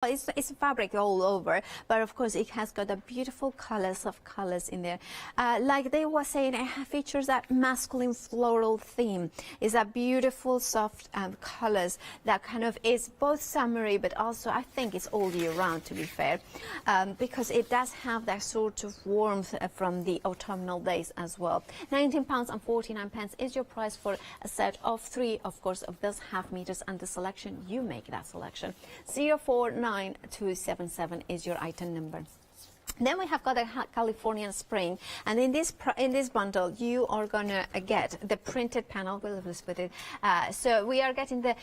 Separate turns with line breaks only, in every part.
It's fabric all over, but of course it has got a beautiful colors of colors in there. Like they were saying, it features that masculine floral theme. It's a beautiful soft colors that kind of is both summery, but also I think it's all year round, to be fair, because it does have that sort of warmth from the autumnal days as well. £19.49 is your price for a set of 3, of course, of those half meters, and the selection, you make that selection. 049277 is your item number. Then we have got a Californian spring, and in this bundle you are gonna get the printed panel. We'll split it. So we are getting the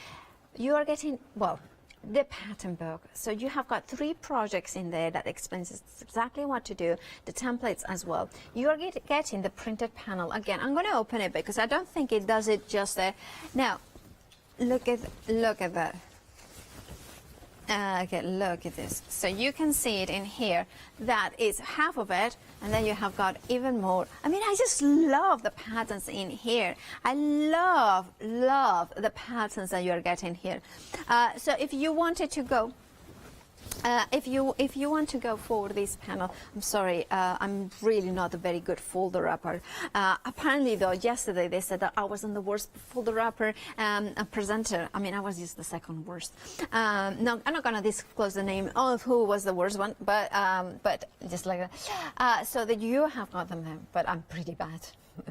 pattern book. So you have got 3 projects in there that explains exactly what to do, the templates as well. You are getting the printed panel. Again, I'm going to open it because I don't think it does it just there. Now, look at that. Okay, look at this. So you can see it in here. That is half of it, and then you have got even more. I mean, I just love the patterns in here. I love the patterns that you're getting here. So if you wanted to go, if you want to go for this panel, I'm sorry, I'm really not a very good folder wrapper. Apparently, though, yesterday they said that I wasn't the worst folder wrapper presenter. I mean, I was just the second worst. No, I'm not gonna disclose the name of who was the worst one, but just like that. So that you have got them there, but I'm pretty bad.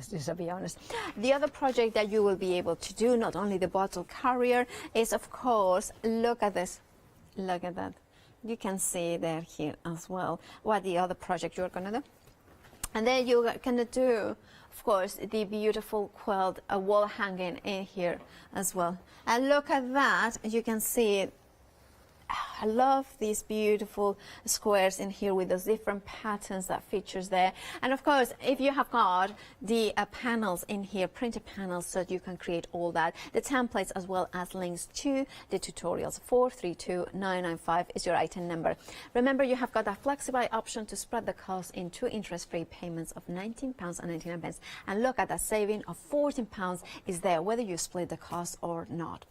Just to be honest. The other project that you will be able to do, not only the bottle carrier, is of course, look at this, look at that. You can see there here as well what the other project you're gonna do. And then you're gonna do, of course, the beautiful quilt wall hanging in here as well. And look at that, you can see it. I love these beautiful squares in here with those different patterns that features there. And of course, if you have got the panels in here, printed panels, so you can create all that, the templates as well as links to the tutorials. 432995 is your item number. Remember, you have got a flexible option to spread the cost in 2 interest-free payments of £19.99. And look at that saving of £14 is there, whether you split the cost or not.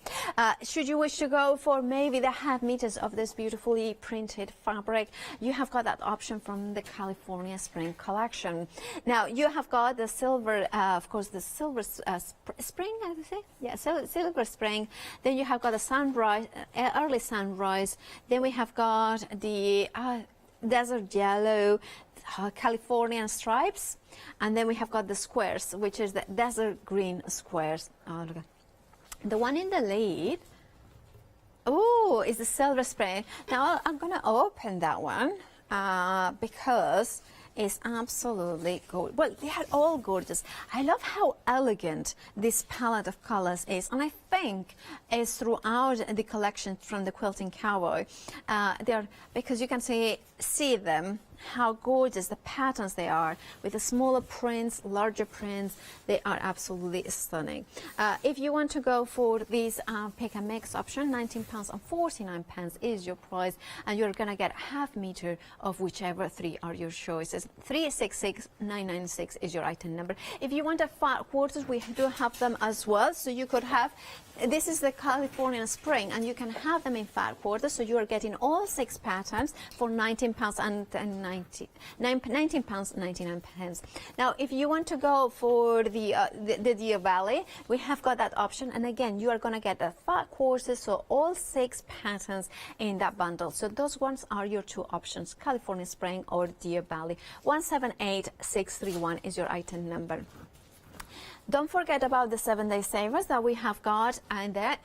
Should you wish to go for maybe the half meters of this beautifully printed fabric, you have got that option from the California Spring collection. Now you have got the silver, of course, the silver spring, I would say, yeah, so silver spring. Then you have got the sunrise, early sunrise. Then we have got the desert yellow, Californian stripes, and then we have got the squares, which is the desert green squares. Oh, look at the one in the lead. Oh, it's the silver spray. Now I'm gonna open that one because it's absolutely gorgeous. Well, they are all gorgeous. I love how elegant this palette of colors is, and I think is throughout the collection from the Quilting Cowboy. Because you can see them, how gorgeous the patterns they are, with the smaller prints, larger prints. They are absolutely stunning. If you want to go for this pick and mix option, £19.49 is your price, and you're gonna get half meter of whichever 3 are your choices. 366996 is your item number. If you want a fat quarters, we do have them as well. So you could have, this is the Californian Spring, and you can have them in fat quarters. So you are getting all 6 patterns for £19.99. Now, if you want to go for the Deer Valley, we have got that option. And again, you are going to get the fat quarters, so all 6 patterns in that bundle. So those ones are your 2 options, California Spring or Deer Valley. 178631 is your item number. Don't forget about the 7-day savers that we have got in there.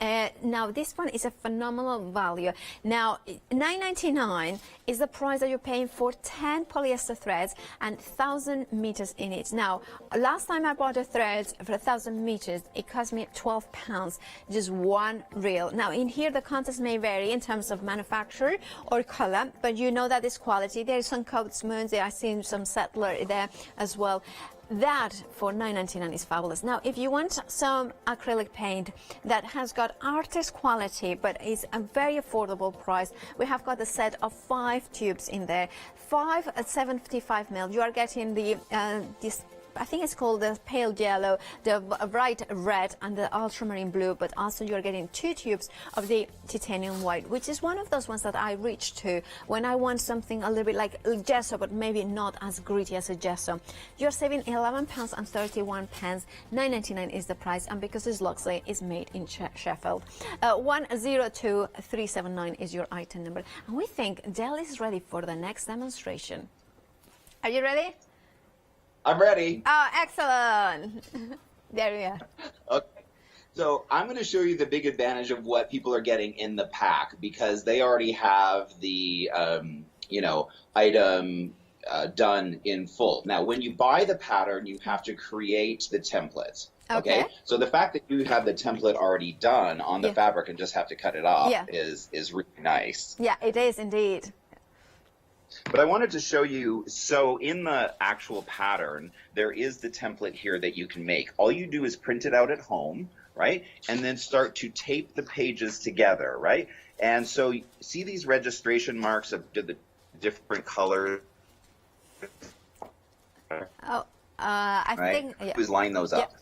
Now, this one is a phenomenal value. Now, $9.99 is the price that you're paying for 10 polyester threads and 1,000 meters in it. Now, last time I bought the threads for 1,000 meters, it cost me £12, just one reel. Now, in here, the contents may vary in terms of manufacturer or color, but you know that it's quality. There is some coats moons there. I see some settler there as well. That for $9.99 is fabulous. Now, if you want some acrylic paint that has got artist quality but is a very affordable price, we have got a set of 5 tubes in there. 5 at 75 mil. You are getting the this I think it's called the pale yellow, the bright red, and the ultramarine blue, but also you're getting 2 tubes of the titanium white, which is one of those ones that I reach to when I want something a little bit like gesso, but maybe not as gritty as a gesso. You're saving £11 and 31 pence. £9.99 is the price, and because it's Loxley, it's made in Sheffield. 102379 is your item number, and we think Dell is ready for the next demonstration. Are you ready?
I'm ready.
Oh, excellent. There we are.
Okay. So I'm going to show you the big advantage of what people are getting in the pack, because they already have the, item done in full. Now, when you buy the pattern, you have to create the template. Okay. So the fact that you have the template already done on the fabric and just have to cut it off is really nice.
Yeah, it is indeed.
But I wanted to show you, so in the actual pattern, there is the template here that you can make. All you do is print it out at home, right? And then start to tape the pages together, right? And so see these registration marks of the different colors?
Oh, I think, yeah.
Just line those up.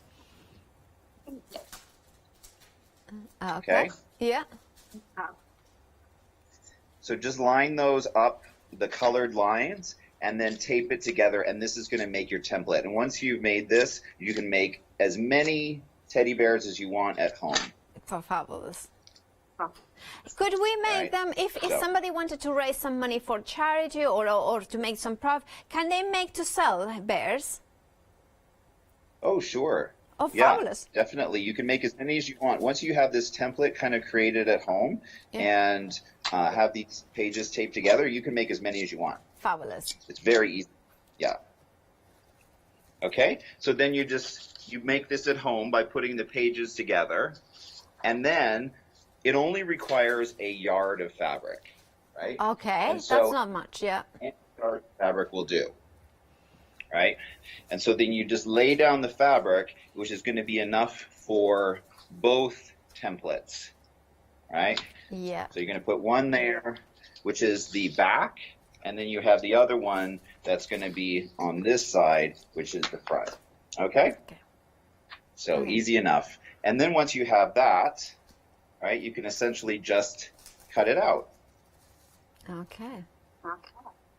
Okay. Yeah.
So just line those up, the colored lines, and then tape it together, and this is going to make your template. And once you've made this, you can make as many teddy bears as you want at home.
Fabulous. Could we make them, if somebody wanted to raise some money for charity or to make some profit, can they make to sell bears?
Oh, sure.
Oh, fabulous.
Yeah, definitely. You can make as many as you want. Once you have this template kind of created at home and have these pages taped together, you can make as many as you want.
Fabulous.
It's very easy. Yeah. Okay. So then you make this at home by putting the pages together, and then it only requires a yard of fabric, right?
Okay.
And so
that's not much, yeah.
A yard of fabric will do. Right? And so then you just lay down the fabric, which is going to be enough for both templates, right?
Yeah.
So you're going to put one there, which is the back, and then you have the other one that's going to be on this side, which is the front. Okay? So easy enough. And then once you have that, right, you can essentially just cut it out.
Okay.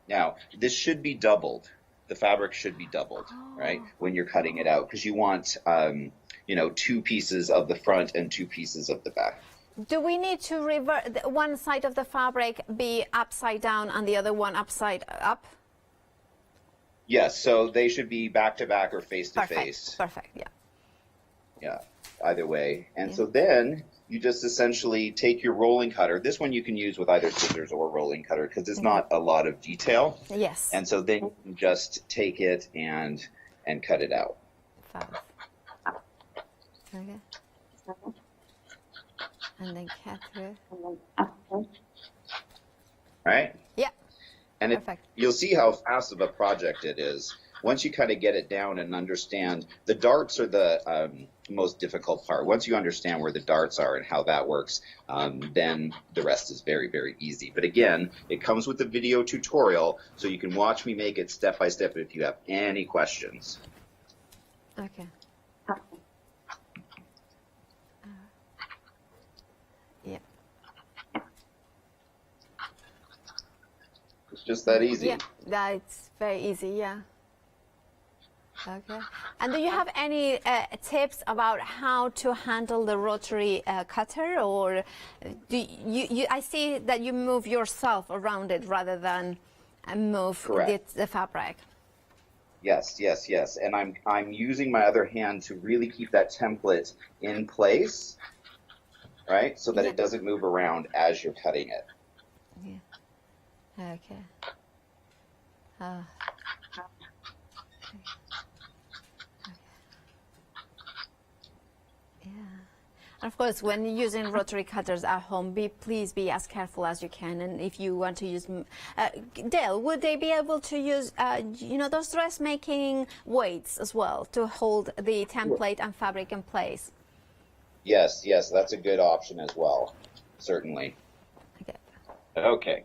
Now, this should be doubled. The fabric should be doubled, right, when you're cutting it out, because you want, 2 pieces of the front and 2 pieces of the back.
Do we need to revert one side of the fabric be upside down and the other one upside up?
Yes, so they should be back to back or face to face.
Perfect, yeah.
Yeah, either way. And so then you just essentially take your rolling cutter. This one you can use with either scissors or rolling cutter because there's not a lot of detail.
Yes.
And so then you can just take it and cut it out.
Fabulous. Okay. And then cut through.
Right?
Yeah.
And you'll see how fast of a project it is. Once you kind of get it down and understand, the darts are the most difficult part. Once you understand where the darts are and how that works, then the rest is very, very easy. But again, it comes with a video tutorial, so you can watch me make it step by step if you have any questions.
Okay. Yeah.
It's just that easy.
Yeah, that's very easy, yeah. Okay. And do you have any tips about how to handle the rotary cutter, or do I see that you move yourself around it rather than move the fabric?
Yes. And I'm using my other hand to really keep that template in place, right? So that it doesn't move around as you're cutting it.
Yeah. Okay. And of course, when using rotary cutters at home, please be as careful as you can. And if you want to use, Dale, would they be able to use, those dressmaking weights as well to hold the template and fabric in place?
Yes, that's a good option as well, certainly. Okay.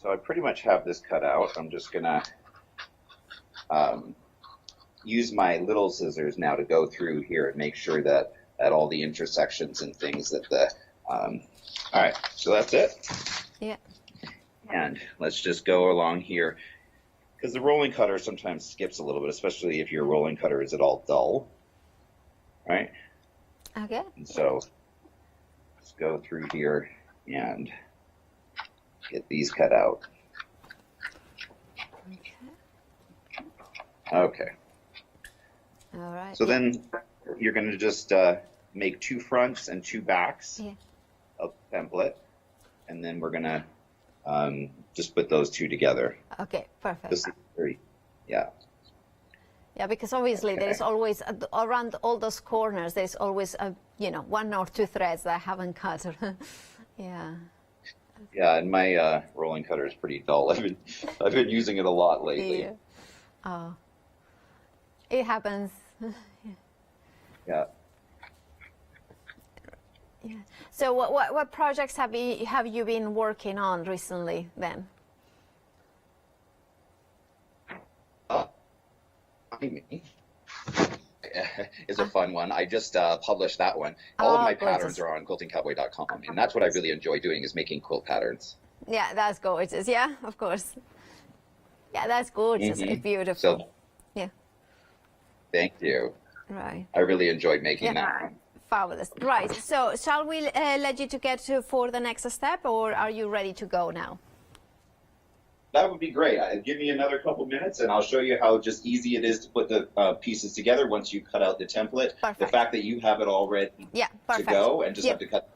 So I pretty much have this cut out. I'm just gonna use my little scissors now to go through here and make sure that at all the intersections and things that the, all right, so that's it.
Yeah.
And let's just go along here, because the rolling cutter sometimes skips a little bit, especially if your rolling cutter is at all dull, right?
Okay.
And so let's go through here and get these cut out. Okay.
All right.
So then you're going to just make 2 fronts and 2 backs of the template, and then we're going to just put those 2 together.
Okay, perfect.
This is very, yeah.
Yeah, because obviously there's always, around all those corners, there's always, 1 or 2 threads that I haven't cut. Yeah.
Yeah, and my rolling cutter is pretty dull. I've been using it a lot lately.
Yeah. Oh. It happens.
Yeah.
Yeah. So what projects have you been working on recently then?
Is a fun one. I just published that one. All of my
gorgeous.
patterns are on quiltingcowboy.com, and that's what I really enjoy doing, is making quilt patterns.
Yeah, that's gorgeous. Yeah, of course. Yeah, that's gorgeous. It's beautiful.
So,
yeah.
Thank you.
Right.
I really enjoyed making that one.
Fabulous. Right. So shall we let you to get to for the next step, or are you ready to go now?
That would be great. Give me another couple minutes, and I'll show you how just easy it is to put the pieces together once you cut out the template.
Perfect.
The fact that you have it all ready to go and just have to cut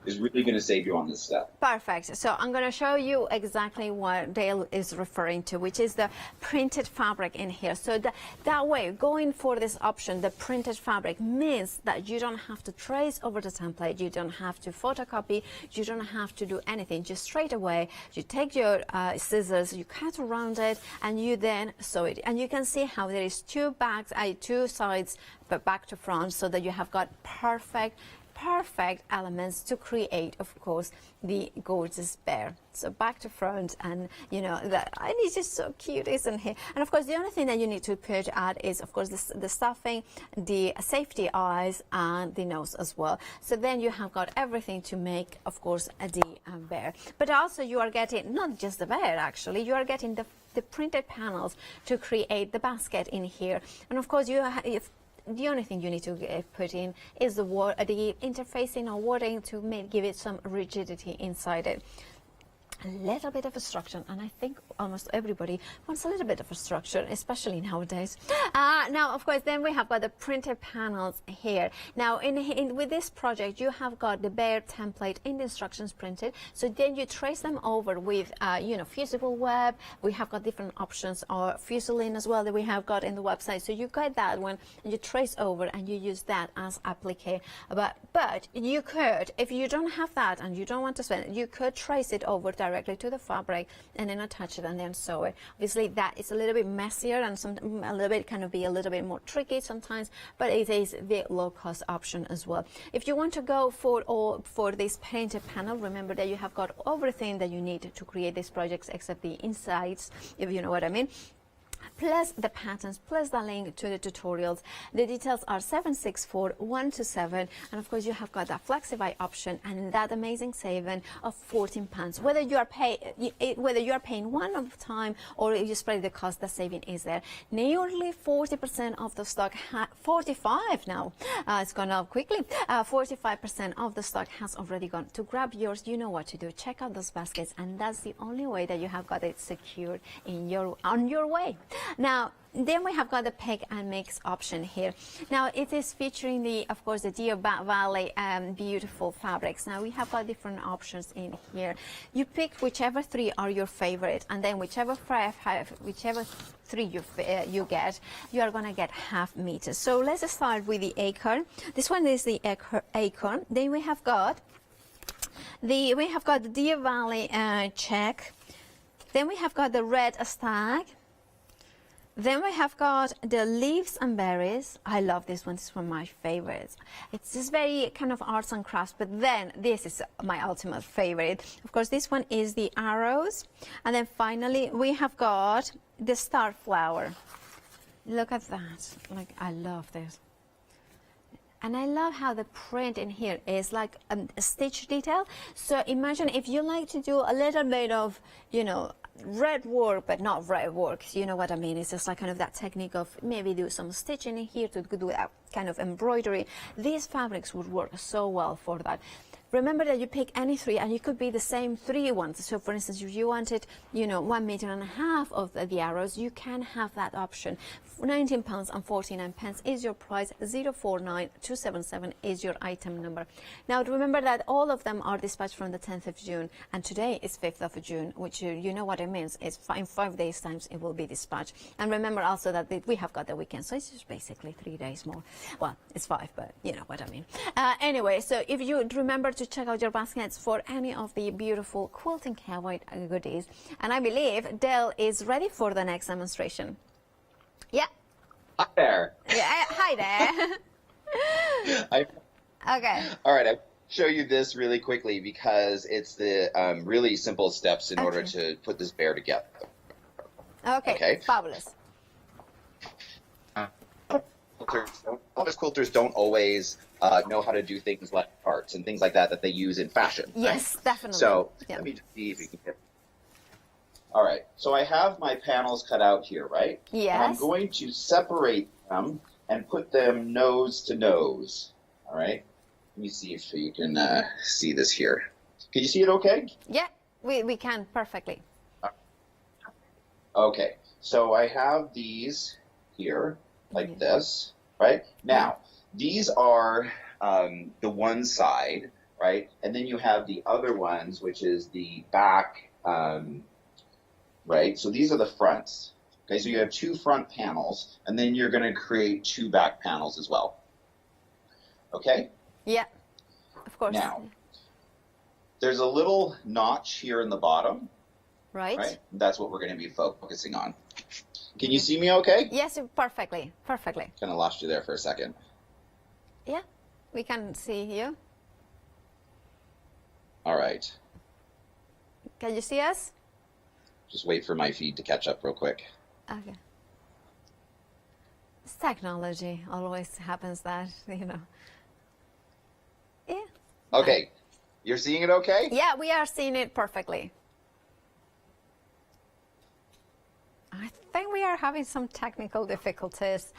is really going to save you on this step.
Perfect. So I'm going to show you exactly what Dale is referring to, which is the printed fabric in here. So that way, going for this option, the printed fabric, means that you don't have to trace over the template, you don't have to photocopy, you don't have to do anything. Just straight away, you take your scissors, you cut around it, and you then sew it. And you can see how there is 2 sides, but back to front, so that you have got perfect elements to create, of course, the gorgeous bear. So back to front, and and it's just so cute, isn't it? And of course, the only thing that you need to add is, of course, the stuffing, the safety eyes, and the nose as well. So then you have got everything to make, of course, the bear. But also you are getting not just the bear, actually, you are getting the printed panels to create the basket in here. And of course, the only thing you need to put in is the interfacing or wording to give it some rigidity inside it. A little bit of a structure, and I think almost everybody wants a little bit of a structure, especially nowadays. Now, of course, then we have got the printed panels here. Now, with this project, you have got the bear template in the instructions printed. So then you trace them over with, fusible web. We have got different options, or fusiline as well, that we have got in the website. So you get that one, and you trace over, and you use that as applique. But you could, if you don't have that and you don't want to spend it, you could trace it over directly to the fabric and then attach it and then sew it. Obviously, that is a little bit messier and a little bit kind of be a little bit more tricky sometimes, but it is the low-cost option as well. If you want to go for this painted panel, remember that you have got everything that you need to create these projects except the insides, if you know what I mean, plus the patterns, plus the link to the tutorials. The details are 764127, and of course you have got that Flexify option and that amazing saving of £14. Whether you are paying one at a time or you spread the cost, the saving is there. Nearly 40% of the stock, 45 now, it's gone up quickly. 45% of the stock has already gone. To grab yours, you know what to do. Check out those baskets, and that's the only way that you have got it secured on your way. Now, then we have got the pick and mix option here. Now, it is featuring of course, the Deer Valley beautiful fabrics. Now, we have got different options in here. You pick whichever 3 are your favorite, and then whichever 3 you get, you are going to get half meters. So let's start with the acorn. This one is the acorn. Then we have got the Deer Valley check. Then we have got the red stag. Then we have got the leaves and berries. I love this one. This is one of my favorites. It's just very kind of arts and crafts, but then this is my ultimate favorite. Of course, this one is the arrows. And then finally, we have got the star flower. Look at that. Like, I love this. And I love how the print in here is like a stitch detail. So imagine if you like to do a little bit of, you know, red work, but not red work. You know what I mean? It's just like kind of that technique of maybe do some stitching in here to do that kind of embroidery. These fabrics would work so well for that. Remember that you pick any three, and you could be the same three ones. So, for instance, if you wanted, you know, 1.5 meters of the arrows, you can have that option. £19.49 is your price. 049277 is your item number. Now, remember that all of them are dispatched from the 10th of June, and today is 5th of June, which you know what it means. It's in 5 days' time it will be dispatched. And remember also that we have got the weekend, so it's just basically 3 days more. Well, it's 5, but you know what I mean. Anyway, so if you remember to check out your baskets for any of the beautiful quilting Hawaii goodies. And I believe Dale is ready for the next demonstration. Yeah.
Hi there.
Yeah. Hi there. Okay.
All right. I'll show you this really quickly because it's the really simple steps in order to put this bear together.
Okay. Fabulous.
Quilters don't always know how to do things like parts and things like that they use in fashion.
Yes,
right?
definitely.
So
yeah.
let me just see if you can get. All right. So I have my panels cut out here, right?
Yes.
And I'm going to separate them and put them nose to nose. All right. Let me see if you can see this here. Can you see it okay?
Yeah, we can perfectly.
Okay. So I have these here like this. Right? Now, these are the one side, right? And then you have the other ones, which is the back, right? So these are the fronts. Okay, so you have 2 front panels, and then you're going to create 2 back panels as well. Okay?
Yeah, of course.
Now, there's a little notch here in the bottom.
Right?
That's what we're going to be focusing on. Can you see me okay?
Yes, perfectly. Perfectly.
Kind of lost you there for a second.
Yeah, we can see you.
All right.
Can you see us?
Just wait for my feed to catch up real quick.
Okay. It's technology. Always happens that, you know. Yeah.
Okay. You're seeing it okay?
Yeah, we are seeing it perfectly. I think we are having some technical difficulties.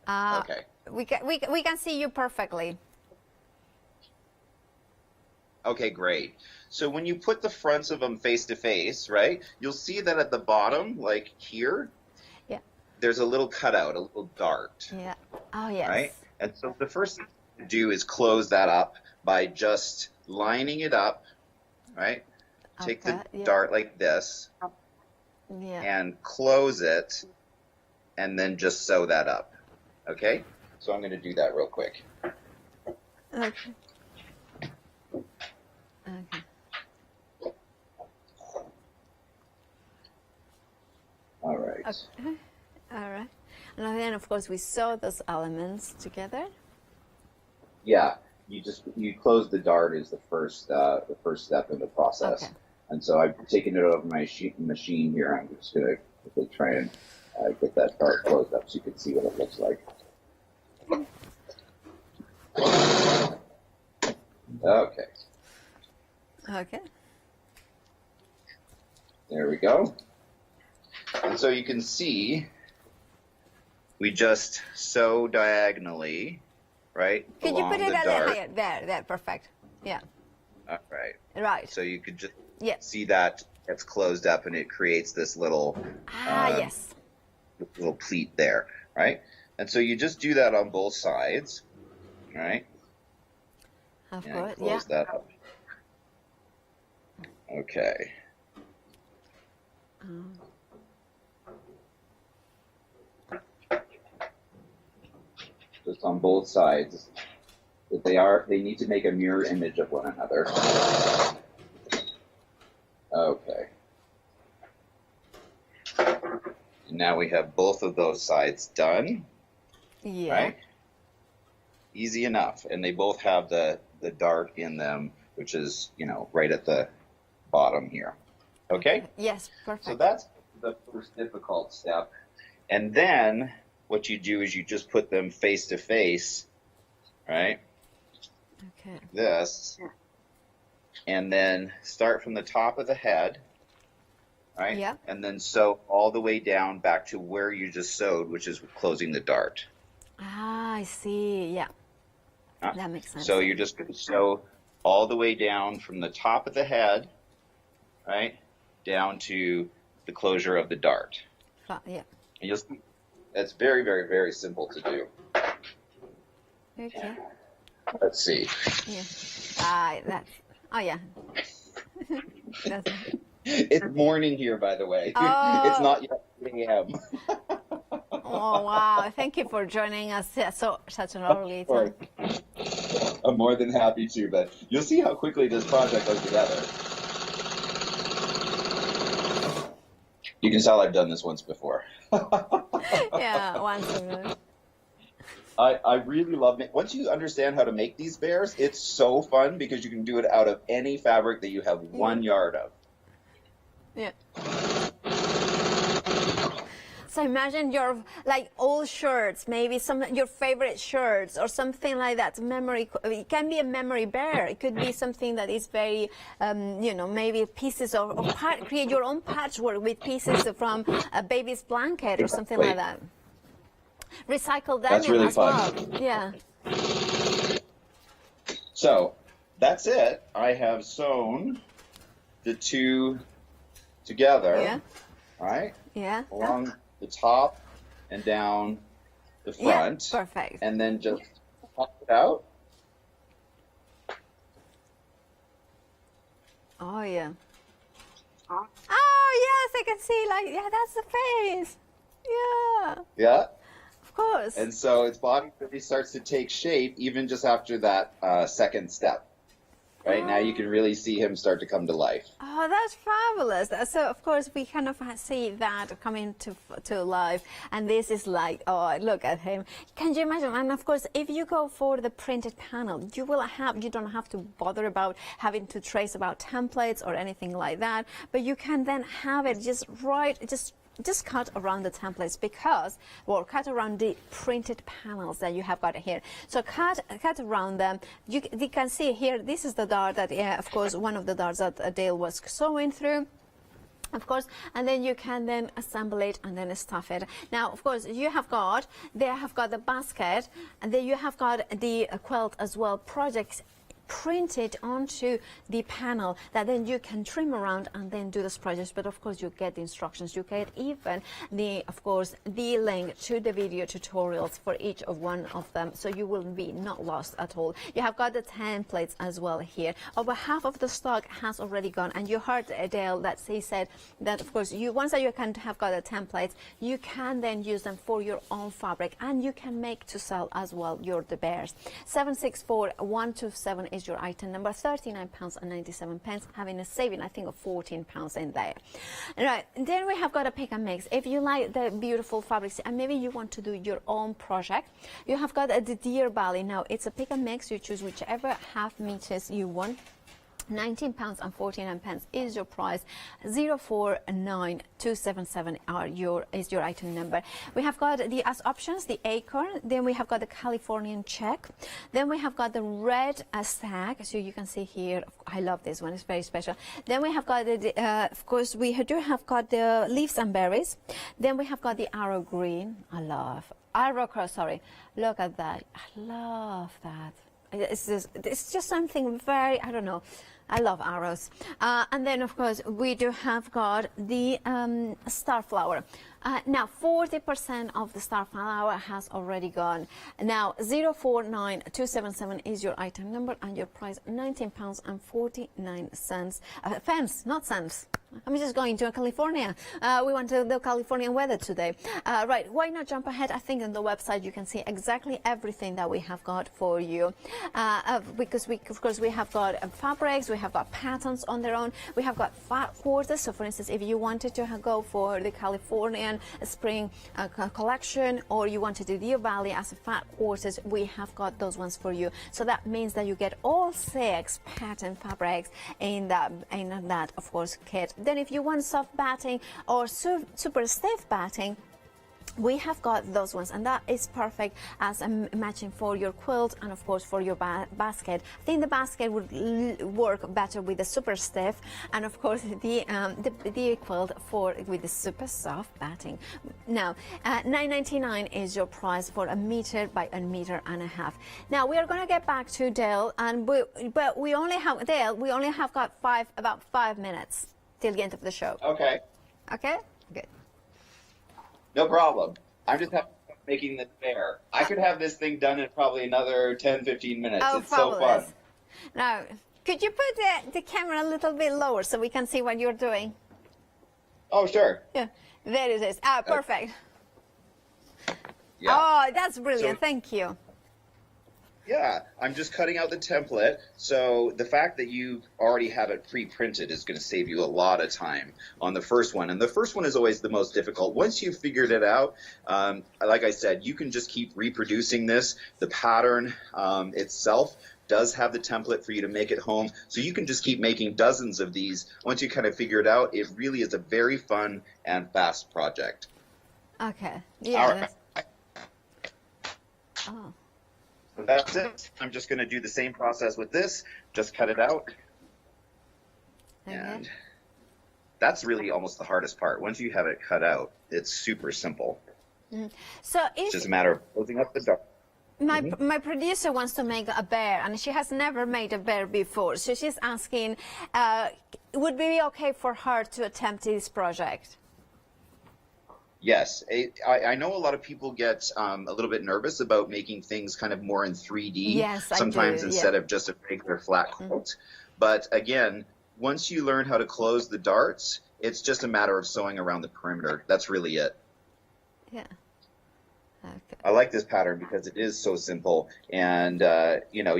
Okay.
We can see you perfectly.
Okay, great. So when you put the fronts of them face to face, right, you'll see that at the bottom, like here, there's a little cutout, a little dart.
Yeah. Oh, yes.
Right? And so the first thing to do is close that up by just lining it up, right? Take the dart like this. And close it, and then just sew that up. Okay? So I'm going to do that real quick.
Okay. Okay.
All right.
Okay. All right. And then, of course, we sew those elements together.
Yeah. You close the dart is the first step in the process.
Okay.
And so I've taken it over my machine here. I'm just going to try and get that dart closed up so you can see what it looks like. Okay.
Okay.
There we go. And so you can see we just sew diagonally, right?
Could you put it
a
little here? There, perfect. Yeah.
All right.
Right.
So you could just see
Yes.
that it's closed up and it creates this little
Yes.
little pleat there, right? And so you just do that on both sides, right?
Of
And
course.
close that up. Okay. Just on both sides. But they need to make a mirror image of one another. Okay. And now we have both of those sides done.
Yeah.
Right? Easy enough. And they both have the dart in them, which is, right at the bottom here. Okay?
Yes, perfect.
So that's the first difficult step. And then what you do is you just put them face to face, right?
Okay.
This, and then start from the top of the head, right?
Yeah.
And then sew all the way down back to where you just sewed, which is closing the dart.
Ah, I see. Yeah. That makes sense.
So you're just going to sew all the way down from the top of the head, right, down to the closure of the dart.
Yeah.
And you'll see that's very, very, very simple to do.
Okay.
Let's see.
Yeah. Oh, yeah.
It's morning here, by the way.
Oh.
It's not yet 3 a.m.
Oh, wow. Thank you for joining us at such an early time.
I'm more than happy to, but you'll see how quickly this project goes together. You can tell I've done this once before.
Yeah, once a minute.
I really love it. Once you understand how to make these bears, it's so fun because you can do it out of any fabric that you have 1 yard of.
Yeah. So imagine your like old shirts, maybe your favorite shirts or something like that. Memory. It can be a memory bear. It could be something that is very, maybe pieces of create your own patchwork with pieces from a baby's blanket or something like that. Recycle denim.
That's really
as
fun.
Well. Yeah.
So that's it. I have sewn the two together.
Yeah.
Right.
Yeah.
Along the top and down the front.
Yeah, perfect.
And then just pop it out.
Oh, yeah. Oh, yes, I can see, that's the face. Yeah.
Yeah.
Of course.
And so its body really starts to take shape even just after that second step. Right now you can really see him start to come to life.
Oh, that's fabulous. So, of course, we kind of see that coming to life. And this is like, oh, look at him. Can you imagine? And, of course, if you go for the printed panel, you don't have to bother about having to trace about templates or anything like that. But you can then have it just cut around the templates cut around the printed panels that you have got here. So cut around them. You can see here, this is the dart that, of course, one of the darts that Dale was sewing through. Of course, and then you can then assemble it and then stuff it. Now, of course, they have got the basket, and then you have got the quilt as well, projects printed onto the panel that then you can trim around and then do this project. But of course you get the instructions, you get even the link to the video tutorials for each of one of them, so you will be not lost at all. You have got the templates as well here. Over half of the stock has already gone, and you heard Dale that he said that of course once that you can have got the templates, you can then use them for your own fabric, and you can make to sell as well the bears. 764127 is your item number, £39.97, having a saving I think of £14 in there. Right, and then we have got a pick and mix. If you like the beautiful fabrics and maybe you want to do your own project, you have got the deer belly. Now it's a pick and mix. You choose whichever half meters you want. £19.49 is your price. 049277 is your item number. We have got as options the acorn, then we have got the Californian check, then we have got the red stag. So you can see here, I love this one, it's very special. Then we have got of course we do have got the leaves and berries. Then we have got the arrow green. Arrow cross, sorry. Look at that. I love that. It's just something very, I don't know. I love arrows. And then, of course, we do have got the starflower. Now, 40% of the starflower has already gone. Now, 049277 is your item number, and your price £19.49. Pence, not cents. I'm just going to California. We want the Californian weather today. Right, why not jump ahead? I think on the website you can see exactly everything that we have got for you. Because of course, we have got fabrics, we have got patterns on their own, we have got fat quarters. So, for instance, if you wanted to go for the Californian spring collection, or you wanted to do the Valley as a fat quarters, we have got those ones for you. So that means that you get all 6 pattern fabrics in that, of course, kit. Then if you want soft batting or super stiff batting, we have got those ones, and that is perfect as a matching for your quilt and of course for your basket. I think the basket would work better with the super stiff, and of course the quilt with the super soft batting. Now $9.99 is your price for 1 meter by 1.5 meters. Now we are going to get back to Dale, and we only have got about 5 minutes till the end of the show.
Okay.
Okay, good.
No problem. I'm just making this fair. I could have this thing done in probably another 10, 15 minutes.
Oh,
it's
fabulous.
so fun.
Now, could you put the camera a little bit lower so we can see what you're doing?
Oh, sure.
Yeah, there it is. Ah, perfect.
Yeah.
Oh, that's brilliant.
So,
thank you.
yeah, I'm just cutting out the template. So the fact that you already have it pre-printed is going to save you a lot of time on the first one. And the first one is always the most difficult. Once you've figured it out, like I said, you can just keep reproducing this. The pattern itself does have the template for you to make at home. So you can just keep making dozens of these. Once you kind of figure it out, it really is a very fun and fast project.
Okay. Yeah.
All right.
Oh.
So that's it. I'm just going to do the same process with this. Just cut it out.
Okay.
And that's really almost the hardest part. Once you have it cut out, it's super simple.
So
It's just a matter of closing up the dart.
my producer wants to make a bear, and she has never made a bear before. So she's asking, would it be okay for her to attempt this project?
Yes, I know a lot of people get a little bit nervous about making things kind of more in 3D.
Yes,
sometimes
I do,
instead
yeah.
of just a regular flat quilt. But again, once you learn how to close the darts, it's just a matter of sewing around the perimeter. That's really it.
Yeah. Okay.
I like this pattern because it is so simple, and you know,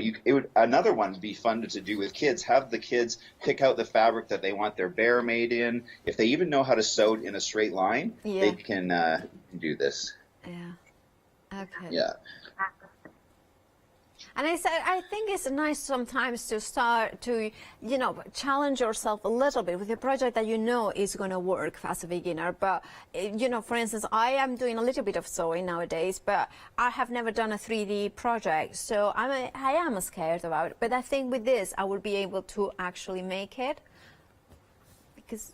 another one would be fun to do with kids. Have the kids pick out the fabric that they want their bear made in. If they even know how to sew in a straight line,
Yeah.
they can do this.
Yeah. Okay.
Yeah.
And I think it's nice sometimes to start to, challenge yourself a little bit with a project that you know is going to work as a beginner. But, for instance, I am doing a little bit of sewing nowadays, but I have never done a 3D project. So I am scared about it. But I think with this, I will be able to actually make it. Because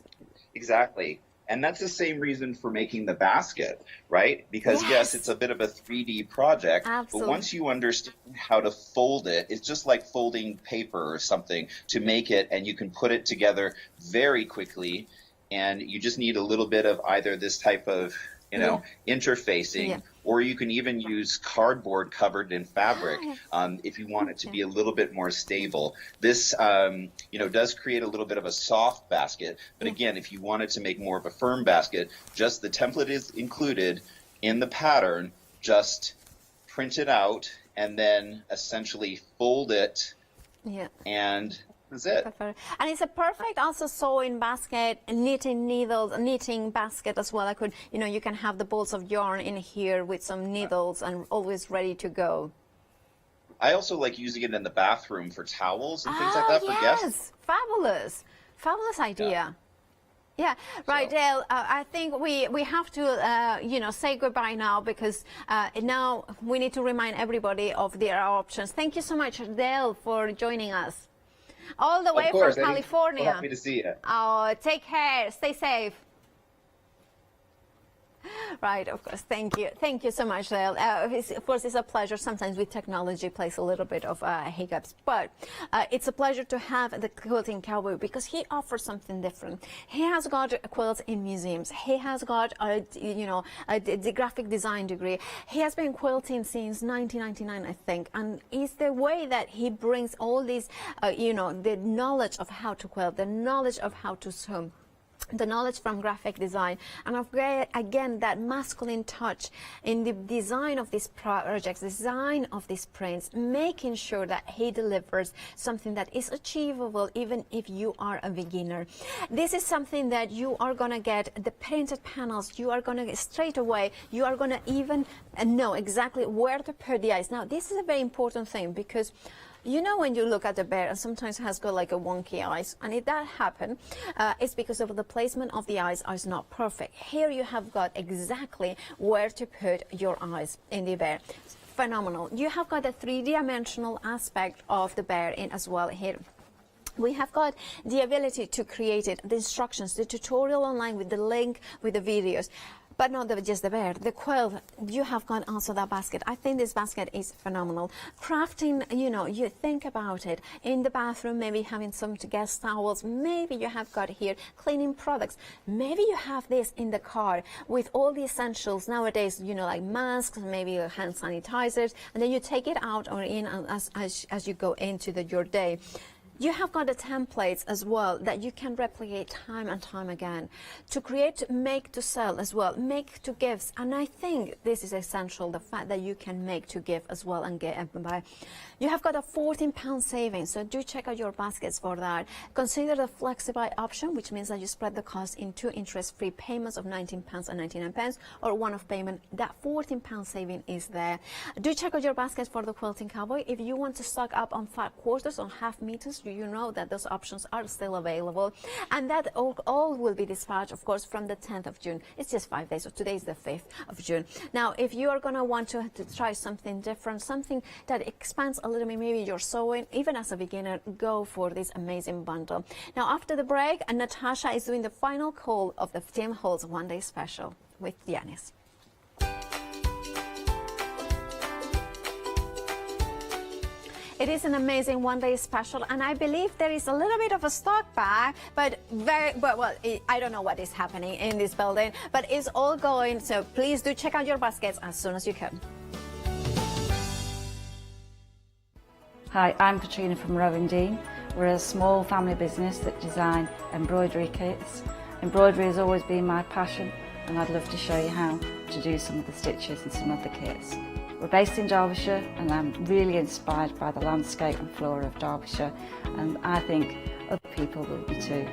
Exactly. And that's the same reason for making the basket, right? Because yes, it's a bit of a 3D project,
Absolutely.
but once you understand how to fold it, it's just like folding paper or something to make it, and you can put it together very quickly, and you just need a little bit of either this type of, interfacing, or you can even use cardboard covered in fabric if you want it to be a little bit more stable. This, does create a little bit of a soft basket, but again, if you wanted to make more of a firm basket, just the template is included in the pattern, just print it out and then essentially fold it, and that's it.
And it's a perfect also sewing basket, knitting needles, knitting basket as well. You can have the balls of yarn in here with some needles and always ready to go.
I also like using it in the bathroom for towels and things like that for guests.
Fabulous. Fabulous idea. Yeah, right, Dale. I think we have to, say goodbye now because now we need to remind everybody of their options. Thank you so much, Dale, for joining us. All the way from California.
So happy to see you.
Oh, take care. Stay safe. Right, of course. Thank you. Thank you so much, Dale. Of course, it's a pleasure. Sometimes with technology plays a little bit of hiccups, but it's a pleasure to have the Quilting Cowboy because he offers something different. He has got quilts in museums. He has got the graphic design degree. He has been quilting since 1999, I think, and it's the way that he brings all these, the knowledge of how to quilt, the knowledge of how to sew, the knowledge from graphic design, and again that masculine touch in the design of these projects, design of these prints, making sure that he delivers something that is achievable even if you are a beginner. This is something that you are going to get the printed panels. You are going to get straight away. You are going to even know exactly where to put the eyes. Now this is a very important thing because You know, when you look at the bear, and sometimes it has got like a wonky eyes, and if that happen, it's because of the placement of the eyes is not perfect. Here you have got exactly where to put your eyes in the bear. Phenomenal. You have got a three-dimensional aspect of the bear in as well here. We have got the ability to create it, the instructions, the tutorial online with the link, with the videos. But not just the bear, the quilt. You have got also that basket. I think this basket is phenomenal. Crafting, you know, you think about it in the bathroom, maybe having some guest towels. Maybe you have got here cleaning products. Maybe you have this in the car with all the essentials nowadays, you know, like masks, maybe hand sanitizers, and then you take it out or in as you go into your day. You have got the templates as well that you can replicate time and time again to create, make to sell as well, make to gifts. And I think this is essential, the fact that you can make to give as well and get and buy. You have got a £14 savings, so do check out your baskets for that. Consider the FlexiBuy option, which means that you spread the cost in 2 interest-free payments of £19.99 or one-off payment. That £14 saving is there. Do check out your baskets for the Quilting Cowboy. If you want to stock up on 5/4 or half meters, you know that those options are still available, and that all will be dispatched, of course, from the 10th of June. It's just 5 days, so today is the 5th of June. Now, if you are going to want to try something different, something that expands a little bit, maybe you're sewing, even as a beginner, go for this amazing bundle. Now, after the break, Natasha is doing the final call of the Tim Holtz One Day Special with Yanis. It is an amazing one-day special, and I believe there is a little bit of a stock back, but I don't know what is happening in this building, but it's all going, so please do check out your baskets as soon as you can.
Hi, I'm Katrina from Rowan Dean. We're a small family business that design embroidery kits. Embroidery has always been my passion, and I'd love to show you how to do some of the stitches and some of the kits. We're based in Derbyshire, and I'm really inspired by the landscape and flora of Derbyshire, and I think other people will be too.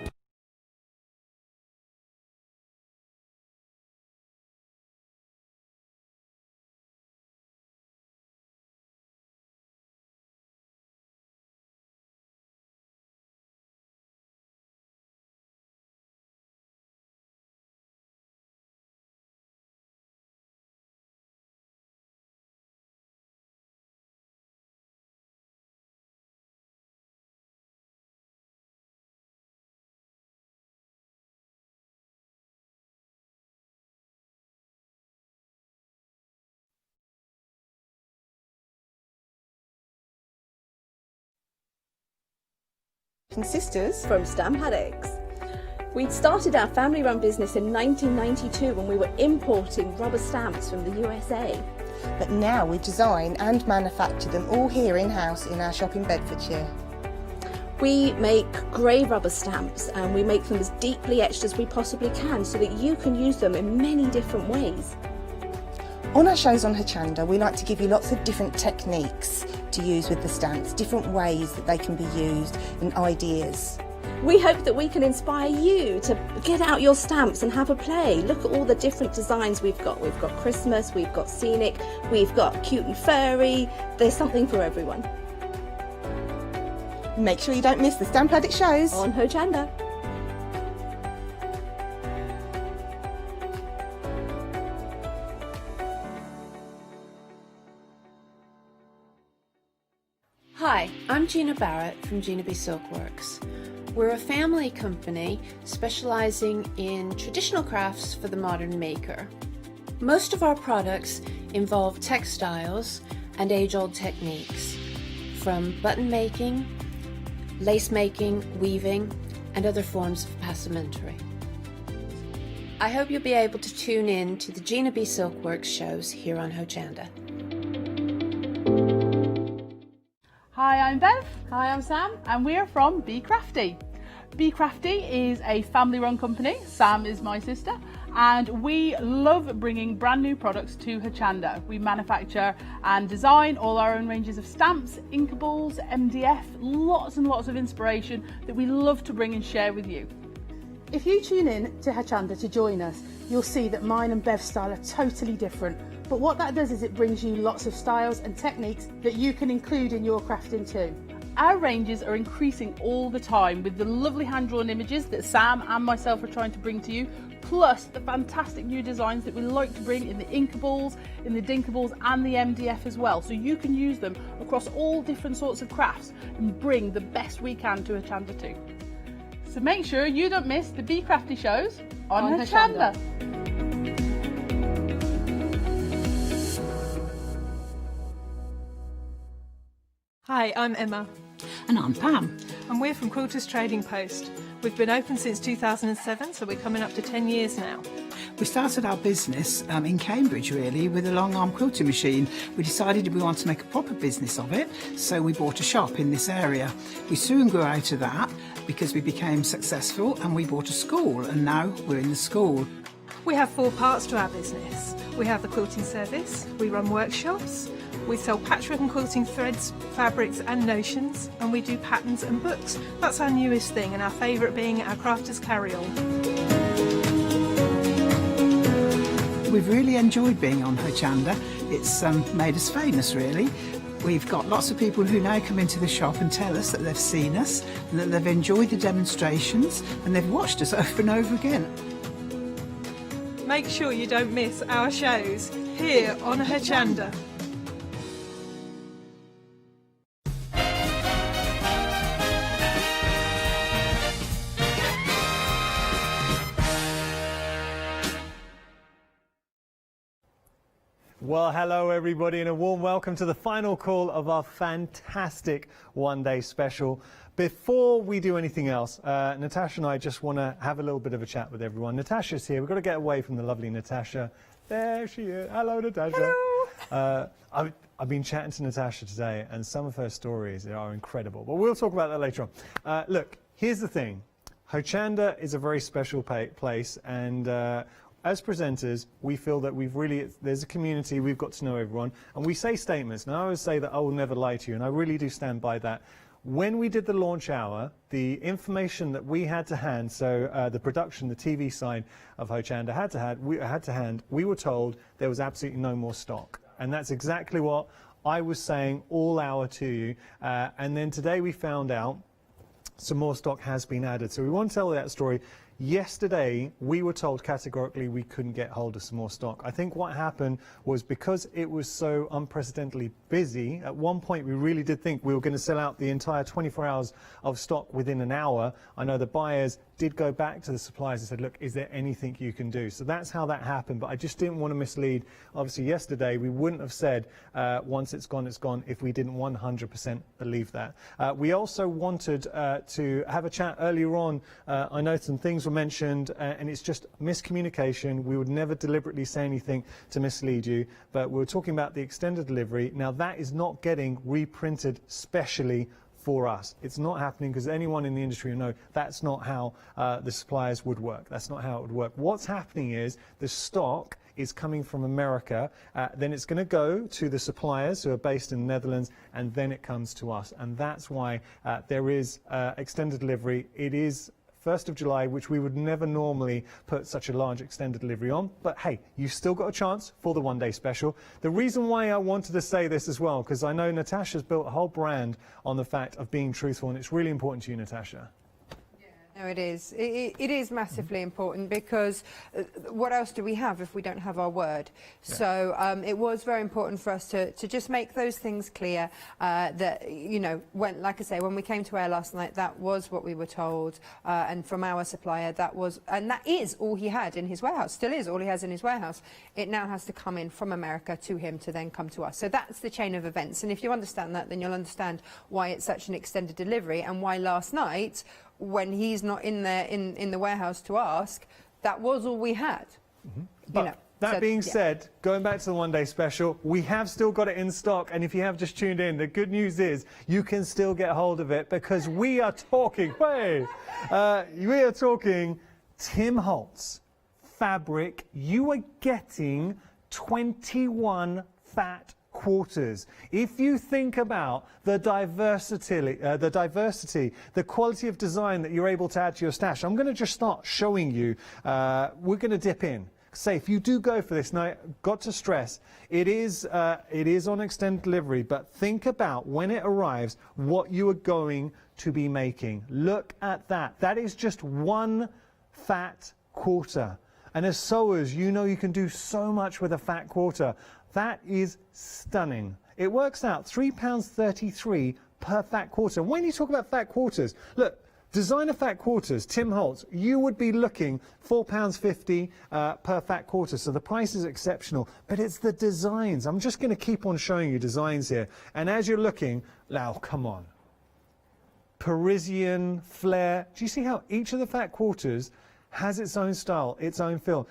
Sisters from Stamp Addicts. We'd started our family-run business in 1992 when we were importing rubber stamps from the USA.
But now we design and manufacture them all here in-house in our shop in Bedfordshire.
We make grey rubber stamps, and we make them as deeply etched as we possibly can so that you can use them in many different ways.
On our shows on Hochanda, we like to give you lots of different techniques to use with the stamps, different ways that they can be used and ideas.
We hope that we can inspire you to get out your stamps and have a play. Look at all the different designs we've got. We've got Christmas, we've got scenic, we've got cute and furry. There's something for everyone.
Make sure you don't miss the Stamp Addict shows
on Hochanda.
Hi, I'm Gina Barrett from Gina B Silkworks. We're a family company specializing in traditional crafts for the modern maker. Most of our products involve textiles and age-old techniques, from button making, lace making, weaving, and other forms of passementerie. I hope you'll be able to tune in to the Gina B Silkworks shows here on Hochanda.
Hi, I'm Bev. Hi, I'm Sam. And we're from Be Crafty. Be Crafty is a family-run company. Sam is my sister. And we love bringing brand new products to Hochanda. We manufacture and design all our own ranges of stamps, inkables, MDF, lots and lots of inspiration that we love to bring and share with you. If you tune in to Hochanda to join us, you'll see that mine and Bev's style are totally different. But what that does is it brings you lots of styles and techniques that you can include in your crafting too. Our ranges are increasing all the time with the lovely hand-drawn images that Sam and myself are trying to bring to you, plus the fantastic new designs that we like to bring in the Inkables, in the Dinkables and the MDF as well, so you can use them across all different sorts of crafts and bring the best we can to Hochanda too. So make sure you don't miss the Be Crafty shows on Hochanda.
Hi, I'm Emma.
And I'm Pam.
And we're from Quilters Trading Post. We've been open since 2007, so we're coming up to 10 years now.
We started our business in Cambridge, really, with a long arm quilting machine. We decided we wanted to make a proper business of it, so we bought a shop in this area. We soon grew out of that because we became successful, and we bought a school, and now we're in the school.
We have 4 parts to our business. We have the quilting service, we run workshops, we sell patchwork and quilting threads, fabrics and notions, and we do patterns and books. That's our newest thing, and our favourite being our Crafters Carry-On.
We've really enjoyed being on Hochanda. It's made us famous, really. We've got lots of people who now come into the shop and tell us that they've seen us, and that they've enjoyed the demonstrations, and they've watched us over and over again.
Make sure you don't miss our shows here on Hochanda.
Well, hello everybody, and a warm welcome to the final call of our fantastic one-day special. Before we do anything else, Natasha and I just want to have a little bit of a chat with everyone. Natasha's here. We've got to get away from the lovely Natasha. There she is. Hello, Natasha. Hello. I've been chatting to Natasha today, and some of her stories are incredible. But we'll talk about that later on. Look, here's the thing. Hochanda is a very special place, and as presenters, we feel that there's a community, we've got to know everyone, and we say statements. Now, I always say that I will never lie to you, and I really do stand by that. When we did the launch hour, the information that we had to hand, so the production, the TV side of Hochanda had to hand, we were told there was absolutely no more stock. And that's exactly what I was saying all hour to you. And then today we found out some more stock has been added. So we want to tell that story. Yesterday, we were told categorically we couldn't get hold of some more stock. I think what happened was because it was so unprecedentedly busy, at one point we really did think we were going to sell out the entire 24 hours of stock within an hour. I know the buyers did go back to the suppliers and said, look, is there anything you can do? So that's how that happened, but I just didn't want to mislead. Obviously, yesterday we wouldn't have said once it's gone, if we didn't 100% believe that. We also wanted to have a chat earlier on. I know some things were mentioned, and it's just miscommunication. We would never deliberately say anything to mislead you, but we were talking about the extended delivery. Now, that is not getting reprinted specially for us. It's not happening because anyone in the industry will know that's not how the suppliers would work. That's not how it would work. What's happening is the stock is coming from America, then it's going to go to the suppliers who are based in the Netherlands, and then it comes to us. And that's why there is extended delivery. It is 1st of July, which we would never normally put such a large extended delivery on. But hey, you've still got a chance for the one-day special. The reason why I wanted to say this as well, because I know Natasha's built a whole brand on the fact of being truthful, and it's really important to you, Natasha.
No, it is. It is massively important, because what else do we have if we don't have our word? Yeah. So it was very important for us to just make those things clear, that, you know, like I say, when we came to air last night, that was what we were told, and from our supplier, that is all he had in his warehouse, still is all he has in his warehouse. It now has to come in from America to him to then come to us. So that's the chain of events, and if you understand that, then you'll understand why it's such an extended delivery, and why last night, when he's not in there in the warehouse to ask, that was all we had.
Mm-hmm. But you know, that being said, going back to the one-day special, we have still got it in stock, and if you have just tuned in, the good news is you can still get hold of it, because we are talking, we are talking Tim Holtz fabric. You are getting 21 fat quarters. If you think about the diversity, the quality of design that you're able to add to your stash, I'm going to just start showing you. We're going to dip in, say, if you do go for this, now got to stress, it is on extended delivery, but think about when it arrives what you are going to be making. Look at that. That is just one fat quarter. And as sewers, you know you can do so much with a fat quarter. That is stunning. It works out £3.33 per fat quarter. When you talk about fat quarters, look, designer fat quarters, Tim Holtz, you would be looking £4.50 per fat quarter. So the price is exceptional, but it's the designs. I'm just going to keep on showing you designs here. And as you're looking, now, come on. Parisian, flair. Do you see how each of the fat quarters has its own style, its own feel?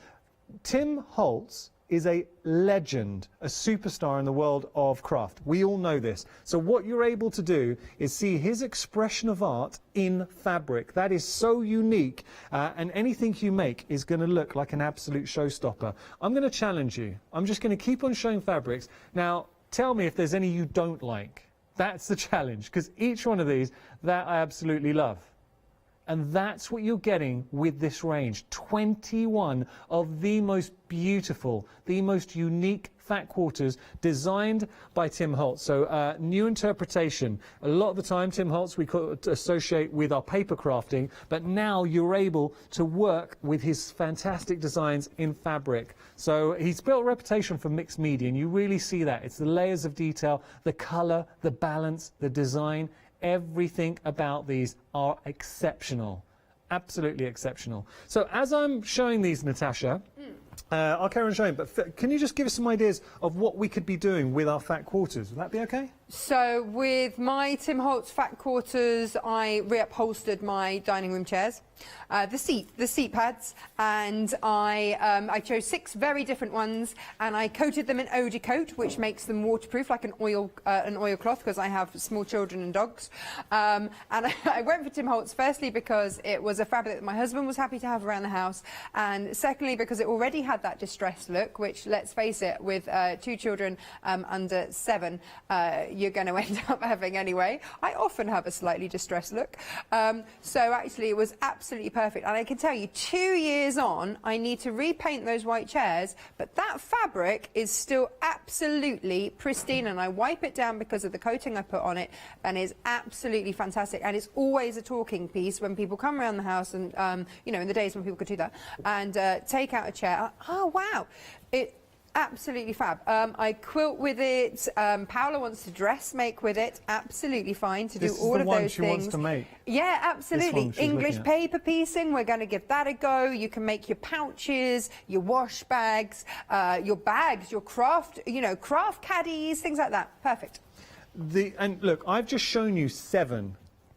Tim Holtz is a legend, a superstar in the world of craft. We all know this. So what you're able to do is see his expression of art in fabric. That is so unique, and anything you make is going to look like an absolute showstopper. I'm going to challenge you. I'm just going to keep on showing fabrics. Now, tell me if there's any you don't like. That's the challenge, because each one of these, that I absolutely love. And that's what you're getting with this range. 21 of the most beautiful, the most unique fat quarters designed by Tim Holtz. So new interpretation. A lot of the time, Tim Holtz, we associate with our paper crafting, but now you're able to work with his fantastic designs in fabric. So he's built a reputation for mixed media, and you really see that. It's the layers of detail, the color, the balance, the design. Everything about these are exceptional, absolutely exceptional. So as I'm showing these, Natasha, I'll carry on showing, but can you just give us some ideas of what we could be doing with our fat quarters? Would that be okay?
So with my Tim Holtz fat quarters, I reupholstered my dining room chairs, the seat pads, and I chose 6 very different ones, and I coated them in eau de coat, which makes them waterproof, like an oil cloth, because I have small children and dogs. And I went for Tim Holtz firstly because it was a fabric that my husband was happy to have around the house, and secondly because it already had that distressed look, which, let's face it, with 2 children under 7, you're going to end up having anyway. I often have a slightly distressed look. So actually it was absolutely perfect. And I can tell you, 2 years on, I need to repaint those white chairs, but that fabric is still absolutely pristine, and I wipe it down because of the coating I put on it, and is absolutely fantastic. And it's always a talking piece when people come around the house, and you know, in the days when people could do that, and take out a chair. Oh wow, it absolutely fab. I quilt with it. Paola wants to dressmake with it. Absolutely fine to do all of those things. This is the one she wants to make. Yeah, absolutely. English paper piecing, we're going to give that a go. You can make your pouches, your wash bags, your craft, you know, craft caddies, things like that. Perfect.
And look, I've just shown you 7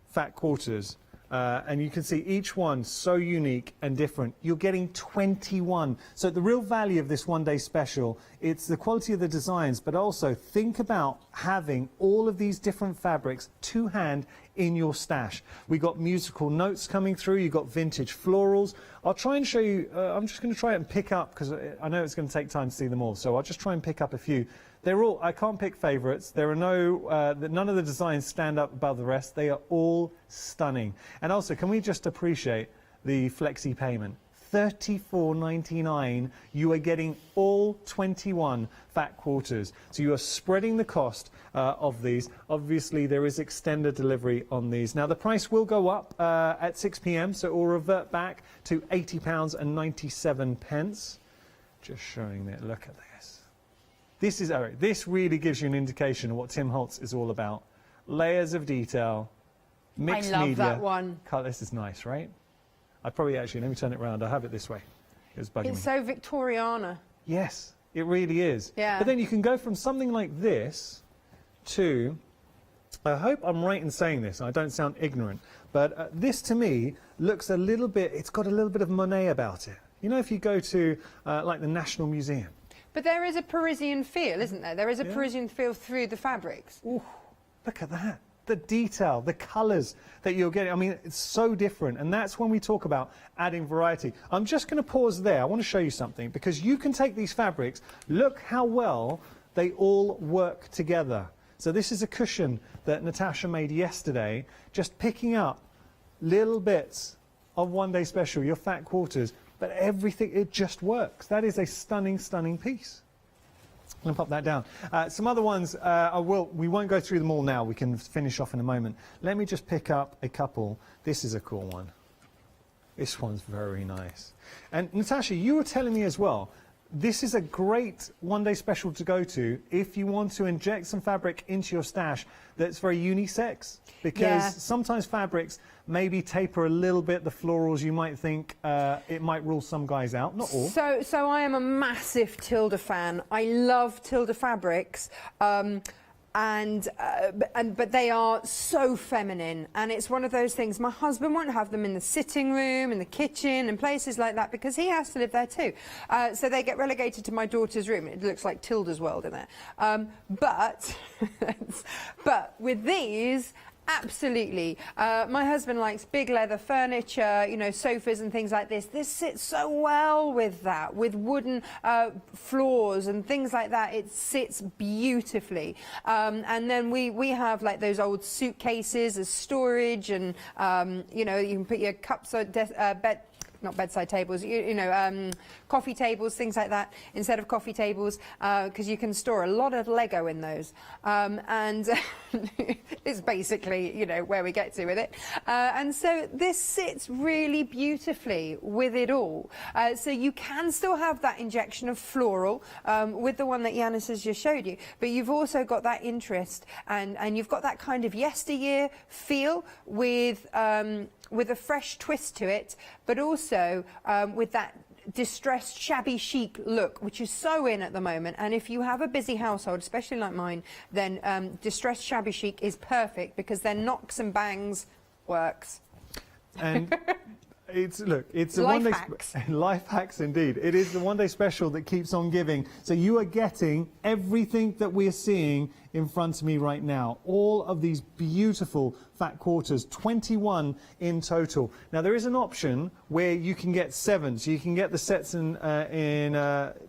fat quarters. And you can see each one so unique and different. You're getting 21. So the real value of this one-day special, it's the quality of the designs, but also think about having all of these different fabrics to hand in your stash. We got musical notes coming through. You got vintage florals. I'll try and show you. I'm just going to try and pick up, because I know it's going to take time to see them all. So I'll just try and pick up a few. They're all, I can't pick favourites. There are none of the designs stand up above the rest. They are all stunning. And also, can we just appreciate the flexi payment? $34.99. You are getting all 21 fat quarters. So you are spreading the cost of these. Obviously, there is extended delivery on these. Now, the price will go up at 6 p.m, so it will revert back to £80.97. Just showing that. Look at this. This really gives you an indication of what Tim Holtz is all about. Layers of detail, mixed media. I love
that one.
This is nice, right? I'd probably actually, let me turn it around. I'll have it this way. It was bugging me.
It's so Victoriana.
Yes, it really is.
Yeah.
But then you can go from something like this to, I hope I'm right in saying this, I don't sound ignorant, but this to me looks a little bit, it's got a little bit of Monet about it. You know, if you go to like the National Museum.
But there is a Parisian feel, isn't there? There is a Parisian feel through the fabrics.
Ooh, look at that. The detail, the colours that you're getting. I mean, it's so different. And that's when we talk about adding variety. I'm just going to pause there. I want to show you something, because you can take these fabrics. Look how well they all work together. So this is a cushion that Natasha made yesterday, just picking up little bits of one day special, your fat quarters, but everything, it just works. That is a stunning, stunning piece. I'm going to pop that down. Some other ones, we won't go through them all now. We can finish off in a moment. Let me just pick up a couple. This is a cool one. This one's very nice. And Natasha, you were telling me as well, this is a great one-day special to go to if you want to inject some fabric into your stash that's very unisex, because sometimes fabrics maybe taper a little bit, the florals, you might think it might rule some guys out, not all.
So I am a massive Tilda fan. I love Tilda fabrics. But they are so feminine, and it's one of those things. My husband won't have them in the sitting room, in the kitchen, and places like that, because he has to live there too. So they get relegated to my daughter's room. It looks like Tilda's world in there. But with these, absolutely. My husband likes big leather furniture, you know, sofas and things like this. This sits so well with that, with wooden floors and things like that. It sits beautifully. And then we have like those old suitcases as storage, and you know, you can put your cups on not bedside tables, coffee tables, things like that, instead of coffee tables, because you can store a lot of Lego in those. And it's basically, you know, where we get to with it. And so this sits really beautifully with it all. So you can still have that injection of floral with the one that Yanis has just showed you, but you've also got that interest, and you've got that kind of yesteryear feel with a fresh twist to it, but also with that distressed, shabby chic look, which is so in at the moment. And if you have a busy household, especially like mine, then distressed, shabby chic is perfect, because then knocks and bangs works. And
it's a
life
one-day
hacks.
Life hacks indeed. It is the one-day special that keeps on giving. So you are getting everything that we're seeing in front of me right now. All of these beautiful fat quarters, 21 in total. Now there is an option where you can get 7, so you can get the sets in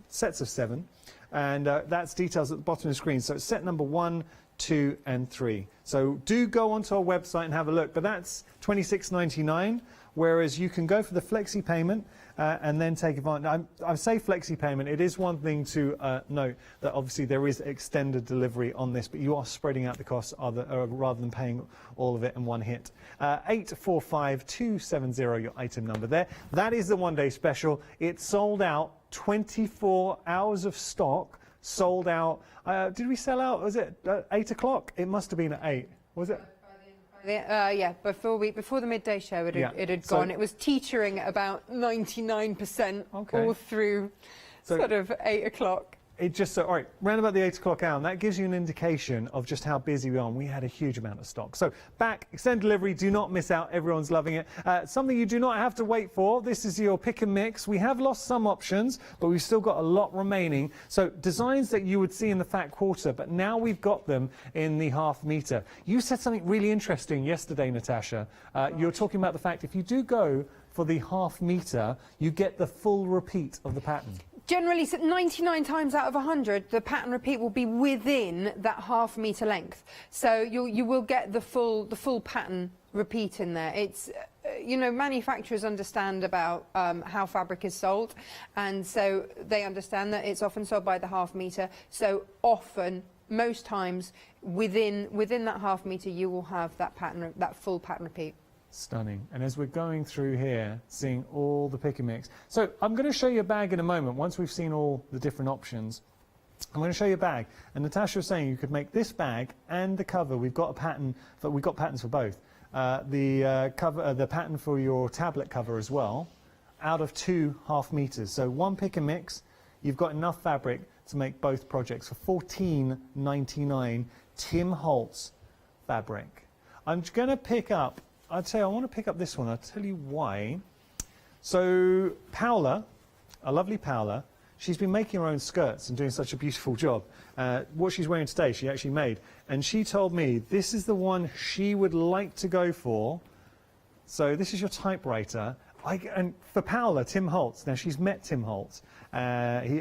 sets of 7, and that's details at the bottom of the screen. So it's set number 1, 2 and 3. So do go onto our website and have a look, but that's $26.99. Whereas you can go for the flexi payment and then take advantage. I say flexi payment. It is one thing to note that obviously there is extended delivery on this, but you are spreading out the costs rather than paying all of it in one hit. 845270, your item number there. That is the one-day special. It's sold out, 24 hours of stock, sold out. Did we sell out? Was it 8 o'clock? It must have been at 8. Was it?
Yeah, before the midday show, it had gone. It was teetering about 99% all through sort of 8 o'clock.
It just, all right, round about the 8 o'clock hour, and that gives you an indication of just how busy we are. And we had a huge amount of stock. So back, extended delivery, do not miss out. Everyone's loving it. Something you do not have to wait for. This is your pick and mix. We have lost some options, but we've still got a lot remaining. So designs that you would see in the fat quarter, but now we've got them in the half meter. You said something really interesting yesterday, Natasha. You were talking about the fact if you do go for the half meter, you get the full repeat of the pattern.
Generally, 99 times out of 100, the pattern repeat will be within that half meter length. So you will get the full pattern repeat in there. It's you know, manufacturers understand about how fabric is sold, and so they understand that it's often sold by the half meter. So often, most times, within that half meter, you will have that pattern, that full pattern repeat.
Stunning. And as we're going through here, seeing all the pick and mix. So I'm going to show you a bag in a moment, once we've seen all the different options. I'm going to show you a bag. And Natasha was saying you could make this bag and the cover. We've got a pattern, we've got patterns for both. The pattern for your tablet cover as well, out of 2 half meters. So 1 pick and mix, you've got enough fabric to make both projects for $14.99 Tim Holtz fabric. I'm going to pick up, I'd say I want to pick up this one. I'll tell you why. So Paola, a lovely Paola, she's been making her own skirts and doing such a beautiful job. What she's wearing today, she actually made. And she told me this is the one she would like to go for. So this is your typewriter. And for Paola, Tim Holtz, now she's met Tim Holtz.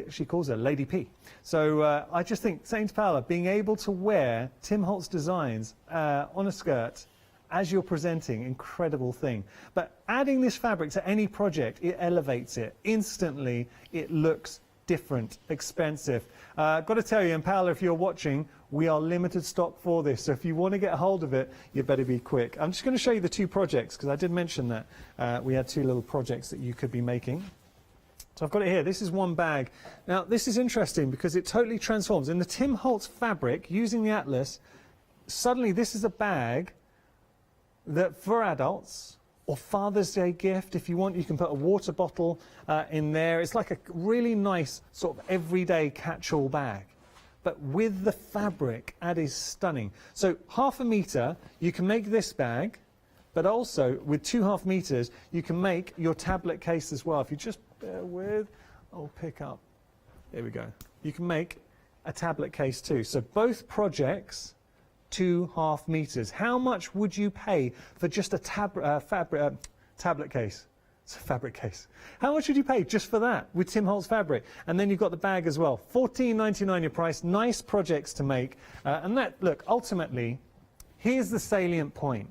She calls her Lady P. So I just think, saying to Paola, being able to wear Tim Holtz designs on a skirt, as you're presenting, incredible thing. But adding this fabric to any project, it elevates it. Instantly, it looks different, expensive. Got to tell you, and Paola, if you're watching, we are limited stock for this. So if you want to get a hold of it, you better be quick. I'm just going to show you the 2 projects, because I did mention that we had 2 little projects that you could be making. So I've got it here. This is one bag. Now, this is interesting because it totally transforms. In the Tim Holtz fabric, using the Atlas, suddenly this is a bag that for adults, or Father's Day gift, if you want, you can put a water bottle in there. It's like a really nice sort of everyday catch-all bag. But with the fabric, that is stunning. So 1/2 meter, you can make this bag, but also with 2.5 meters, you can make your tablet case as well. If you just bear with, I'll pick up. There we go. You can make a tablet case too. So both projects, 2.5 meters. How much would you pay for just a tablet case? It's a fabric case. How much would you pay just for that with Tim Holtz fabric? And then you've got the bag as well. $14.99 your price. Nice projects to make. And that, look, ultimately, here's the salient point.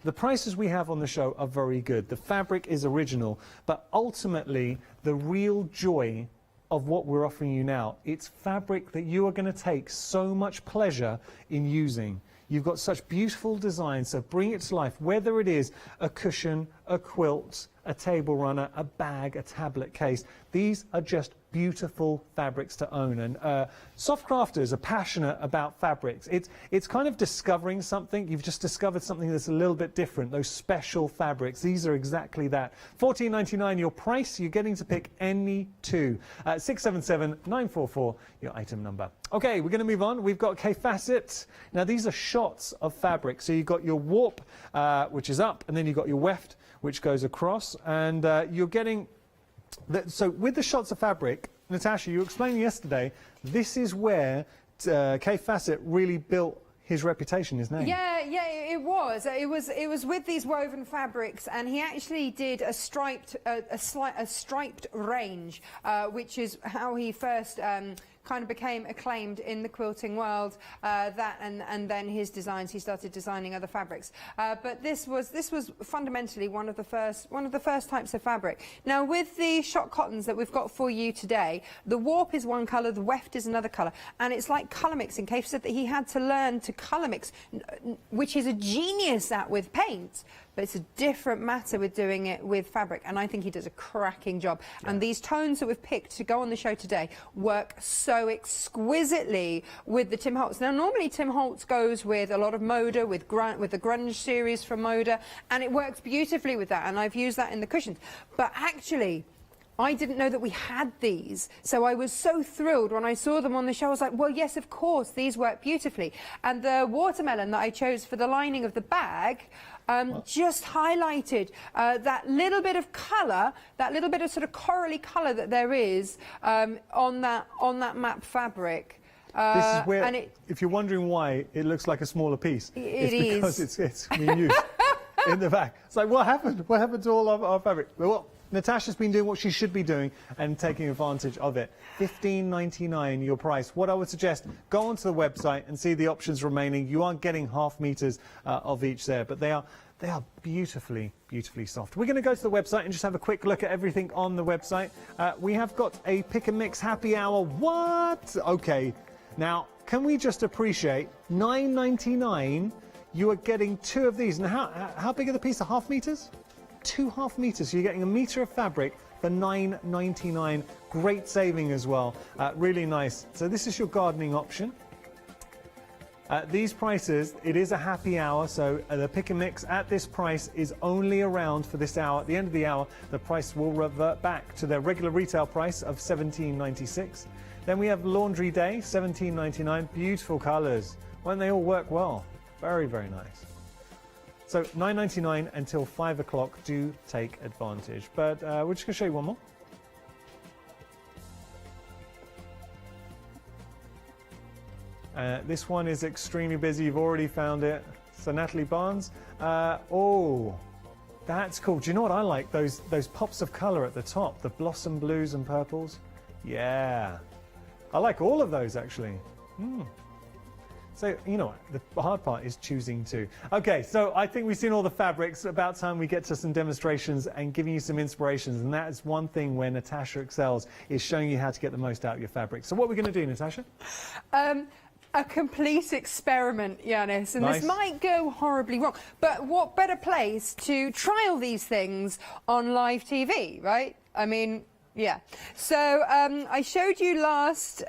The prices we have on the show are very good. The fabric is original, but ultimately, the real joy of what we're offering you now, it's fabric that you are going to take so much pleasure in using. You've got such beautiful designs, so bring it to life, whether it is a cushion, a quilt, a table runner, a bag, a tablet case. These are just beautiful fabrics to own. And soft crafters are passionate about fabrics. It's kind of discovering something. You've just discovered something that's a little bit different, those special fabrics. These are exactly that. $14.99 your price. You're getting to pick any 2. 677-944, your item number. Okay, we're going to move on. We've got K-Facet. Now, these are shots of fabric. So you've got your warp, which is up, and then you've got your weft, which goes across. And you're getting... So with the shots of fabric, Natasha, you were explaining yesterday, this is where K-Facet really built his reputation, his name.
Yeah, it was. It was with these woven fabrics, and he actually did a striped range, which is how he first kind of became acclaimed in the quilting world. And then his designs, he started designing other fabrics. But this was fundamentally one of the first types of fabric. Now, with the shot cottons that we've got for you today, the warp is one colour, the weft is another colour, and it's like colour mixing. Kate said that he had to learn to colour mix, which is a genius at with paint. But it's a different matter with doing it with fabric, and I think he does a cracking job. Yeah. And these tones that we've picked to go on the show today work so exquisitely with the Tim Holtz. Now, normally Tim Holtz goes with a lot of Moda, with the grunge series from Moda, and it works beautifully with that, and I've used that in the cushions. But actually, I didn't know that we had these, so I was so thrilled when I saw them on the show. I was like, well, yes, of course, these work beautifally. And the watermelon that I chose for the lining of the bag just highlighted that little bit of colour, that little bit of sort of corally colour that there is on that map fabric.
This is where, if you're wondering why it looks like a smaller piece, it's because it's being used in the back. It's like, what happened? What happened to all of our fabric? Well, Natasha's been doing what she should be doing and taking advantage of it. $15.99 your price. What I would suggest, go onto the website and see the options remaining. You aren't getting 1/2 meters of each there, but they are beautifully, beautifully soft. We're going to go to the website and just have a quick look at everything on the website. We have got a pick and mix happy hour. What? Okay. Now, can we just appreciate $9.99? You are getting 2 of these. Now, how big are the piece? 1/2 meters? 2.5 meters. So you're getting a meter of fabric for $9.99. Great saving as well. Really nice. So this is your gardening option. These prices, it is a happy hour, so the pick and mix at this price is only around for this hour. At the end of the hour, the price will revert back to their regular retail price of $17.96. Then we have Laundry Day, $17.99. Beautiful colours. Won't they all work well? Very, very nice. So $9.99 until 5 o'clock. Do take advantage. But we're just going to show you one more. This one is extremely busy. You've already found it. So Natalie Barnes. Oh, that's cool. Do you know what I like? Those pops of colour at the top. The blossom blues and purples. Yeah. I like all of those, actually. So, you know what, the hard part is choosing to. Okay, so I think we've seen all the fabrics. About time we get to some demonstrations and giving you some inspirations. And that is one thing where Natasha excels, is showing you how to get the most out of your fabric. So what are we going to do, Natasha?
A complete experiment, Yanis, and
Nice.
this might go horribly wrong, but what better place to trial these things on live TV, right? I mean, yeah. So I showed you last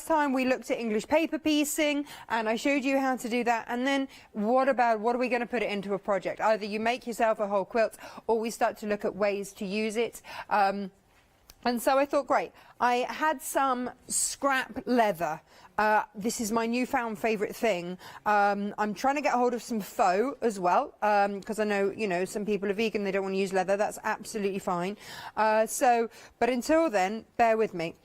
time we looked at English paper piecing, and I showed you how to do that. And then what are we going to put it into a project? Either you make yourself a whole quilt, or we start to look at ways to use it. And so I thought, great, I had some scrap leather. This is my newfound favourite thing. I'm trying to get hold of some faux as well, because I know, you know, some people are vegan, they don't want to use leather. That's absolutely fine. But until then, bear with me.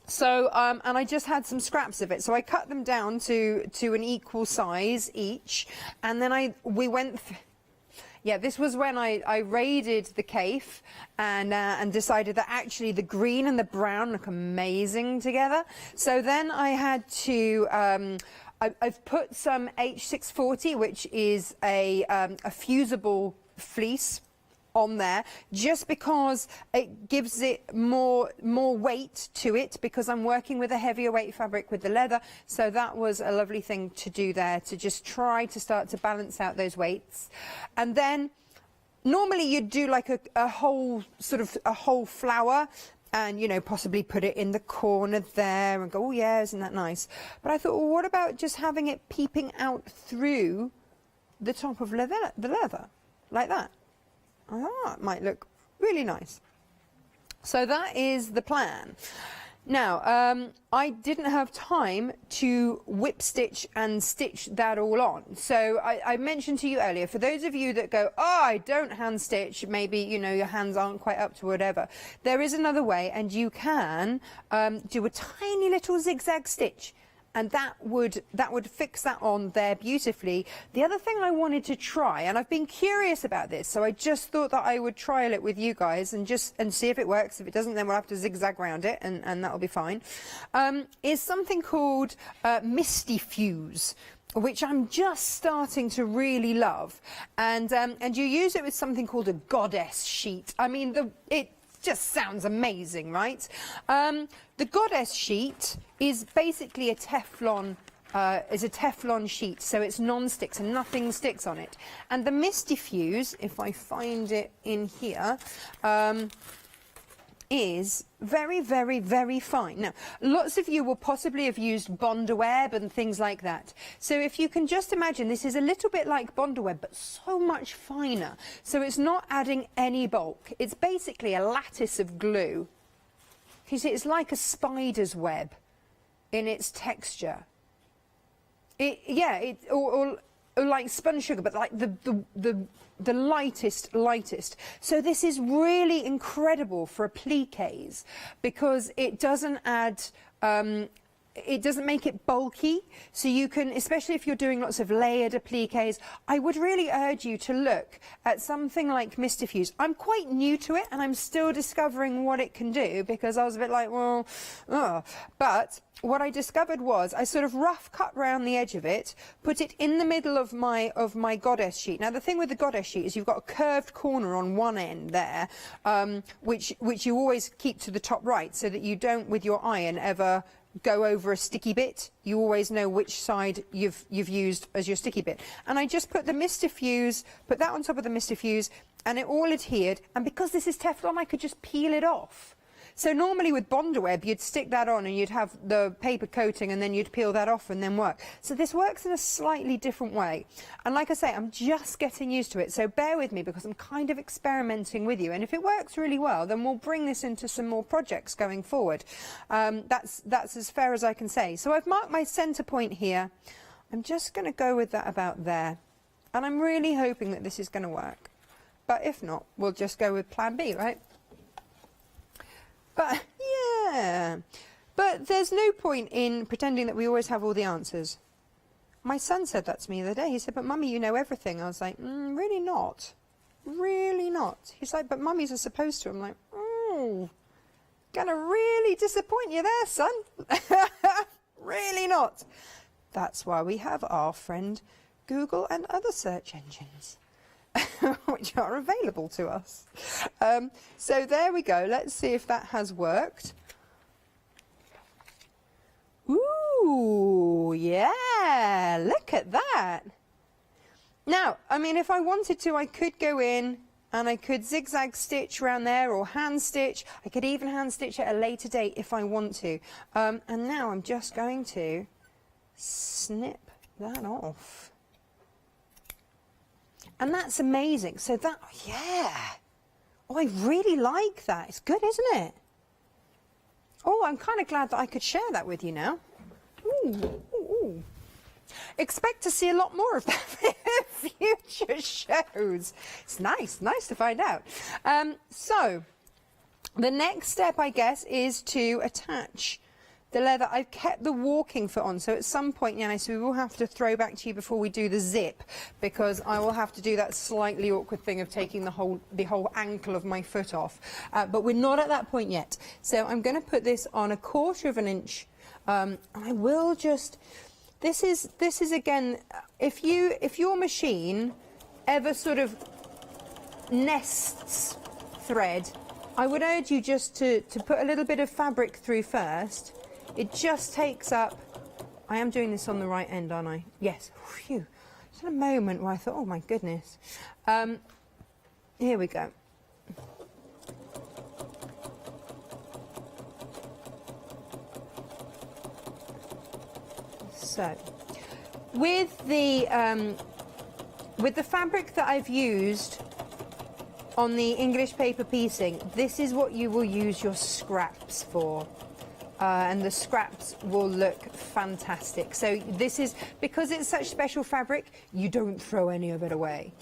So, and I just had some scraps of it. So I cut them down to an equal size each. And then we went... Yeah, this was when I raided the cave and decided that actually the green and the brown look amazing together. So then I had to, I've put some H640, which is a fusible fleece, on there, just because it gives it more weight to it, because I'm working with a heavier weight fabric with the leather. So that was a lovely thing to do there, to just try to start to balance out those weights. And then normally you'd do like a whole flower, and, you know, possibly put it in the corner there and go, oh yeah, isn't that nice? But I thought, well, what about just having it peeping out through the top of the leather, like that? Oh, it might look really nice. So that is the plan. Now, I didn't have time to whip stitch and stitch that all on. So I mentioned to you earlier, for those of you that go, oh, I don't hand stitch, maybe, you know, your hands aren't quite up to whatever. There is another way, and you can do a tiny little zigzag stitch. And that would fix that on there beautifully. The other thing I wanted to try, and I've been curious about this, so I just thought that I would trial it with you guys and see if it works. If it doesn't, then we'll have to zigzag around it, and that'll be fine. Is something called Misty Fuse, which I'm just starting to really love, and you use it with something called a goddess sheet. I mean, it just sounds amazing, right? The goddess sheet is basically a Teflon sheet, so it's non-stick, so nothing sticks on it. And the Misty Fuse, if I find it in here, is very, very, very fine. Now, lots of you will possibly have used Bondaweb and things like that. So if you can just imagine, this is a little bit like Bondaweb, but so much finer. So it's not adding any bulk. It's basically a lattice of glue. You see, it's like a spider's web in its texture. Or like spun sugar, but like the lightest. So this is really incredible for appliques, because it doesn't add, it doesn't make it bulky. So you can, especially if you're doing lots of layered appliques, I would really urge you to look at something like Misty Fuse. I'm quite new to it, and I'm still discovering what it can do, because I was a bit like, well, but what I discovered was I sort of rough cut round the edge of it, put it in the middle of my goddess sheet. Now the thing with the goddess sheet is you've got a curved corner on one end there, which you always keep to the top right, so that you don't, with your iron, ever go over a sticky bit. You always know which side you've used as your sticky bit. And I just put the Misty Fuse, put that on top of the Misty Fuse, and it all adhered. And because this is Teflon, I could just peel it off. So normally with Bondaweb, you'd stick that on and you'd have the paper coating, and then you'd peel that off and then work. So this works in a slightly different way. And like I say, I'm just getting used to it. So bear with me, because I'm kind of experimenting with you. And if it works really well, then we'll bring this into some more projects going forward. That's as fair as I can say. So I've marked my center point here. I'm just going to go with that about there. And I'm really hoping that this is going to work. But if not, we'll just go with plan B, right? But, yeah, but there's no point in pretending that we always have all the answers. My son said that to me the other day. He said, but Mummy, you know everything. I was like, really not. Really not. He's like, but mummies are supposed to. I'm like, gonna really disappoint you there, son. Really not. That's why we have our friend Google and other search engines, which are available to us. So there we go. Let's see if that has worked. Ooh, yeah, look at that. Now, I mean, if I wanted to, I could go in and I could zigzag stitch around there or hand stitch. I could even hand stitch at a later date if I want to. And now I'm just going to snip that off. And that's amazing. So that, yeah. Oh, I really like that. It's good, isn't it? Oh, I'm kind of glad that I could share that with you now. Ooh, ooh, ooh. Expect to see a lot more of that in future shows. It's nice to find out. So, the next step, I guess, is to attach the leather. I've kept the walking foot on, so at some point, Yanis, we will have to throw back to you before we do the zip, because I will have to do that slightly awkward thing of taking the whole ankle of my foot off. But we're not at that point yet. So I'm going to put this on 1/4 of an inch. I will just. This is again, if your machine ever sort of nests thread, I would urge you just to put a little bit of fabric through first. It just takes up. I am doing this on the right end, aren't I? Yes. Phew. Just a moment where I thought, oh my goodness. Here we go. So, with the fabric that I've used on the English paper piecing, this is what you will use your scraps for. And the scraps will look fantastic. So this is, because it's such special fabric, you don't throw any of it away.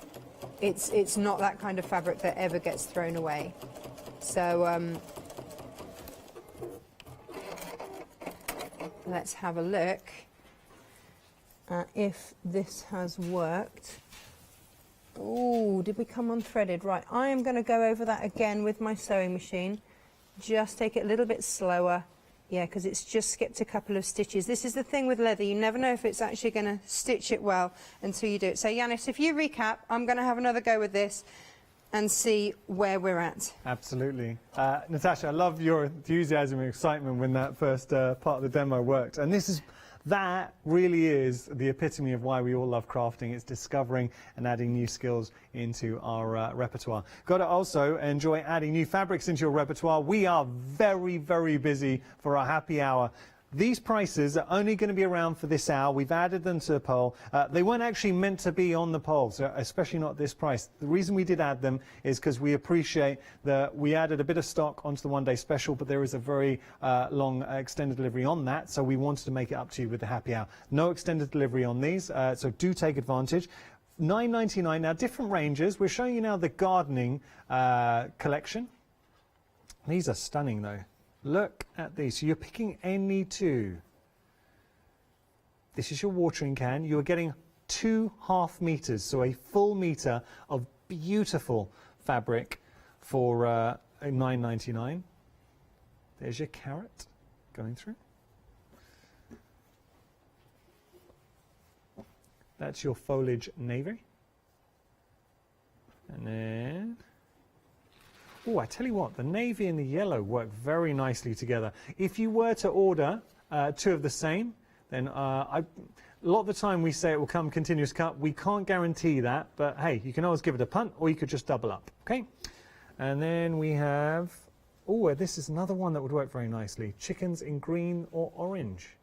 It's not that kind of fabric that ever gets thrown away. So let's have a look if this has worked. Oh, did we come unthreaded? Right, I am going to go over that again with my sewing machine. Just take it a little bit slower. Yeah, because it's just skipped a couple of stitches. This is the thing with leather. You never know if it's actually going to stitch it well until you do it. So, Yanis, if you recap, I'm going to have another go with this and see where we're at.
Absolutely. Natasha, I love your enthusiasm and excitement when that first part of the demo worked. And that really is the epitome of why we all love crafting. It's discovering and adding new skills into our repertoire. Got to also enjoy adding new fabrics into your repertoire. We are very, very busy for our happy hour. These prices are only going to be around for this hour. We've added them to the poll. They weren't actually meant to be on the poll, so especially not this price. The reason we did add them is because we appreciate that we added a bit of stock onto the one-day special, but there is a very long extended delivery on that, so we wanted to make it up to you with the happy hour. No extended delivery on these, so do take advantage. $9.99, now different ranges. We're showing you now the gardening collection. These are stunning though. Look at these. So you're picking any two. This is your watering can. You're getting 2.5 meters, so a full meter of beautiful fabric for $9.99. There's your carrot going through. That's your foliage navy. And then, oh, I tell you what, the navy and the yellow work very nicely together. If you were to order two of the same, then a lot of the time we say it will come continuous cut. We can't guarantee that, but hey, you can always give it a punt, or you could just double up, okay? And then we have, oh, this is another one that would work very nicely. Chickens in green or orange.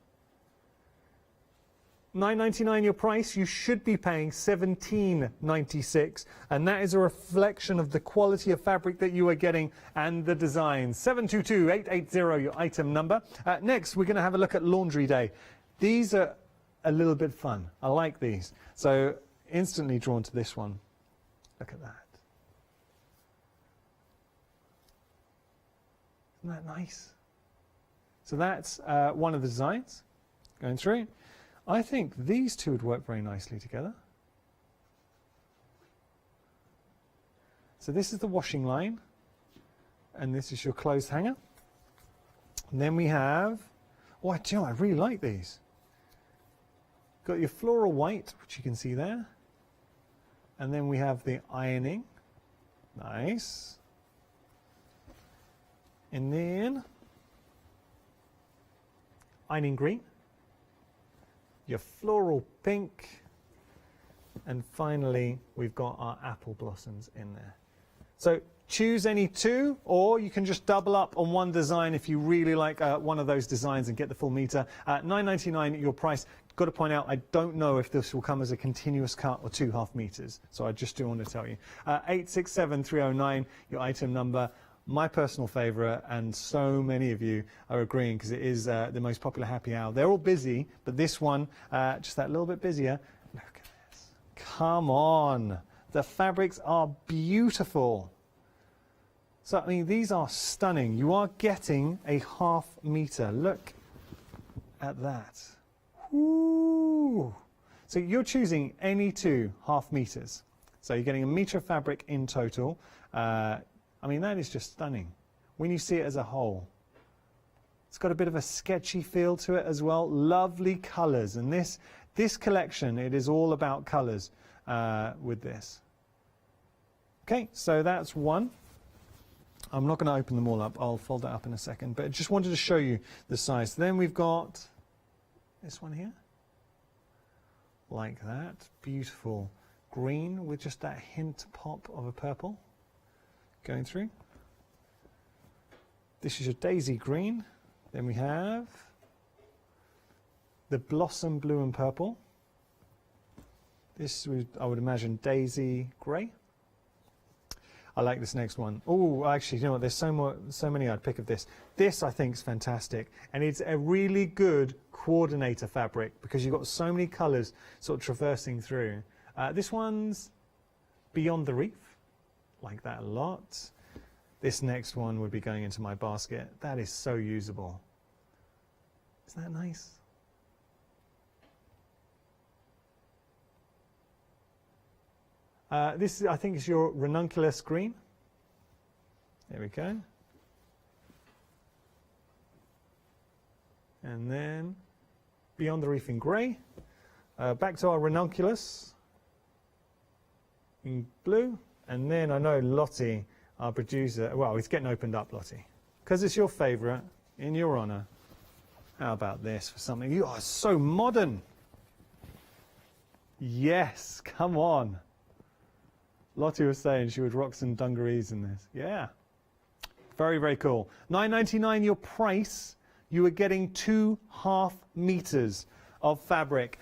$9.99 your price, you should be paying $17.96, and that is a reflection of the quality of fabric that you are getting and the design. 722-880 your item number. Next, we're going to have a look at Laundry Day. These are a little bit fun. I like these. So instantly drawn to this one. Look at that. Isn't that nice? So that's one of the designs going through. I think these two would work very nicely together. So this is the washing line, and this is your clothes hanger. And then we have, oh, I really like these. Got your floral white, which you can see there. And then we have the ironing. Nice. And then ironing green. Your floral pink. And finally, we've got our apple blossoms in there. So choose any two, or you can just double up on one design if you really like one of those designs and get the full meter. $9.99 your price. Got to point out, I don't know if this will come as a continuous cut or 2.5 meters, so I just do want to tell you. 867309, your item number. My personal favorite, and so many of you are agreeing because it is the most popular happy hour. They're all busy, but this one, just that little bit busier. Look at this. Come on. The fabrics are beautiful. So, I mean, these are stunning. You are getting a 1/2 meter. Look at that. Ooh. So you're choosing any 2 1/2 meters. So you're getting a meter of fabric in total. I mean, that is just stunning when you see it as a whole. It's got a bit of a sketchy feel to it as well. Lovely colors. And this collection, it is all about colors with this. Okay, so that's one. I'm not going to open them all up. I'll fold that up in a second. But I just wanted to show you the size. Then we've got this one here. Like that. Beautiful green with just that hint pop of a purple going through. This is your daisy green. Then we have the blossom blue and purple. This would, I would imagine, daisy grey. I like this next one. Oh, actually, you know what? There's so many I'd pick of this. This, I think, is fantastic. And it's a really good coordinator fabric because you've got so many colours sort of traversing through. This one's Beyond the Reef. Like that a lot. This next one would be going into my basket. That is so usable. Isn't that nice? This, I think, is your ranunculus green. There we go. And then Beyond the Reef in grey. Back to our ranunculus in blue. And then I know Lottie, our producer, well, it's getting opened up, Lottie, because it's your favourite, in your honour. How about this for something? You are so modern. Yes, come on. Lottie was saying she would rock some dungarees in this. Yeah. Very, very cool. $9.99 your price. You are getting 2.5 meters of fabric.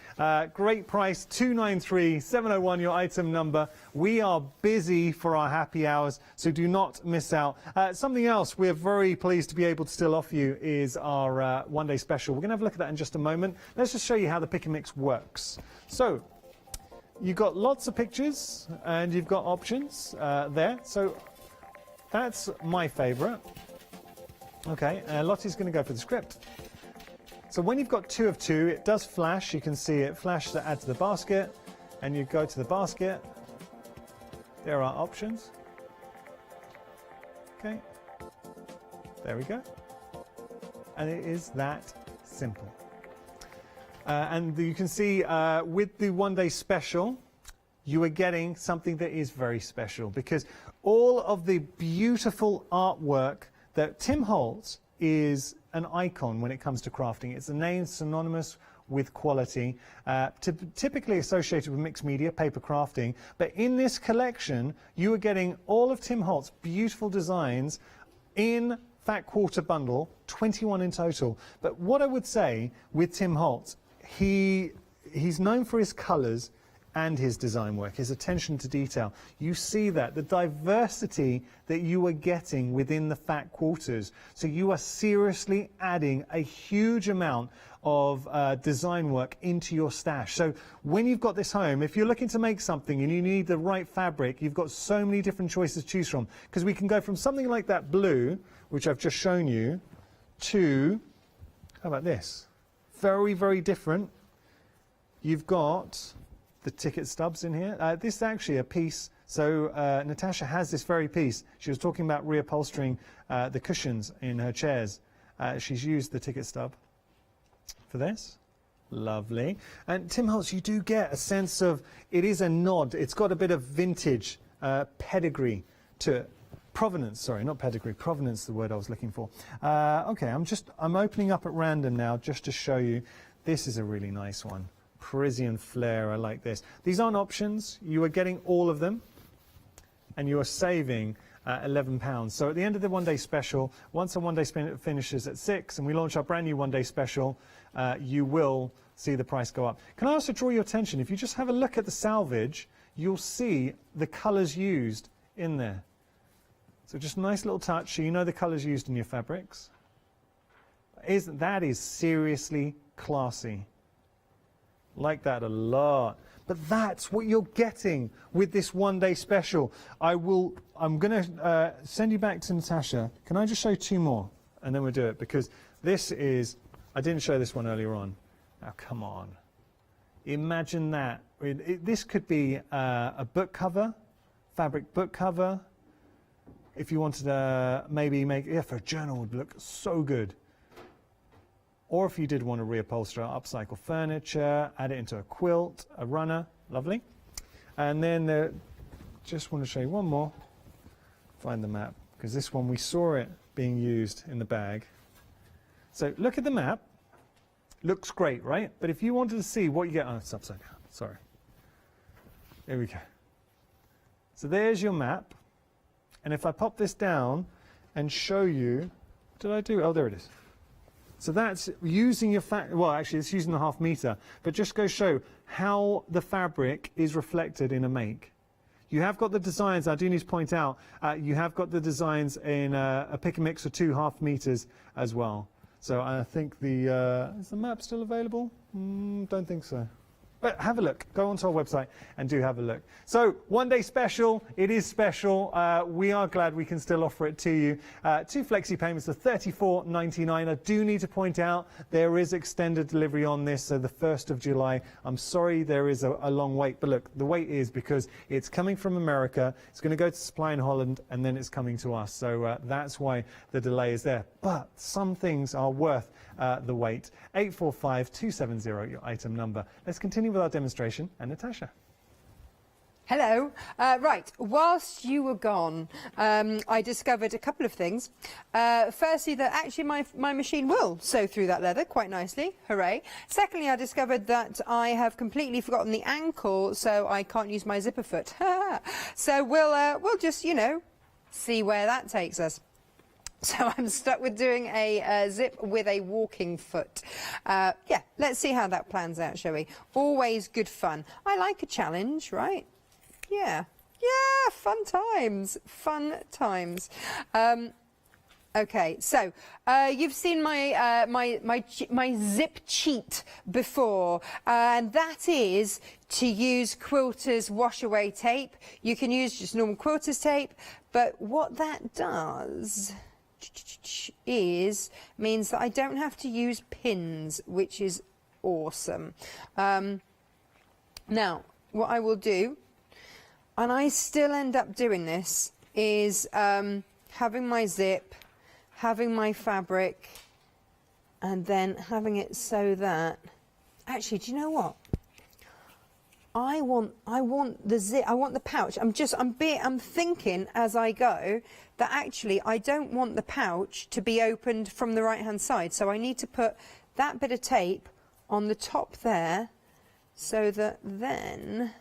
Great price, $293,701 your item number. We are busy for our happy hours, so do not miss out. Something else we're very pleased to be able to still offer you is our one-day special. We're going to have a look at that in just a moment. Let's just show you how the pick and mix works. So, you've got lots of pictures and you've got options there. So that's my favourite. Okay, Lottie's going to go for the script. So when you've got 2 of 2, it does flash. You can see it flash to add to the basket. And you go to the basket. There are options. Okay, there we go. And it is that simple. And you can see with the one-day special, you are getting something that is very special because all of the beautiful artwork that Tim Holtz is an icon when it comes to crafting. It's a name synonymous with quality, typically associated with mixed media, paper crafting. But in this collection, you are getting all of Tim Holtz's beautiful designs in Fat Quarter Bundle, 21 in total. But what I would say with Tim Holtz, he's known for his colours and his design work, his attention to detail. You see that, the diversity that you are getting within the Fat Quarters. So you are seriously adding a huge amount of design work into your stash. So when you've got this home, if you're looking to make something and you need the right fabric, you've got so many different choices to choose from. Because we can go from something like that blue, which I've just shown you, to, how about this? Very, very different. You've got the ticket stubs in here. This is actually a piece. So Natasha has this very piece. She was talking about reupholstering the cushions in her chairs. She's used the ticket stub for this. Lovely. And Tim Holtz, you do get a sense of, it is a nod. It's got a bit of vintage pedigree to it. Provenance, sorry, not pedigree. Provenance is the word I was looking for. Okay, I'm opening up at random now just to show you. This is a really nice one. Parisian flair, I like this. These aren't options. You are getting all of them, and you are saving £11. So at the end of the one-day special, once a one-day finishes at 6 and we launch our brand new one-day special, you will see the price go up. Can I also draw your attention? If you just have a look at the salvage, you'll see the colours used in there. So just a nice little touch, so you know the colours used in your fabrics. That is seriously classy. Like that a lot. But that's what you're getting with this one-day special. I'm going to send you back to Natasha. Can I just show you 2 more? And then we'll do it, because this is... I didn't show this one earlier on. Now, come on. Imagine that. This could be a book cover, fabric book cover. If you wanted to maybe make... Yeah, for a journal would look so good. Or if you did want to reupholster, upcycle furniture, add it into a quilt, a runner, lovely. And then just want to show you one more. Find the map, because this one we saw it being used in the bag. So look at the map. Looks great, right? But if you wanted to see what you get, oh, it's upside down, sorry. Here we go. So there's your map. And if I pop this down and show you, what did I do? Oh, there it is. So that's using your well, actually, it's using the ½ meter, but just go show how the fabric is reflected in a make. You have got the designs, I do need to point out, you have got the designs in a pick and mix of 2 ½ meters as well. So I think is the map still available? Don't think so. But have a look. Go onto our website and do have a look. So, one-day special. It is special. We are glad we can still offer it to you. 2 flexi payments of $34.99. I do need to point out there is extended delivery on this, so the 1st of July. I'm sorry there is a long wait, but look, the wait is because it's coming from America. It's going to go to supply in Holland, and then it's coming to us. So that's why the delay is there. But some things are worth the wait. 845-270, your item number. Let's continue with our demonstration, and Natasha.
Hello. Right, whilst you were gone, I discovered a couple of things. Firstly, that actually my machine will sew through that leather quite nicely. Hooray. Secondly, I discovered that I have completely forgotten the ankle, so I can't use my zipper foot. So we'll just, you know, see where that takes us. So I'm stuck with doing a zip with a walking foot. Yeah, let's see how that plans out, shall we? Always good fun. I like a challenge, right? Yeah. Yeah, fun times. Fun times. Okay, so you've seen my zip cheat before, and that is to use quilter's wash away tape. You can use just normal quilter's tape, but what that does means that I don't have to use pins, which is awesome. Now, what I will do, and I still end up doing this, is having my zip, having my fabric, and then having it so that, actually, do you know what? I want the zip, I want the pouch. I'm thinking as I go that actually I don't want the pouch to be opened from the right hand side. So I need to put that bit of tape on the top there so that then,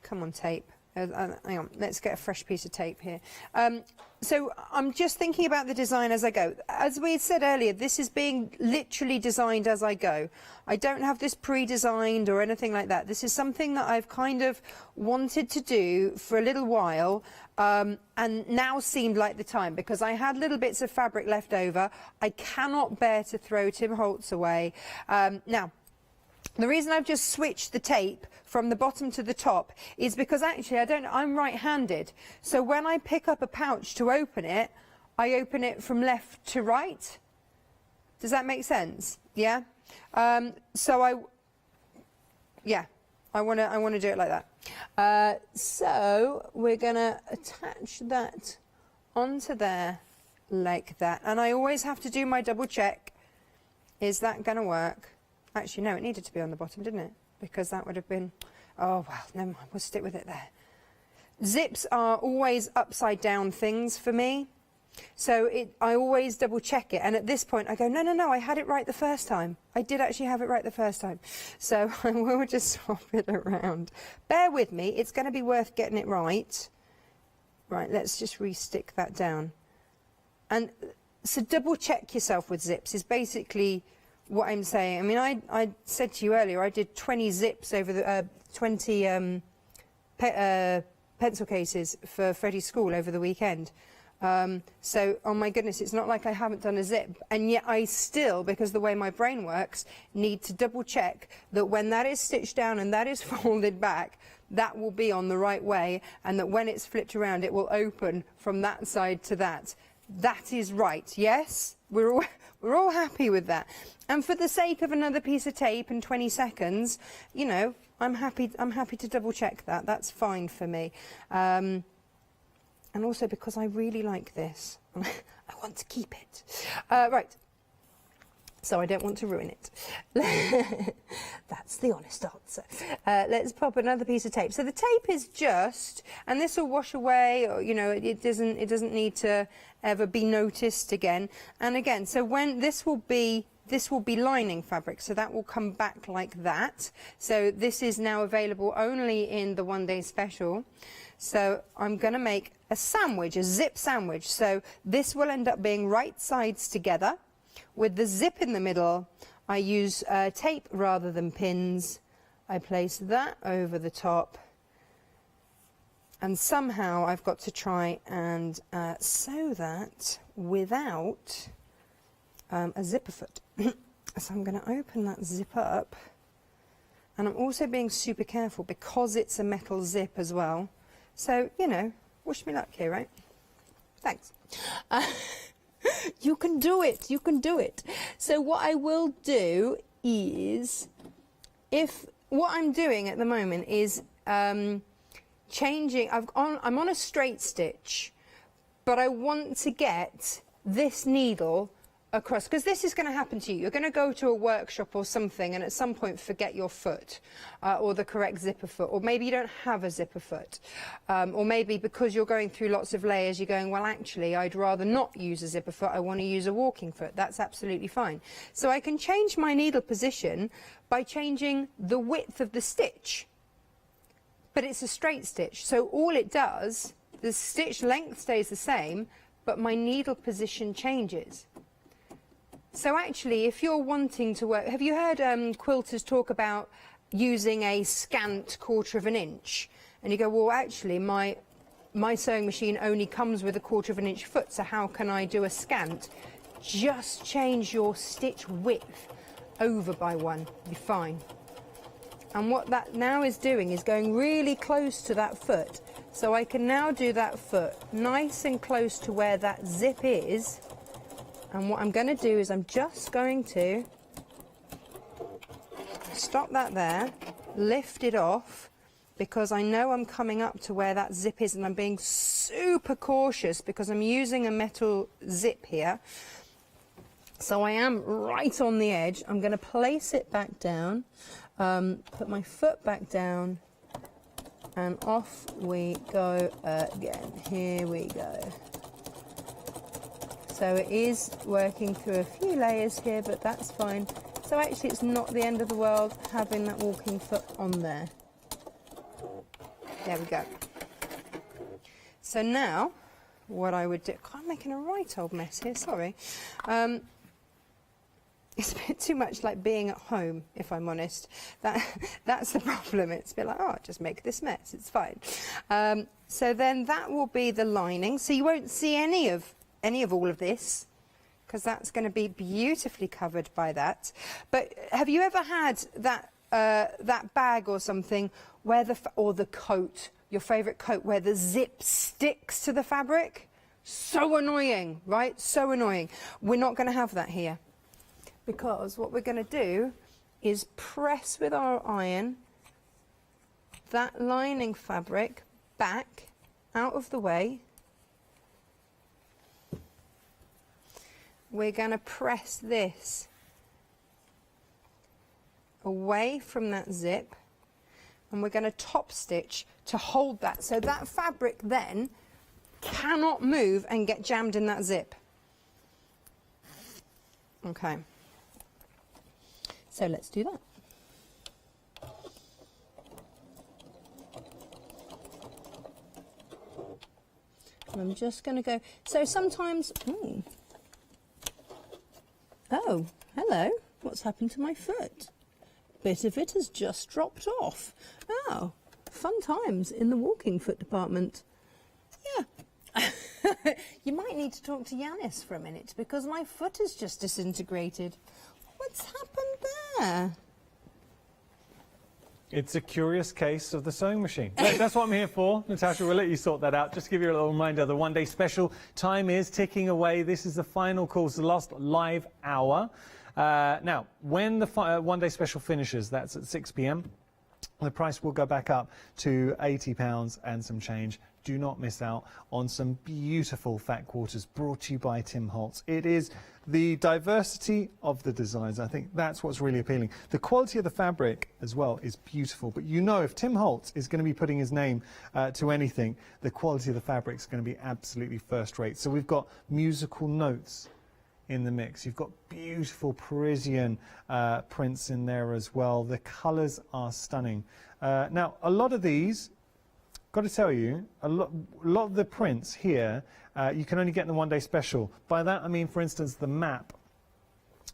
come on tape. Hang on, let's get a fresh piece of tape here. So I'm just thinking about the design as I go. As we said earlier, this is being literally designed as I go. I don't have this pre-designed or anything like that. This is something that I've kind of wanted to do for a little while, and now seemed like the time, because I had little bits of fabric left over. I cannot bear to throw Tim Holtz away. Now, the reason I've just switched the tape from the bottom to the top is because actually I'm right-handed. So when I pick up a pouch to open it, I open it from left to right. Does that make sense? Yeah? So I want to do it like that. So we're going to attach that onto there like that. And I always have to do my double check. Is that going to work? Actually, no, it needed to be on the bottom, didn't it? Because that would have been, oh, well, never mind. We'll stick with it there. Zips are always upside down things for me. So I always double check it. And at this point, I go, no, I had it right the first time. I did actually have it right the first time. So I will just swap it around. Bear with me. It's going to be worth getting it right. Right, let's just re-stick that down. And so double check yourself with zips is basically what I'm saying. I mean, I said to you earlier, I did 20 zips over the 20 pencil cases for Freddie's school over the weekend. So, oh my goodness, it's not like I haven't done a zip. And yet I still, because the way my brain works, need to double check that when that is stitched down and that is folded back, that will be on the right way, and that when it's flipped around, it will open from that side to that. That is right, yes? We're all happy with that. And for the sake of another piece of tape in 20 seconds, you know, I'm happy to double check that. That's fine for me. And also because I really like this. I want to keep it. Right. So I don't want to ruin it. That's the honest answer. Let's pop another piece of tape. So the tape is just, and this will wash away, or, you know, it doesn't need to ever be noticed again. And again, so when this will be lining fabric, so that will come back like that. So this is now available only in the one-day special. So I'm going to make a sandwich, a zip sandwich. So this will end up being right sides together. With the zip in the middle, I use tape rather than pins. I place that over the top. And somehow I've got to try and sew that without a zipper foot. So I'm going to open that zip up. And I'm also being super careful because it's a metal zip as well. So, you know, wish me luck here, right? Thanks. You can do it. You can do it. So what I will do is, what I'm doing at the moment is changing. I'm on a straight stitch, but I want to get this needle across, because this is going to happen to you. You're going to go to a workshop or something and at some point forget your foot or the correct zipper foot, or maybe you don't have a zipper foot, or maybe because you're going through lots of layers you're going, well, actually I'd rather not use a zipper foot, I want to use a walking foot. That's absolutely fine. So I can change my needle position by changing the width of the stitch, but it's a straight stitch, so all it does, the stitch length stays the same, but my needle position changes. So actually, if you're wanting to work, have you heard quilters talk about using a scant 1/4 of an inch? And you go, well, actually, my sewing machine only comes with a 1/4 of an inch foot, so how can I do a scant? Just change your stitch width over by 1, you're fine. And what that now is doing is going really close to that foot. So I can now do that foot nice and close to where that zip is. And what I'm going to do is I'm just going to stop that there, lift it off, because I know I'm coming up to where that zip is, and I'm being super cautious because I'm using a metal zip here. So I am right on the edge. I'm going to place it back down, put my foot back down, and off we go again. Here we go. So it is working through a few layers here, but that's fine. So actually it's not the end of the world having that walking foot on there. There we go. So now what I would do, I'm making a right old mess here, sorry. It's a bit too much like being at home, if I'm honest. That's the problem. It's a bit like, oh, just make this mess, it's fine. So then that will be the lining. So you won't see any of all of this, because that's going to be beautifully covered by that. But have you ever had that bag or something where or the coat, your favourite coat, where the zip sticks to the fabric? So annoying, right? So annoying. We're not going to have that here, because what we're going to do is press with our iron that lining fabric back out of the way. we're going to press this away from that zip, and we're going to top stitch to hold that, so that fabric then cannot move and get jammed in that zip. Okay, so let's do that. And I'm just going to go, so sometimes, oh, hello, what's happened to my foot? Bit of it has just dropped off. Oh, fun times in the walking foot department. Yeah. You might need to talk to Yanis for a minute, because my foot is just disintegrated. What's happened there?
It's a curious case of the sewing machine. That's what I'm here for. Natasha, we'll let you sort that out. Just to give you a little reminder, the one-day special time is ticking away. This is the final call, it's the last live hour. Now, when the one-day special finishes, that's at 6 p.m, the price will go back up to £80 and some change. Do not miss out on some beautiful fat quarters brought to you by Tim Holtz. It is the diversity of the designs. I think that's what's really appealing. The quality of the fabric as well is beautiful. But you know, if Tim Holtz is going to be putting his name to anything, the quality of the fabric is going to be absolutely first rate. So we've got musical notes in the mix. You've got beautiful Parisian prints in there as well. The colours are stunning. Now, a lot of these, got to tell you, a lot of the prints here, you can only get in the one-day special. By that I mean, for instance, the map.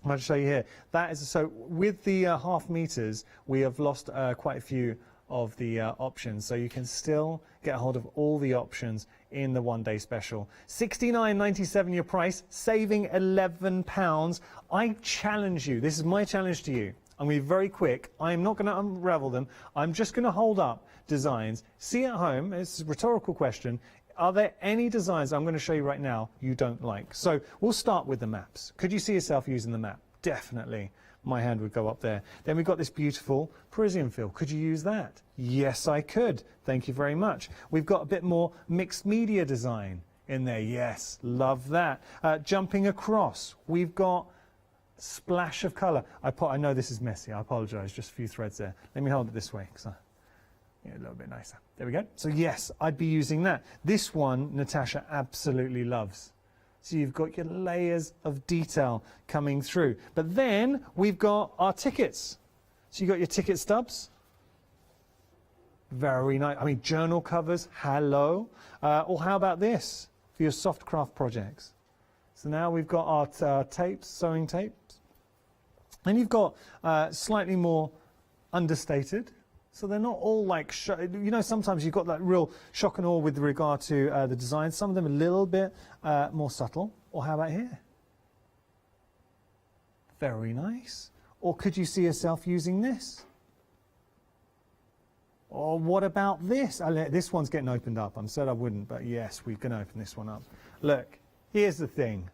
I'm going to show you here. That is, so with the half meters, we have lost quite a few of the options, so you can still get hold of all the options in the one-day special. $69.97 your price, saving £11. I challenge you, this is my challenge to you. I'm going to be very quick. I'm not going to unravel them. I'm just going to hold up designs. See at home, it's a rhetorical question, are there any designs I'm going to show you right now you don't like? So we'll start with the maps. Could you see yourself using the map? Definitely. My hand would go up there. Then we've got this beautiful Parisian feel. Could you use that? Yes, I could. Thank you very much. We've got a bit more mixed media design in there. Yes, love that. Jumping across, we've got splash of colour. I know this is messy. I apologise. Just a few threads there. Let me hold it this way, because a little bit nicer. There we go. So yes, I'd be using that. This one, Natasha absolutely loves. So you've got your layers of detail coming through. But then we've got our tickets. So you've got your ticket stubs. Very nice. I mean, journal covers, hello. Or how about this for your soft craft projects? So now we've got our tapes, sewing tapes. And you've got slightly more understated. So they're not all like, you know, sometimes you've got that real shock and awe with regard to the design. Some of them a little bit more subtle. Or how about here? Very nice. Or could you see yourself using this? Or what about this? This one's getting opened up. I said I wouldn't, but yes, we're going to open this one up. Look, here's the thing.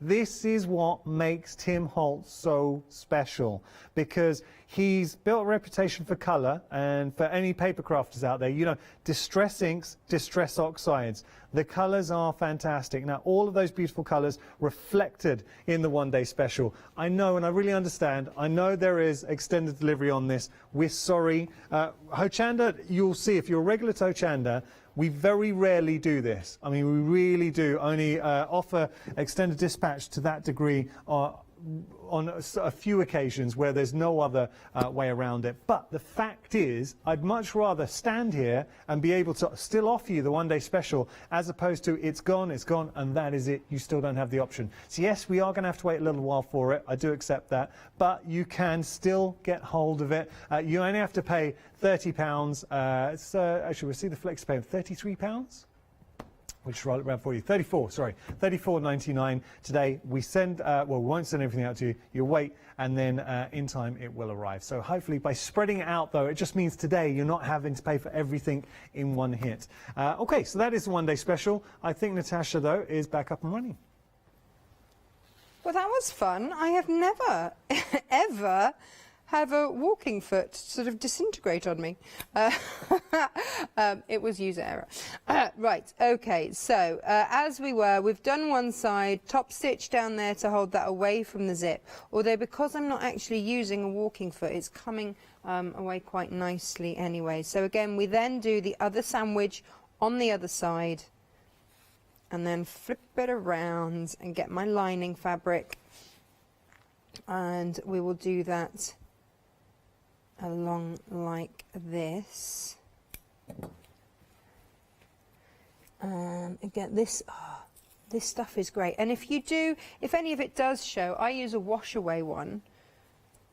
This is what makes Tim Holtz so special, because he's built a reputation for colour, and for any paper crafters out there, you know, distress inks, distress oxides. The colours are fantastic. Now, all of those beautiful colours reflected in the one-day special. I know, and I really understand, I know there is extended delivery on this. We're sorry. Hochanda, you'll see, if you're a regular to Hochanda, we very rarely do this. I mean, we really do only offer extended dispatch to that degree on a few occasions where there's no other way around it. But the fact is, I'd much rather stand here and be able to still offer you the one-day special, as opposed to it's gone, and that is it. You still don't have the option. So yes, we are going to have to wait a little while for it. I do accept that. But you can still get hold of it. You only have to pay £30. Actually, we'll see the flex pay of £33. Which is right around for you. 34, sorry. $34.99 today. We send, well, we won't send everything out to you. You'll wait, and then in time it will arrive. So hopefully by spreading it out, though, it just means today you're not having to pay for everything in one hit. Okay, so that is the one-day special. I think Natasha, though, is back up and running.
Well, that was fun. I have never, ever have a walking foot sort of disintegrate on me. It was user error. Right, okay, so as we've done one side, top stitch down there to hold that away from the zip. Although because I'm not actually using a walking foot, it's coming away quite nicely anyway. So again, we then do the other sandwich on the other side, and then flip it around and get my lining fabric, and we will do that along like this. Again, this stuff is great, and if any of it does show, I use a wash away one,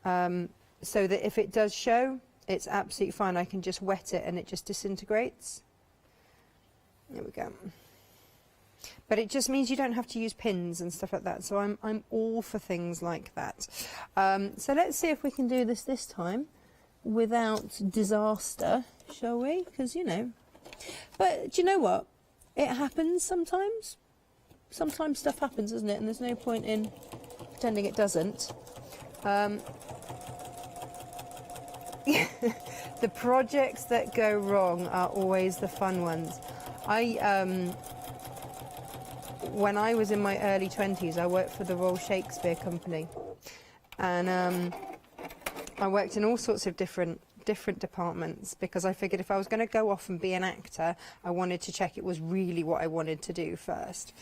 so that if it does show, it's absolutely fine. I can just wet it and it just disintegrates. There we go. But it just means you don't have to use pins and stuff like that, so I'm all for things like that. So let's see if we can do this time without disaster, shall we? Because, you know, but do you know what? It happens sometimes. Sometimes stuff happens, doesn't it? And there's no point in pretending it doesn't. The projects that go wrong are always the fun ones. When I was in my early 20s, I worked for the Royal Shakespeare Company, and I worked in all sorts of different departments, because I figured if I was going to go off and be an actor, I wanted to check it was really what I wanted to do first.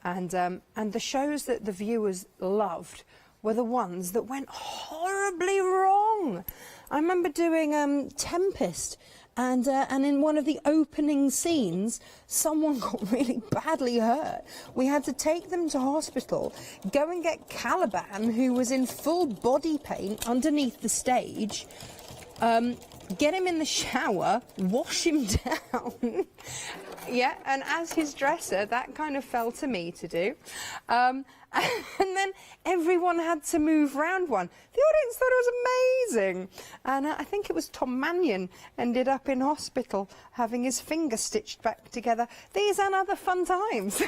And the shows that the viewers loved were the ones that went horribly wrong. I remember doing Tempest, and in one of the opening scenes, someone got really badly hurt. We had to take them to hospital, go and get Caliban, who was in full body paint underneath the stage, get him in the shower, wash him down. Yeah, and as his dresser, that kind of fell to me to do. And then everyone had to move round one. The audience thought it was amazing. And I think it was Tom Mannion ended up in hospital having his finger stitched back together. These and other fun times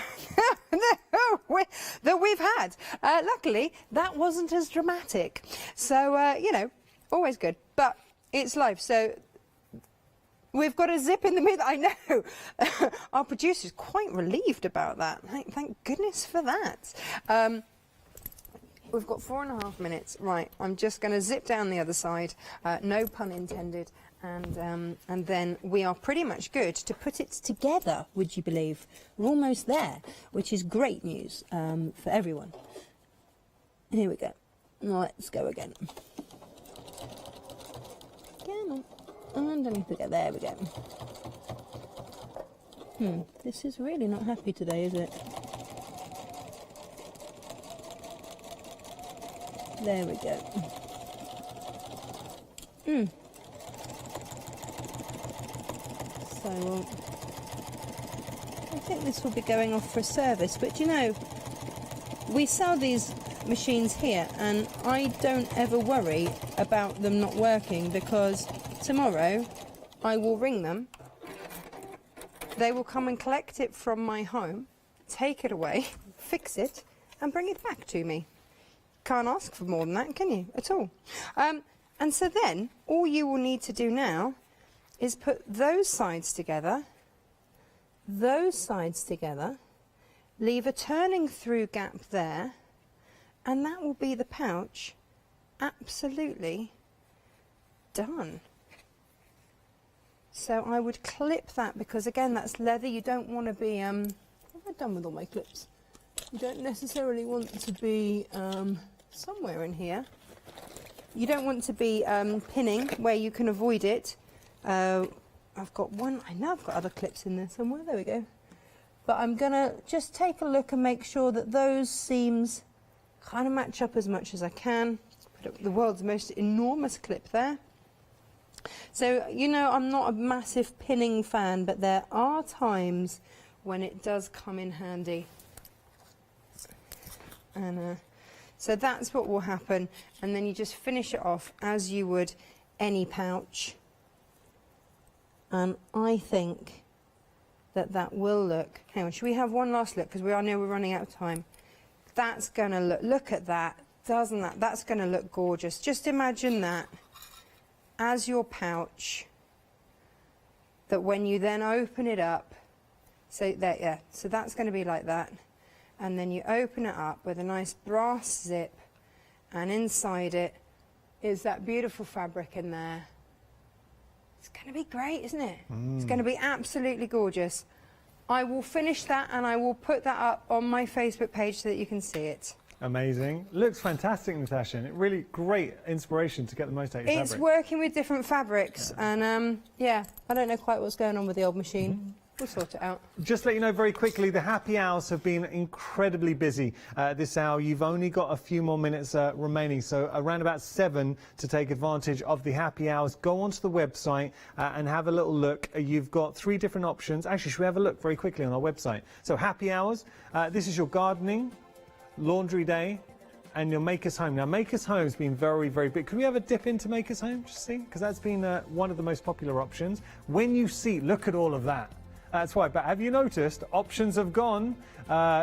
that we've had. Luckily, that wasn't as dramatic. So, you know, always good. But it's life. So we've got a zip in the middle. I know. Our producer's quite relieved about that. Thank goodness for that. We've got 4.5 minutes. Right, I'm just going to zip down the other side. No pun intended. And then we are pretty much good to put it together, would you believe? We're almost there, which is great news for everyone. Here we go. Let's go again. Come on. Underneath we go. There we go. This is really not happy today, is it? There we go. So I think this will be going off for a service, but you know, we sell these machines here and I don't ever worry about them not working, because tomorrow I will ring them, they will come and collect it from my home, take it away, fix it and bring it back to me. Can't ask for more than that, can you, at all? And so then all you will need to do now is put those sides together, leave a turning through gap there, and that will be the pouch absolutely done. So I would clip that, because again that's leather. You don't want to be what have I done with all my clips? You don't necessarily want to be somewhere in here. You don't want to be pinning where you can avoid it. I've got one. I know I've got other clips in there somewhere. There we go. But I'm gonna just take a look and make sure that those seams kind of match up as much as I can. Put up the world's most enormous clip there. So, you know, I'm not a massive pinning fan, but there are times when it does come in handy. And so that's what will happen. And then you just finish it off as you would any pouch. And I think that that will look... Hang on, should we have one last look? Because we are now running out of time. That's going to look at that. Doesn't that? That's going to look gorgeous. Just imagine that as your pouch, that when you then open it up, so there, yeah, so that's going to be like that, and then you open it up with a nice brass zip, and inside it is that beautiful fabric in there. It's going to be great, isn't it? It's going to be absolutely gorgeous. I will finish that and I will put that up on my Facebook page so that you can see it.
Amazing. Looks fantastic, Natasha, and really great inspiration to get the most out of your
It's
fabric.
working with different fabrics, and yeah, I don't know quite what's going on with the old machine. We'll sort it out.
Just let you know very quickly, the happy hours have been incredibly busy this hour. You've only got a few more minutes remaining, so around about 7 to take advantage of the happy hours. Go onto the website and have a little look. You've got 3 different options. Actually, should we have a look very quickly on our website? So happy hours, this is your gardening, laundry day, and your Maker's Home. Now, Maker's Home has been very, very big. Can we have a dip into Maker's Home, just see? Because that's been one of the most popular options. When you see, look at all of that. That's why, but have you noticed options have gone?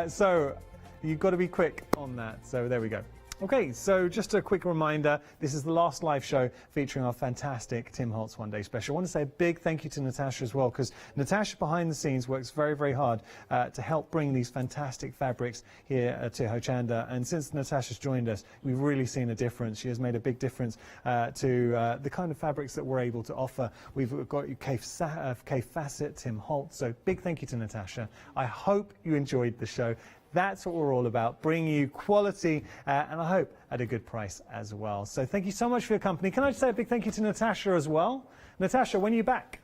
So you've got to be quick on that. So there we go. Okay, so just a quick reminder, this is the last live show featuring our fantastic Tim Holtz One Day Special. I want to say a big thank you to Natasha as well, because Natasha behind the scenes works very, very hard to help bring these fantastic fabrics here to Hochanda. And since Natasha's joined us, we've really seen a difference. She has made a big difference to the kind of fabrics that we're able to offer. We've got Kay Fassett, Tim Holtz, so big thank you to Natasha. I hope you enjoyed the show. That's what we're all about, bringing you quality and I hope at a good price as well. So thank you so much for your company. Can I just say a big thank you to Natasha as well? Natasha, when are you back?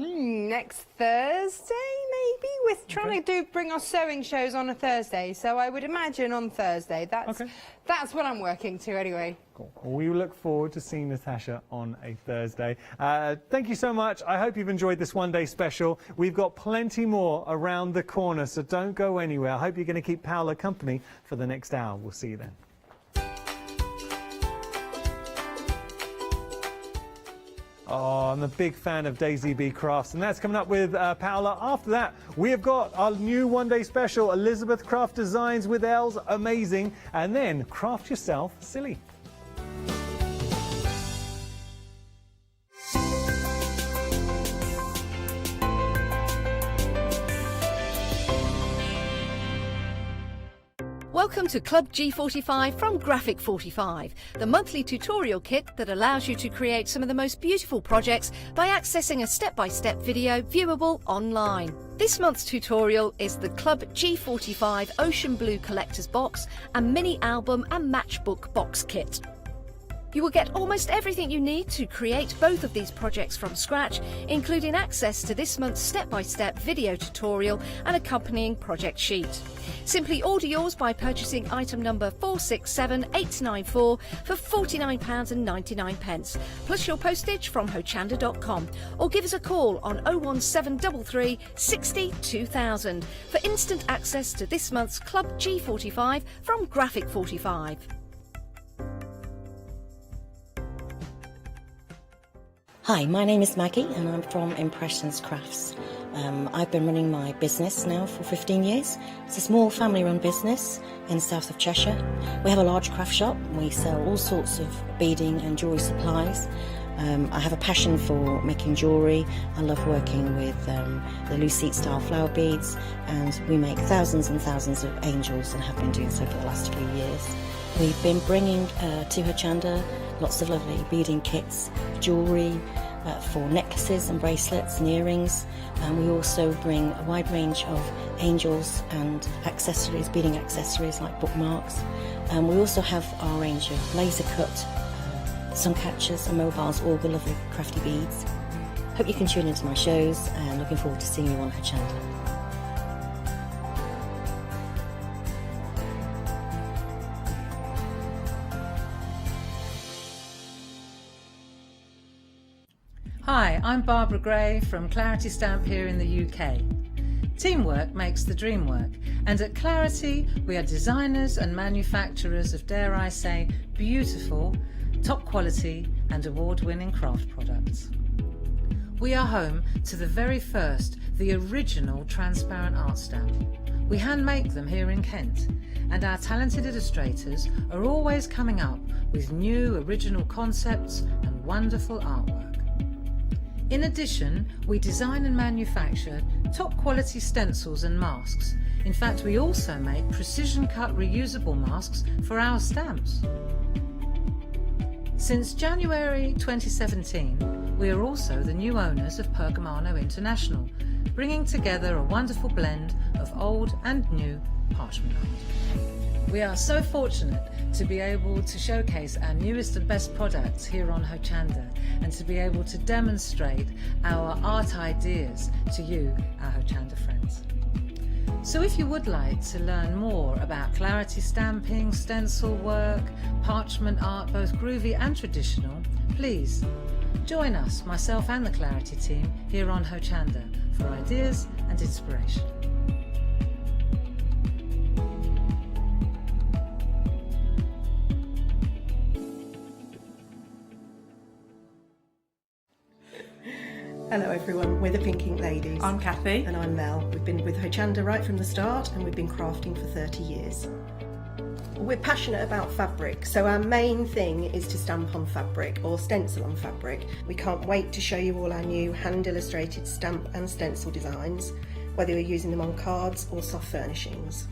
Next Thursday, maybe? We're trying to bring our sewing shows on a Thursday, so I would imagine on Thursday. That's what I'm working to anyway.
Cool. Well, we look forward to seeing Natasha on a Thursday. Thank you so much. I hope you've enjoyed this one-day special. We've got plenty more around the corner, so don't go anywhere. I hope you're going to keep Paola company for the next hour. We'll see you then. Oh, I'm a big fan of Daisy B Crafts, and that's coming up with Paola. After that, we have got our new one-day special, Elizabeth Craft Designs with Els, amazing, and then Craft Yourself Silly.
Welcome to Club G45 from Graphic 45, the monthly tutorial kit that allows you to create some of the most beautiful projects by accessing a step-by-step video viewable online. This month's tutorial is the Club G45 Ocean Blue Collector's Box and Mini Album and Matchbook Box Kit. You will get almost everything you need to create both of these projects from scratch, including access to this month's step-by-step video tutorial and accompanying project sheet. Simply order yours by purchasing item number 467894 for £49.99, plus your postage from hochanda.com, or give us a call on 01733 60 2000 for instant access to this month's Club G45 from Graphic 45.
Hi, my name is Maggie and I'm from Impressions Crafts. I've been running my business now for 15 years. It's a small family-run business in the south of Cheshire. We have a large craft shop. We sell all sorts of beading and jewellery supplies. I have a passion for making jewellery. I love working with the loose seat style flower beads, and we make thousands and thousands of angels and have been doing so for the last few years. We've been bringing to Hochanda lots of lovely beading kits, jewellery, for necklaces and bracelets and earrings, and we also bring a wide range of angels and accessories, beading accessories like bookmarks, and we also have our range of laser cut sun catchers and mobiles, all the lovely crafty beads. Hope you can tune into my shows, and looking forward to seeing you on Hochanda.
Hi, I'm Barbara Gray from Clarity Stamp here in the UK. Teamwork makes the dream work, and at Clarity we are designers and manufacturers of, dare I say, beautiful, top quality and award-winning craft products. We are home to the very first, the original transparent art stamp. We hand make them here in Kent, and our talented illustrators are always coming up with new original concepts and wonderful artwork. In addition, we design and manufacture top quality stencils and masks. In fact, we also make precision cut reusable masks for our stamps. Since January 2017, we are also the new owners of Pergamano International, bringing together a wonderful blend of old and new parchment art. We are so fortunate to be able to showcase our newest and best products here on Hochanda and to be able to demonstrate our art ideas to you, our Hochanda friends. So if you would like to learn more about clarity stamping, stencil work, parchment art, both groovy and traditional, please join us, myself and the Clarity team, here on Hochanda for ideas and inspiration.
Hello everyone, we're the Pink Ink Ladies.
I'm Kathy.
And I'm Mel. We've been with Hochanda right from the start and we've been crafting for 30 years. We're passionate about fabric, so our main thing is to stamp on fabric or stencil on fabric. We can't wait to show you all our new hand illustrated stamp and stencil designs, whether you're using them on cards or soft furnishings.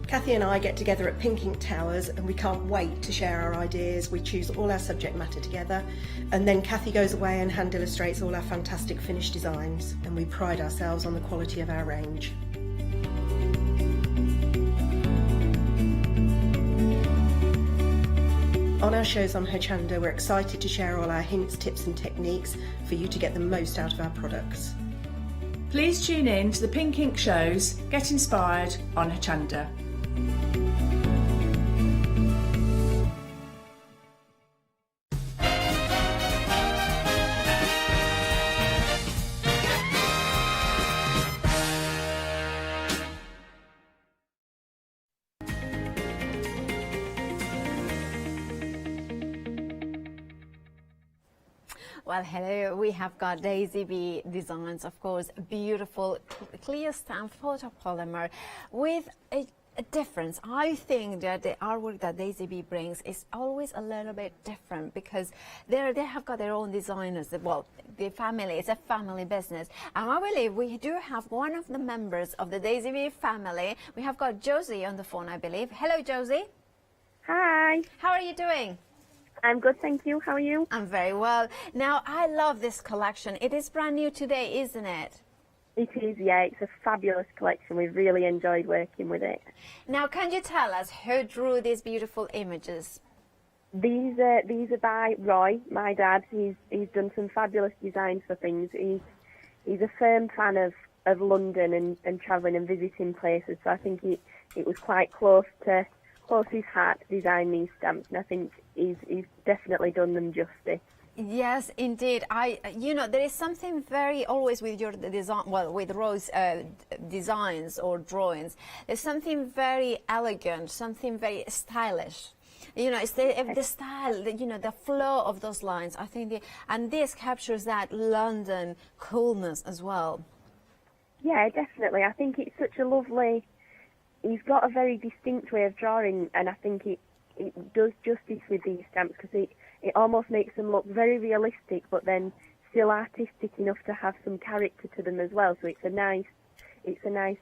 Kathy and I get together at Pink Ink Towers and we can't wait to share our ideas. We choose all our subject matter together and then Kathy goes away and hand illustrates all our fantastic finished designs, and we pride ourselves on the quality of our range. On our shows on Hochanda, we're excited to share all our hints, tips and techniques for you to get the most out of our products.
Please tune in to the Pink Ink shows, get inspired on Hochanda.
Well, hello, we have got Daisy B designs, of course, beautiful clear stamp photopolymer with a difference. I think that the artwork that Daisy B brings is always a little bit different because they have got their own designers. Well, the family, it's a family business. And I believe we do have one of the members of the Daisy B family. We have got Josie on the phone, I believe. Hello, Josie.
Hi.
How are you doing?
I'm good, thank you. How are you?
I'm very well. Now, I love this collection. It is brand new today, isn't it?
It is, yeah. It's a fabulous collection. We've really enjoyed working with it.
Now, can you tell us who drew these beautiful images?
These are by Roy, my dad. He's done some fabulous designs for things. He's a firm fan of London and travelling and visiting places, so I think it was quite close to his heart to design these stamps, and I think he's definitely done them justice.
Yes, indeed. There is something very always with your design, well, with Roy's designs or drawings. There's something very elegant, something very stylish. It's the style, the flow of those lines. I think, and this captures that London coolness as well.
Yeah, definitely. I think it's such a lovely. He's got a very distinct way of drawing, and I think it does justice with these stamps because it almost makes them look very realistic, but then still artistic enough to have some character to them as well. So it's a nice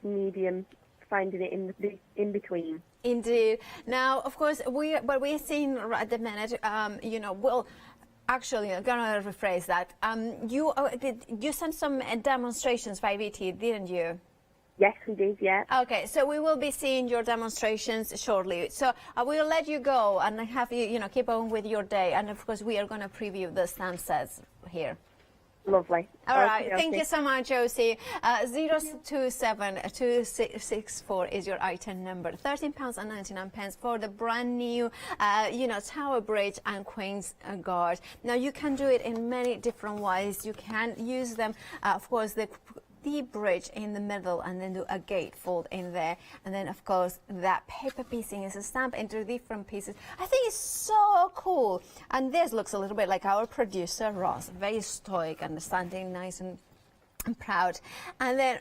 medium, finding it in between.
Indeed. Now, of course, we're seeing at the minute, well. Actually, I'm going to rephrase that. You sent some demonstrations by VT, didn't you?
Yes, we did, yeah.
Okay, so we will be seeing your demonstrations shortly. So I will let you go and have you, keep on with your day. And of course, we are going to preview the stamp sets here.
Lovely.
All right, thank you so much, Josie. 0272664 is your item number. £13.99 for the brand new, Tower Bridge and Queen's Guard. Now, you can do it in many different ways. You can use them, of course, the bridge in the middle and then do a gatefold in there, and then of course that paper piecing is a stamp into different pieces. I think it's so cool. And this looks a little bit like our producer Ross, very stoic and standing nice and I'm proud. And then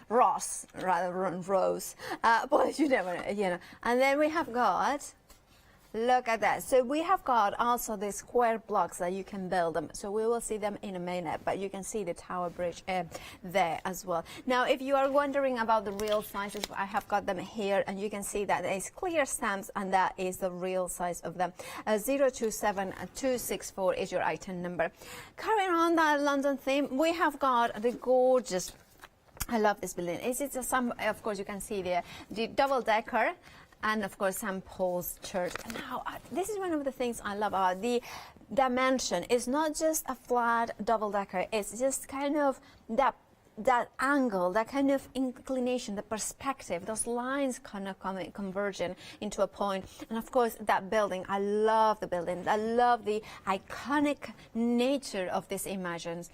Ross, rather than Rose, but you never know, you know. And then we have got, look at that. So we have got also the square blocks that you can build them. So we will see them in a minute, but you can see the tower bridge there as well. Now, if you are wondering about the real sizes, I have got them here, and you can see that it's clear stamps, and that is the real size of them. 027264 is your item number. Carrying on that London theme, we have got the gorgeous, I love this building. It's some, of course, you can see there, the double-decker, and of course St. Paul's Church. Now, this is one of the things I love about the dimension. It's not just a flat double-decker. It's just kind of that angle, that kind of inclination, the perspective, those lines kind of converging into a point. And of course, that building, I love the building. I love the iconic nature of these images.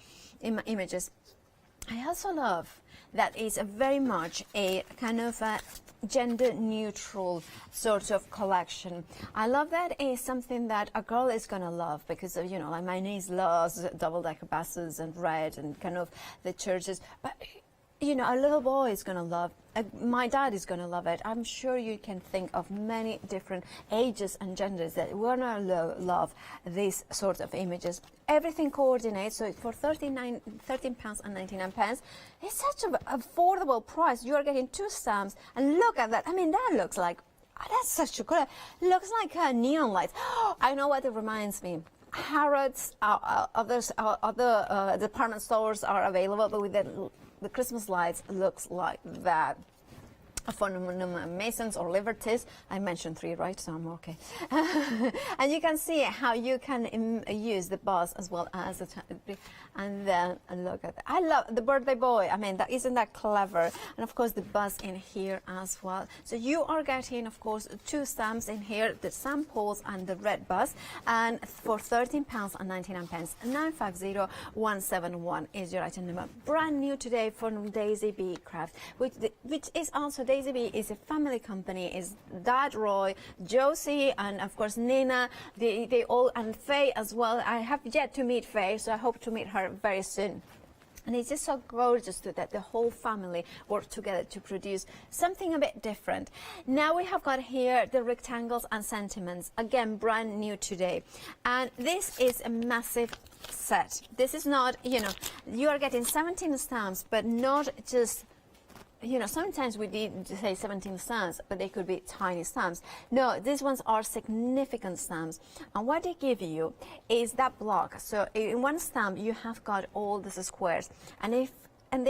I also love that it's very much a kind of a gender neutral sort of collection. I love that it's something that a girl is gonna love, because you know, like my niece loves double-decker buses and red and kind of the churches, but you know, a little boy is gonna love, my dad is gonna love it. I'm sure you can think of many different ages and genders that we're gonna love these sort of images. Everything coordinates, so for £13.99, it's such an affordable price. You are getting 2 stamps, and look at that. I mean, that looks like, that's such a good, looks like neon lights. I know what it reminds me. Harrods, other department stores are available, but with the Christmas lights looks like that. For Masons or Liberties, I mentioned 3, right? So I'm okay. And you can see how you can use the bus as well as the, and then look at that. I love the birthday boy. I mean, isn't that clever? And of course, the bus in here as well. So you are getting, of course, 2 stamps in here, the St. Paul's and the red bus, and for £13.99, 950171 is your item number. Brand new today from Daisy B Craft, which is also Daisy B is a family company. Is Dad Roy, Josie, and of course Nina. They all, and Faye as well. I have yet to meet Faye, so I hope to meet her very soon. And it's just so gorgeous that the whole family work together to produce something a bit different. Now we have got here the rectangles and sentiments, again brand new today. And this is a massive set. This is not, you know, you are getting 17 stamps, but not just, you know, sometimes we did say 17 stamps, but they could be tiny stamps. No, these ones are significant stamps. And what they give you is that block. So in one stamp, you have got all these squares. And they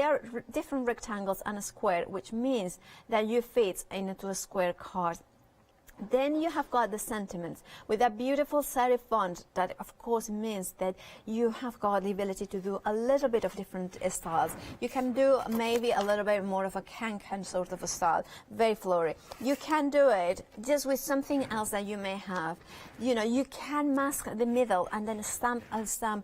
are different rectangles and a square, which means that you fit into a square card. Then you have got the sentiments with a beautiful serif font that of course means that you have got the ability to do a little bit of different styles. You can do maybe a little bit more of a can-can sort of a style, very floral. You can do it just with something else that you may have. You know, you can mask the middle and then stamp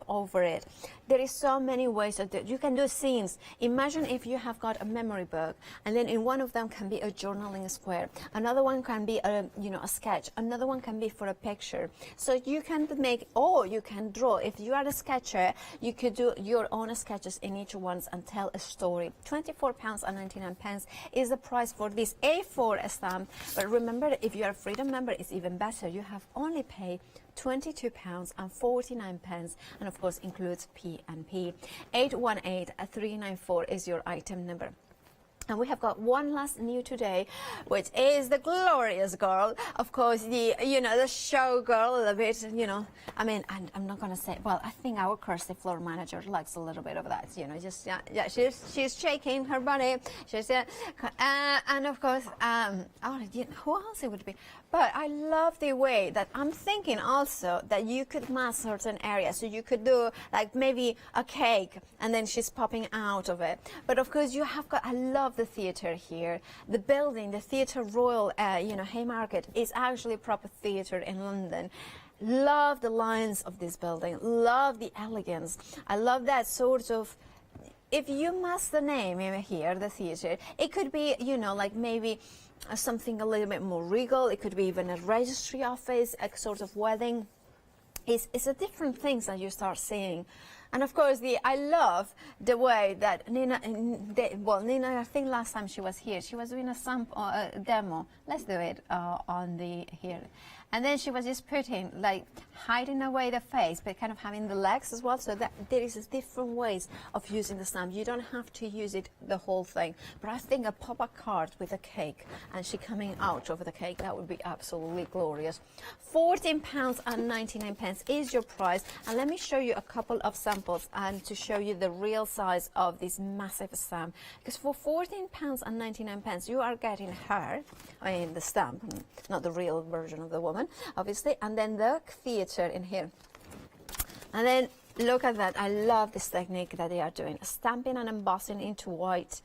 over it. There is so many ways to do it. You can do scenes. Imagine if you have got a memory book, and then in one of them can be a journaling square. Another one can be a sketch. Another one can be for a picture. So you can make, or you can draw. If you are a sketcher, you could do your own sketches in each one and tell a story. £24.99 is the price for this A4 stamp. But remember, if you are a Freedom member, it's even better. You have only paid £22.49, and of course includes P&P. 818394 is your item number. And we have got one last new today, which is the glorious girl. Of course, the show girl a bit, I mean, and I'm not going to say, well, I think our Kirsty floor manager likes a little bit of that, she's shaking her body. She's, and of course, who else it would be? But I love the way that I'm thinking also that you could mask certain areas. So you could do like maybe a cake and then she's popping out of it. But of course you have got, I love the theatre here. The building, the Theatre Royal, Haymarket is actually a proper theatre in London. Love the lines of this building. Love the elegance. I love that sort of, if you mask the name here, the theatre, it could be, like maybe something a little bit more regal. It could be even a registry office, a sort of wedding. It's a different things that you start seeing. And of course, I love the way that Nina, Nina, I think last time she was here, she was doing a sample demo. Let's do it on the here. And then she was just putting, like, hiding away the face, but kind of having the legs as well, so that there is different ways of using the stamp. You don't have to use it the whole thing. But I think a pop-up card with a cake, and she coming out of the cake, that would be absolutely glorious. £14.99 is your price. And let me show you a couple of samples and to show you the real size of this massive stamp. Because for £14.99, you are getting her, I mean the stamp, not the real version of the woman, obviously, and then the theatre in here. And then look at that. I love this technique that they are doing, stamping and embossing into white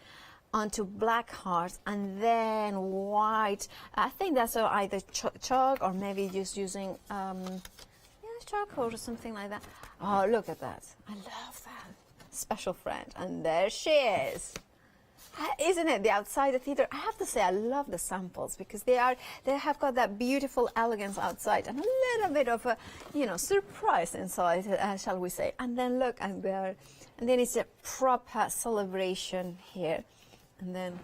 onto black hearts, and then white. I think that's either chalk or maybe just using chalk or something like that. Oh, look at that. I love that. Special friend. And there she is. Isn't it the outside the theatre? I have to say I love the samples because they have got that beautiful elegance outside and a little bit of a surprise inside, shall we say. And then look, and there, and then it's a proper celebration here, and then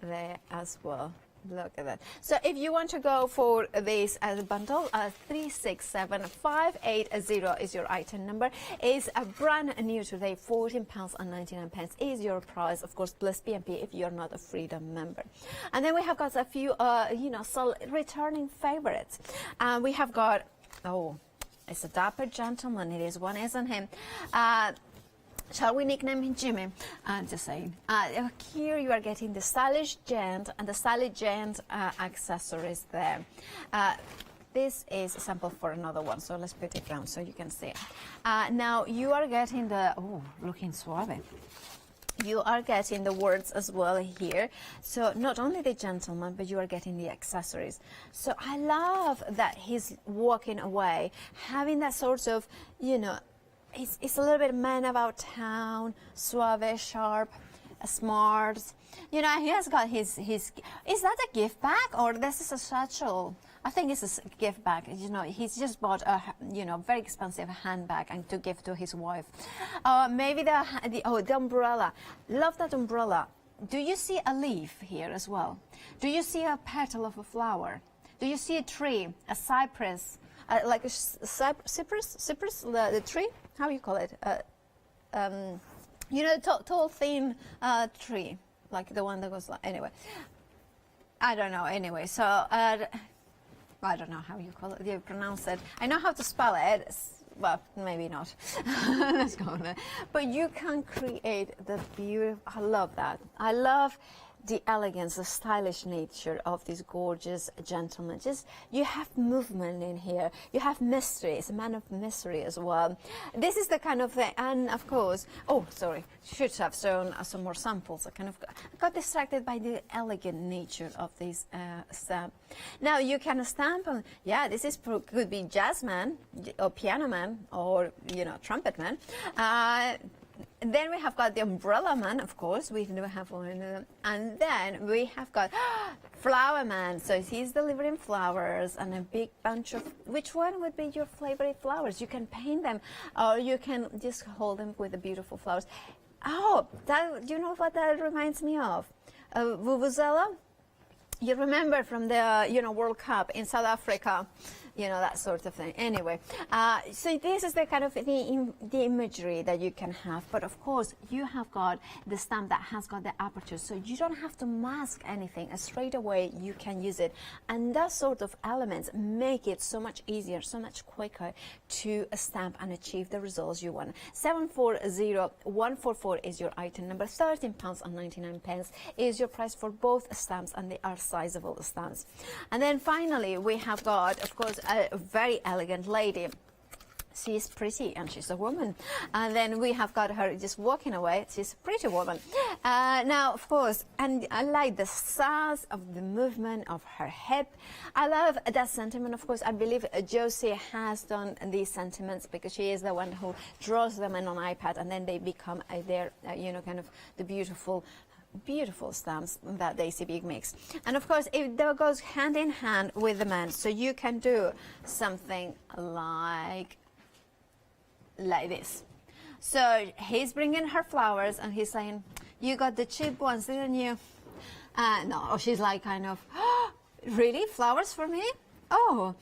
there as well. Look at that. So if you want to go for this as a bundle, 367580 is your item number. Is a brand new today. £14.99 is your price. Of course, plus BNP if you're not a Freedom member. And then we have got a few, returning favorites. We have got, it's a dapper gentleman. It is one, isn't him? Shall we nickname him Jimmy? Just saying. Here you are getting the stylish gent and the stylish gent accessories there. This is a sample for another one, so let's put it down so you can see it. Now you are getting the, looking suave. You are getting the words as well here. So not only the gentleman, but you are getting the accessories. So I love that he's walking away, having that sort of, it's a little bit man about town, suave, sharp, smart. He has got his. Is that a gift bag or this is a satchel? I think it's a gift bag. He's just bought a very expensive handbag and to give to his wife. Maybe the umbrella. Love that umbrella. Do you see a leaf here as well? Do you see a petal of a flower? Do you see a tree, a cypress? Like a cypress, the tree, how you call it? Tall, thin tree, like the one that goes like, anyway. I don't know, anyway, so I don't know how you call it, you pronounce it. I know how to spell it, well, maybe not. Let's go on. But you can create the beautiful, I love that. I love the elegance, the stylish nature of this gorgeous gentleman. Just, you have movement in here. You have mystery. It's a man of mystery as well. This is the kind of thing, and of course, should have shown some more samples. I kind of got distracted by the elegant nature of this stamp. Now you can stamp on, could be jazz man, or piano man, or, trumpet man. Then we have got the umbrella man, of course. We do have one, and then we have got flower man. So he's delivering flowers and a big bunch of. Which one would be your favorite flowers? You can paint them, or you can just hold them with the beautiful flowers. Oh, do you know what that reminds me of? Vuvuzela. You remember from the World Cup in South Africa. That sort of thing. Anyway, so this is the kind of the imagery that you can have. But of course, you have got the stamp that has got the aperture, so you don't have to mask anything. Straight away, you can use it. And that sort of elements make it so much easier, so much quicker to stamp and achieve the results you want. 740144 is your item number. £13.99 is your price for both stamps, and they are sizable stamps. And then finally, we have got, of course, a very elegant lady. She's pretty and she's a woman. And then we have got her just walking away. She's a pretty woman. Now, of course, and I like the size of the movement of her hip. I love that sentiment. Of course, I believe Josie has done these sentiments because she is the one who draws them in on iPad, and then they become their, kind of the beautiful stamps that Daisy Big makes. And of course, it goes hand in hand with the man, so you can do something like this. So he's bringing her flowers and he's saying, you got the cheap ones, didn't you? No, she's like kind of, oh, really? Flowers for me? Oh.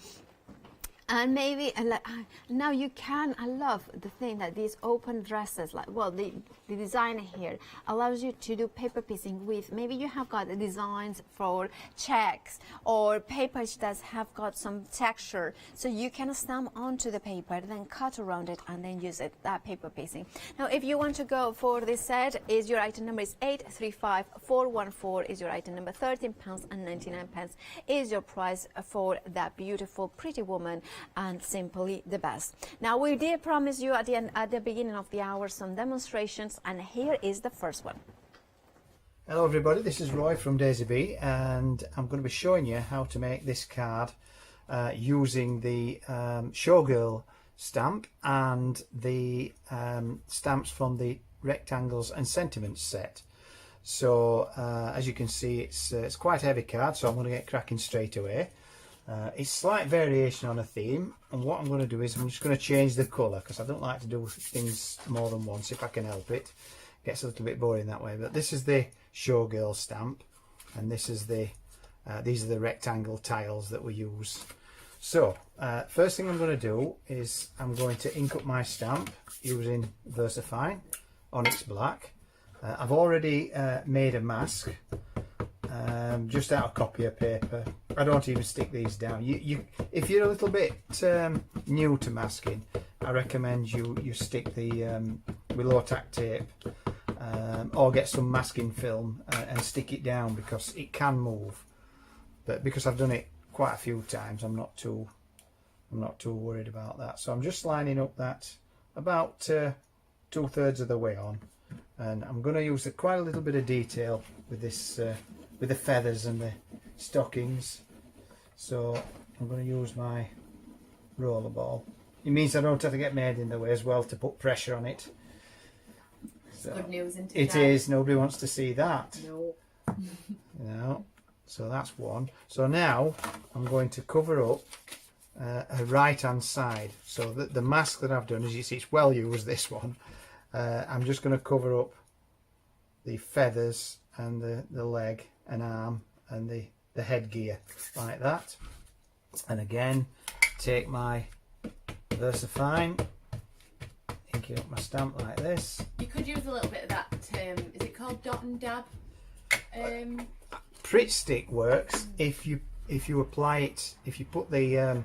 And maybe, and like, now you can, I love the thing that these open dresses, like, well, the design here allows you to do paper piecing with, maybe you have got the designs for checks or papers that have got some texture. So you can stamp onto the paper, then cut around it and then use it, that paper piecing. Now, if you want to go for this set, is your item number is 835414 is your item number, £13.99 is your price for that beautiful, pretty woman, and simply the best. Now, we did promise you at the beginning of the hour some demonstrations, and here is the first one.
Hello everybody, this is Roy from Daisy Bee, and I'm going to be showing you how to make this card using the Showgirl stamp and the stamps from the Rectangles and Sentiments set. So as you can see, it's quite a heavy card, so I'm going to get cracking straight away. It's slight variation on a theme, and what I'm going to do is I'm just going to change the colour, because I don't like to do things more than once if I can help it. It gets a little bit boring that way. But this is the Showgirl stamp, and this is the these are the rectangle tiles that we use. So first thing I'm going to do is I'm going to ink up my stamp using VersaFine Onyx Black. I've already made a mask just out of copy of paper. I don't even stick these down. If you're a little bit new to masking, I recommend you stick the with low tack tape or get some masking film and stick it down, because it can move. But because I've done it quite a few times, I'm not too worried about that. So I'm just lining up that about 2/3 of the way on, and I'm going to use quite a little bit of detail with this. With the feathers and the stockings. So I'm going to use my roller ball. It means I don't have to get made in the way as well to put pressure on it. So
good news, isn't it?
It is. Nobody wants to see that.
No.
No. So that's one. So now I'm going to cover up a right hand side. So the mask that I've done, as you see, it's well used, this one. I'm just going to cover up the feathers and the leg and arm and the headgear like that. And again, take my VersaFine, inking up my stamp like this.
You could use a little bit of that, is it called dot and dab?
Pritt stick works if you apply it, if you put the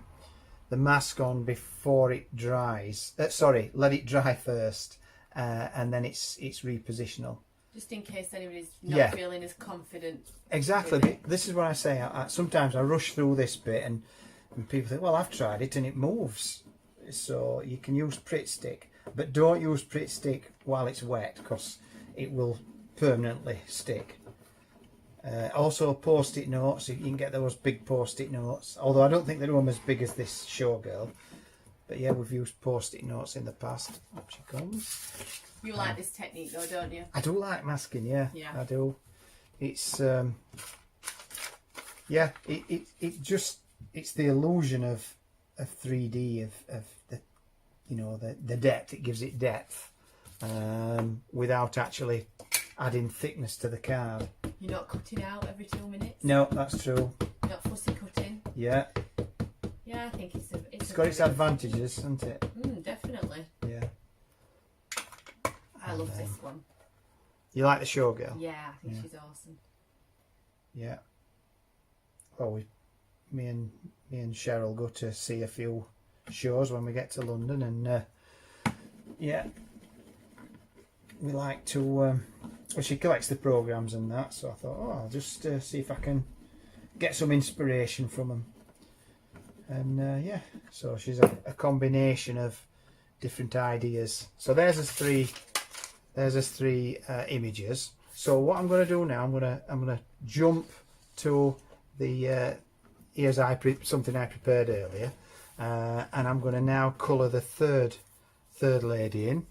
mask on before it dries. Sorry, let it dry first, and then it's repositional.
Just in case anybody's not feeling as confident.
Exactly. This is what I say. Sometimes I rush through this bit and people think, well, I've tried it and it moves. So you can use Pritt stick, but don't use Pritt stick while it's wet, because it will permanently stick. Also post-it notes, you can get those big post-it notes, although I don't think they're as big as this Showgirl. But yeah, we've used post-it notes in the past. Up she comes.
You like this technique though, don't you?
I do like masking, yeah. I do. It's yeah, it's the illusion of 3D of the, you know, the depth. It gives it depth without actually adding thickness to the card.
You're not cutting out every 2 minutes.
No, that's true.
You're not fussy cutting.
Yeah.
Yeah, I think it's
got its advantages, hasn't it?
Definitely.
Yeah.
I love this one.
You like the Showgirl?
Yeah, I think she's awesome.
Yeah. Well, me and Cheryl go to see a few shows when we get to London, and yeah, we like to. Well, she collects the programmes and that, so I thought, oh, I'll just see if I can get some inspiration from them. And yeah, so she's a combination of different ideas. So there's us three images. So what I'm going to do now, I'm going to jump to the here's something I prepared earlier, and I'm going to now colour the third lady in.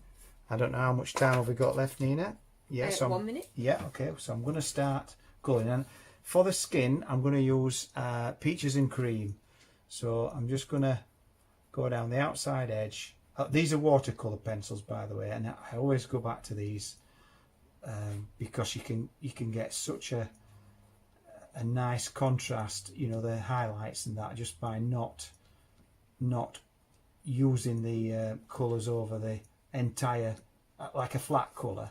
I don't know how much time have we got left, Nina. Yeah, so
1 minute.
Yeah, okay. So I'm going to start colouring, and for the skin, I'm going to use Peaches and Cream. So I'm just going to go down the outside edge These are watercolour pencils, by the way, and I always go back to these because you can get such a nice contrast, you know, the highlights and that, just by not using the colours over the entire, like a flat colour.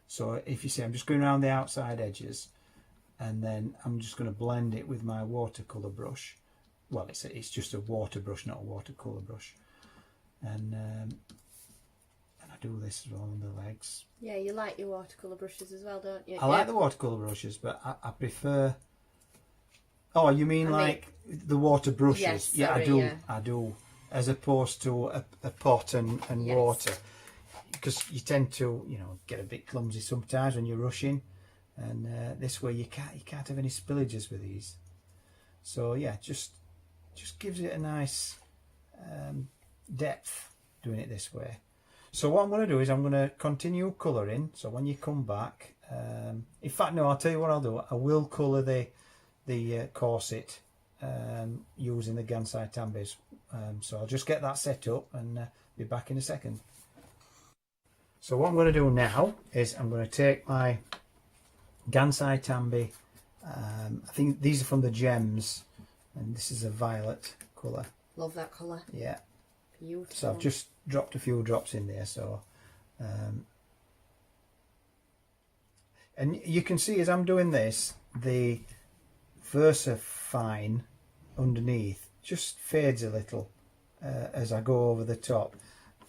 So if you see, I'm just going around the outside edges, and then I'm just going to blend it with my watercolour brush. Well, it's just a water brush, not a watercolour brush. And I do this as well on the legs.
Yeah, you like your watercolour brushes as well, don't you?
I like the watercolour brushes, but I prefer... Oh, you mean like the water brushes?
Yes,
yeah,
sorry,
I do.
yeah.
I do. As opposed to a pot and
Yes.
water. Because you tend to, you know, get a bit clumsy sometimes when you're rushing. And this way you can't have any spillages with these. So yeah, just gives it a nice depth doing it this way. So what I'm going to do is I'm going to continue colouring. So when you come back, in fact no, I'll tell you what I'll do. I will colour the corset using the Gansai Tambis. So I'll just get that set up and be back in a second. So what I'm going to do now is I'm going to take my Gansai Tambi, I think these are from the Gems, and this is a violet colour.
Love that colour.
Yeah.
Beautiful.
So I've just dropped a few drops in there, so and you can see as I'm doing this, the VersaFine underneath just fades a little as I go over the top.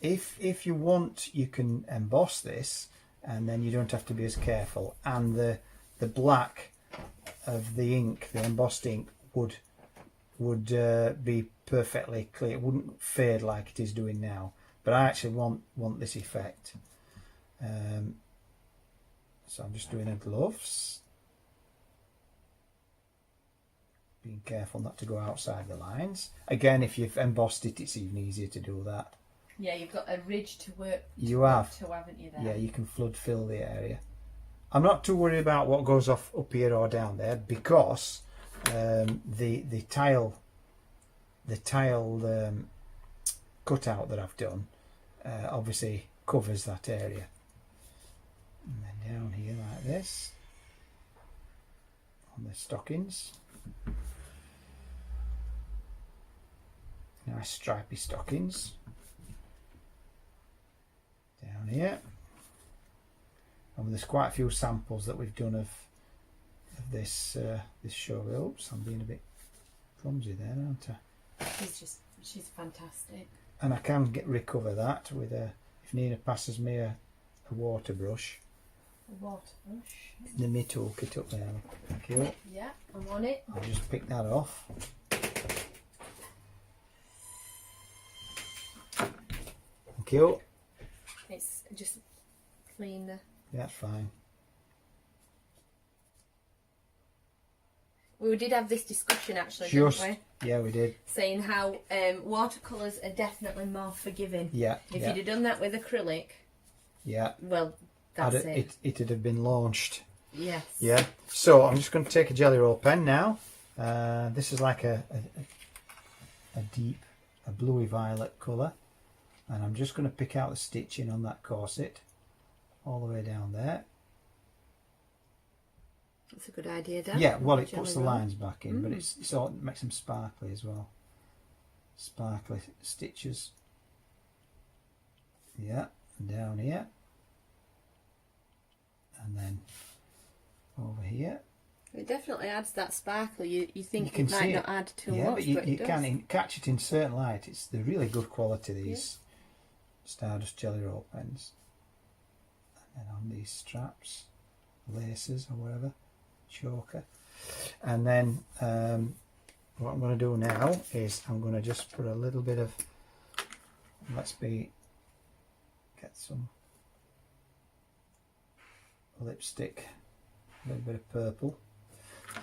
If you want, you can emboss this, and then you don't have to be as careful, and the black of the ink, the embossed ink, would be perfectly clear. It wouldn't fade like it is doing now, but I actually want this effect. So I'm just doing a gloves, being careful not to go outside the lines. Again, if you've embossed it, it's even easier to do that.
Yeah, you've got a ridge to work
You have,
haven't you, there?
yeah, you can flood fill the area. I'm not too worried about what goes off up here or down there, because the tile cutout that I've done obviously covers that area. And then down here like this on the stockings, nice stripy stockings. Down here, and there's quite a few samples that we've done of this this show. Oops, I'm being a bit clumsy there, aren't I?
She's fantastic.
And I can recover that with if Nina passes me a water brush.
A water brush.
In the toolkit up there. Thank you.
Yeah, I'm on it.
I'll just pick that off. Thank you.
It's just clean the...
Yeah, that's fine.
We did have this discussion actually,
Just,
didn't we?
yeah, we did.
Saying how watercolours are definitely more forgiving.
Yeah.
If
yeah.
you'd have done that with acrylic,
yeah,
well, that's it.
It'd have been launched.
Yes.
Yeah. So I'm just going to take a Jelly Roll pen now. This is like a deep, a bluey violet colour, and I'm just going to pick out the stitching on that corset all the way down there.
That's a good idea, Dan.
Yeah, well, it puts the
Jelly roll.
lines back in, but it's all, it makes them sparkly as well. Sparkly stitches. Yeah, and down here, and then over here.
It definitely adds that sparkle. You think
can
it might
see
not add too
yeah,
much,
but you
it does.
can catch it in certain light. They're really good quality, these Stardust Jelly Roll pens. And then on these straps, laces or whatever, choker. And then what I'm going to do now is I'm going to just put a little bit of, get some lipstick, a little bit of purple.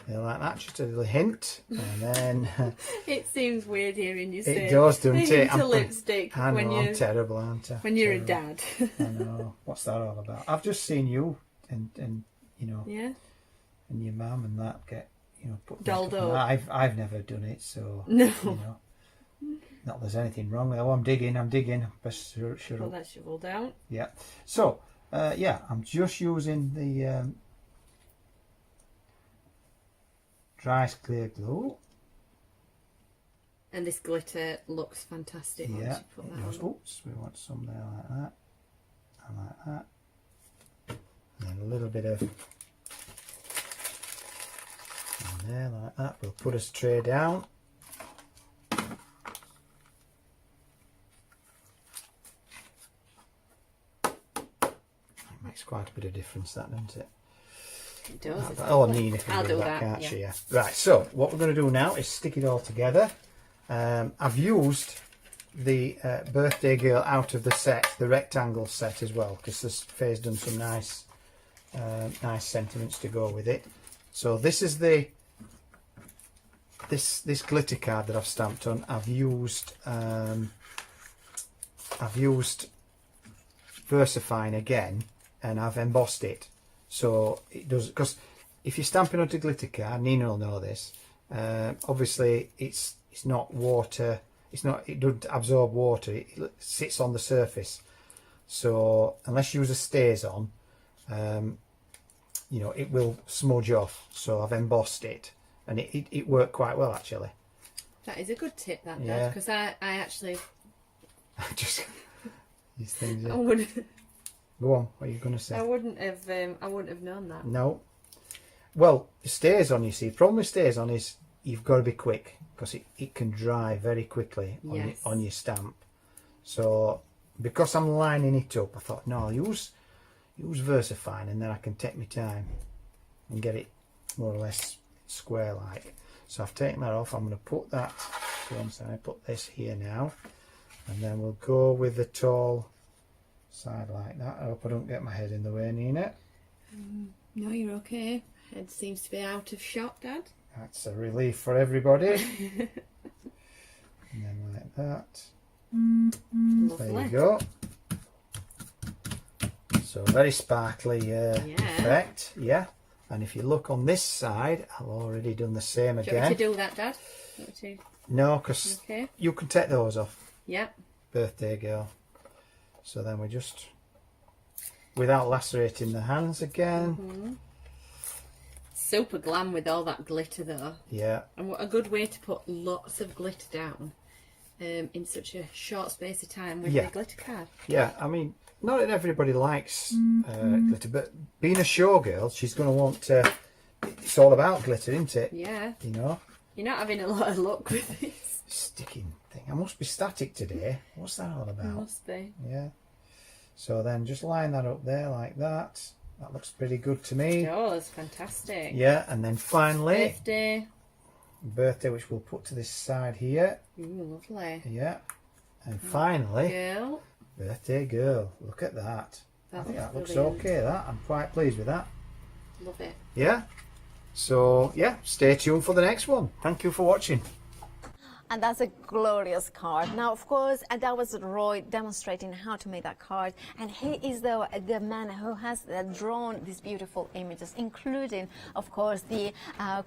Yeah, like that, just a little hint, and then
It seems weird hearing you say
it does, doesn't it?
into lipstick
I know,
when
I'm
you're
terrible, aren't I?
when you're
Terrible.
a dad.
I know. What's that all about? I've just seen you and you know,
Yeah.
and your mum and that get, you know, put
Dolled
makeup on.
up.
I've never done it, so
No.
you know, Not there's anything wrong. Oh, I'm digging. Best shut
Pull
up.
that shovel down.
Yeah. So, yeah, I'm just using the dry clear glue.
And this glitter looks fantastic.
Yeah.
Once you put that on.
Oops, we want some there like that. And like that. And then a little bit of... And there like that. We'll put a tray down. Makes quite a bit of difference, that, doesn't it?
It does.
Oh, Nina can
I'll
do
do
that,
that,
can't
yeah.
she? Yeah. Right, so what we're going to do now is stick it all together. I've used the birthday girl out of the set, the rectangle set as well, because Faye's done some nice sentiments to go with it. So this is the this glitter card that I've stamped on. I've used VersaFine again, and I've embossed it. So it does, because if you're stamping onto a glitter card, Nina will know this. Obviously, it's not water. It doesn't absorb water. It sits on the surface. So unless you use a StazOn, you know, it will smudge off. So I've embossed it, and it worked quite well actually.
That is a good tip, that does,
Yeah.
because I actually
Just these things. Yeah.
I wouldn't.
Go on. What are you going to say?
I wouldn't have known that.
No. Well, it stays on, you see. The problem with StazOn is you've got to be quick, because it can dry very quickly on your stamp. So because I'm lining it up, I thought, no, I'll use VersaFine, and then I can take my time and get it more or less square like. So I've taken that off. I'm going to put that to one side. I put this here now, and then we'll go with the tall side like that. I hope I don't get my head in the way, Nina.
No, you're okay. Head seems to be out of shot, Dad.
That's a relief for everybody. And then like that. There you go. So very sparkly effect, yeah. And if you look on this side, I've already done the same
Do you
again.
want me to do that, Dad?
No, because you can take those off.
Yep.
Birthday girl. So then we just, without lacerating the hands again.
Super glam with all that glitter though.
Yeah.
And what a good way to put lots of glitter down in such a short space of time with a glitter card.
Yeah, I mean, not that everybody likes glitter, but being a showgirl, she's going to want to, it's all about glitter, isn't it?
Yeah.
You know?
You're not having a lot of luck with this.
Sticking thing. I must be static today. What's that all about?
Must be.
Yeah. So then just line that up there like that. That looks pretty good to me.
It does. Fantastic.
Yeah, and then finally,
birthday,
which we'll put to this side here.
Ooh, lovely.
Yeah. And finally,
girl.
Birthday girl. Look at that. I think that looks
brilliant.
okay, that. I'm quite pleased with that.
Love it.
Yeah. So, yeah, stay tuned for the next one. Thank you for watching.
And that's a glorious card. Now, of course, that was Roy demonstrating how to make that card. And he is the man who has drawn these beautiful images, including, of course, the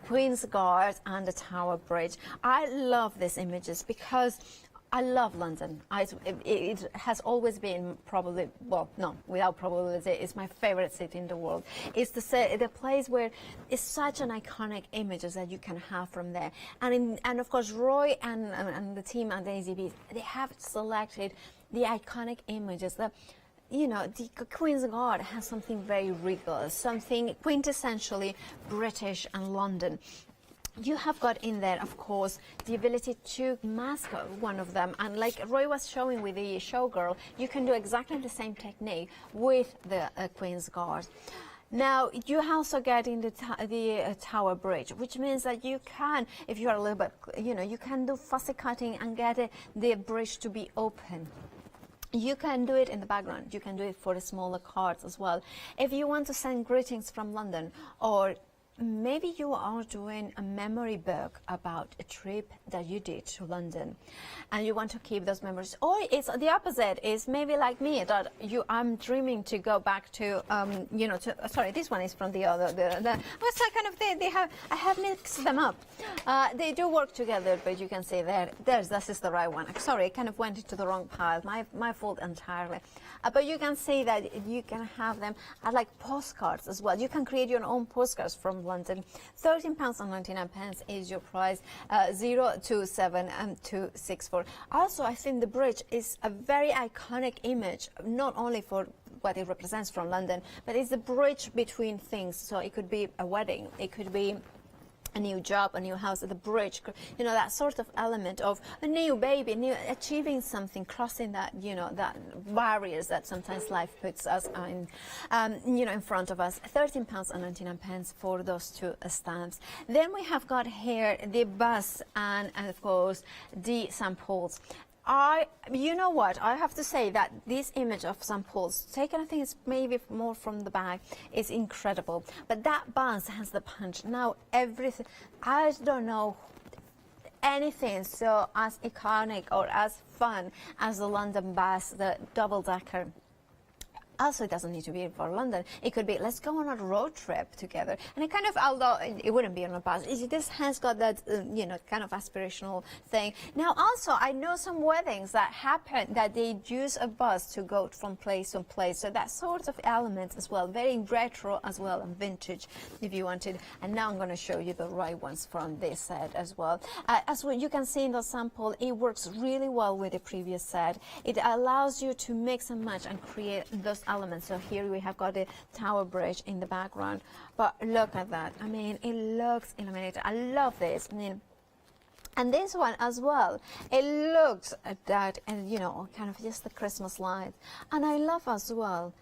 Queen's Guard and the Tower Bridge. I love these images because I love London. It has always been probably, well, no, without probability, it's my favorite city in the world. It's the place where it's such an iconic images that you can have from there. And of course, Roy and the team at the AZB, they have selected the iconic images that, you know, the Queen's Guard has something very regal, something quintessentially British and London. You have got in there, of course, the ability to mask one of them. And like Roy was showing with the showgirl, you can do exactly the same technique with the Queen's Guard. Now, you also get in the Tower Bridge, which means that you can, if you are a little bit, you know, you can do fussy cutting and get the bridge to be open. You can do it in the background. You can do it for the smaller cards as well. If you want to send greetings from London or maybe you are doing a memory book about a trip that you did to London and you want to keep those memories, or it's the opposite, is maybe like me that I'm dreaming to go back to sorry, this one is from the other what's that kind of thing I have mixed them up. They do work together, but you can see this is the right one. Sorry, I kind of went into the wrong pile, my fault entirely. But you can see that you can have them as like postcards as well. You can create your own postcards from London. £13.99 is your price. 027264. Also, I think the bridge is a very iconic image, not only for what it represents from London, but it's the bridge between things. So it could be a wedding, it could be a new job, a new house, at the bridge, that sort of element of a new baby, achieving something, crossing that, that barriers that sometimes life puts us in front of us. £13.99 for those two stamps. Then we have got here the bus and of course the samples. You know what, I have to say that this image of samples taken, I think it's maybe more from the bag, is incredible. But that bus has the punch. Now everything, I don't know anything so as iconic or as fun as the London bus, the double-decker. Also, it doesn't need to be for London. It could be, let's go on a road trip together. And it kind of, although it wouldn't be on a bus, this has got that, kind of aspirational thing. Now, also, I know some weddings that happen that they use a bus to go from place to place. So that sort of element as well, very retro as well and vintage if you wanted. And now I'm going to show you the right ones from this set as well. As well, you can see in the sample, it works really well with the previous set. It allows you to mix and match and create those elements. So here we have got the Tower Bridge in the background, but look at that. I mean, it looks illuminated. I love this. I mean, and this one as well, it looks at that, and kind of just the Christmas lights. And I love as well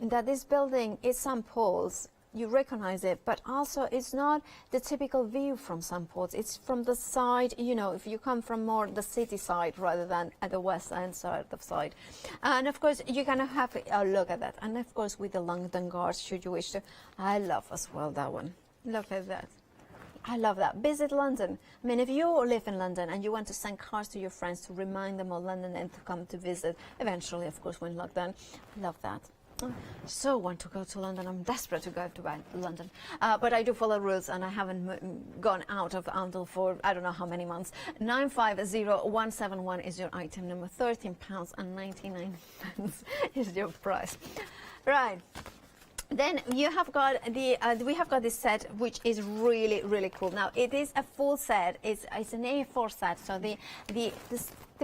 that this building is St. Paul's. You recognize it, but also it's not the typical view from St. Paul's. It's from the side, if you come from more the city side rather than at the west end side of the side. And of course, you kind of have a look at that. And of course, with the London Guards, should you wish to. I love as well that one. Look at that. I love that. Visit London. I mean, if you live in London and you want to send cards to your friends to remind them of London and to come to visit, eventually, of course, when lockdown, I love that. So want to go to London. I'm desperate to go to London, but I do follow rules, and I haven't gone out of Arundel for I don't know how many months. 950171 is your item number. £13.99 is your price. Right. Then you have got the we have got this set, which is really, really cool. Now it is a full set. It's an A4 set, so the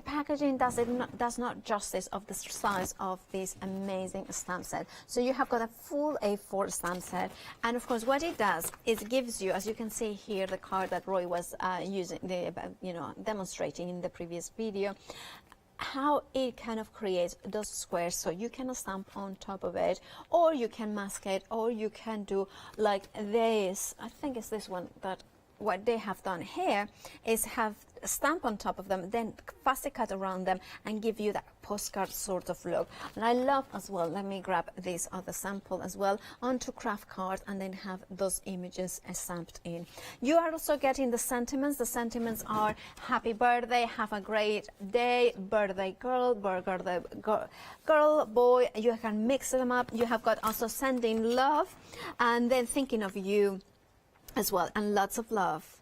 packaging does not justice of the size of this amazing stamp set. So you have got a full A4 stamp set, and of course what it does is it gives you, as you can see here, the card that Roy was demonstrating in the previous video, how it kind of creates those squares, so you can stamp on top of it, or you can mask it, or you can do like this. I think it's this one that what they have done here is have a stamp on top of them, then fussy cut around them and give you that postcard sort of look. And I love as well, let me grab this other sample as well, onto craft card, and then have those images stamped in. You are also getting the sentiments. The sentiments are happy birthday, have a great day, birthday girl, birthday girl, boy. You can mix them up. You have got also sending love, and then thinking of you as well, and lots of love.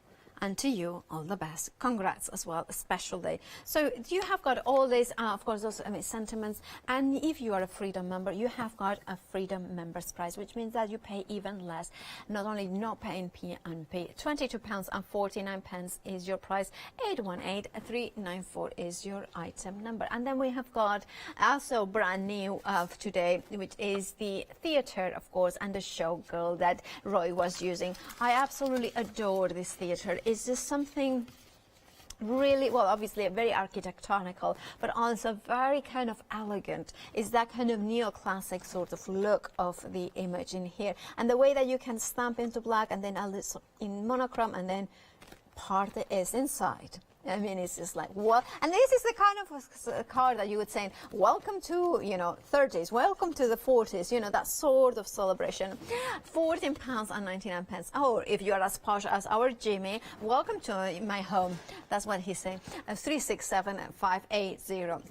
And to you, all the best. Congrats as well, a special day. So you have got all these, of course, those sentiments. And if you are a Freedom member, you have got a Freedom member's price, which means that you pay even less. Not only not paying P&P, £22.49 is your price. 818394 is your item number. And then we have got also brand new of today, which is the theatre, of course, and the showgirl that Roy was using. I absolutely adore this theatre. It's just something really, well, obviously very architectonical, but also very kind of elegant. It's that kind of neoclassic sort of look of the image in here. And the way that you can stamp into black and then a little in monochrome, and then part is inside. I mean, it's just like, what? And this is the kind of card that you would say, welcome to, 30s, welcome to the 40s, that sort of celebration. £14.99. Or if you're as posh as our Jimmy, welcome to my home. That's what he's saying. 367-580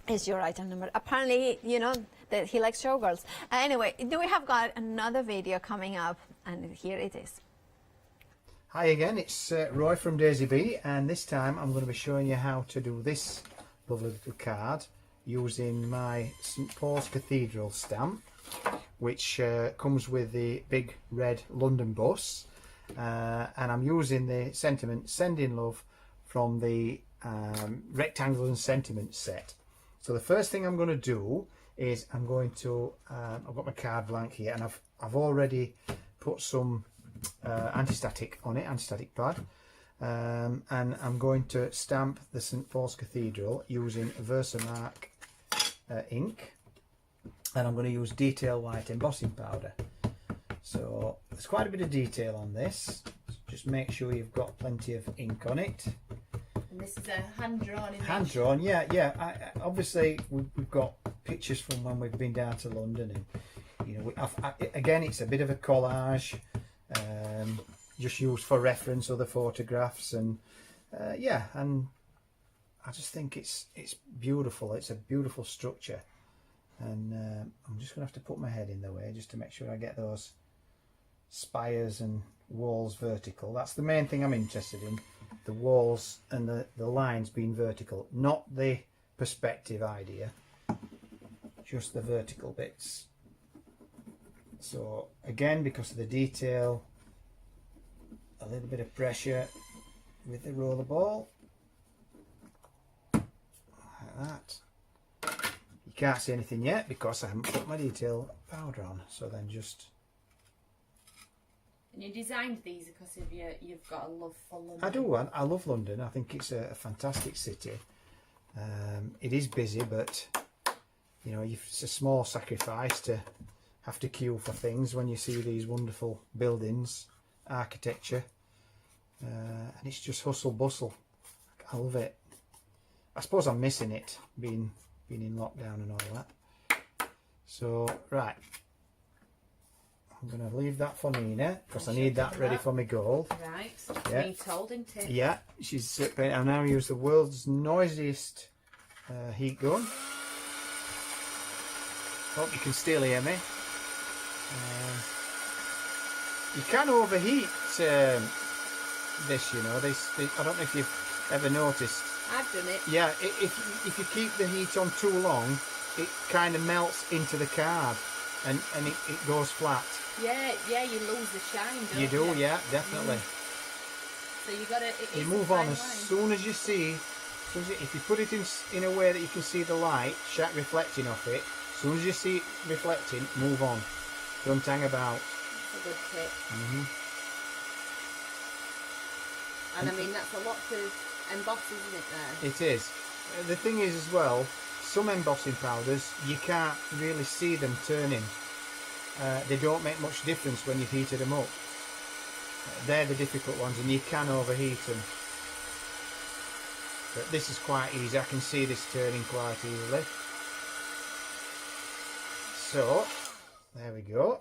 is your item number. Apparently, that he likes showgirls. Anyway, we have got another video coming up, and here it is.
Hi again, it's Roy from Daisy Bee, and this time I'm going to be showing you how to do this lovely little card using my St Paul's Cathedral stamp, which comes with the big red London bus, and I'm using the sentiment Sending Love from the Rectangles and Sentiments set. So the first thing I'm going to do is I'm going to, I've got my card blank here, and I've already put some anti-static on it, anti-static pad, and I'm going to stamp the St Paul's Cathedral using Versamark ink, and I'm going to use detail white embossing powder. So there's quite a bit of detail on this, so just make sure you've got plenty of ink on it.
And this is a hand-drawn image.
Hand-drawn, yeah. Obviously we've got pictures from when we've been down to London, and again it's a bit of a collage, just used for reference, other photographs, and and I just think it's beautiful. It's a beautiful structure, and I'm just gonna have to put my head in the way just to make sure I get those spires and walls vertical. That's the main thing I'm interested in, the walls and the lines being vertical, not the perspective idea, just the vertical bits. So again, because of the detail, a little bit of pressure with the roller ball, like that. You can't see anything yet because I haven't put my detail powder on, so then just...
And you designed these because of you've got a love for London.
I do, I love London. I think it's a fantastic city. It is busy, but it's a small sacrifice to have to queue for things when you see these wonderful buildings, architecture, and it's just hustle bustle. I love it. I suppose I'm missing it, being in lockdown and all that. So right, I'm going to leave that for Nina because I need that ready for my gold.
Right,
yeah.
Me told, isn't it?
Yeah, she's. I now use the world's noisiest heat gun. Hope you can still hear me. You can overheat this, I don't know if you've ever noticed.
I've done it.
Yeah, if you keep the heat on too long, it kind of melts into the card and it goes flat.
Yeah, you lose the shine, don't you?
You do, yeah, definitely.
So you got to...
You move on as soon as you see, if you put it in a way that you can see the light reflecting off it, as soon as you see it reflecting, move on. Don't hang about.
That's a good tip. And I mean, that's a lot to emboss, isn't it, there?
It is. The thing is as well, some embossing powders, you can't really see them turning. They don't make much difference when you've heated them up. They're the difficult ones, and you can overheat them. But this is quite easy. I can see this turning quite easily. So, there we go.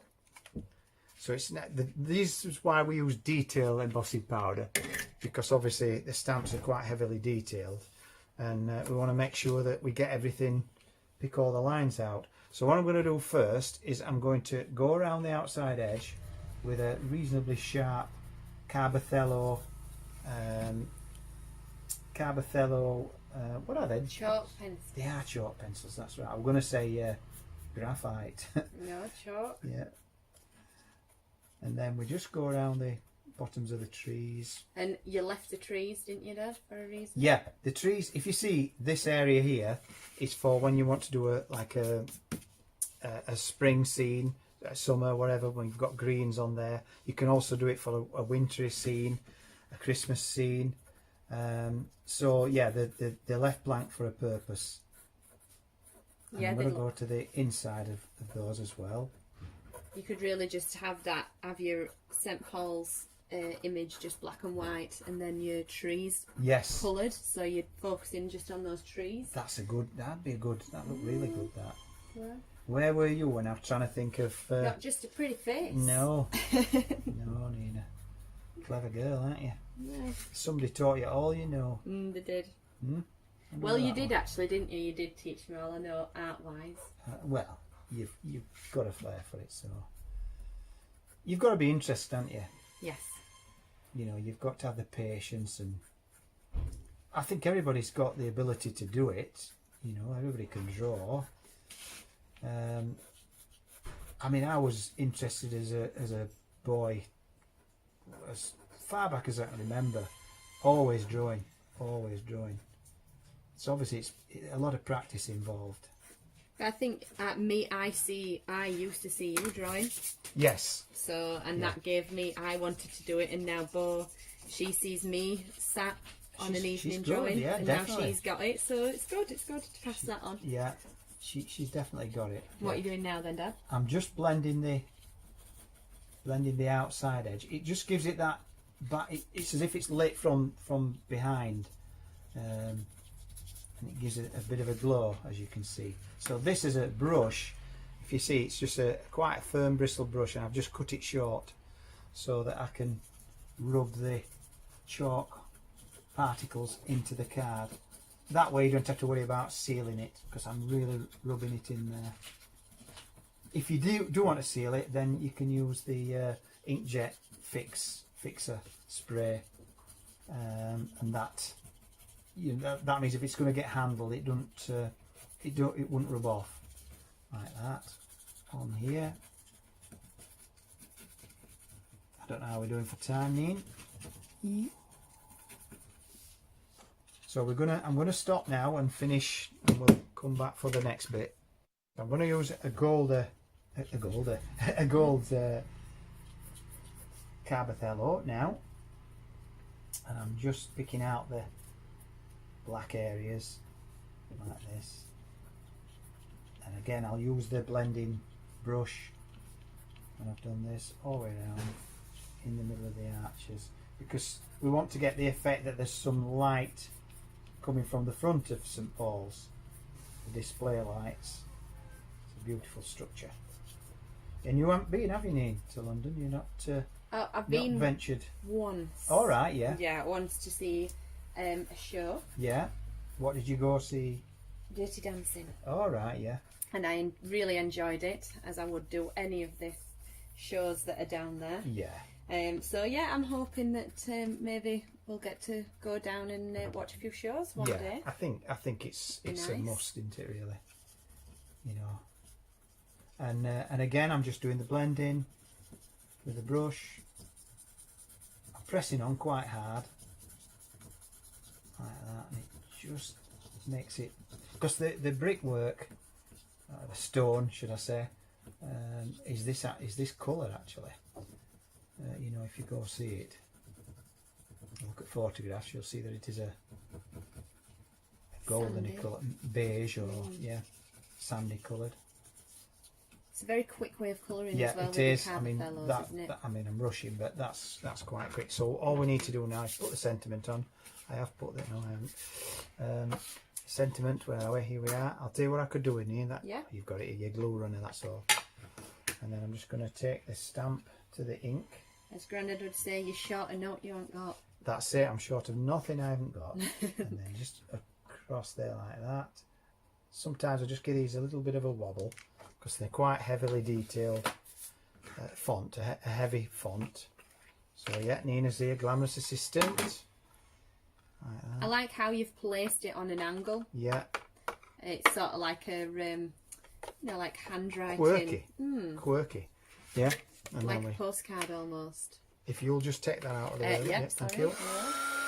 So it's this is why we use detail embossing powder, because obviously the stamps are quite heavily detailed, and we want to make sure that we get everything, pick all the lines out. So what I'm going to do first is I'm going to go around the outside edge with a reasonably sharp Carbothello, what are they?
Chalk pencils.
They are chalk pencils, that's right. I'm going to say graphite.
No, chalk.
Yeah. And then we just go around the bottoms of the trees.
And you left the trees, didn't you, Dad, for a reason?
Yeah, the trees, if you see this area here, it's for when you want to do a spring scene, a summer, whatever, when you've got greens on there. You can also do it for a wintry scene, a Christmas scene. So yeah, they're left blank for a purpose. And yeah, I'm going to go to the inside of those as well.
You could really just have your St Paul's image just black and white, and then your trees
Yes.
coloured, so you're focusing just on those trees.
That'd be a good, that looked really good, that.
Yeah.
Where were you when I was trying to think of...
Not just a pretty face.
No. No, Nina. Clever girl, aren't you?
No.
Somebody taught you all you know.
They did.
Hmm? I know
Well, you
that
did
one.
actually, didn't you? You did teach me all I know art-wise.
Well, you've got a flair for it, so... You've got to be interested, haven't you?
Yes.
You know, you've got to have the patience, and I think everybody's got the ability to do it. You know, everybody can draw. I mean, I was interested as a boy, as far back as I can remember, always drawing. So obviously it's a lot of practice involved.
I think I used to see you drawing.
Yes.
So, and
Yeah.
that gave me, I wanted to do it, and now Bo, she sees me sat on an evening
she's good,
drawing,
yeah,
and
definitely.
now she's got it, so it's good to pass that on.
Yeah, she's definitely got it.
What are
Yeah.
you doing now then, Dad?
I'm just blending the outside edge. It just gives it that, but it's as if it's lit from behind, and it gives it a bit of a glow, as you can see. So this is a brush. If you see, it's just quite a firm bristle brush, and I've just cut it short so that I can rub the chalk particles into the card. That way you don't have to worry about sealing it, because I'm really rubbing it in there. If you do want to seal it, then you can use the inkjet fixer spray, and that that means if it's going to get handled, it wouldn't rub off like that on here. I don't know how we're doing for time, Neen.
Yeah.
So I'm gonna stop now and finish, and we'll come back for the next bit. I'm going to use a gold Carbothello now, and I'm just picking out the black areas like this. And again, I'll use the blending brush when I've done this all the way around in the middle of the arches, because we want to get the effect that there's some light coming from the front of St Paul's, the display lights. It's a beautiful structure. And you haven't been, have you, Neen, to London? You're not
I've been
ventured
once.
All right, yeah.
Yeah, once to see a show.
Yeah. What did you go see?
Dirty Dancing.
All right, yeah.
And I really enjoyed it, as I would do any of the shows that are down there.
Yeah.
So yeah, I'm hoping that maybe we'll get to go down and watch a few shows one day.
I think it's
Nice.
a must, isn't it, really? You know. And again, I'm just doing the blending with the brush. I'm pressing on quite hard like that, and it just makes it, because the brickwork, the stone, should I say, is this colour actually. You know, if you go see it, look at photographs, you'll see that it is a golden colour, beige, or yeah, sandy coloured.
It's a very quick way of colouring
Yeah,
as well.
it
with
is.
the
I mean,
Carbothellos, isn't it?
I mean, I'm rushing, but that's quite quick. So all we need to do now is put the sentiment on. I have put that. No, I haven't. Sentiment. Where are we? Here we are. I'll tell you what I could do in here. That
Yeah.
You've got it in your glue runner. That's all. And then I'm just going to take the stamp to the ink.
As Grandad would say, you're short a note you haven't got.
That's it. I'm short of nothing I haven't got. And then just across there like that. Sometimes I just give these a little bit of a wobble, because they're quite heavily detailed font, a heavy font. So yeah, Nina's here, glamorous assistant. Like that.
I like how you've placed it on an angle.
Yeah.
It's sort of like a, you know, like handwriting.
Quirky.
Mm.
Quirky. Yeah. And
Like
then
a postcard almost.
if you'll just take that out of the way.
Yeah,
thank
sorry.
you.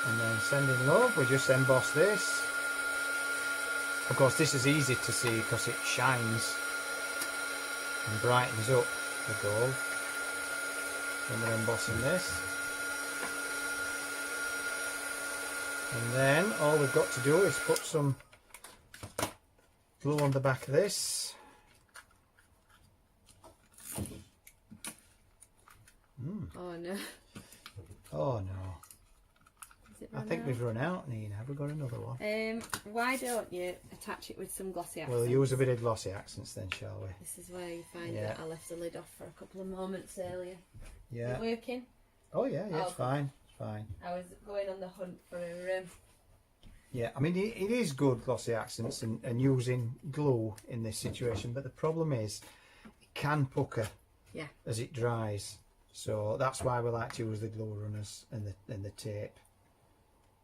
And then sending love, we just emboss this. Of course, this is easy to see because it shines and brightens up the gold when we're embossing this. And then all we've got to do is put some glue on the back of this.
Oh no.
Oh no. I think we've run out, Nina. Have we got another one?
Why don't you attach it with some glossy accents?
We'll use a bit of glossy accents then, shall we?
This is where you find
Yeah.
that I left the lid off for a couple of moments earlier.
Yeah.
Is it working?
Oh yeah, yeah, it's
Okay.
fine. It's fine.
I was going on the hunt for
Yeah, I mean, it is good, glossy accents and using glue in this situation, but the problem is it can pucker
Yeah.
as it dries. So that's why we like to use the glue runners and the tape.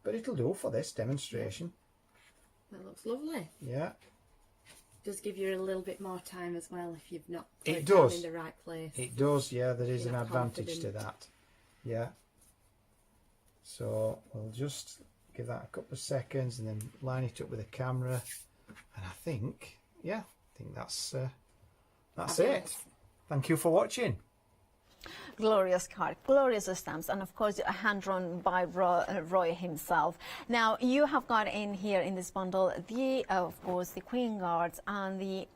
But it'll do for this demonstration.
That looks lovely.
Yeah.
Does give you a little bit more time as well if you've not put
It
it down
does.
in the right place.
It does, yeah, there is
You're
an
not
advantage to
confident.
that. Yeah. So we'll just give that a couple of seconds and then line it up with the camera. And I think, yeah, I think that's it. Thank you for watching.
Glorious card, glorious stamps, and of course hand drawn by Roy himself. Now you have got in here in this bundle the of course the Queen Guards and the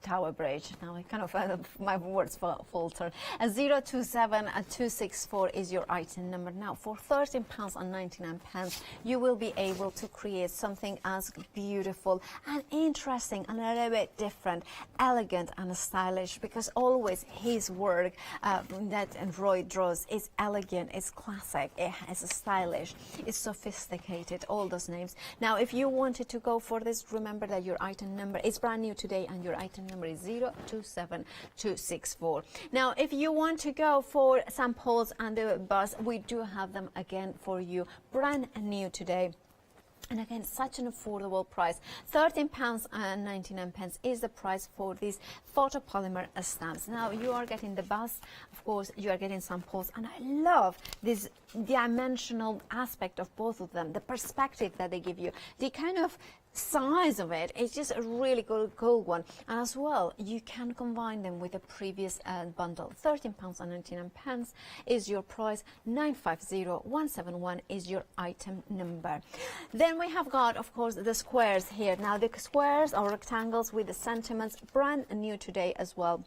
Tower Bridge. Now I kind of my words falter. 027264 is your item number. Now for £13.99 you will be able to create something as beautiful and interesting and a little bit different, elegant and stylish, because always his work that Roy draws is elegant, it's classic, it's stylish, it's sophisticated, all those names. Now if you wanted to go for this, remember that your item number is brand new today and your item number is 027264. Now if you want to go for samples and the bus, we do have them again for you, brand new today. And again, such an affordable price. £13.99 is the price for these photopolymer stamps. Now you are getting the bus, of course, you are getting samples, and I love this dimensional aspect of both of them, the perspective that they give you, the kind of size of it is just a really cool one. And as well, you can combine them with the previous bundle. £13.99 is your price. 950171 is your item number. Then we have got, of course, the squares here. Now the squares or rectangles with the sentiments, brand new today as well.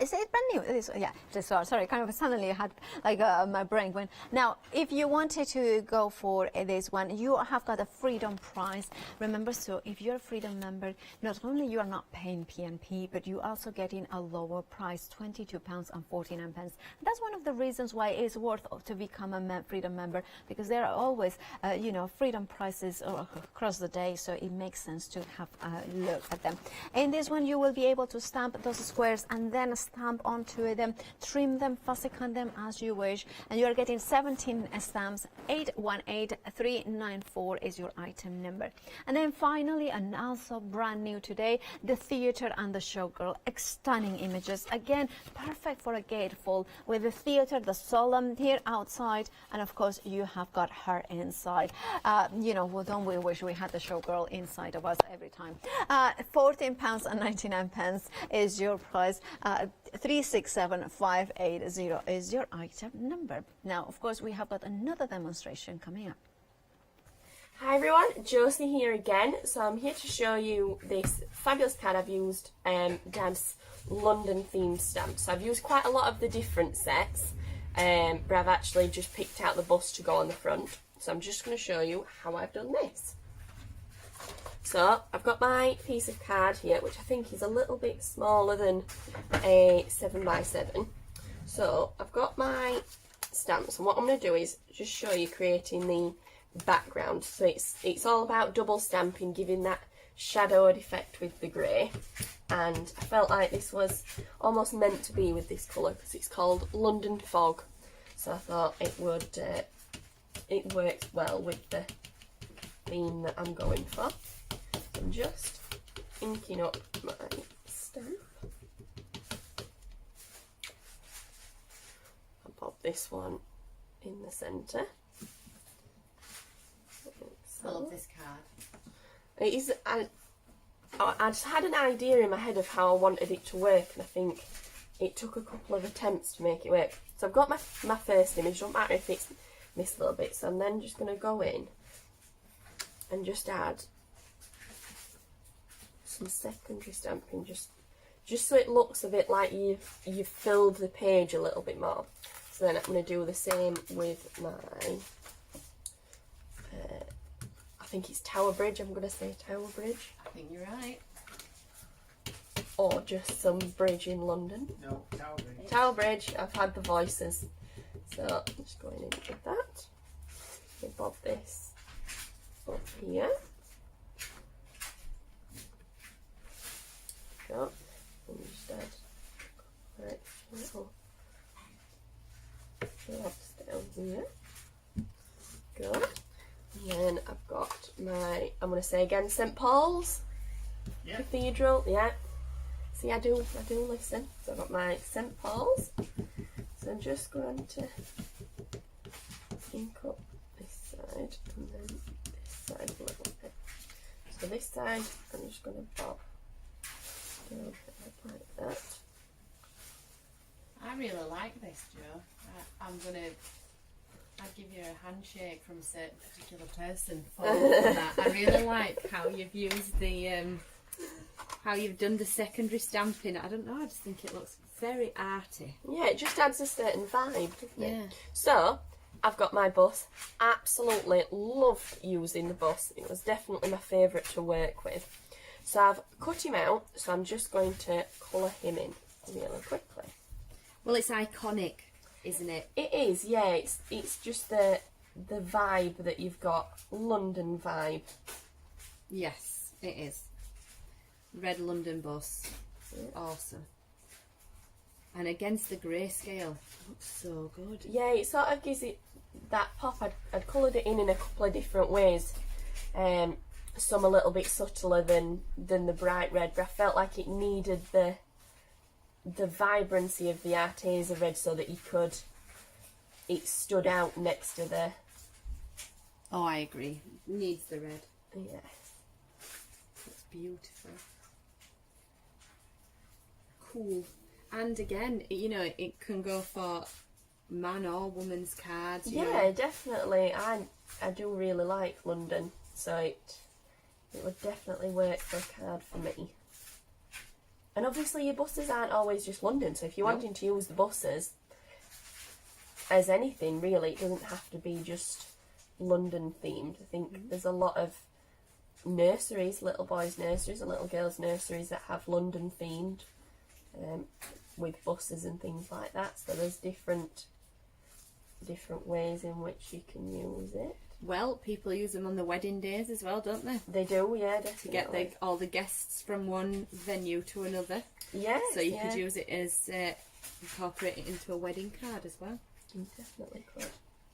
Is it brand new? It is, yeah, just sorry, kind of suddenly I had like my brain went. Now, if you wanted to go for this one, you have got a freedom price. Remember, so if you're a freedom member, not only you are not paying PNP, but you also getting a lower price, £22.49. That's one of the reasons why it's worth to become a freedom member, because there are always, you know, freedom prices across the day, so it makes sense to have a look at them. In this one, you will be able to stamp those squares and then stamp onto them, trim them, fussy cut them as you wish, and you are getting 17 stamps. 818394 is your item number. And then finally, and also brand new today, the theater and the showgirl. Stunning images, again perfect for a gatefold, with the theater, the solemn here outside, and of course you have got her inside. You know, well, don't we wish we had the showgirl inside of us every time. £14.99 is your price. 367580 is your item number. Now, of course, we have got another demonstration coming up.
Hi everyone, Josie here again. So I'm here to show you this fabulous card I've used, Dad's London themed stamps. So I've used quite a lot of the different sets, but I've actually just picked out the bus to go on the front. So I'm just going to show you how I've done this. So I've got my piece of card here, which I think is a little bit smaller than a 7x7. So I've got my stamps, and what I'm going to do is just show you creating the background. So it's all about double stamping, giving that shadowed effect with the grey. And I felt like this was almost meant to be with this colour because it's called London Fog. So I thought it would it works well with the theme that I'm going for. I'm just inking up my stamp. I'll pop this one in the centre.
I love this card.
It is. I just had an idea in my head of how I wanted it to work, and I think it took a couple of attempts to make it work. So I've got my first image. Don't matter if it's this little bit. So I'm then just going to go in and just add some secondary stamping, just so it looks a bit like you've filled the page a little bit more. So So then I'm going to do the same with my, I think it's Tower Bridge, I'm going to say Tower Bridge.
I think you're right.
Or just some bridge in London.
No, Tower Bridge.
Tower Bridge, I've had the voices. So I'm just going in with that. We bob this up here. Go. And just add right little blobs down here. Good. And then I've got my, I'm going to say again, St Paul's Cathedral. Yeah. See, I do listen. So I've got my St Paul's. So I'm just going to ink up this side and then this side a little bit. So this side, I'm just going to bob down like that.
I really like this, Joe. I'll give you a handshake from a certain particular person for that. I really like how you've used the, how you've done the secondary stamping. I don't know, I just think it looks very arty.
Yeah, it just adds a certain vibe, doesn't it?
Yeah.
So, I've got my bus. Absolutely loved using the bus. It was definitely my favourite to work with. So I've cut him out, so I'm just going to colour him in really quickly.
Well, it's iconic, isn't it?
It is, yeah. It's just the vibe that you've got, London vibe.
Yes, it is. Red London bus, awesome. And against the grayscale, looks so good.
Yeah, it sort of gives it that pop. I'd coloured it in a couple of different ways. Some a little bit subtler than the bright red, but I felt like it needed the vibrancy of the Arteza red so that it stood out next to the...
Oh, I agree. Needs the red.
Yes.
It's beautiful. Cool. And again, you know, it can go for man or woman's cards.
Yeah, definitely. I do really like London, so it would definitely work for a card for me. And obviously your buses aren't always just London, so if you're wanting to use the buses as anything really, it doesn't have to be just London themed. I think there's a lot of nurseries, little boys' nurseries and little girls' nurseries that have London themed with buses and things like that. So there's different ways in which you can use it.
Well, people use them on the wedding days as well, don't they?
They do, yeah, definitely.
To get all the guests from one venue to another.
Yes,
so you could use it as incorporate it into a wedding card as well.
You definitely could.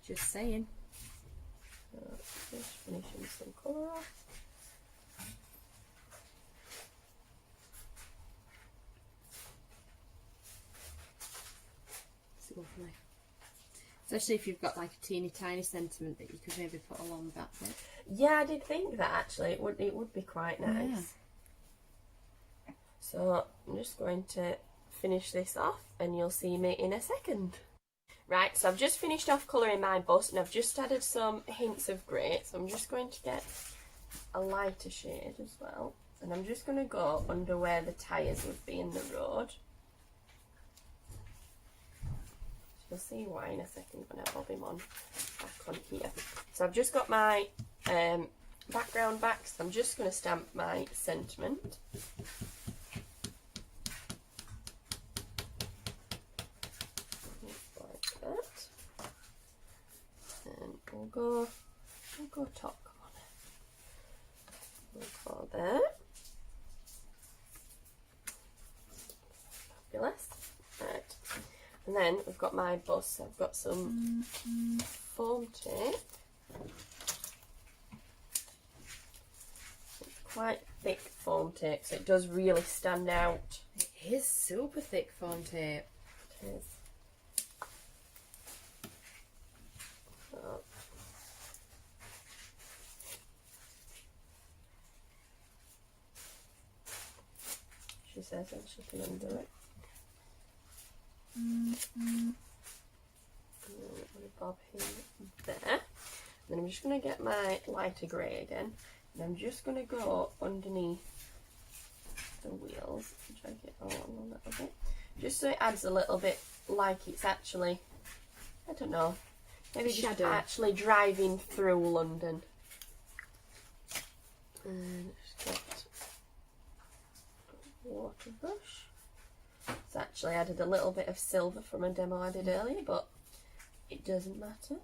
Just saying.
Just finishing some colour off.
It's lovely. Especially if you've got like a teeny tiny sentiment that you could maybe put along that bit.
Yeah, I did think that actually. It would be quite nice. Yeah. So I'm just going to finish this off and you'll see me in a second. Right, so I've just finished off colouring my bust and I've just added some hints of grey. So I'm just going to get a lighter shade as well. And I'm just going to go under where the tyres would be in the road. You'll see why in a second when I bob him on back on here. So I've just got my background back, so I'm just going to stamp my sentiment. Like that. And we'll go top corner. We'll go there. Fabulous. Right. And then we've got my bus. I've got some foam tape. It's quite thick foam tape, so it does really stand out.
It is super thick foam tape.
It is. So. She says that she can undo it. Bob him there. Then I'm just going to get my lighter grey again, and I'm just going to go underneath the wheels and drag it along a little bit, just so it adds a little bit like it's actually I don't know, maybe just
Shadow.
actually driving through London. And just get a water brush. It's actually added a little bit of silver from a demo I did earlier, but it doesn't matter.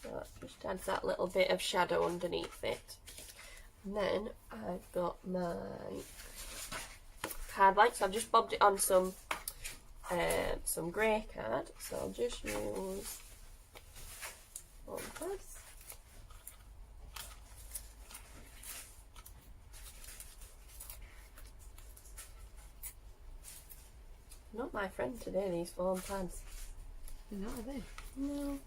So that just adds that little bit of shadow underneath it. And then I've got my card blank, so I've just bobbed it on some grey card. So I'll just use one press. Not my friend today, these foam pads.
No, are they?
No.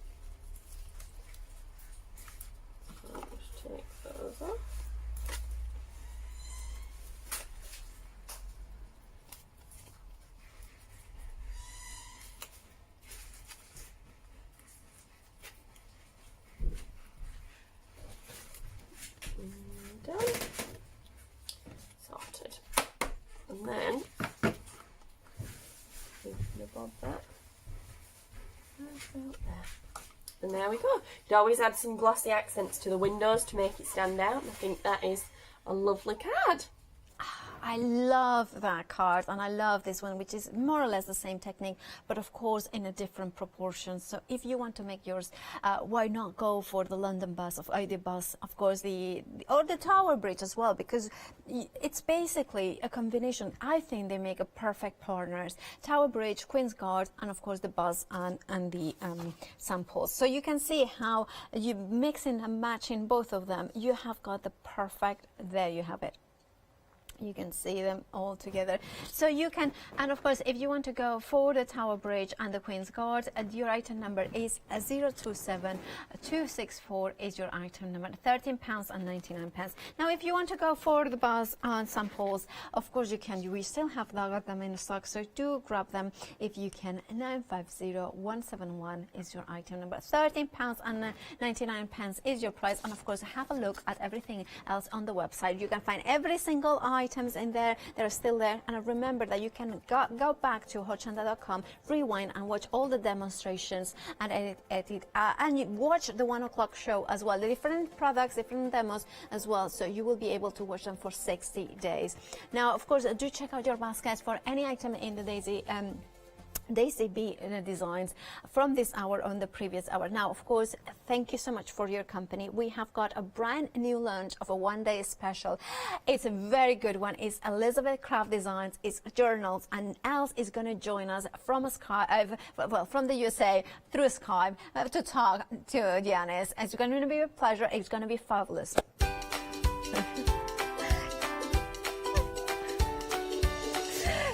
I'll just take those off. Done. Sorted. And then bob that about there. And there we go. You'd always add some glossy accents to the windows to make it stand out. And I think that is a lovely card.
I love that card, and I love this one, which is more or less the same technique, but of course in a different proportion. So if you want to make yours, why not go for the London bus, the bus, of course, or the Tower Bridge as well, because it's basically a combination. I think they make a perfect partners. Tower Bridge, Queen's Guard, and of course the bus and the samples. So you can see how you mixing and matching both of them. You have got the perfect. There you have it. You can see them all together. So you can, and of course, if you want to go for the Tower Bridge and the Queen's Guard, your item number is 027264 is your item number, £13.99. Now, if you want to go for the bus and samples, of course you can. We still have them in stock, so do grab them if you can. 950171 is your item number. £13.99 is your price, and of course, have a look at everything else on the website. You can find every single items in there that are still there, and remember that you can go back to hochanda.com, rewind and watch all the demonstrations and edit and you watch the 1 o'clock show as well, the different products, different demos as well, so you will be able to watch them for 60 days. Now, of course, do check out your baskets for any item in the Daisy B designs from this hour on the previous hour. Now, of course, thank you so much for your company. We have got a brand new launch of a one-day special. It's a very good one. It's Elizabeth Craft Designs, it's journals, and Els is going to join us from from the USA through Skype to talk to Janice. It's going to be a pleasure. It's going to be fabulous.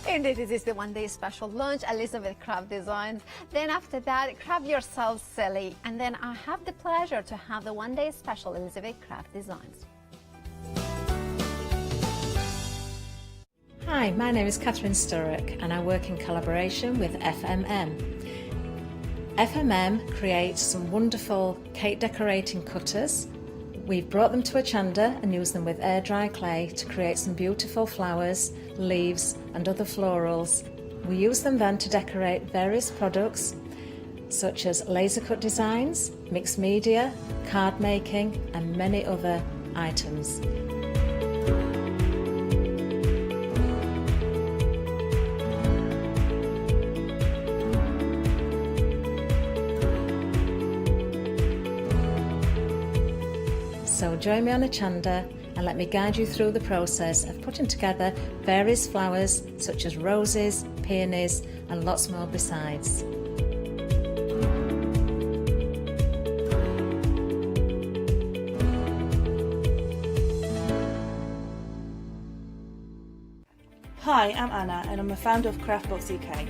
Indeed, this is the one-day special launch, Elizabeth Craft Designs. Then after that, Craft Yourself Silly. And then I have the pleasure to have the one-day special, Elizabeth Craft Designs.
Hi, my name is Catherine Sturrock and I work in collaboration with FMM. FMM creates some wonderful cake decorating cutters. We've brought them to Hochanda and used them with air dry clay to create some beautiful flowers, leaves and other florals. We use them then to decorate various products such as laser cut designs, mixed media, card making and many other items. So join me on Hochanda and let me guide you through the process of putting together various flowers such as roses, peonies and lots more besides.
Hi, I'm Anna and I'm a founder of Craftbox UK.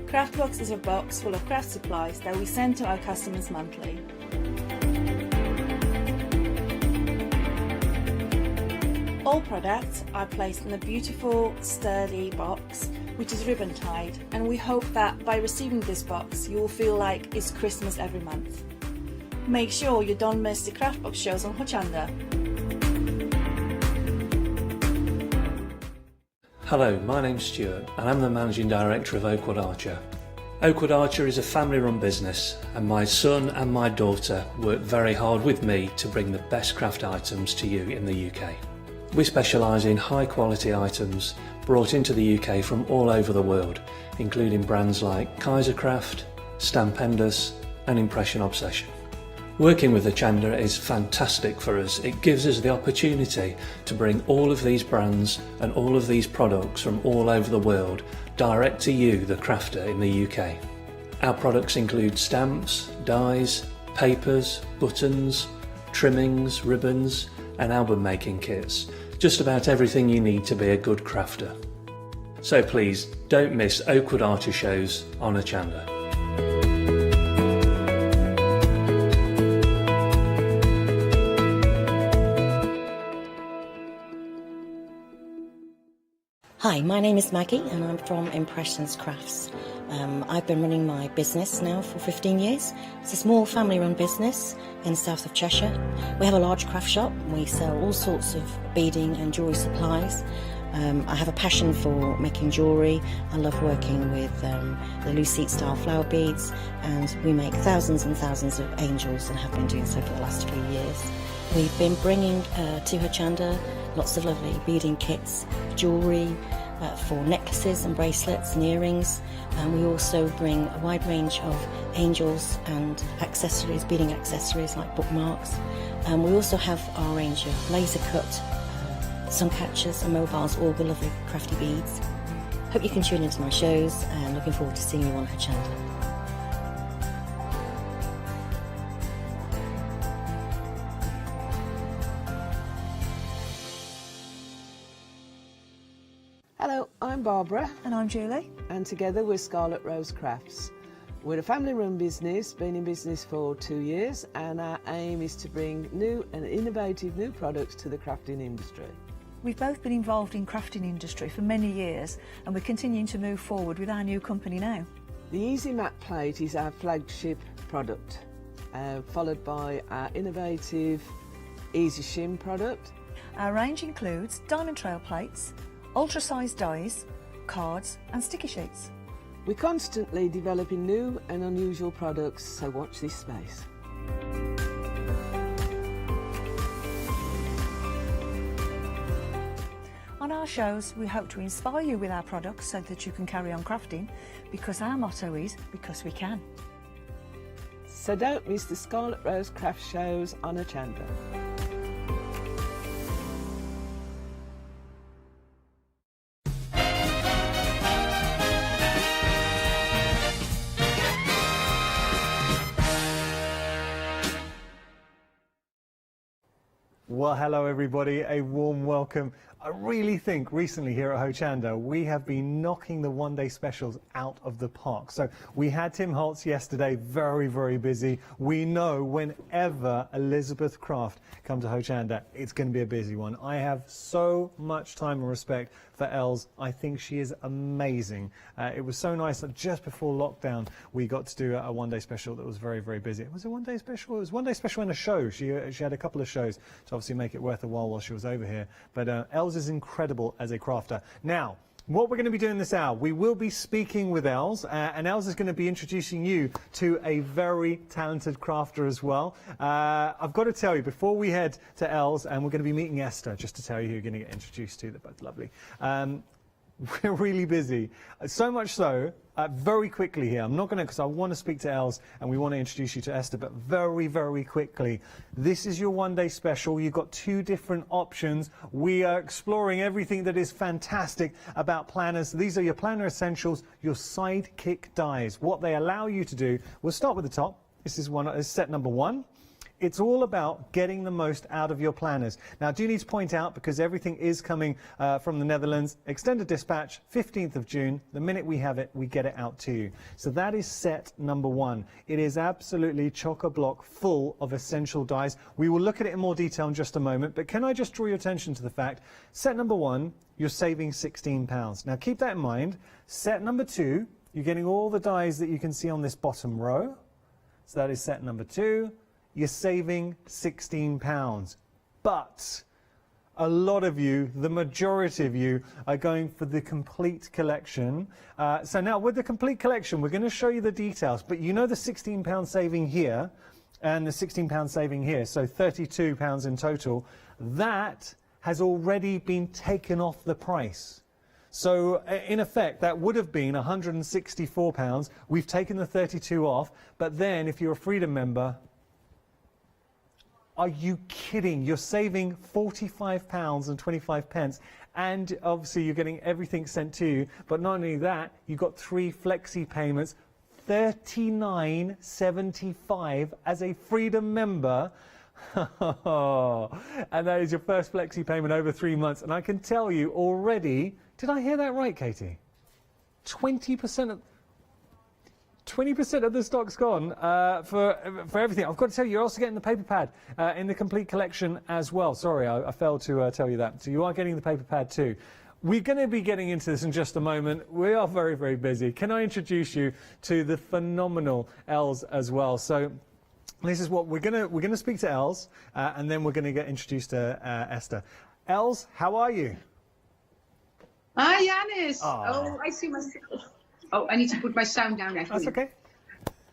Craftbox is a box full of craft supplies that we send to our customers monthly. All products are placed in a beautiful, sturdy box, which is ribbon tied, and we hope that by receiving this box, you will feel like it's Christmas every month. Make sure you don't miss the Craftbox shows on Hochanda.
Hello, my name's Stuart, and I'm the Managing Director of Oakwood Archer. Oakwood Archer is a family-run business, and my son and my daughter work very hard with me to bring the best craft items to you in the UK. We specialise in high-quality items brought into the UK from all over the world, including brands like Kaisercraft, Stampendous and Impression Obsession. Working with Hochanda is fantastic for us. It gives us the opportunity to bring all of these brands and all of these products from all over the world direct to you, the crafter in the UK. Our products include stamps, dies, papers, buttons, trimmings, ribbons and album making kits. Just about everything you need to be a good crafter. So please don't miss Oakwood Archer shows on Hochanda.
Hi, my name is Maggie and I'm from Impressions Crafts. I've been running my business now for 15 years. It's a small family-run business in the south of Cheshire. We have a large craft shop. We sell all sorts of beading and jewellery supplies. I have a passion for making jewellery. I love working with the loose seat style flower beads, and we make thousands and thousands of angels and have been doing so for the last few years. We've been bringing to Hochanda lots of lovely beading kits, jewellery, for necklaces and bracelets and earrings, and we also bring a wide range of angels and accessories, beading accessories like bookmarks, and we also have our range of laser cut sun catchers and mobiles, all the lovely crafty beads. Hope you can tune into my shows and looking forward to seeing you on Hochanda.
Hello, I'm Barbara.
And I'm Julie.
And together we're Scarlet Rose Crafts. We're a family-run business, been in business for 2 years, and our aim is to bring new and innovative new products to the crafting industry.
We've both been involved in crafting industry for many years, and we're continuing to move forward with our new company now.
The Easy Mat Plate is our flagship product, followed by our innovative Easy Shim product.
Our range includes diamond trail plates, ultra-sized dies, cards and sticky sheets.
We're constantly developing new and unusual products, so watch this space.
On our shows, we hope to inspire you with our products so that you can carry on crafting, because our motto is, because we can.
So don't miss the Scarlet Rose Craft shows on Hochanda.
Well, hello everybody, a warm welcome. I really think recently here at Hochanda we have been knocking the one-day specials out of the park. So we had Tim Holtz yesterday, very, very busy. We know whenever Elizabeth Craft come to Hochanda, it's going to be a busy one. I have so much time and respect for Els. I think she is amazing. It was so nice that just before lockdown we got to do a one-day special that was very, very busy. It was a one-day special. It was one-day special and a show. She had a couple of shows to obviously make it worth a while she was over here. But Els is incredible as a crafter. Now, what we're going to be doing this hour, we will be speaking with Els, and Els is going to be introducing you to a very talented crafter as well. I've got to tell you, before we head to Els, and we're going to be meeting Esther, just to tell you who you're going to get introduced to. They're both lovely. We're really busy, so much so, very quickly here, I'm not going to, because I want to speak to Els and we want to introduce you to Esther, but very, very quickly, this is your one-day special. You've got two different options. We are exploring everything that is fantastic about planners. These are your planner essentials, your sidekick dies, what they allow you to do. We'll start with the top. This is set number one. It's all about getting the most out of your planners. Now, I do need to point out, because everything is coming from the Netherlands, extended dispatch, 15th of June. The minute we have it, we get it out to you. So that is set number one. It is absolutely chock-a-block full of essential dies. We will look at it in more detail in just a moment, but can I just draw your attention to the fact, set number one, you're saving £16. Now, keep that in mind. Set number two, you're getting all the dies that you can see on this bottom row. So that is set number two. You're saving £16. But a lot of you, the majority of you, are going for the complete collection. So now with the complete collection, we're going to show you the details, but you know the £16 saving here and the £16 saving here, so £32 in total. That has already been taken off the price. So in effect, that would have been £164. We've taken the 32 off, but then if you're a Freedom member, are you kidding? You're saving £45 and 25 pence, and obviously you're getting everything sent to you. But not only that, you've got 3 flexi payments, £39.75 as a Freedom member. And that is your first flexi payment over 3 months. And I can tell you already, did I hear that right, Katie? 20% of the stock's gone for everything. I've got to tell you, you're also getting the paper pad in the complete collection as well. Sorry, I failed to tell you that. So you are getting the paper pad too. We're going to be getting into this in just a moment. We are very, very busy. Can I introduce you to the phenomenal Els as well? So this is what we're going to speak to Els, and then we're going to get introduced to Esther. Els, how are you?
Hi, Yanis. Oh, I see myself. Oh, I need to put my sound down actually.
That's okay.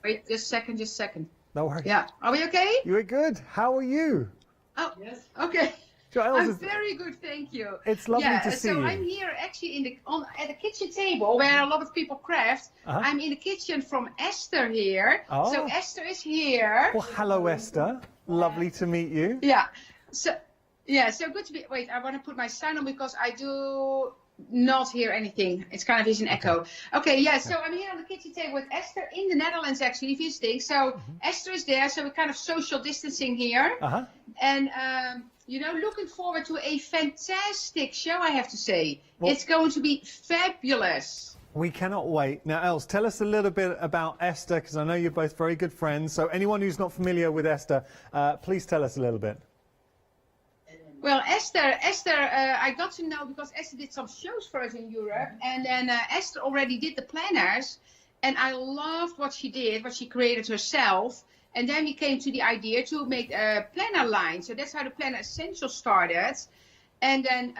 Wait, just a second.
No worries.
Yeah. Are we okay?
You're good. How are you?
Oh, yes. Okay. I'm very good, thank you.
It's lovely to see you.
So I'm here actually at the kitchen table where a lot of people craft. I'm in the kitchen from Esther here.
Oh.
So Esther is here.
Well, hello, Esther. Lovely to meet you.
Yeah. So good to be. Wait, I want to put my sound on because I do not hear anything. It's kind of is an echo. Okay, yeah, so I'm here on the kitchen table with Esther in the Netherlands actually visiting. So Esther is there, so we're kind of social distancing here. And looking forward to a fantastic show, I have to say. Well, it's going to be fabulous.
We cannot wait. Now, Els, tell us a little bit about Esther, because I know you're both very good friends. So anyone who's not familiar with Esther, please tell us a little bit.
Well, Esther, I got to know because Esther did some shows for us in Europe, and then Esther already did the planners, and I loved what she did, what she created herself, and then we came to the idea to make a planner line, so that's how the Planner Essentials started, and then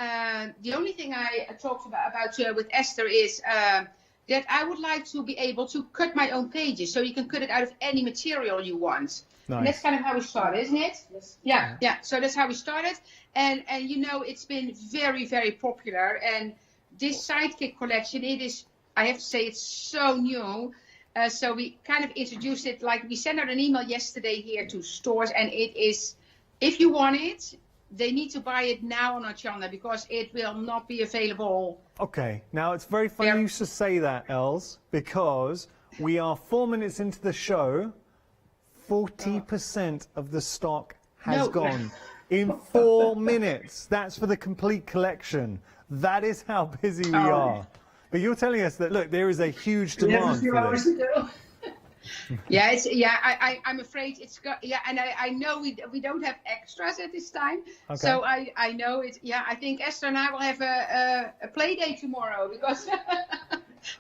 the only thing I talked about with Esther is that I would like to be able to cut my own pages, so you can cut it out of any material you want. Nice. And that's kind of how we started, isn't it? Yes. Yeah. So that's how we started. And it's been very, very popular. And this Sidekick collection, I have to say, it's so new. So we kind of introduced it, like we sent out an email yesterday here to stores. And it is, if you want it, they need to buy it now on Hochanda because it will not be available.
Okay. Now, it's very funny you should say that, Els, because we are 4 minutes into the show. 40% of the stock has gone in 4 minutes. That's for the complete collection. That is how busy we are. But you're telling us that, look, there is a huge demand for this.
I'm afraid it's got, and I know we don't have extras at this time. Okay. So I know it. Yeah, I think Esther and I will have a play day tomorrow because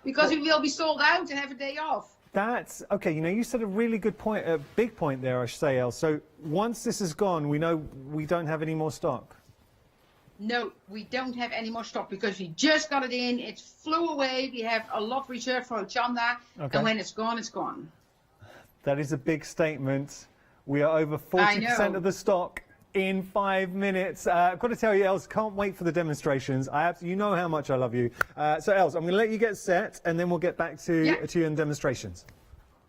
we will be sold out and have a day off.
That's okay. You said a really good point, a big point there, I should say, El. So once this is gone, we know we don't have any more stock.
No, we don't have any more stock because we just got it in. It flew away. We have a lot reserved for Hochanda, and when it's gone, it's gone. That
is a big statement. We are over 40% of the stock in 5 minutes. I've got to tell you, Els, can't wait for the demonstrations. You know how much I love you. So, Els, I'm going to let you get set, and then we'll get back to you in demonstrations.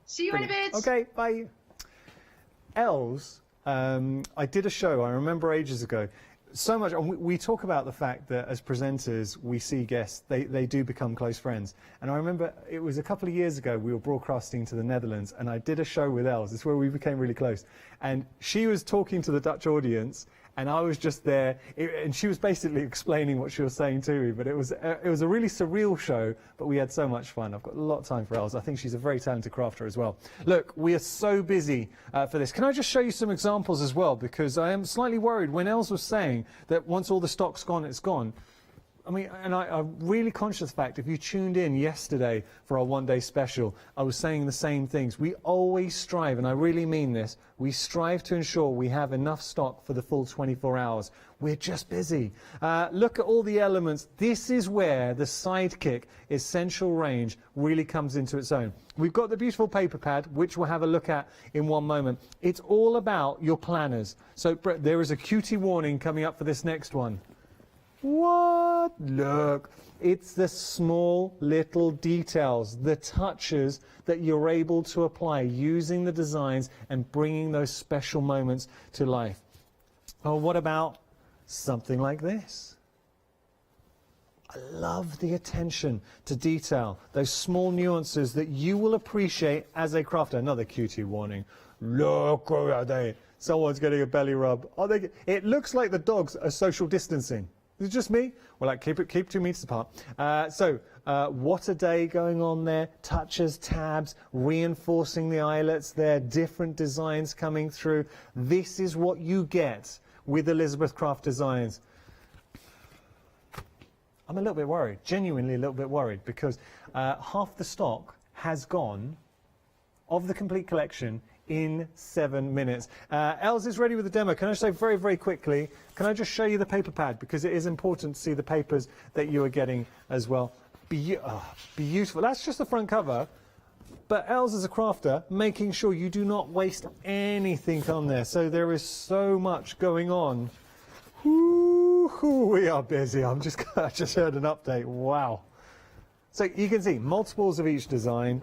See you in a bit.
Okay, bye. Els, I did a show, I remember ages ago. So much, and we talk about the fact that as presenters, we see guests, they do become close friends. And I remember it was a couple of years ago, we were broadcasting to the Netherlands, and I did a show with Els. It's where we became really close. And she was talking to the Dutch audience, and I was just there, and she was basically explaining what she was saying to me. But it was a really surreal show, but we had so much fun. I've got a lot of time for Els. I think she's a very talented crafter as well. Look, we are so busy for this. Can I just show you some examples as well? Because I am slightly worried when Els was saying that once all the stock's gone, it's gone. I mean, and I'm really conscious of the fact, if you tuned in yesterday for our one-day special, I was saying the same things. We always strive, and I really mean this, we strive to ensure we have enough stock for the full 24 hours. We're just busy. Look at all the elements. This is where the Sidekick Essential range really comes into its own. We've got the beautiful paper pad, which we'll have a look at in one moment. It's all about your planners. So there is a cutie warning coming up for this next one. What? Look, it's the small little details, the touches that you're able to apply using the designs and bringing those special moments to life. Oh, what about something like this? I love the attention to detail, those small nuances that you will appreciate as a crafter. Another cutie warning. Look, where are they? Someone's getting a belly rub. It looks like the dogs are social distancing. Is it just me? Well, like, keep 2 meters apart. What a day going on there. Touches, tabs, reinforcing the eyelets there, different designs coming through. This is what you get with Elizabeth Craft Designs. I'm a little bit worried, genuinely a little bit worried, because half the stock has gone of the complete collection in 7 minutes. Els is ready with the demo. Can I say very, very quickly, can I just show you the paper pad? Because it is important to see the papers that you are getting as well. Beautiful. That's just the front cover. But Els is a crafter, making sure you do not waste anything on there. So there is so much going on. Ooh, we are busy. I just heard an update. Wow. So you can see multiples of each design.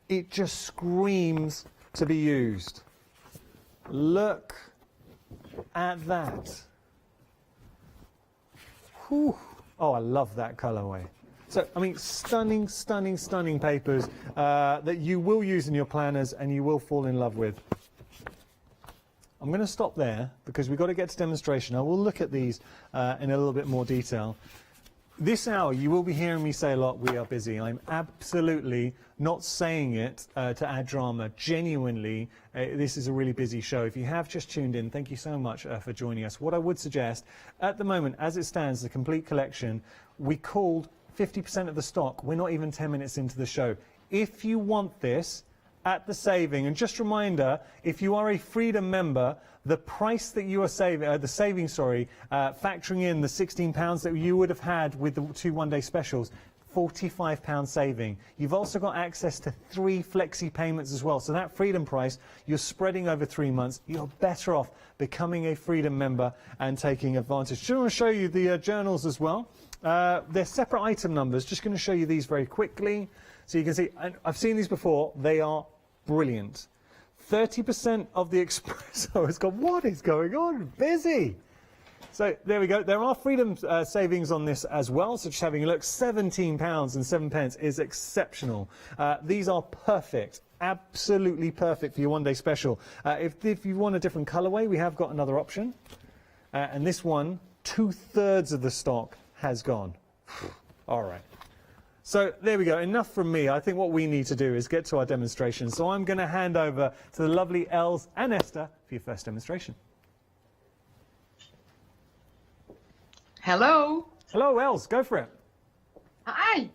It just screams to be used. Look at that. Whew. Oh, I love that colorway. So, I mean, stunning, stunning, stunning papers that you will use in your planners and you will fall in love with. I'm going to stop there because we've got to get to demonstration. I will look at these in a little bit more detail. This hour, you will be hearing me say a lot, we are busy. I'm absolutely not saying it to add drama. Genuinely, this is a really busy show. If you have just tuned in, thank you so much for joining us. What I would suggest, at the moment, as it stands, the complete collection, we called 50% of the stock. We're not even 10 minutes into the show. If you want this, at the saving, and just a reminder, if you are a Freedom member, the price that you are saving, factoring in the £16 that you would have had with the 2 one-day specials, £45 saving. You've also got access to 3 flexi payments as well. So that Freedom price, you're spreading over 3 months. You're better off becoming a Freedom member and taking advantage. Just want to show you the journals as well. They're separate item numbers. Just going to show you these very quickly. So you can see, I've seen these before. They are brilliant. 30% of the espresso has gone, what is going on? Busy. So there we go. There are Freedom savings on this as well. So just having a look, £17.07 is exceptional. These are perfect. Absolutely perfect for your one-day special. If you want a different colorway, we have got another option. And this one, 2/3 of the stock has gone. All right. So there we go, enough from me. I think what we need to do is get to our demonstration. So I'm going to hand over to the lovely Els and Esther for your first demonstration.
Hello.
Hello, Els, go for it.
Hi.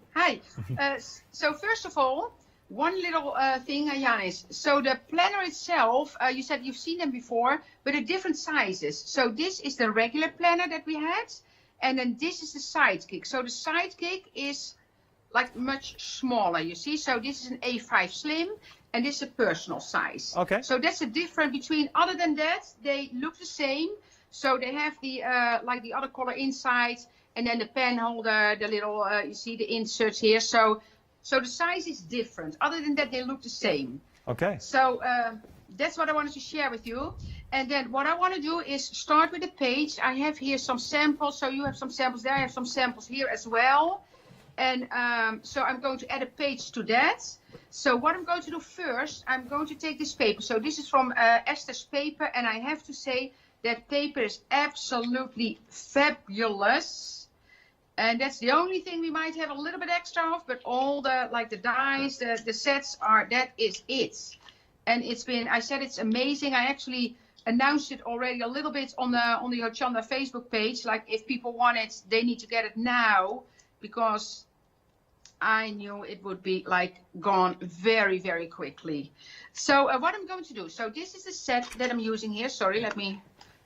So first of all, one little thing, Janis. So the planner itself, you said you've seen them before, but at different sizes. So this is the regular planner that we had, and then this is the Sidekick. So the Sidekick is like much smaller, you see. So this is an A5 Slim, and this is a personal size. Okay. So that's the difference between. Other than that, they look the same. So they have the like the other color inside, and then the pen holder, the little you see the inserts here. So the size is different. Other than that, they look the same. Okay. So that's what I wanted to share with you. And then what I want to do is start with a page. I have here some samples. So you have some samples there. I have some samples here as well. And so I'm going to add a page to that. So what I'm going to do first, I'm going to take this paper. So this is from Esther's paper, and I have to say that paper is absolutely fabulous. And that's the only thing we might have a little bit extra of, but all the, like the dies, the sets are, that is it. And it's been, I said it's amazing. I actually announced it already a little bit on the Hochanda Facebook page. Like if people want it, they need to get it now, because I knew it would be like gone very, very quickly. So what I'm going to do, so this is the set that I'm using here. Sorry, let me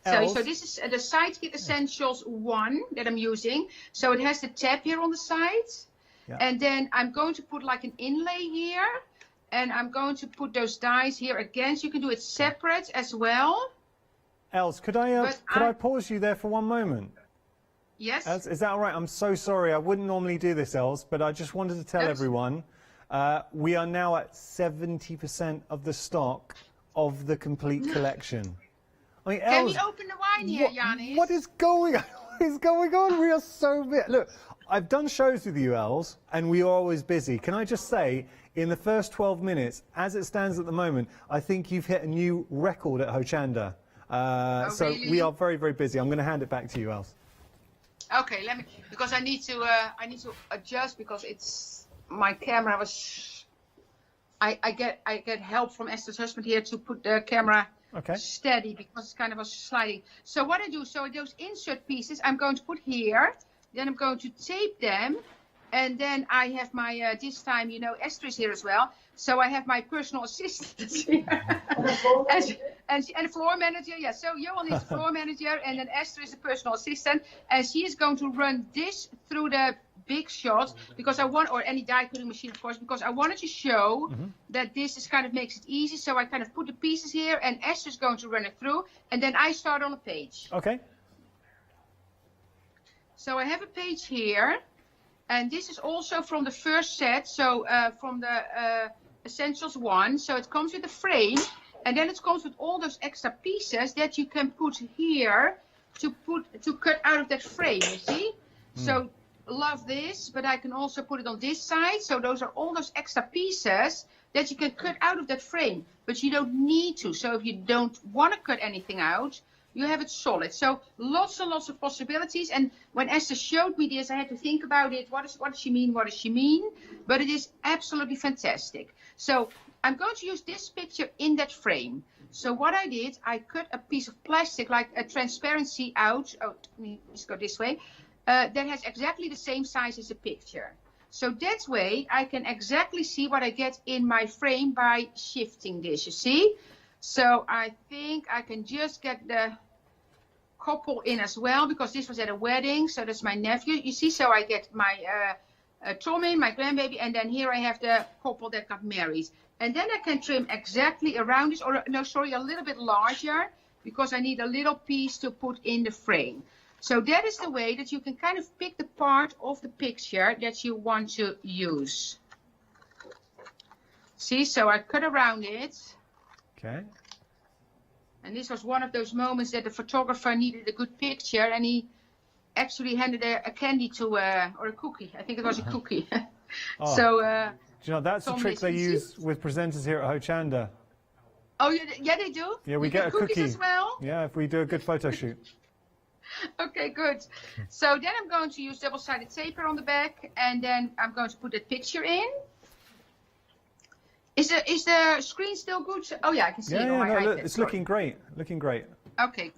tell you. So this is the Sidekit Essentials 1 that I'm using. So it has the tab here on the side. Yeah. And then I'm going to put like an inlay here. And I'm going to put those dies here again. So you can do it separate as well.
Els, could I pause you there for one moment?
Yes.
Els, is that all right? I'm so sorry. I wouldn't normally do this, Els, but I just wanted to tell everyone we are now at 70% of the stock of the complete collection. I mean,
Can
Els,
we open the wine here, Janis?
What is going on? What is going on? We are so big. Look, I've done shows with you, Els, and we are always busy. Can I just say, in the first 12 minutes, as it stands at the moment, I think you've hit a new record at Hochanda. So
really?
we are very, very busy. I'm going to hand it back to you, Els.
Okay, let me, because I need to adjust, because it's my camera was. I get help from Esther's husband here to put the camera steady, because it's kind of was sliding. So what I do, so those insert pieces I'm going to put here, then I'm going to tape them, and then I have my this time, you know, Esther is here as well, so I have my personal assistant here. and floor manager, yeah. So Johan is the floor manager, and then Esther is the personal assistant, and she is going to run this through the big shot, because I want, or any die cutting machine, of course, because I wanted to show that this is kind of makes it easy. So I kind of put the pieces here, and Esther's going to run it through, and then I start on a page.
Okay.
So I have a page here, and this is also from the first set, so from the Essentials 1. So it comes with a frame, and then it comes with all those extra pieces that you can put here to cut out of that frame, you see? So love this, but I can also put it on this side. So those are all those extra pieces that you can cut out of that frame, but you don't need to. So if you don't want to cut anything out, you have it solid. So lots and lots of possibilities. And when Esther showed me this, I had to think about it. What does she mean? What does she mean? But it is absolutely fantastic. So I'm going to use this picture in that frame. So what I did, I cut a piece of plastic, like a transparency out. Oh, let's go this way. That has exactly the same size as the picture. So that way I can exactly see what I get in my frame by shifting this, you see? So I think I can just get the couple in as well, because this was at a wedding. So that's my nephew, you see? So I get my Tommy, my grandbaby, and then here I have the couple that got married. And then I can trim exactly around this, or no, sorry, a little bit larger, because I need a little piece to put in the frame. So that is the way that you can kind of pick the part of the picture that you want to use. See, so I cut around it.
Okay.
And this was one of those moments that the photographer needed a good picture, and he actually handed a candy to, or a cookie. I think it was a cookie.
Oh.
So,
do you know, that's the trick they use with presenters here at Hochanda.
Oh, yeah, they do?
Yeah, we
You
get a
cookies
cookie.
as well?
Yeah, if we do a good photo shoot.
Okay, good. So then I'm going to use double-sided tape on the back, and then I'm going to put that picture in. Is the screen still good? Oh yeah, I can see it on my iPad.
Look, it's looking great. Looking great.
Okay.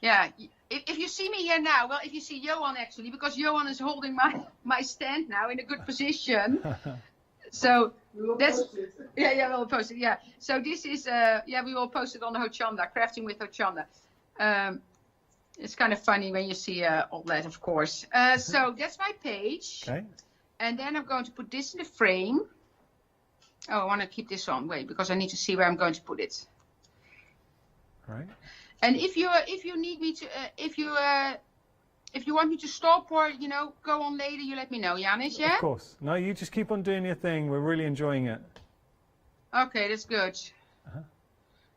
Yeah. If you see me here now, well, if you see Johan actually, because Johan is holding my stand now in a good position. So that's we'll post it. Yeah. So this is we will post it on the Hochanda, Crafting with Hochanda. It's kind of funny when you see all that, of course. So that's my page. Okay. And then I'm going to put this in the frame. Oh, I want to keep this on. Wait, because I need to see where I'm going to put it.
All right.
And if you need me to, if you want me to stop or go on later, you let me know, Janis. Yeah.
Of course. No, you just keep on doing your thing. We're really enjoying it.
Okay, that's good.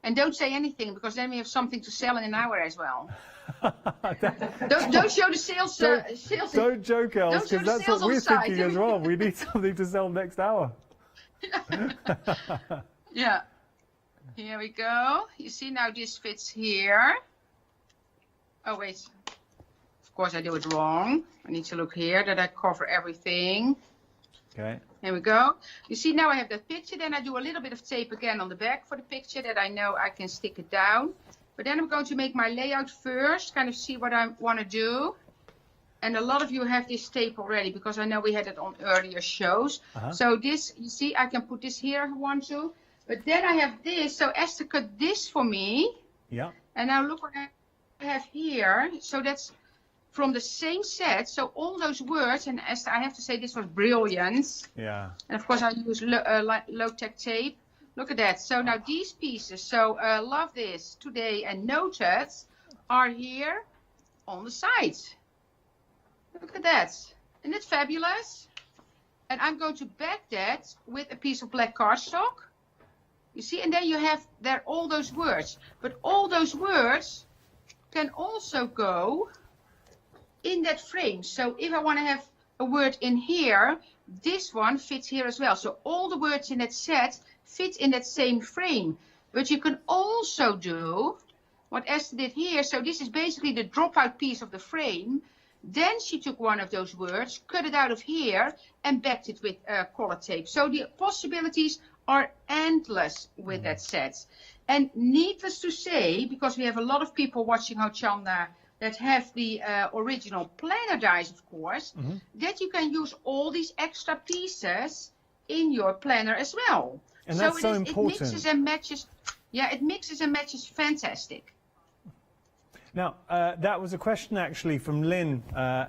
And don't say anything, because then we have something to sell in an hour as well. don't show the sales.
Don't joke, Els, because that's what we're thinking as well. We need something to sell next hour.
Yeah. Here we go. You see, now this fits here. Oh, wait. Of course, I do it wrong. I need to look here that I cover everything.
Okay.
Here we go. You see now I have that picture. Then I do a little bit of tape again on the back for the picture that I know I can stick it down. But then I'm going to make my layout first, kind of see what I want to do. And a lot of you have this tape already because I know we had it on earlier shows. So this, you see, I can put this here if I want to. But then I have this. So Esther cut this for me.
Yeah.
And now look what I have here. So that's from the same set. So all those words, and Esther, I have to say this was brilliant.
Yeah.
And of course I use low-tech tape. Look at that. So now these pieces, so love this, today, and noted are here on the side. Look at that. Isn't it fabulous? And I'm going to back that with a piece of black cardstock. You see, and then you have there all those words. But all those words can also go in that frame. So if I want to have a word in here, this one fits here as well. So all the words in that set fit in that same frame. But you can also do what Esther did here. So this is basically the dropout piece of the frame. Then she took one of those words, cut it out of here, and backed it with color tape. So the possibilities are endless with that set. And needless to say, because we have a lot of people watching Hochanda that have the original planner dies, of course, that you can use all these extra pieces in your planner as well.
And that's so important.
It mixes and matches. Yeah, it mixes and matches fantastic.
Now, that was a question actually from Lynn.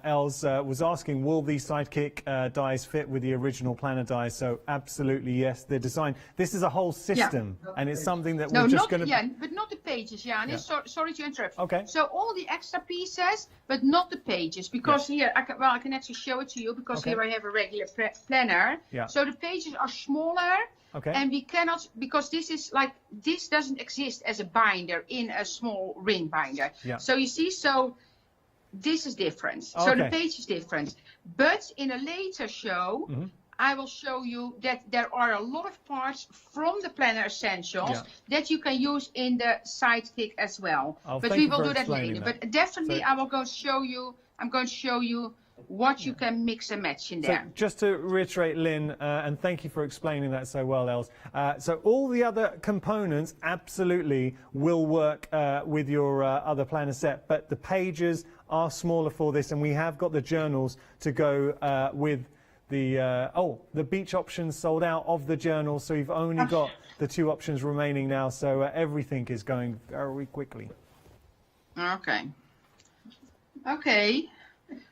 Els was asking, will these Sidekick dies fit with the original planner dies? So absolutely yes, they're designed. This is a whole system, and it's something that we're just going to...
Yeah, but not the pages, Janis.
Yeah.
Sorry to interrupt.
Okay.
So all the extra pieces, but not the pages, because here, I can actually show it to you, because here I have a regular planner.
Yeah.
So the pages are smaller.
Okay.
And we cannot, because this doesn't exist as a binder in a small ring binder.
Yeah.
So you see, so this is different.
Okay.
So the page is different. But in a later show, I will show you that there are a lot of parts from the Planner Essentials that you can use in the Sidekick as well. But we will do that later. But definitely I will go show you, I'm going to show you what you can mix and match in there.
So just to reiterate, Lynn, and thank you for explaining that so well, Els. So all the other components absolutely will work with your other planner set, but the pages are smaller for this, and we have got the journals to go with the the beach options sold out of the journals, so you've only got the 2 options remaining now, so everything is going very quickly.
Okay. Okay.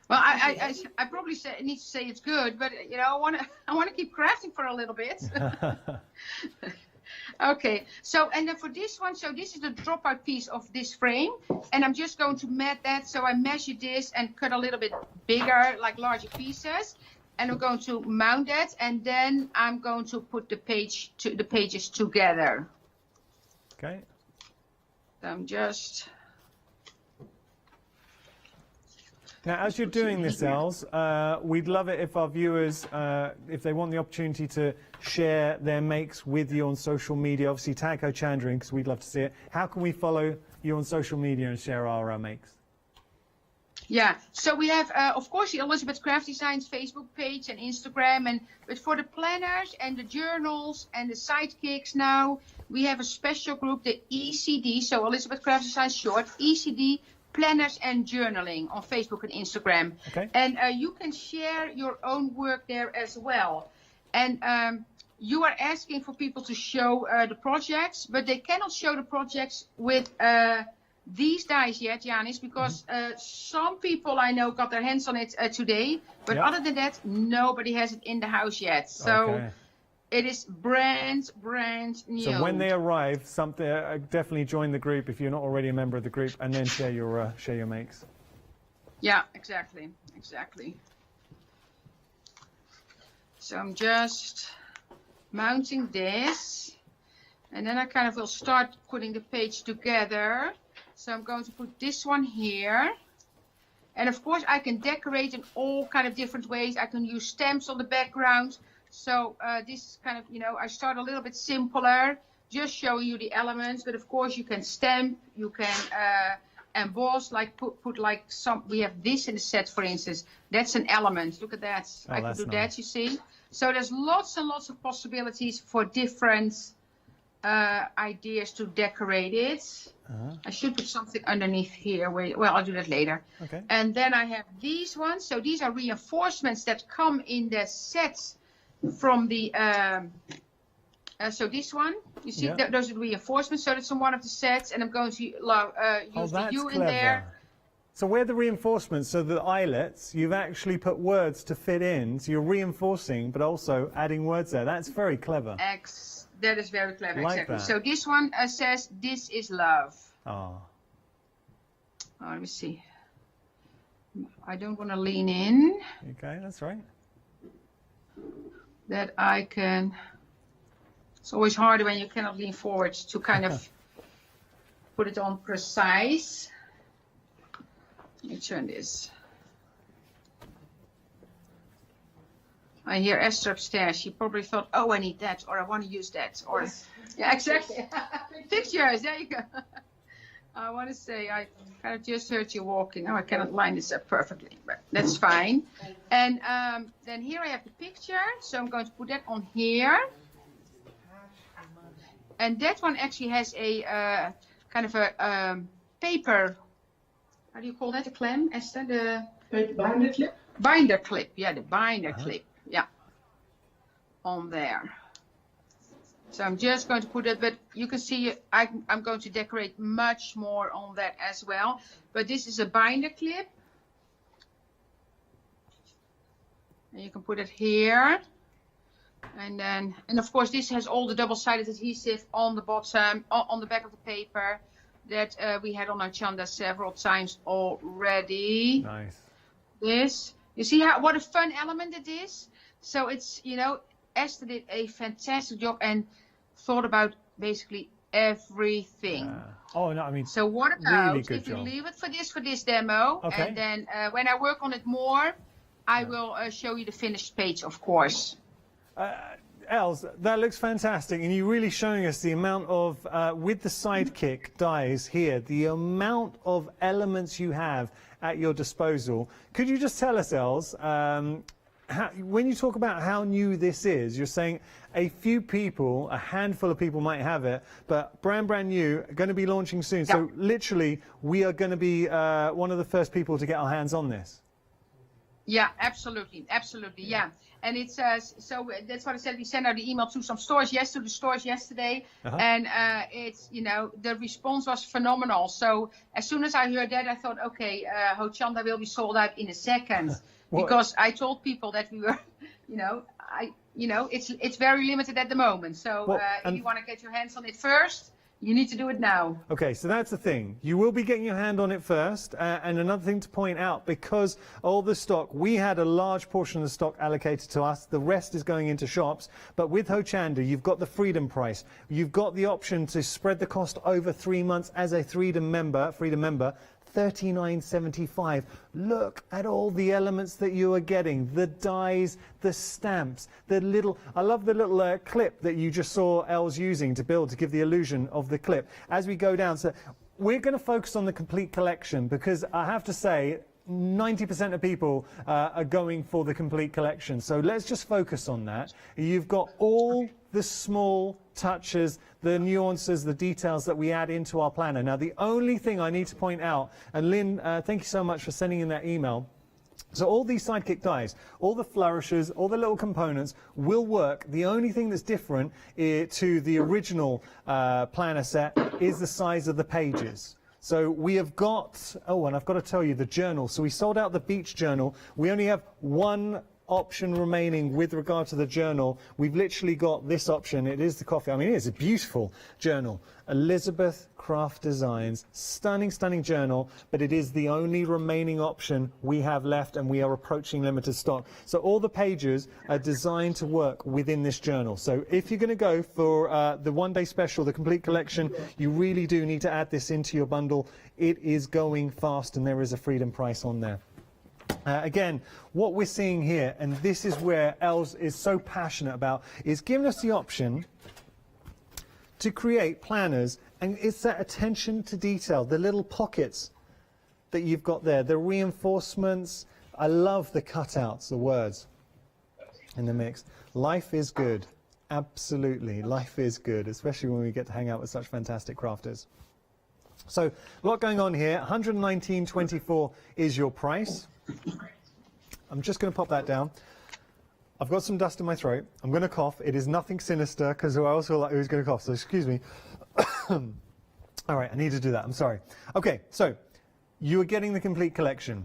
Well, I probably need to say it's good, but you know, I want to keep crafting for a little bit. Okay, so and then for this one, so this is the dropout piece of this frame, and I'm just going to mat that. So I measured this and cut a little bit bigger, like larger pieces, and I'm going to mount that, and then I'm going to put the pages together.
Okay.
So I'm just.
Now, as you're doing this, Els, we'd love it if our viewers, if they want the opportunity to share their makes with you on social media, obviously tag Hochanda in, because we'd love to see it. How can we follow you on social media and share our makes?
Yeah, so we have, of course, the Elizabeth Craft Designs Facebook page and Instagram, but for the planners and the journals and the sidekicks now, we have a special group, the ECD, so Elizabeth Craft Designs short, ECD, Planners and Journaling on Facebook and Instagram.
Okay.
And you can share your own work there as well. And you are asking for people to show the projects, but they cannot show the projects with these dies yet, Janis, because some people I know got their hands on it today, but other than that, nobody has it in the house yet. So it is brand new.
So when they arrive, definitely join the group if you're not already a member of the group, and then share your makes.
Yeah, exactly. So I'm just mounting this, and then I kind of will start putting the page together. So I'm going to put this one here. And of course I can decorate in all kind of different ways. I can use stamps on the background. So this is kind of, you know, I start a little bit simpler, just showing you the elements. But of course you can stamp, you can emboss, like put like some, we have this in the set, for instance. That's an element. Look at that. I can do that, you see. So there's lots and lots of possibilities for different ideas to decorate it. I should put something underneath here. Well, I'll do that later.
Okay.
And then I have these ones. So these are reinforcements that come in the sets from the. So this one, you see, those are the reinforcements. So that's in one of the sets, and I'm going to use the U in there.
So where the reinforcements, so the eyelets, you've actually put words to fit in. So you're reinforcing, but also adding words there. That's very clever.
That is very clever,
Like
exactly.
that.
So this one says, "This is love."
Oh.
Let me see. I don't want to lean in.
Okay, that's right.
That I can. It's always harder when you cannot lean forward to kind of put it on precise. Let me turn this. I hear Esther upstairs. She probably thought, oh, I need that, or I want to use that, or yeah, exactly. Pictures. There you go. I want to say I kind of just heard you walking. Oh, I cannot line this up perfectly, but that's fine. And then here I have the picture, so I'm going to put that on here. And that one actually has a kind of a paper. How do you call that? A clamp, Esther? The binder clip. Binder clip. Yeah, the binder clip. Yeah, on there. So I'm just going to put it, but you can see I'm going to decorate much more on that as well. But this is a binder clip. And you can put it here. And then, and of course, this has all the double-sided adhesive on the bottom, on the back of the paper that we had on Hochanda several times already.
Nice.
This, you see what a fun element it is? So it's, you know, Esther did a fantastic job and thought about basically everything.
Oh, no, I mean,
so what about
really good
if you
job.
leave it for this demo,
Okay.
and then when I work on it more, I will show you the finished page, of course.
Els, that looks fantastic, and you're really showing us the amount of, with the sidekick dies here, the amount of elements you have at your disposal. Could you just tell us, Els, when you talk about how new this is, you're saying a few people, a handful of people might have it, but brand new, going to be launching soon. Yep. So literally, we are going to be one of the first people to get our hands on this.
Yeah, absolutely, absolutely, yeah. And it's so that's what I said. We sent out the email to some stores, to the stores yesterday, and it's, you know, the response was phenomenal. So as soon as I heard that, I thought, okay, Hochanda will be sold out in a second, because I told people that we were, it's very limited at the moment. So if you want to get your hands on it first, you need to do it now.
Okay, so that's the thing. You will be getting your hand on it first. And another thing to point out, because all the stock, we had a large portion of the stock allocated to us. The rest is going into shops. But with Hochanda, you've got the freedom price. You've got the option to spread the cost over 3 months as a freedom member, $39.75. Look at all the elements that you are getting, the dies, the stamps, the little, I love the little clip that you just saw Els using to build, to give the illusion of the clip. As we go down, so we're going to focus on the complete collection, because I have to say 90% of people are going for the complete collection. So let's just focus on that. You've got all the small touches, the nuances, the details that we add into our planner. Now, the only thing I need to point out, and Lynn, thank you so much for sending in that email. So all these sidekick dies, all the flourishes, all the little components will work. The only thing that's different to the original planner set is the size of the pages. So we have got, oh, and I've got to tell you, the journal. So we sold out the beach journal. We only have one option remaining with regard to the journal. We've literally got this option. It is the coffee. I mean, it is a beautiful journal. Elizabeth Craft Designs. Stunning, stunning journal, but it is the only remaining option we have left, and we are approaching limited stock. So all the pages are designed to work within this journal. So if you're going to go for the one-day special, the complete collection, you really do need to add this into your bundle. It is going fast, and there is a freedom price on there. Again, what we're seeing here, and this is where Els is so passionate about, is giving us the option to create planners, and it's that attention to detail, the little pockets that you've got there, the reinforcements. I love the cutouts, the words. in the mix. Life is good. Absolutely, life is good, especially when we get to hang out with such fantastic crafters. So, a lot going on here. 119.24 is your price. I'm just going to pop that down. I've got some dust in my throat. I'm going to cough. It is nothing sinister because I also like who's going to cough, so excuse me. All right, I need to do that. I'm sorry. Okay, so you are getting the complete collection.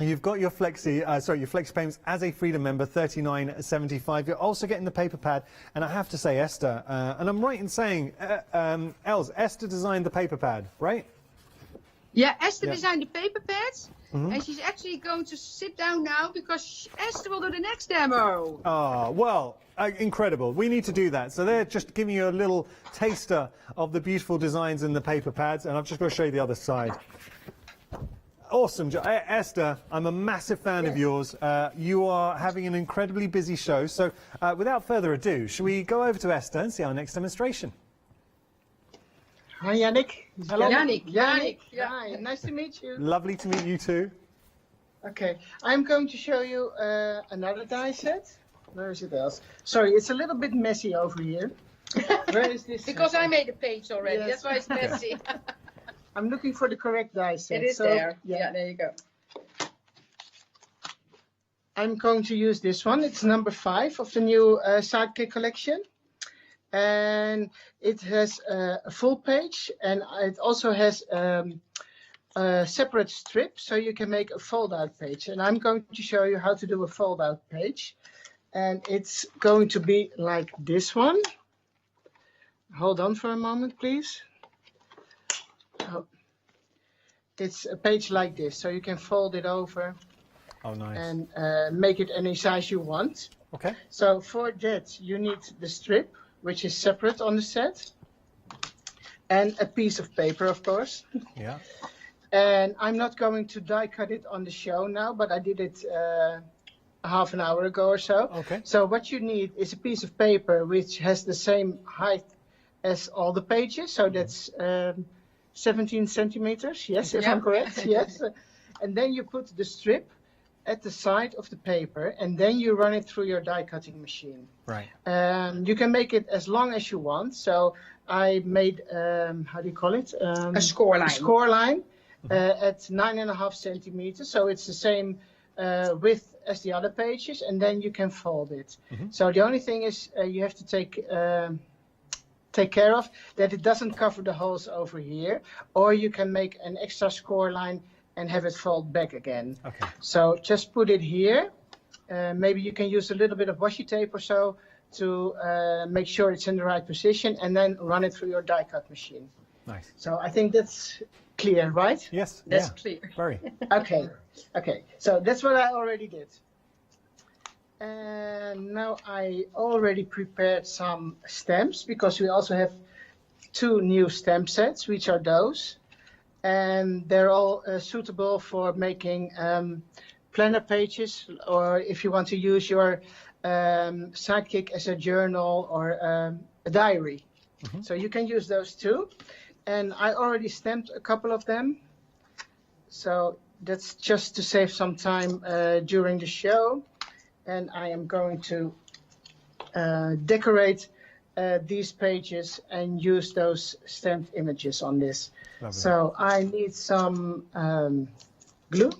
You've got your your flexi payments as a Freedom member, $39.75. You're also getting the paper pad, and I have to say, Esther, and I'm right in saying, Els, Esther designed the paper pad, right?
Yeah, Esther designed the paper pads, and she's actually going to sit down now because Esther will do the next demo.
Oh, well, incredible. We need to do that. So they're just giving you a little taster of the beautiful designs in the paper pads, and I've just got to show you the other side. Awesome. Esther, I'm a massive fan of yours. You are having an incredibly busy show. So without further ado, shall we go over to Esther and see our next demonstration?
Hi, Yannick.
Hello. Yannick.
Hi, nice to meet you.
Lovely to meet you too.
Okay, I'm going to show you another die set. Where is it else? Sorry, it's a little bit messy over here. Where is this?
Because I made a page already,
Yes.
that's why it's messy.
I'm looking for the correct die set.
It is there. Yeah, there you go.
I'm going to use this one. It's number 5 of the new Sidekick collection. And it has a full page, and it also has a separate strip, so you can make a fold-out page. And I'm going to show you how to do a fold-out page. And it's going to be like this one. Hold on for a moment, please. Oh. It's a page like this, so you can fold it over.
Oh, nice.
And make it any size you want.
Okay.
So for that, you need the strip, which is separate on the set, and a piece of paper, of course.
Yeah.
And I'm not going to die cut it on the show now, but I did it half an hour ago or so.
Okay.
So what you need is a piece of paper which has the same height as all the pages. So that's 17 centimeters. Yes, if I'm correct. Yes. And then you put the strip at the side of the paper, and then you run it through your die cutting machine.
Right.
You can make it as long as you want. So I made, how do you call it?
A score line.
A score line at 9.5 centimeters. So it's the same width as the other pages, and then you can fold it. So the only thing is you have to take care of that it doesn't cover the holes over here, or you can make an extra score line and have it fold back again.
Okay.
So just put it here. Maybe you can use a little bit of washi tape or so to make sure it's in the right position, and then run it through your die cut machine.
Nice.
So I think that's clear, right?
Yes.
That's
yeah.
clear.
Very.
Okay. Okay. So that's what I already did. And now I already prepared some stamps, because we also have 2 new stamp sets, which are those. And they're all suitable for making planner pages, or if you want to use your Sidekick as a journal or a diary. So you can use those too. And I already stamped a couple of them. So that's just to save some time during the show. And I am going to decorate these pages and use those stamped images on this.
Lovely.
So I need some glue.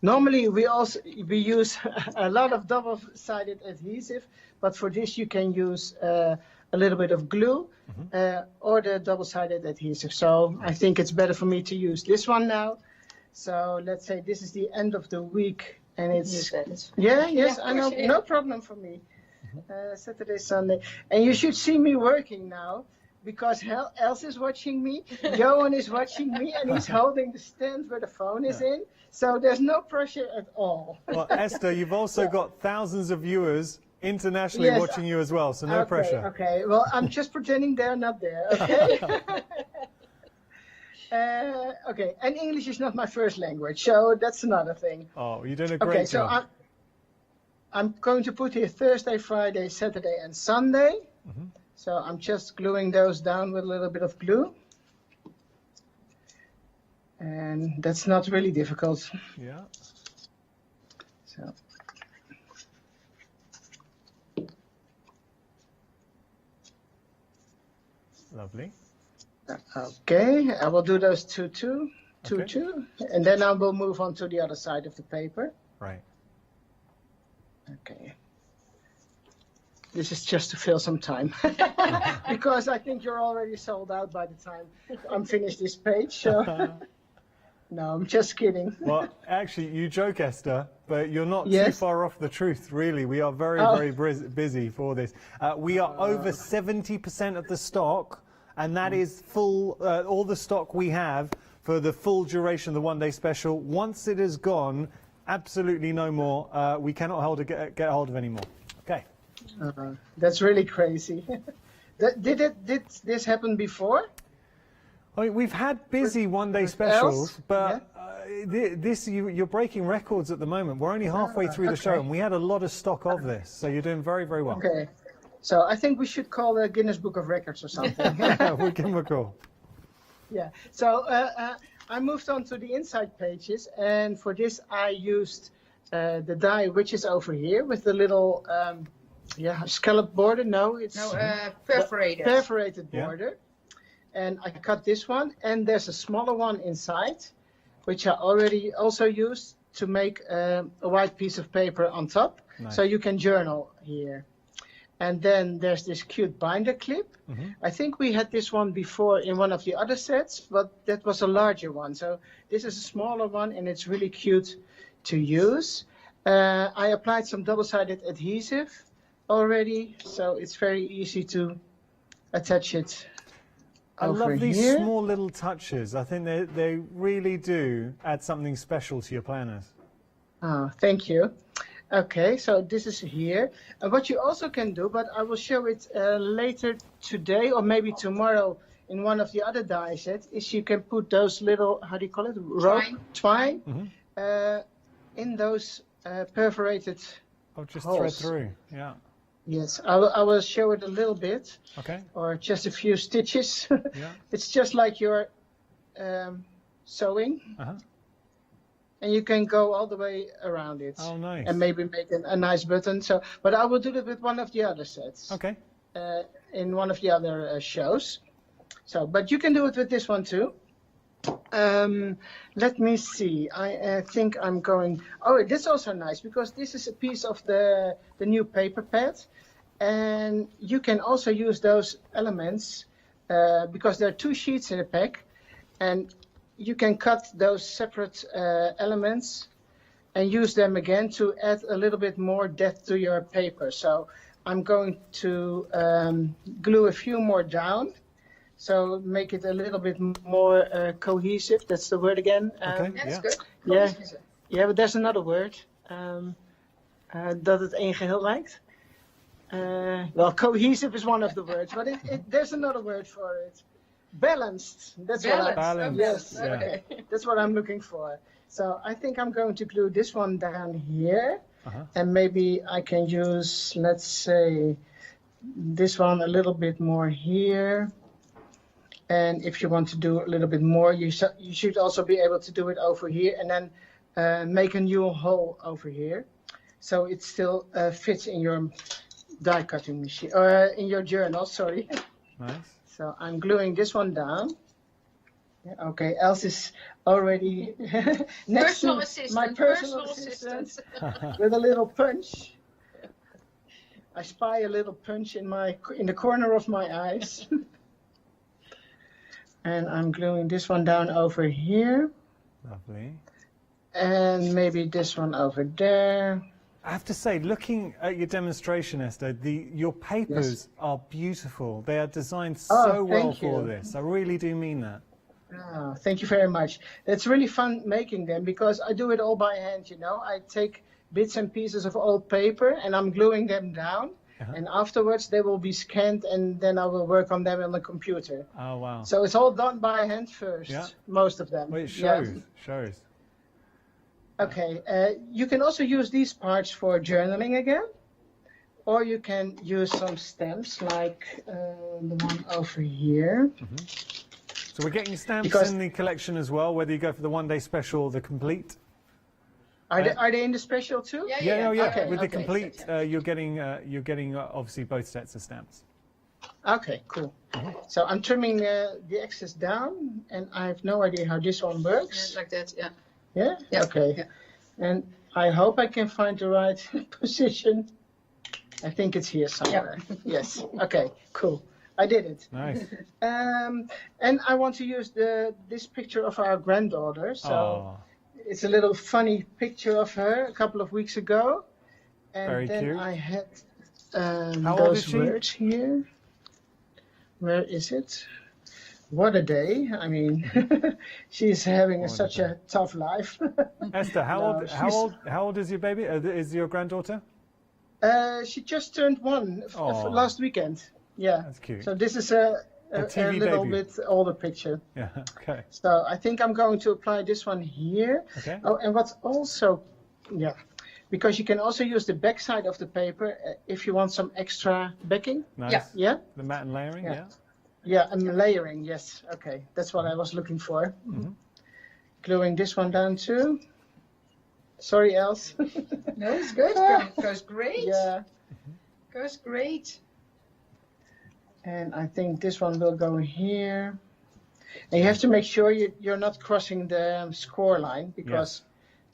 Normally we use a lot of double-sided adhesive, but for this you can use a little bit of glue or the double-sided adhesive. So I think it's better for me to use this one now. So let's say this is the end of the week, and it's I know, no problem for me. Saturday, Sunday, and you should see me working now, because Els is watching me, Johan is watching me, and he's holding the stand where the phone is in. So there's no pressure at all.
Well, Esther, you've also got thousands of viewers internationally watching you as well, so no pressure.
Okay, well, I'm just pretending they're not there, okay? Okay, and English is not my first language, so that's another thing.
Oh, you're doing a great job.
So I'm going to put here Thursday, Friday, Saturday, and Sunday. So I'm just gluing those down with a little bit of glue. And that's not really difficult.
Yeah.
So
Lovely.
Okay, I will do those two,
Okay.
and then I will move on to the other side of the paper.
Right.
Okay. This is just to fill some time, because I think you're already sold out by the time I'm finished this page. So. No, I'm just kidding.
Well, actually, you joke, Esther, but you're not too
Yes.
far off the truth, really. We are very busy for this. We are over 70% of the stock, and that is full, all the stock we have for the full duration of the one-day special. Once it is gone, absolutely no more. We cannot get hold of any more. Okay.
That's really crazy. Did this happen before?
I mean, we've had busy one-day specials, but you're breaking records at the moment. We're only halfway through the show, and we had a lot of stock of this, so you're doing very well.
Okay. So I think we should call the Guinness Book of Records or something.
We'll give them a call.
Yeah. So I moved on to the inside pages, and for this I used the die which is over here with the little scallop border. No, it's
perforated.
Perforated border. And I cut this one, and there's a smaller one inside, which I already also used to make a white piece of paper on top, so you can journal here. And then there's this cute binder clip. I think we had this one before in one of the other sets, but that was a larger one. So this is a smaller one, and it's really cute to use. I applied some double-sided adhesive already, so it's very easy to attach it.
I love these
here.
small little touches. I think they really do add something special to your planners.
Oh, thank you. Okay, so this is here. What you also can do, but I will show it later today or maybe tomorrow in one of the other die sets, is you can put those little, how do you call it? Twine in those perforated
just
holes.
thread through, yeah.
Yes, I will show it a little bit.
Okay.
Or just a few stitches.
Yeah.
It's just like you're sewing. And you can go all the way around it.
Oh, nice.
And maybe make a nice button. So, but I will do that with one of the other sets.
Okay.
In one of the other shows. So, but you can do it with this one too. Let me see. I think I'm going. Oh, this is also nice because this is a piece of the new paper pad, and you can also use those elements because there are 2 sheets in a pack, and you can cut those separate elements and use them again to add a little bit more depth to your paper. So I'm going to glue a few more down. So make it a little bit more cohesive. That's the word again.
That's good.
Yeah, but there's another word. Dat het één geheel lijkt. Well, cohesive is one of the words, but there's another word for it. Balanced. That's
Balanced.
Yes.
Yeah.
Okay. That's what I'm looking for. So I think I'm going to glue this one down here, and maybe I can use, let's say, this one a little bit more here. And if you want to do a little bit more, you should also be able to do it over here and then make a new hole over here. So it still fits in your die cutting machine, or in your journal, sorry.
Nice.
So I'm gluing this one down. Yeah, okay, Else is already next to my personal assistant with a little punch. I spy a little punch in the corner of my eyes. And I'm gluing this one down over here.
Lovely.
And maybe this one over there.
I have to say, looking at your demonstration, Esther, your papers are beautiful. They are designed so well for this. I really do mean that.
Oh, thank you very much. It's really fun making them because I do it all by hand, you know. I take bits and pieces of old paper and I'm gluing them down. And afterwards they will be scanned and then I will work on them on the computer.
Oh, wow.
So it's all done by hand first, most of them.
Well, it shows.
Okay, you can also use these parts for journaling again. Or you can use some stamps like the one over here.
So we're getting stamps in the collection as well, whether you go for the one-day special or the complete.
Are they in the special too?
Yeah. Okay. With the complete, you're getting obviously both sets of stamps.
Okay, cool. So I'm trimming the excess down, and I have no idea how this one works.
Like that, yeah.
Yeah?
Yeah,
Okay.
yeah.
And I hope I can find the right position. I think it's here somewhere. Yes. Okay, cool. I did it.
Nice.
And I want to use this picture of our granddaughter. So
Oh,
it's a little funny picture of her a couple of weeks ago. And
very
then
cute.
I had
How old is
those
she?
words here. Where is it? What a day. I mean, she's having such a tough life.
Esther,
No, she's-
how old is your baby? Is your granddaughter?
She just turned 1
Aw.
last weekend. Yeah.
That's cute.
So this is a
TV
little
baby.
bit older picture.
Yeah. Okay.
So I think I'm going to apply this one here.
Okay.
Oh, and what's also, yeah, because you can also use the back side of the paper if you want some extra backing.
Nice.
Yeah. Yeah.
The mat and layering. Yeah.
Yeah, and layering. Yes. Okay, that's what I was looking for. Gluing this one down too. Sorry, Els.
No, it's good. Goes great.
Yeah.
Goes great.
And I think this one will go here. And you have to make sure you're not crossing the score line because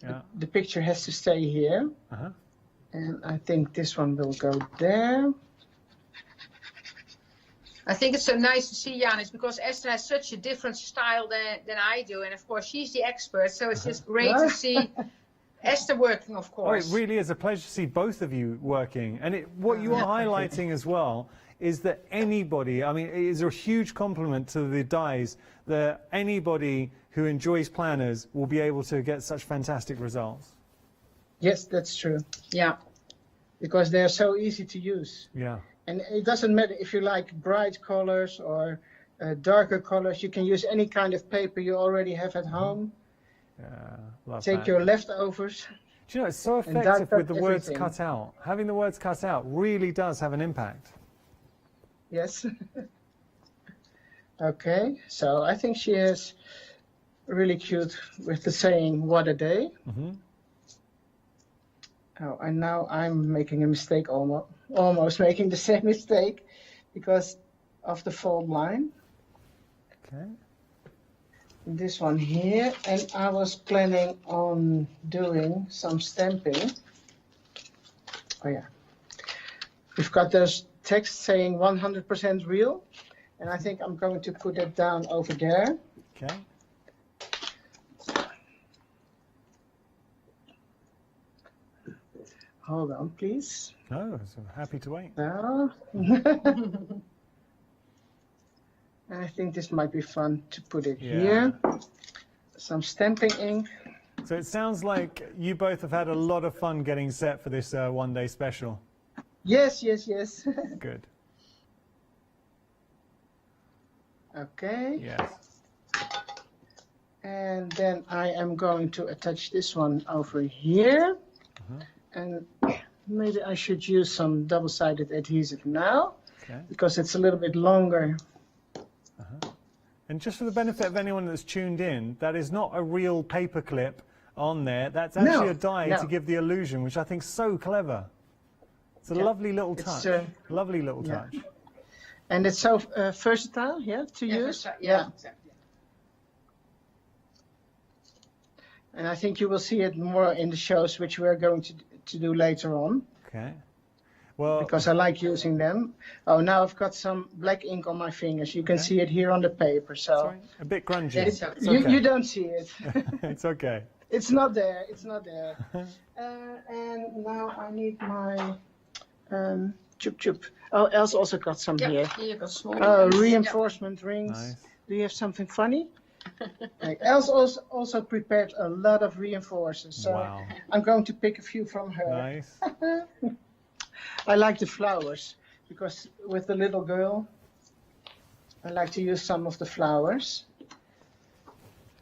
Yeah.
the picture has to stay here.
Uh-huh.
And I think this one will go there.
I think it's so nice to see, Janis, because Esther has such a different style than I do. And of course, she's the expert. So it's just great to see Esther working, of
Oh,
course.
it really is a pleasure to see both of you working. And what you are highlighting as well is that anybody, I mean, it is a huge compliment to the dies that anybody who enjoys planners will be able to get such fantastic results.
Yes, that's true.
Yeah.
Because they're so easy to use.
Yeah.
And it doesn't matter if you like bright colors or darker colors. You can use any kind of paper you already have at home.
Yeah, love
Take
that.
your leftovers.
Do you know, it's so
and
effective
dark
with the words
everything.
cut out. Having the words cut out really does have an impact.
Yes. Okay, so I think she is really cute with the saying, what a day. Oh, and now I'm making a mistake, almost making the same mistake because of the fold line.
Okay.
This one here, and I was planning on doing some stamping. Oh yeah. We've got those text saying 100% real, and I think I'm going to put it down over there.
Okay.
Hold on, please.
No, so happy to wait.
No. I think this might be fun to put it here. Some stamping ink.
So it sounds like you both have had a lot of fun getting set for this one-day special.
Yes, yes, yes.
Good.
Okay.
Yes.
And then I am going to attach this one over here. And maybe I should use some double-sided adhesive now,
Okay.
because it's a little bit longer.
And just for the benefit of anyone that's tuned in, that is not a real paper clip on there. That's actually
No,
a die
no.
to give the illusion, which I think is so clever. It's a lovely little
It's,
touch. Lovely little
yeah.
touch.
And it's so versatile, to use.
Yeah, exactly.
And I think you will see it more in the shows which we're going to do later on.
Okay. Well,
because I like using them. Oh, now I've got some black ink on my fingers. You can see it here on the paper. So
a bit grungy.
It's
It's
you,
okay.
you don't see it.
It's okay.
It's not there. It's not there. And now I need my chup chup. Oh, Els also got some here.
Here you got small
Oh,
ones.
reinforcement rings.
Nice.
Do you have something funny? Like, Els also prepared a lot of reinforcers. So
Wow.
I'm going to pick a few from her.
Nice.
I like the flowers because with the little girl, I like to use some of the flowers.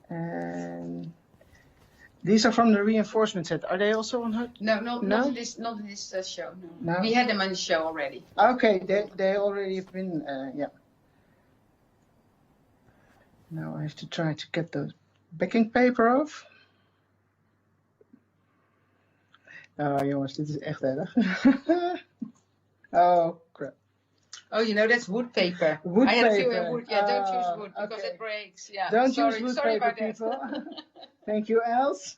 And these are from the reinforcement set. Are they also on her?
No,
No?
not in this show. No.
No?
We had them on the show already.
Okay, they already have been, yeah. Now I have to try to get the backing paper off. Oh jongens, dit is echt erg. Oh crap.
Oh, you know, that's wood paper.
Wood
I had a few
paper.
wood. Yeah, don't use wood because
okay.
it breaks. Yeah.
Don't
sorry,
use wood
sorry
paper,
about that.
people. Thank you, Els.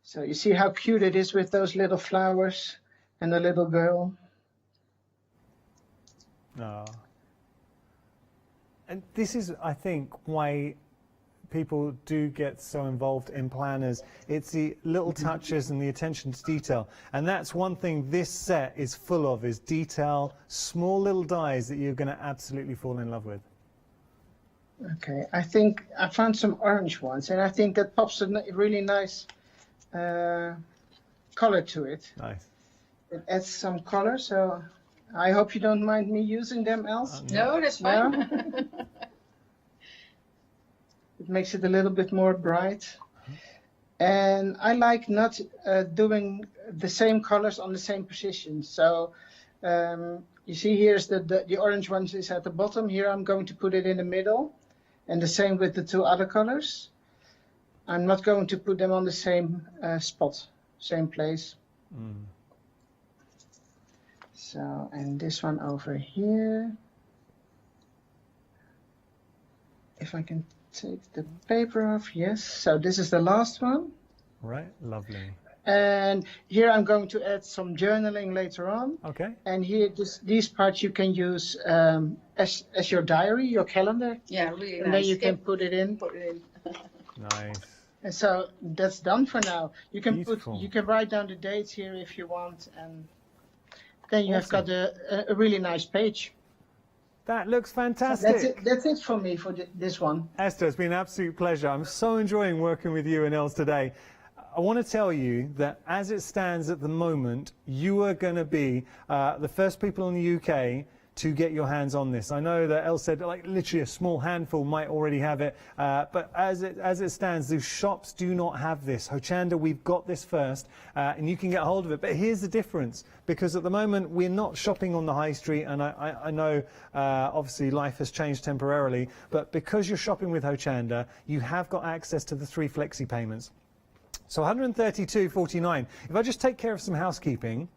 So you see how cute it is with those little flowers and the little girl.
Oh. And this is, I think, why people do get so involved in planners. It's the little touches and the attention to detail. And that's one thing this set is full of, is detail, small little dies that you're going to absolutely fall in love with.
Okay, I think I found some orange ones, and I think that pops a really nice color to it.
Nice.
It adds some color, so I hope you don't mind me using them, Els.
No, that's fine.
No? It makes it a little bit more bright. And I like not doing the same colors on the same position. So you see here's the orange one is at the bottom. Here I'm going to put it in the middle. And the same with the two other colors. I'm not going to put them on the same spot, same place.
Mm.
So, and this one over here. If I can take the paper off, yes. So this is the last one.
Right, lovely.
And here I'm going to add some journaling later on.
Okay.
And here, these parts you can use as your diary, your calendar.
Yeah, really
and
nice.
then you can put it in.
Put it in.
Nice.
And so that's done for now. You can
Beautiful.
you can write down the dates here if you want, and then you have
Awesome.
got a really nice page.
That looks
So
fantastic.
that's it for me for this one.
Esther, it's been an absolute pleasure. I'm so enjoying working with you and Els today. I want to tell you that as it stands at the moment, you are going to be the first people in the UK to get your hands on this. I know that Els said like literally a small handful might already have it, but as it stands, those shops do not have this. Hochanda, we've got this first, and you can get hold of it. But here's the difference, because at the moment we're not shopping on the high street, and I know obviously life has changed temporarily, but because you're shopping with Hochanda, you have got access to the 3 flexi payments. So 132.49. If I just take care of some housekeeping,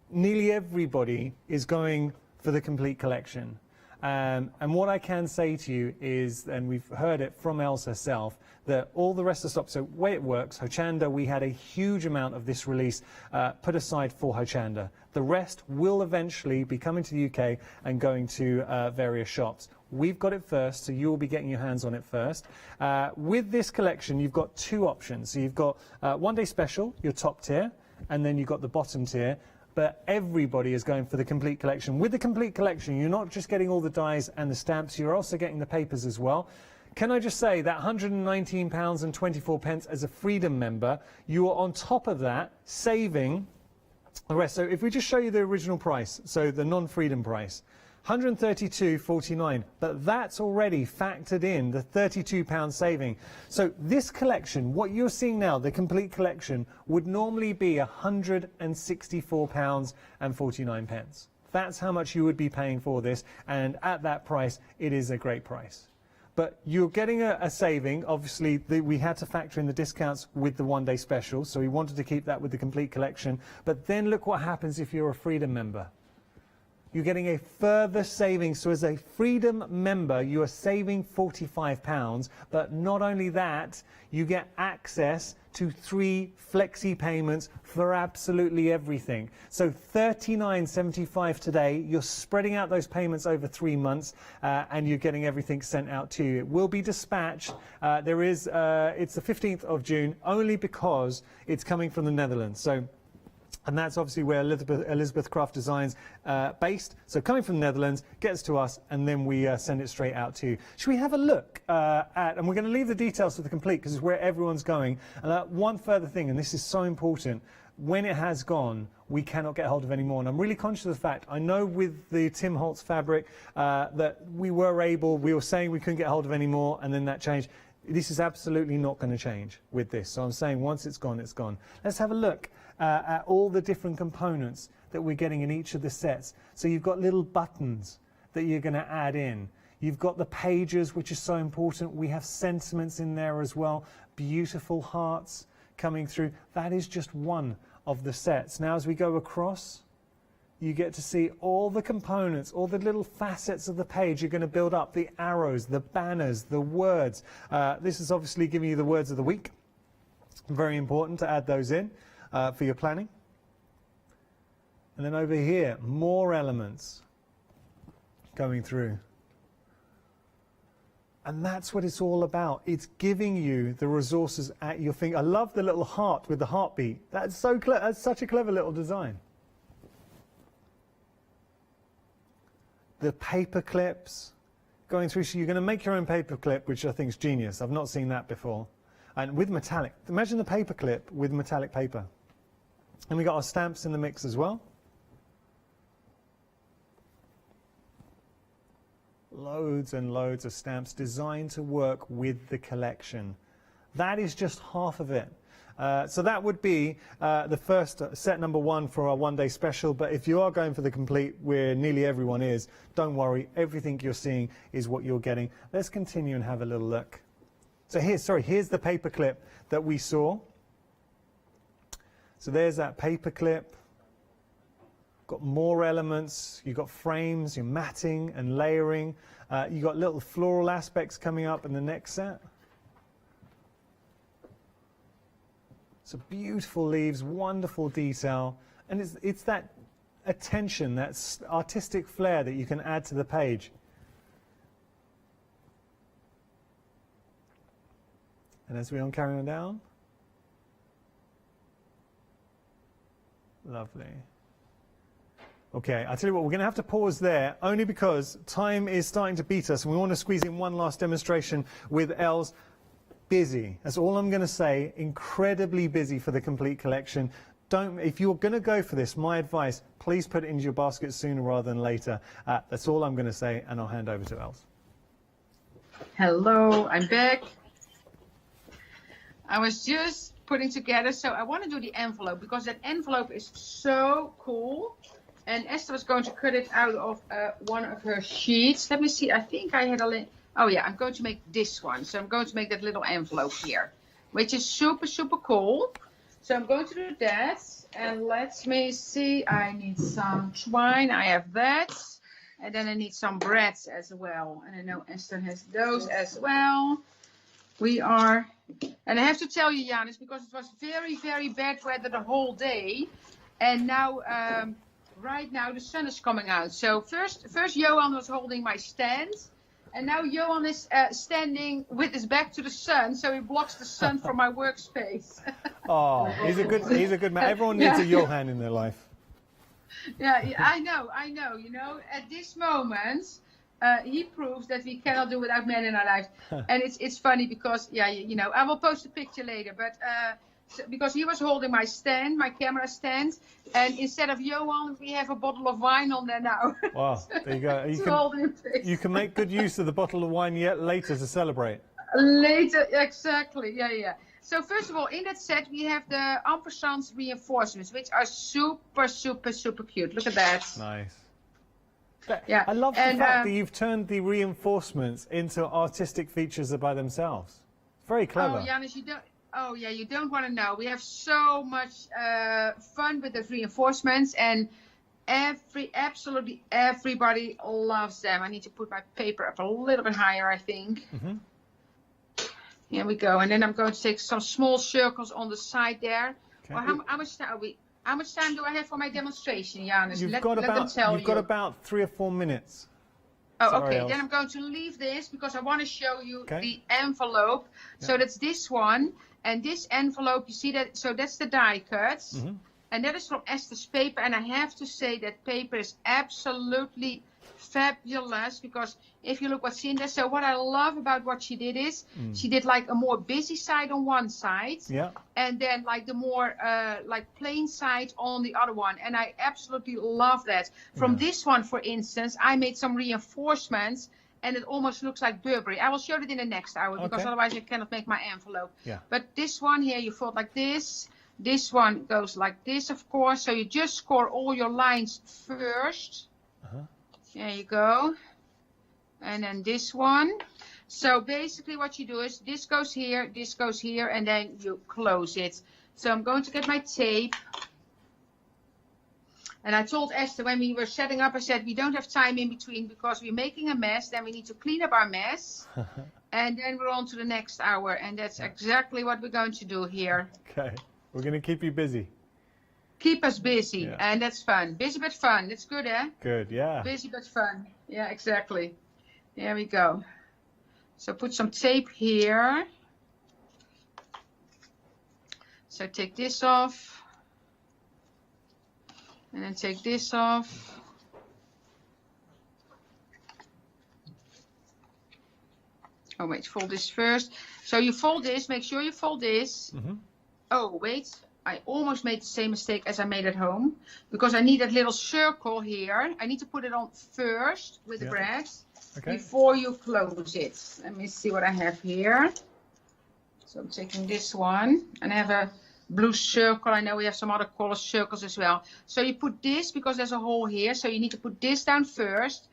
nearly everybody is going for the complete collection. And what I can say to you is, and we've heard it from Els herself, that all the rest of the stock, so the way it works, Hochanda, we had a huge amount of this release put aside for Hochanda. The rest will eventually be coming to the UK and going to various shops. We've got it first, so you'll be getting your hands on it first. With this collection, you've got 2 options. So you've got One Day Special, your top tier, and then you've got the bottom tier. But everybody is going for the complete collection. With the complete collection, you're not just getting all the dies and the stamps, you're also getting the papers as well. Can I just say that £119.24 as a Freedom member, you are on top of that saving the rest. So if we just show you the original price, so the non-Freedom price, £132.49, but that's already factored in the £32 saving. So this collection, what you're seeing now, the complete collection, would normally be £164.49. That's how much you would be paying for this, and at that price, it is a great price. But you're getting a saving. Obviously, we had to factor in the discounts with the one-day special, so we wanted to keep that with the complete collection. But then look what happens if you're a Freedom member. You're getting a further saving. So as a Freedom member, you are saving £45. But not only that, you get access to 3 flexi payments for absolutely everything. So $39.75 today. You're spreading out those payments over 3 months, and you're getting everything sent out to you. It will be dispatched. It's the 15th of June, only because it's coming from the Netherlands. So. And that's obviously where Elizabeth Craft Designs based. So coming from the Netherlands, gets to us, and then we send it straight out to you. Should we have a look and we're going to leave the details for the complete because it's where everyone's going. And one further thing, and this is so important, when it has gone, we cannot get hold of any more. And I'm really conscious of the fact, I know with the Tim Holtz fabric that we were saying we couldn't get hold of any more, and then that changed. This is absolutely not going to change with this. So I'm saying once it's gone, it's gone. Let's have a look at all the different components that we're getting in each of the sets. So you've got little buttons that you're going to add in. You've got the pages, which is so important. We have sentiments in there as well. Beautiful hearts coming through. That is just one of the sets. Now as we go across, you get to see all the components, all the little facets of the page you're going to build up, the arrows, the banners, the words. This is obviously giving you the words of the week. Very important to add those in for your planning. And then over here, more elements going through. And that's what it's all about. It's giving you the resources at your finger. I love the little heart with the heartbeat. That's so clever. That's such a clever little design. The paper clips going through. So you're going to make your own paper clip, which I think is genius. I've not seen that before. And with metallic. Imagine the paper clip with metallic paper. And we got our stamps in the mix as well. Loads and loads of stamps designed to work with the collection. That is just half of it. So that would be the first set number 1 for our one-day special. But if you are going for the complete, where nearly everyone is, don't worry. Everything you're seeing is what you're getting. Let's continue and have a little look. So here's the paper clip that we saw. So there's that paper clip. Got more elements. You've got frames, your matting and layering. You've got little floral aspects coming up in the next set. So beautiful leaves, wonderful detail, and it's that attention, that artistic flair that you can add to the page. And as we carry on down, lovely. Okay, I'll tell you what, we're going to have to pause there, only because time is starting to beat us, and we want to squeeze in one last demonstration with Els. Busy. That's all I'm going to say. Incredibly busy for the complete collection. If you're going to go for this, my advice, please put it into your basket sooner rather than later. That's all I'm going to say, and I'll hand over to Els.
Hello, I'm back. I was just putting together, so I want to do the envelope because that envelope is so cool. And Esther was going to cut it out of one of her sheets. Let me see. I think I had a link. Oh yeah, I'm going to make this one. So I'm going to make that little envelope here, which is super, super cool. So I'm going to do that. And let me see. I need some twine. I have that. And then I need some breads as well. And I know Esther has those as well. We are, and I have to tell you, Janis, because it was very, very bad weather the whole day. And now, right now, the sun is coming out. So first Johan was holding my stand. And now Johan is standing with his back to the sun, so he blocks the sun from my workspace.
Oh, he's a good man. Everyone needs a Johan in their life.
Yeah, I know. You know, at this moment, he proves that we cannot do without men in our lives. And it's funny because, you know, I will post a picture later, but because he was holding my stand, my camera stand, and instead of Johan, we have a bottle of wine on there now.
Wow, there you go. You can make good use of the bottle of wine yet later to celebrate.
Later, exactly, yeah. So first of all, in that set, we have the ampersand reinforcements, which are super, super, super cute. Look at that.
Nice.
Yeah.
I love the fact that you've turned the reinforcements into artistic features by themselves. Very clever.
Oh, Janis, you don't want to know. We have so much fun with the reinforcements, and absolutely everybody loves them. I need to put my paper up a little bit higher, I think. Mm-hmm. Here we go. And then I'm going to take some small circles on the side there. Okay. Well, how much time do I have for my demonstration, Janis?
You've got about 3 or 4 minutes.
Oh, okay. Then I'm going to leave this because I want to show you the envelope. Yeah. So that's this one. And this envelope, you see that? So that's the die cut. Mm-hmm. And that is from Esther's paper. And I have to say that paper is absolutely fabulous because if you look what's in there. So what I love about what she did is she did like a more busy side on one side. Yeah. And then like the more like plain side on the other one. And I absolutely love that. From this one, for instance, I made some reinforcements. And it almost looks like Burberry. I will show it in the next hour because otherwise I cannot make my envelope. Yeah. But this one here, you fold like this. This one goes like this, of course. So you just score all your lines first. There you go. And then this one. So basically what you do is this goes here, and then you close it. So I'm going to get my tape. And I told Esther when we were setting up, I said, we don't have time in between because we're making a mess. Then we need to clean up our mess. And then we're on to the next hour. And that's exactly what we're going to do here.
Okay. We're going to keep you busy.
Keep us busy. And that's fun. Busy but fun. That's good, eh?
Good, yeah.
Busy but fun. Yeah, exactly. There we go. So put some tape here. So take this off. And then take this off. Oh, wait, fold this first. So you fold this, make sure you fold this. Oh, wait, I almost made the same mistake as I made at home. Because I need that little circle here. I need to put it on first with the bread. Before you close it. Let me see what I have here. So I'm taking this one. And I have a blue circle. I know we have some other color circles as well. So you put this because there's a hole here. So you need to put this down first.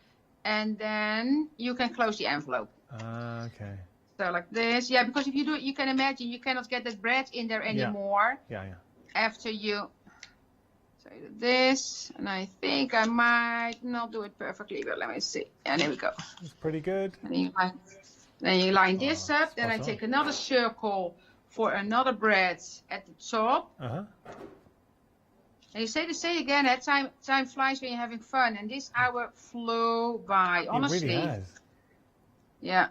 And then you can close the envelope.
Okay.
So like this. Yeah, because if you do it, you can imagine you cannot get that bread in there anymore.
Yeah.
After you. So you do this. And I think I might not do it perfectly, but let me see. And there we go.
It's pretty good.
And then you line this up. Then I take another circle for another bread at the top. And you say the same again, that time flies when you're having fun. And this hour flew by, honestly.
It really has.
Yeah.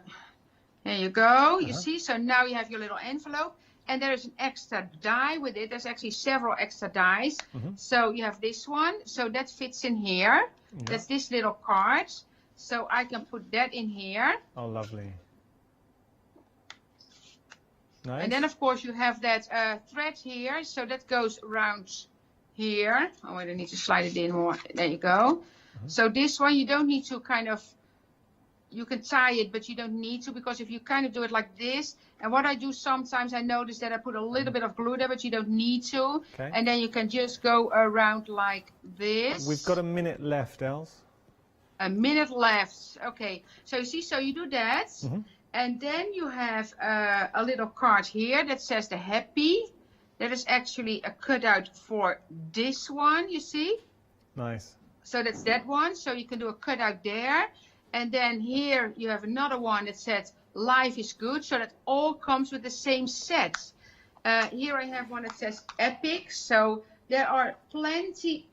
There you go. You see, so now you have your little envelope. And there is an extra die with it. There's actually several extra dies. So you have this one. So that fits in here. That's this little card. So I can put that in here.
Oh, lovely. Nice.
And then, of course, you have that thread here. So that goes around here. Oh, wait, I need to slide it in more. There you go. So this one, you don't need to kind of, you can tie it, but you don't need to, because if you kind of do it like this, and what I do sometimes, I notice that I put a little bit of glue there, but you don't need to. And then you can just go around like this.
We've got a minute left, Els.
A minute left. Okay. So you see, so you do that. And then you have a little card here that says the happy. That is actually a cutout for this one, you see?
Nice.
So that's that one. So you can do a cutout there. And then here you have another one that says life is good. So that all comes with the same set. Here I have one that says epic. So there are plenty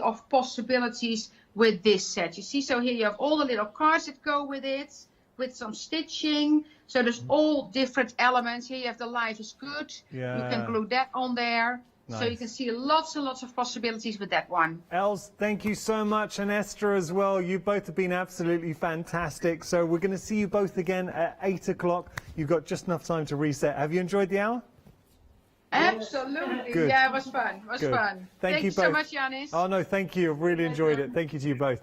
of possibilities with this set. You see, so here you have all the little cards that go with it, with some stitching. So there's all different elements. Here you have the life is good. You can glue that on there. So you can see lots and lots of possibilities with that one.
Els, thank you so much, and Esther as well. You both have been absolutely fantastic. So we're going to see you both again at 8 o'clock. You've got just enough time to reset. Have you enjoyed the hour?
Absolutely.
Good.
Yeah, it was fun. It was fun.
Thank you
so
both.
much, Yanis.
Oh, no, thank you. I've really enjoyed it. Thank you to you both.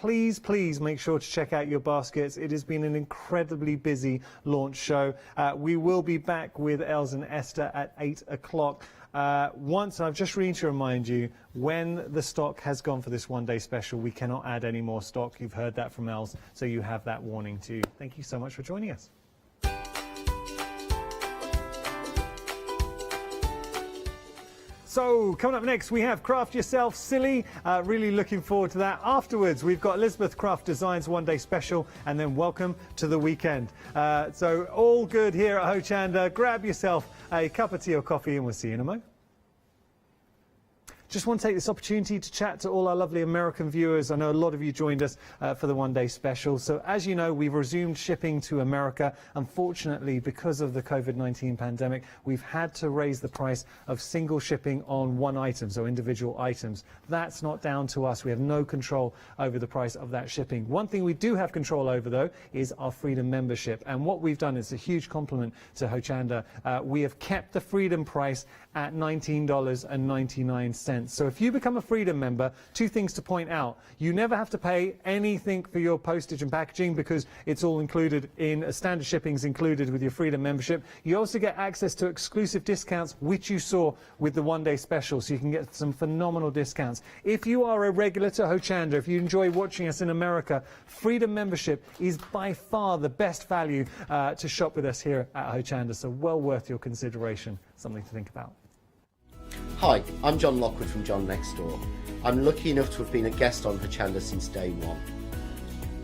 Please make sure to check out your baskets. It has been an incredibly busy launch show. We will be back with Els and Esther at 8 o'clock. Once, I've just need to remind you, when the stock has gone for this one-day special, we cannot add any more stock. You've heard that from Els, so you have that warning too. Thank you so much for joining us. So, coming up next, we have Craft Yourself Silly. Really looking forward to that. Afterwards, we've got Elizabeth Craft Designs One Day Special, and then welcome to the weekend. So, all good here at Hochanda. Grab yourself a cup of tea or coffee, and we'll see you in a moment. Just want to take this opportunity to chat to all our lovely American viewers. I know a lot of you joined us for the one-day special. So as you know, we've resumed shipping to America. Unfortunately, because of the COVID-19 pandemic, we've had to raise the price of single shipping on one item, so individual items. That's not down to us. We have no control over the price of that shipping. One thing we do have control over, though, is our Freedom membership. And what we've done is a huge compliment to Hochanda. We have kept the Freedom price at $19.99. So if you become a Freedom member, two things to point out. You never have to pay anything for your postage and packaging because it's all included in standard shipping's included with your Freedom membership. You also get access to exclusive discounts, which you saw with the one-day special, so you can get some phenomenal discounts. If you are a regular to Hochanda, if you enjoy watching us in America, Freedom membership is by far the best value to shop with us here at Hochanda, so well worth your consideration. Something to think about.
Hi, I'm John Lockwood from John Next Door. I'm lucky enough to have been a guest on Hochanda since day one.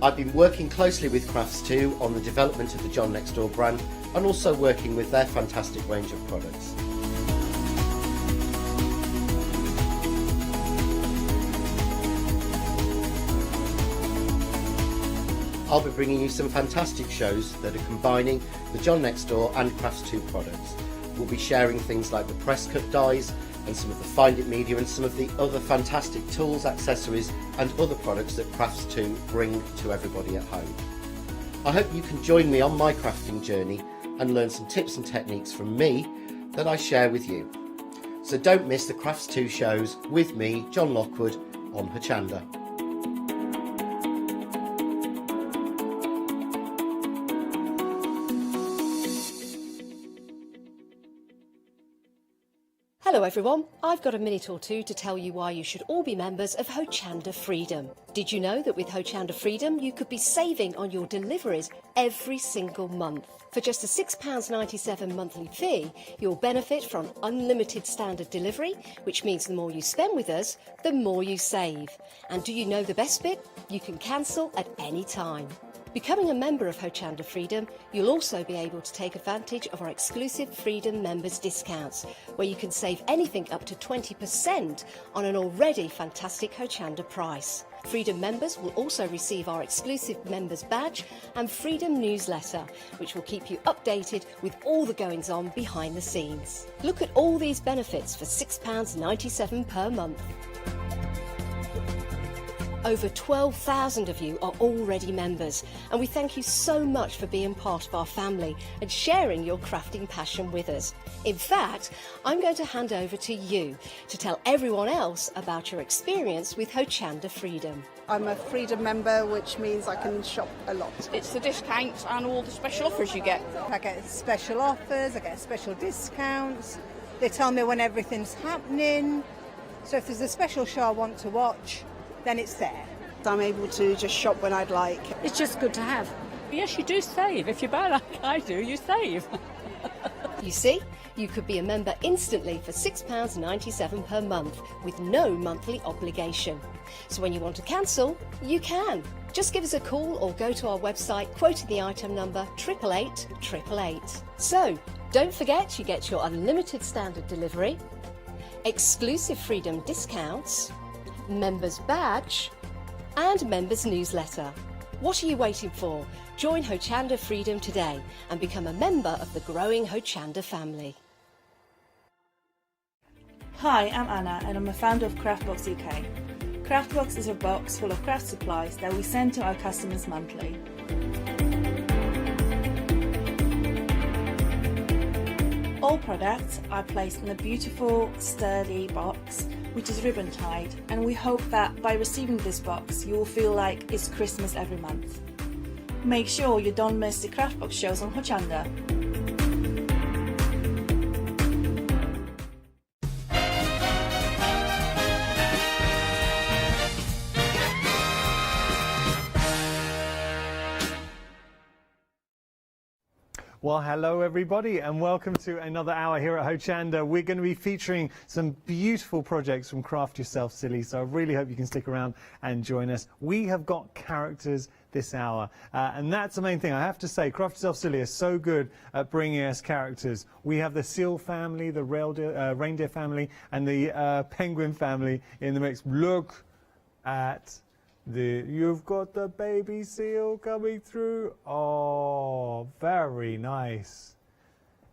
I've been working closely with Crafts2 on the development of the John Next Door brand and also working with their fantastic range of products. I'll be bringing you some fantastic shows that are combining the John Next Door and Crafts2 products. We'll be sharing things like the press cut dies and some of the Find It media and some of the other fantastic tools, accessories and other products that Crafts2 bring to everybody at home. I hope you can join me on my crafting journey and learn some tips and techniques from me that I share with you. So don't miss the Crafts2 shows with me, John Lockwood, on Hochanda.
Hello everyone, I've got a minute or two to tell you why you should all be members of Hochanda Freedom. Did you know that with Hochanda Freedom you could be saving on your deliveries every single month? For just a £6.97 monthly fee, you'll benefit from unlimited standard delivery, which means the more you spend with us, the more you save. And do you know the best bit? You can cancel at any time. Becoming a member of Hochanda Freedom, you'll also be able to take advantage of our exclusive Freedom members discounts, where you can save anything up to 20% on an already fantastic Hochanda price. Freedom members will also receive our exclusive members badge and Freedom newsletter, which will keep you updated with all the goings on behind the scenes. Look at all these benefits for £6.97 per month. Over 12,000 of you are already members, and we thank you so much for being part of our family and sharing your crafting passion with us. In fact, I'm going to hand over to you to tell everyone else about your experience with Hochanda Freedom.
I'm a Freedom member, which means I can shop a lot. It's the discounts and all the special offers you get. I get special offers, I get special discounts. They tell me when everything's happening. So if there's a special show I want to watch, then it's there. I'm able to just shop when I'd like.
It's just good to have. Yes, you do save. If you buy like I do, you save.
You see, you could be a member instantly for £6.97 per month with no monthly obligation. So when you want to cancel, you can. Just give us a call or go to our website quoting the item number 888 So, don't forget you get your unlimited standard delivery, exclusive Freedom discounts, members badge and members newsletter. What are you waiting for? Join Hochanda Freedom today and become a member of the growing Hochanda family.
Hi, I'm Anna and I'm a founder of Craftbox UK. Craftbox is a box full of craft supplies that we send to our customers monthly. All products are placed in a beautiful, sturdy box which is ribbon tied, and we hope that by receiving this box you will feel like it's Christmas every month. Make sure you don't miss the Craftbox shows on Hochanda.
Well, hello everybody and welcome to another hour here at Hochanda. We're going to be featuring some beautiful projects from Craft Yourself Silly, so I really hope you can stick around and join us. We have got characters this hour, and that's the main thing. I have to say, Craft Yourself Silly is so good at bringing us characters. We have the seal family, the reindeer family, and the penguin family in the mix. Look at you've got the baby seal coming through. Oh, very nice.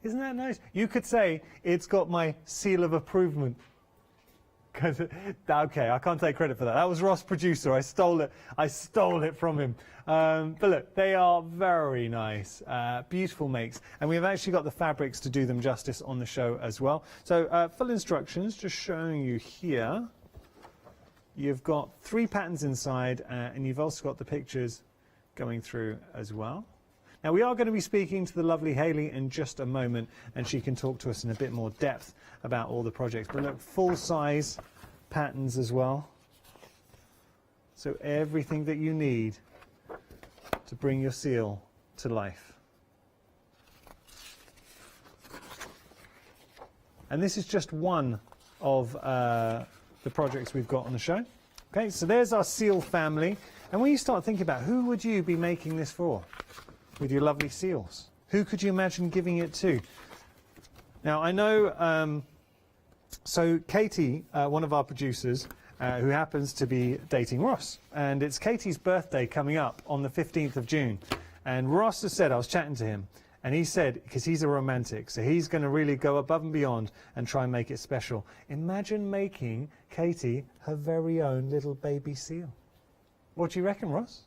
Isn't that nice? You could say it's got my seal of approval. Okay, I can't take credit for that. That was Ross, producer. I stole it from him. But look, they are very nice, beautiful makes, and we've actually got the fabrics to do them justice on the show as well. So full instructions, just showing you here. You've got 3 patterns inside, and you've also got the pictures going through as well. Now, we are going to be speaking to the lovely Hayley in just a moment, and she can talk to us in a bit more depth about all the projects. But look, full-size patterns as well. So everything that you need to bring your seal to life. And this is just one of the projects we've got on the show. Okay, so there's our seal family. And when you start thinking about who would you be making this for with your lovely seals? Who could you imagine giving it to? Now, I know, so Katie, one of our producers, who happens to be dating Ross, and it's Katie's birthday coming up on the 15th of June. And Ross has said, I was chatting to him, and he said, because he's a romantic, so he's going to really go above and beyond and try and make it special. Imagine making Katie her very own little baby seal. What do you reckon, Ross?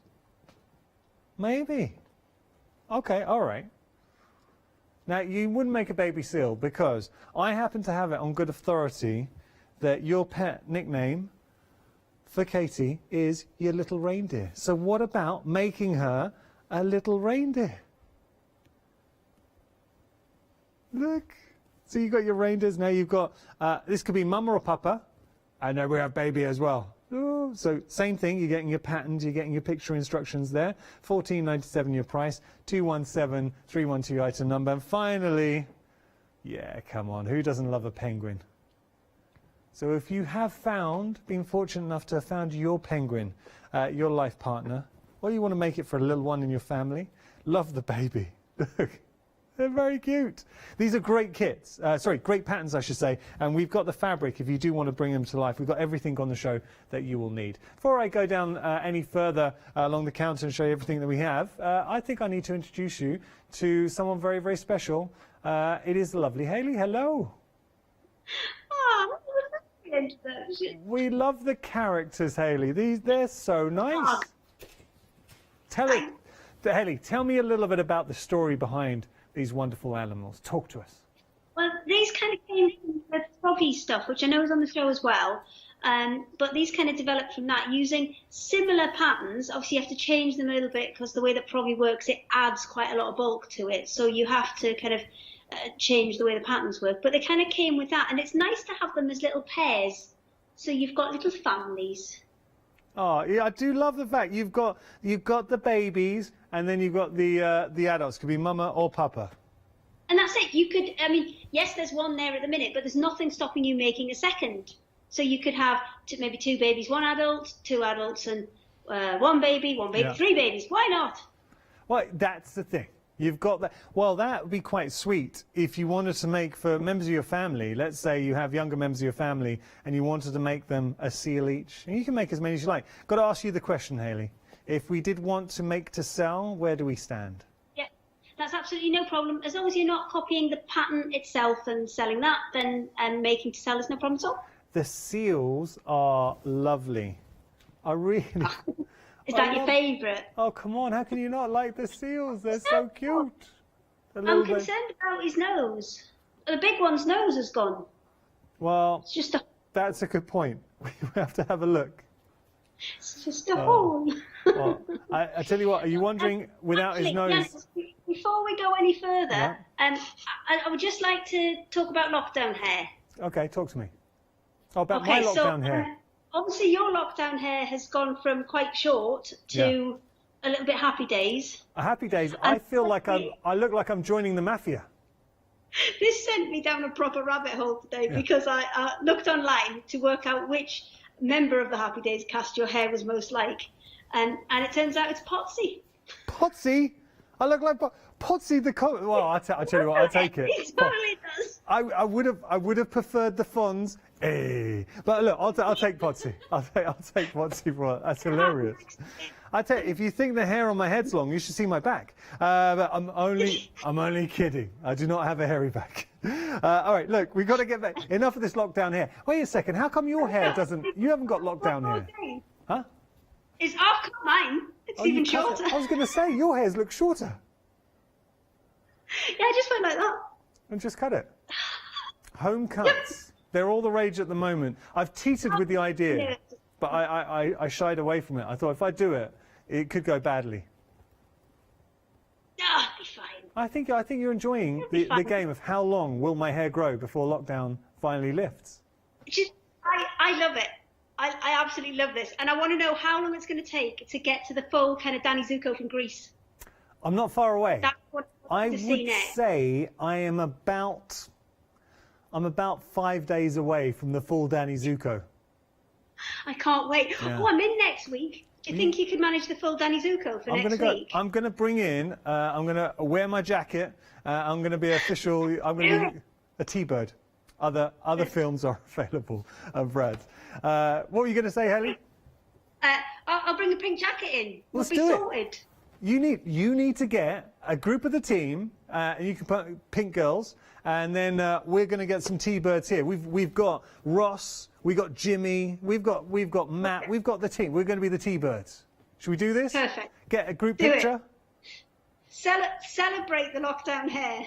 Maybe. Okay, all right. Now, you wouldn't make a baby seal because I happen to have it on good authority that your pet nickname for Katie is your little reindeer. So what about making her a little reindeer? Look. So you've got your reindeers. Now you've got, this could be mama or papa. I know we have baby as well. Ooh, so same thing, you're getting your patterns, you're getting your picture instructions there. $14.97 your price, 217312 item number. And finally, yeah, come on, who doesn't love a penguin? So if you have been fortunate enough to have found your penguin, your life partner, well, you want to make it for a little one in your family, love the baby. Look. They're very cute. These are great kits. Great patterns, I should say. And we've got the fabric if you do want to bring them to life. We've got everything on the show that you will need. Before I go down any further along the counter and show you everything that we have, I think I need to introduce you to someone very, very special. It is the lovely Hayley. Hello.
Oh,
we love the characters, Hayley. They're so nice. Hayley, tell me a little bit about the story behind these wonderful animals. Talk to us.
Well, these kind of came from the froggy stuff, which I know is on the show as well. But these kind of developed from that using similar patterns. Obviously, you have to change them a little bit because the way that froggy works, it adds quite a lot of bulk to it. So you have to kind of change the way the patterns work. But they kind of came with that, and it's nice to have them as little pairs. So you've got little families.
Oh, yeah, I do love the fact you've got the babies, and then you've got the adults. Could be mama or papa.
And that's it. You could, I mean, yes, there's one there at the minute, but there's nothing stopping you making a second. So you could have maybe two babies, one adult, two adults, and one baby, yeah. 3 babies. Why not?
Well, that's the thing. You've got that. Well, that would be quite sweet if you wanted to make for members of your family. Let's say you have younger members of your family and you wanted to make them a seal each. And you can make as many as you like. Got to ask you the question, Hayley. If we did want to make to sell, where do we stand?
Yeah, that's absolutely no problem. As long as you're not copying the pattern itself and selling that, then making to sell is no problem at all.
The seals are lovely. I really...
Is that your favourite?
Oh, come on. How can you not like the seals? They're so cute.
I'm concerned about his nose. The big one's nose has gone.
Well,
it's just
that's a good point. We have to have a look.
It's just a hole.
Well, I tell you what, are you wondering, without his nose...
Yes, before we go any further, I would just like to talk about lockdown hair.
Okay, talk to me. Oh, about my lockdown hair.
Obviously, your lockdown hair has gone from quite short to a little bit happy days.
Happy days. I feel like I look like I'm joining the mafia.
This sent me down a proper rabbit hole today because I looked online to work out which member of the Happy Days cast your hair was most like, and it turns out it's Potsy.
Potsy? I look like Potsy the well, I tell you what, I'll take it.
It totally does.
I would have preferred the Fonz. Hey. But look, I'll take Potsy. I'll take Potsy for it. That's hilarious. I tell you, if you think the hair on my head's long, you should see my back. But I'm only kidding. I do not have a hairy back. All right, look, we've got to get back. Enough of this lockdown hair. Wait a second. How come your hair doesn't? You haven't got lockdown hair, huh?
It's I've cut mine. It's even shorter.
I was going to say your hairs look shorter.
Yeah, I just went like that.
And just cut it. Home cuts. They're all the rage at the moment. I've teetered with the idea, but I shied away from it. I thought if I do it, it could go badly.
No, it'll be fine.
I think you're enjoying the game of how long will my hair grow before lockdown finally lifts.
I love it. I absolutely love this, and I want to know how long it's going to take to get to the full kind of Danny Zuko from Greece.
I'm not far away.
That's what
I would say I am about I'm about 5 days away from the full Danny Zuko.
I can't wait.
Yeah.
Oh, I'm in next week. Do you think you could manage the full Danny Zuko for next week?
I'm going to bring in, I'm going to wear my jacket, I'm going to be official, I'm going to be a T-Bird. Other films are available, Brad. What were you going to say, Haley?
I'll bring a pink jacket in.
Let's
we'll be
do
sorted.
it. You need to get a group of the team, and you can put pink girls, and then we're going to get some T-Birds here. We've got Ross, we've got Jimmy, we've got Matt, we've got the team. We're going to be the T-Birds. Should we do this?
Perfect.
Get a group
Do it.
picture?
Celebrate the lockdown hair.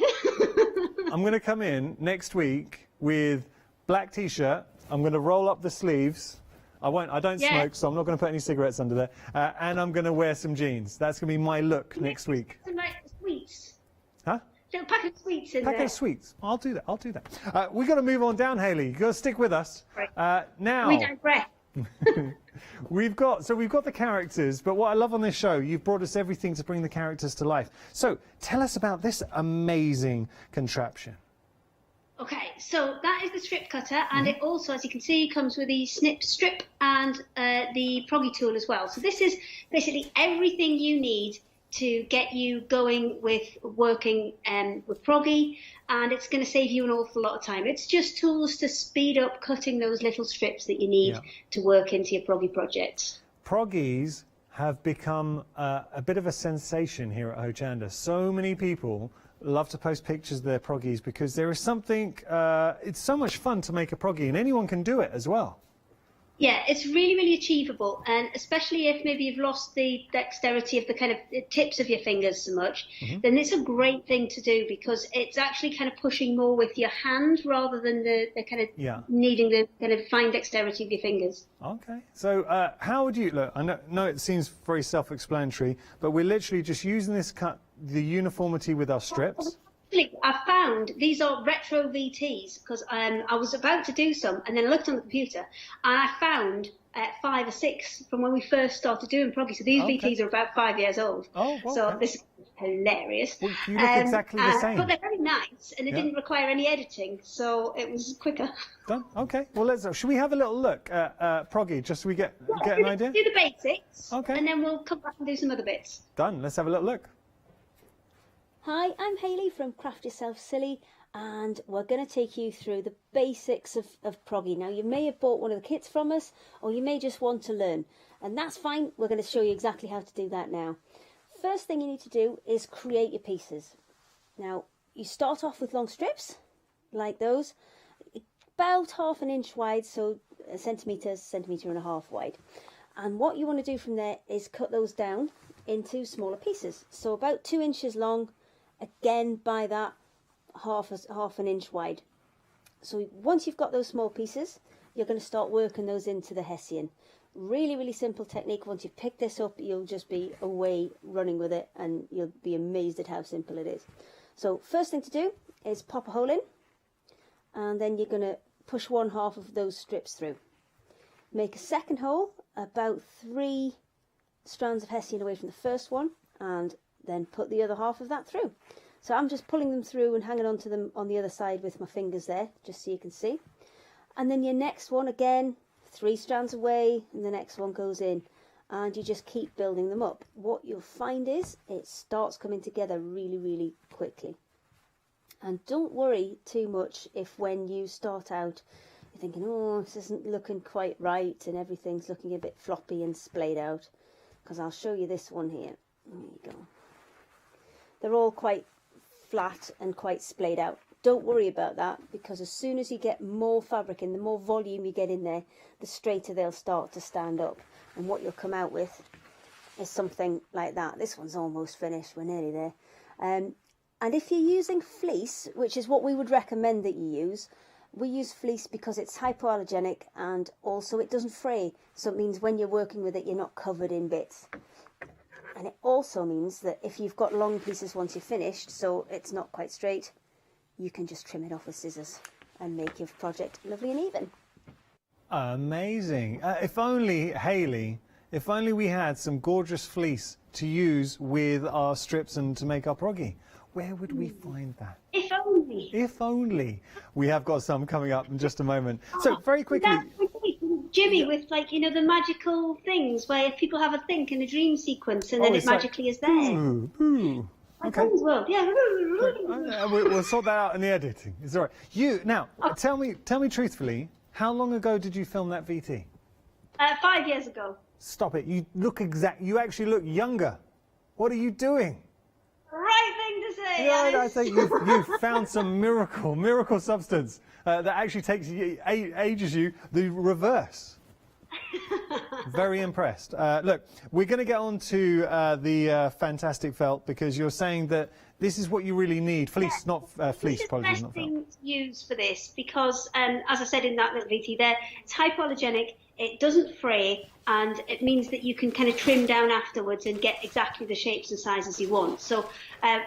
I'm going to come in next week with black T-shirt. I'm going to roll up the sleeves. I don't smoke, so I'm not going to put any cigarettes under there. And I'm going to wear some jeans. That's going to be my look next week.
Some like sweets.
Huh?
Little pack of sweets in there.
Packet of sweets. I'll do that. We've got to move on down, Haley. You've got to stick with us.
Right.
Now.
We digress.
We've got the characters, but what I love on this show, you've brought us everything to bring the characters to life. So tell us about this amazing contraption.
Okay, so that is the strip cutter, and it also, as you can see, comes with the snip strip and the proggy tool as well. So this is basically everything you need to get you going with working with proggy, and it's going to save you an awful lot of time. It's just tools to speed up cutting those little strips that you need to work into your proggy projects. Proggies have become a bit of a sensation here at Hochanda. So many people love to post pictures of their proggies because there is something, it's so much fun to make a proggy, and anyone can do it as well. Yeah, it's really, really achievable, and especially if maybe you've lost the dexterity of the kind of tips of your fingers so much, then it's a great thing to do because it's actually kind of pushing more with your hand rather than the kind of needing the kind of fine dexterity of your fingers. Okay, so how would you, look, I know it seems very self-explanatory, but we're literally just using this the uniformity with our strips. I found these are retro VTs because I was about to do some and then I looked on the computer and I found 5 or 6 from when we first started doing proggy. So these VTs are about 5 years old. Oh, okay. So this is hilarious. Well, you look exactly the same. But they're very nice and it didn't require any editing, so it was quicker. Done. Okay. Well, should we have a little look at proggy just so we get an idea? Do the basics. Okay. And then we'll come back and do some other bits. Done. Let's have a little look.
Hi, I'm Hayley from Craft Yourself Silly, and we're going to take you through the basics of proggy. Now, you may have bought one of the kits from us, or you may just want to learn, and that's fine. We're going to show you exactly how to do that now. First thing you need to do is create your pieces. Now, you start off with long strips, like those, about 1/2 inch wide, so a centimetre and a half wide. And what you want to do from there is cut those down into smaller pieces, so about 2 inches long, again by that half an inch wide. So once you've got those small pieces, you're going to start working those into the hessian. Really, really simple technique. Once you've picked this up, you'll just be away running with it and you'll be amazed at how simple it is. So first thing to do is pop a hole in, and then you're going to push 1/2 of those strips through. Make a second hole about 3 strands of hessian away from the first one, and then put the other half of that through. So I'm just pulling them through and hanging onto them on the other side with my fingers there, just so you can see. And then your next one, again, 3 strands away, and the next one goes in. And you just keep building them up. What you'll find is it starts coming together really, really quickly. And don't worry too much if when you start out, you're thinking, oh, this isn't looking quite right, and everything's looking a bit floppy and splayed out. Because I'll show you this one here. There you go. They're all quite flat and quite splayed out. Don't worry about that, because as soon as you get more fabric in, the more volume you get in there, the straighter they'll start to stand up. And what you'll come out with is something like that. This one's almost finished, we're nearly there. And if you're using fleece, which is what we would recommend that you use, we use fleece because it's hypoallergenic and also it doesn't fray. So it means when you're working with it, you're not covered in bits. And it also means that if you've got long pieces once you're finished, so it's not quite straight, you can just trim it off with scissors and make your project lovely and even.
Amazing. If only, Hayley, if only we had some gorgeous fleece to use with our strips and to make our proggy. Where would we find that?
If only. only.
If only. We have got some coming up in just a moment. So very quickly.
Jimmy, with like, you know, the magical things where people have a think in a dream sequence and then it magically is there.
Ooh, ooh. Okay.
World, yeah.
We'll sort that out in the editing. It's all right. You now tell me truthfully, how long ago did you film that VT?
5 years ago.
Stop it! You look You actually look younger. What are you doing?
Right thing to say.
Yeah, I say you've found some miracle substance that actually takes you, ages you the reverse. Very impressed. Look, we're going to get on to the fantastic felt because you're saying that this is what you really need. Fleece, not fleece. Apologies, not felt.
This is the best thing to use for this because, as I said in that little VT there, it's hypoallergenic. It doesn't fray, and it means that you can kind of trim down afterwards and get exactly the shapes and sizes you want. So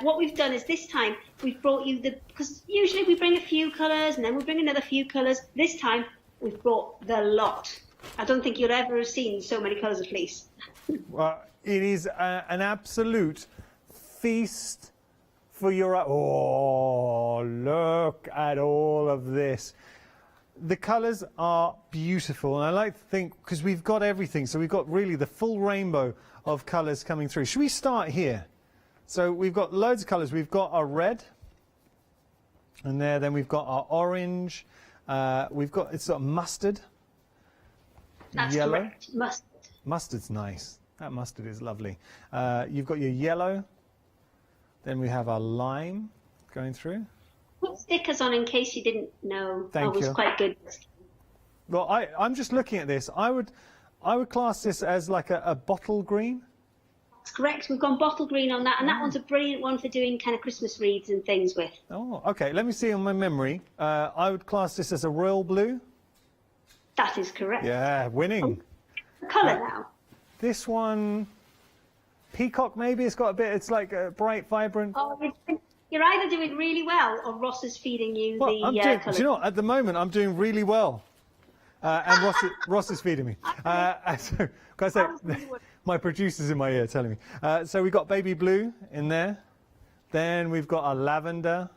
what we've done is this time we've brought you because usually we bring a few colours and then we bring another few colours. This time we've brought the lot. I don't think you'll ever have seen so many colours of fleece.
Well, it is an absolute feast for your... Oh, look at all of this. The colours are beautiful, and I like to think, because we've got everything, so we've got really the full rainbow of colours coming through. Should we start here? So we've got loads of colours. We've got our red, and then we've got our orange. We've got, it's sort of mustard.
That's
yellow.
correct. Mustard.
Mustard's nice. That mustard is lovely. You've got your yellow. Then we have our lime going through.
Put stickers on in case you didn't know.
Thank
I was
you.
quite good.
Well, I'm just looking at this. I would class this as like a bottle green.
That's correct. We've gone bottle green on that, and that one's a brilliant one for doing kind of Christmas wreaths and things with.
Oh, okay. Let me see on my memory. I would class this as a royal blue.
That is correct.
Yeah, winning.
Colour now.
This one, peacock maybe. It's got a bit. It's like a bright, vibrant.
Oh, you're either doing really well or Ross is feeding you
Well,
the
do
colour.
you know what? At the moment, I'm doing really well. And Ross is feeding me. So, guys, my producer's in my ear telling me. So we've got baby blue in there. Then we've got our lavender.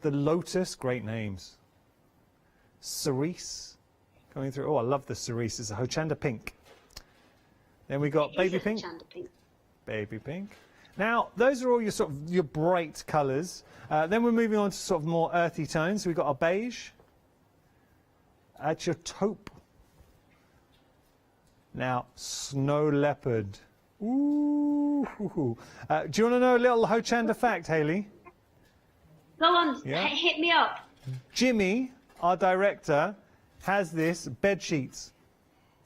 The lotus, great names. Cerise coming through. Oh, I love the cerise. It's a Hochanda pink. Then we got baby pink. Baby pink. Now, those are all your sort of your bright colours. Then we're moving on to sort of more earthy tones. We've got our beige. At your taupe. Now, snow leopard. Ooh. Do you want to know a little Hochanda fact, Hayley?
Go on,
Yeah.
hit me up.
Jimmy, our director, has this bed sheets.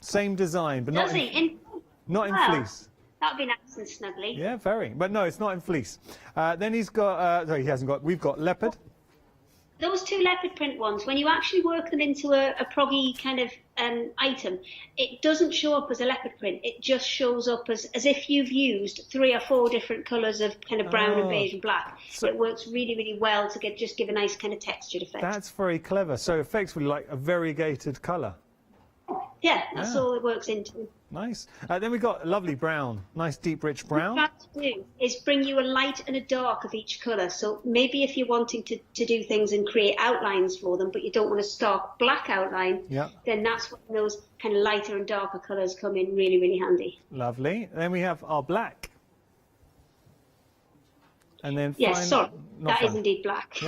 Same design, but not
Does he?
not in
Wow.
fleece.
That would be nice and snuggly.
Yeah, very. But no, it's not in fleece. Then he's got, sorry, he hasn't got, we've got leopard.
Those two leopard print ones, when you actually work them into a proggy kind of item, it doesn't show up as a leopard print. It just shows up as if you've used 3 or 4 different colours of kind of brown and beige and black. So it works really, really well to just give a nice kind of textured effect.
That's very clever. So effectively like a variegated colour.
Yeah, that's
Ah.
all it works into.
Nice. Then we've got a lovely brown. Nice deep rich brown.
What you have to do is bring you a light and a dark of each colour. So maybe if you're wanting to do things and create outlines for them, but you don't want a stark black outline,
Yeah.
then that's when those kind of lighter and darker colours come in really, really handy.
Lovely. Then we have our black. And then
Yes, sorry,
not
that is
fine.
indeed black.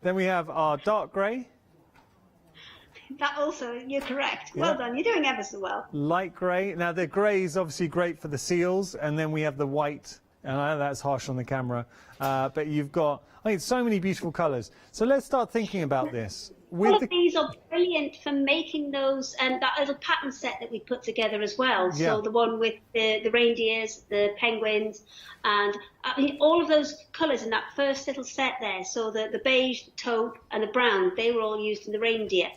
Then we have our dark grey,
That also, you're correct.
Yeah.
Well done, you're doing ever so well.
light grey. Now the grey is obviously great for the seals, and then we have the white. And I know that's harsh on the camera, but you've got, I think, so many beautiful colours. So let's start thinking about this.
All of these are brilliant for making those, and that little pattern set that we put together as well.
Yeah.
So the one with the reindeers, the penguins, and I mean, all of those colours in that first little set there. So the beige, the taupe, and the brown, they were all used in the reindeer.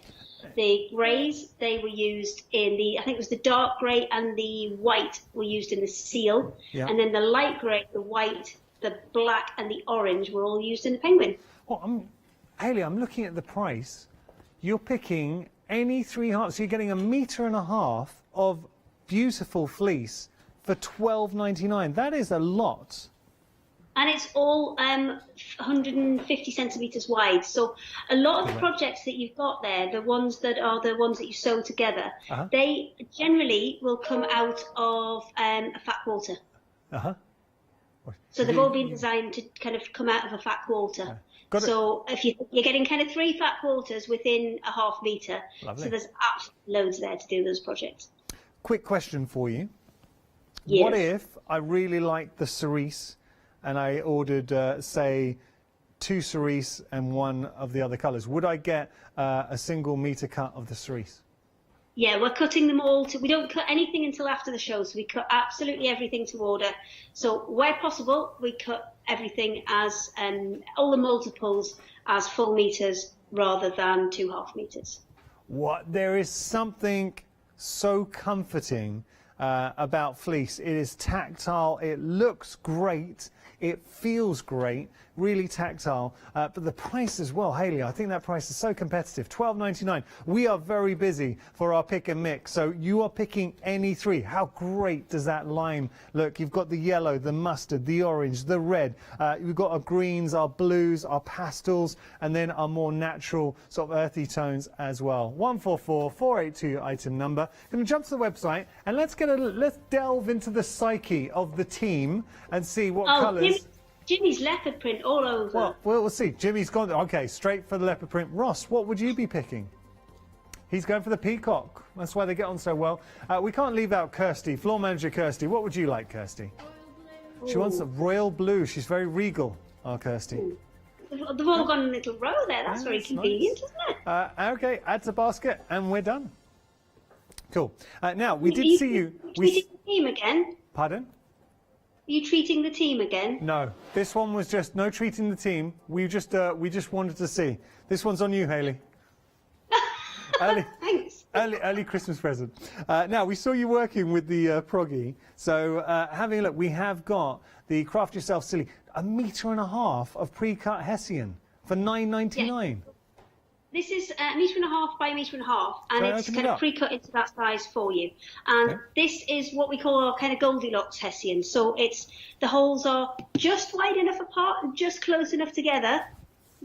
The greys, they were used in I think it was the dark grey and the white were used in the seal.
Yeah.
And then the light grey, the white, the black, and the orange were all used in the penguin.
Well, Hayley, I'm looking at the price. You're picking any 3 hearts. So you're getting 1.5 meters of beautiful fleece for $12.99. That is a lot.
And it's all 150 centimetres wide. So a lot of the projects that you've got there, the ones that you sew together, they generally will come out of a fat quarter. So they've all been designed to kind of come out of a fat quarter. So if you're getting kind of 3 fat quarters within a ½ metre, so there's absolutely loads there to do those projects.
Quick question for you.
Yes.
What if I really like the cerise and I ordered, say, 2 cerise and 1 of the other colours? Would I get a single metre cut of the cerise?
Yeah, we're cutting them all. We don't cut anything until after the show, so we cut absolutely everything to order. So where possible, we cut everything as all the multiples as full metres rather than 2 ½ metres.
What? There is something so comforting about fleece. It is tactile, it looks great, it feels great, really tactile, but the price as well, Hayley, I think that price is so competitive, £12.99. We are very busy for our pick and mix, so you are picking any 3. How great does that lime look? You've got the yellow, the mustard, the orange, the red, we've got our greens, our blues, our pastels, and then our more natural sort of earthy tones as well. 144482 item number. Going to jump to the website and let's delve into the psyche of the team and see what colours.
Jimmy's leopard print all over.
Well, we'll see. Jimmy's gone. Okay, straight for the leopard print. Ross, what would you be picking? He's going for the peacock. That's why they get on so well. We can't leave out Kirsty, floor manager Kirsty. What would you like, Kirsty? She wants a royal blue. She's very regal, our Kirsty.
They've all gone in a little row there. That's very convenient, isn't it?
Okay, add to basket, and we're done. Cool. Now, we did see you.
Treating the team again?
Pardon?
Are you treating the team again?
No, this one was just no treating the team. We just wanted to see. This one's on you, Hayley.
Thanks.
Early Christmas present. Now, we saw you working with the proggy. So having a look, we have got the Craft Yourself Silly, 1.5 meters of pre-cut Hessian for £9.99.
Yes. This is 1.5 meters by 1.5 meters, and it's kind of pre-cut into that size for you. And this is what we call our kind of Goldilocks Hessian. So the holes are just wide enough apart and just close enough together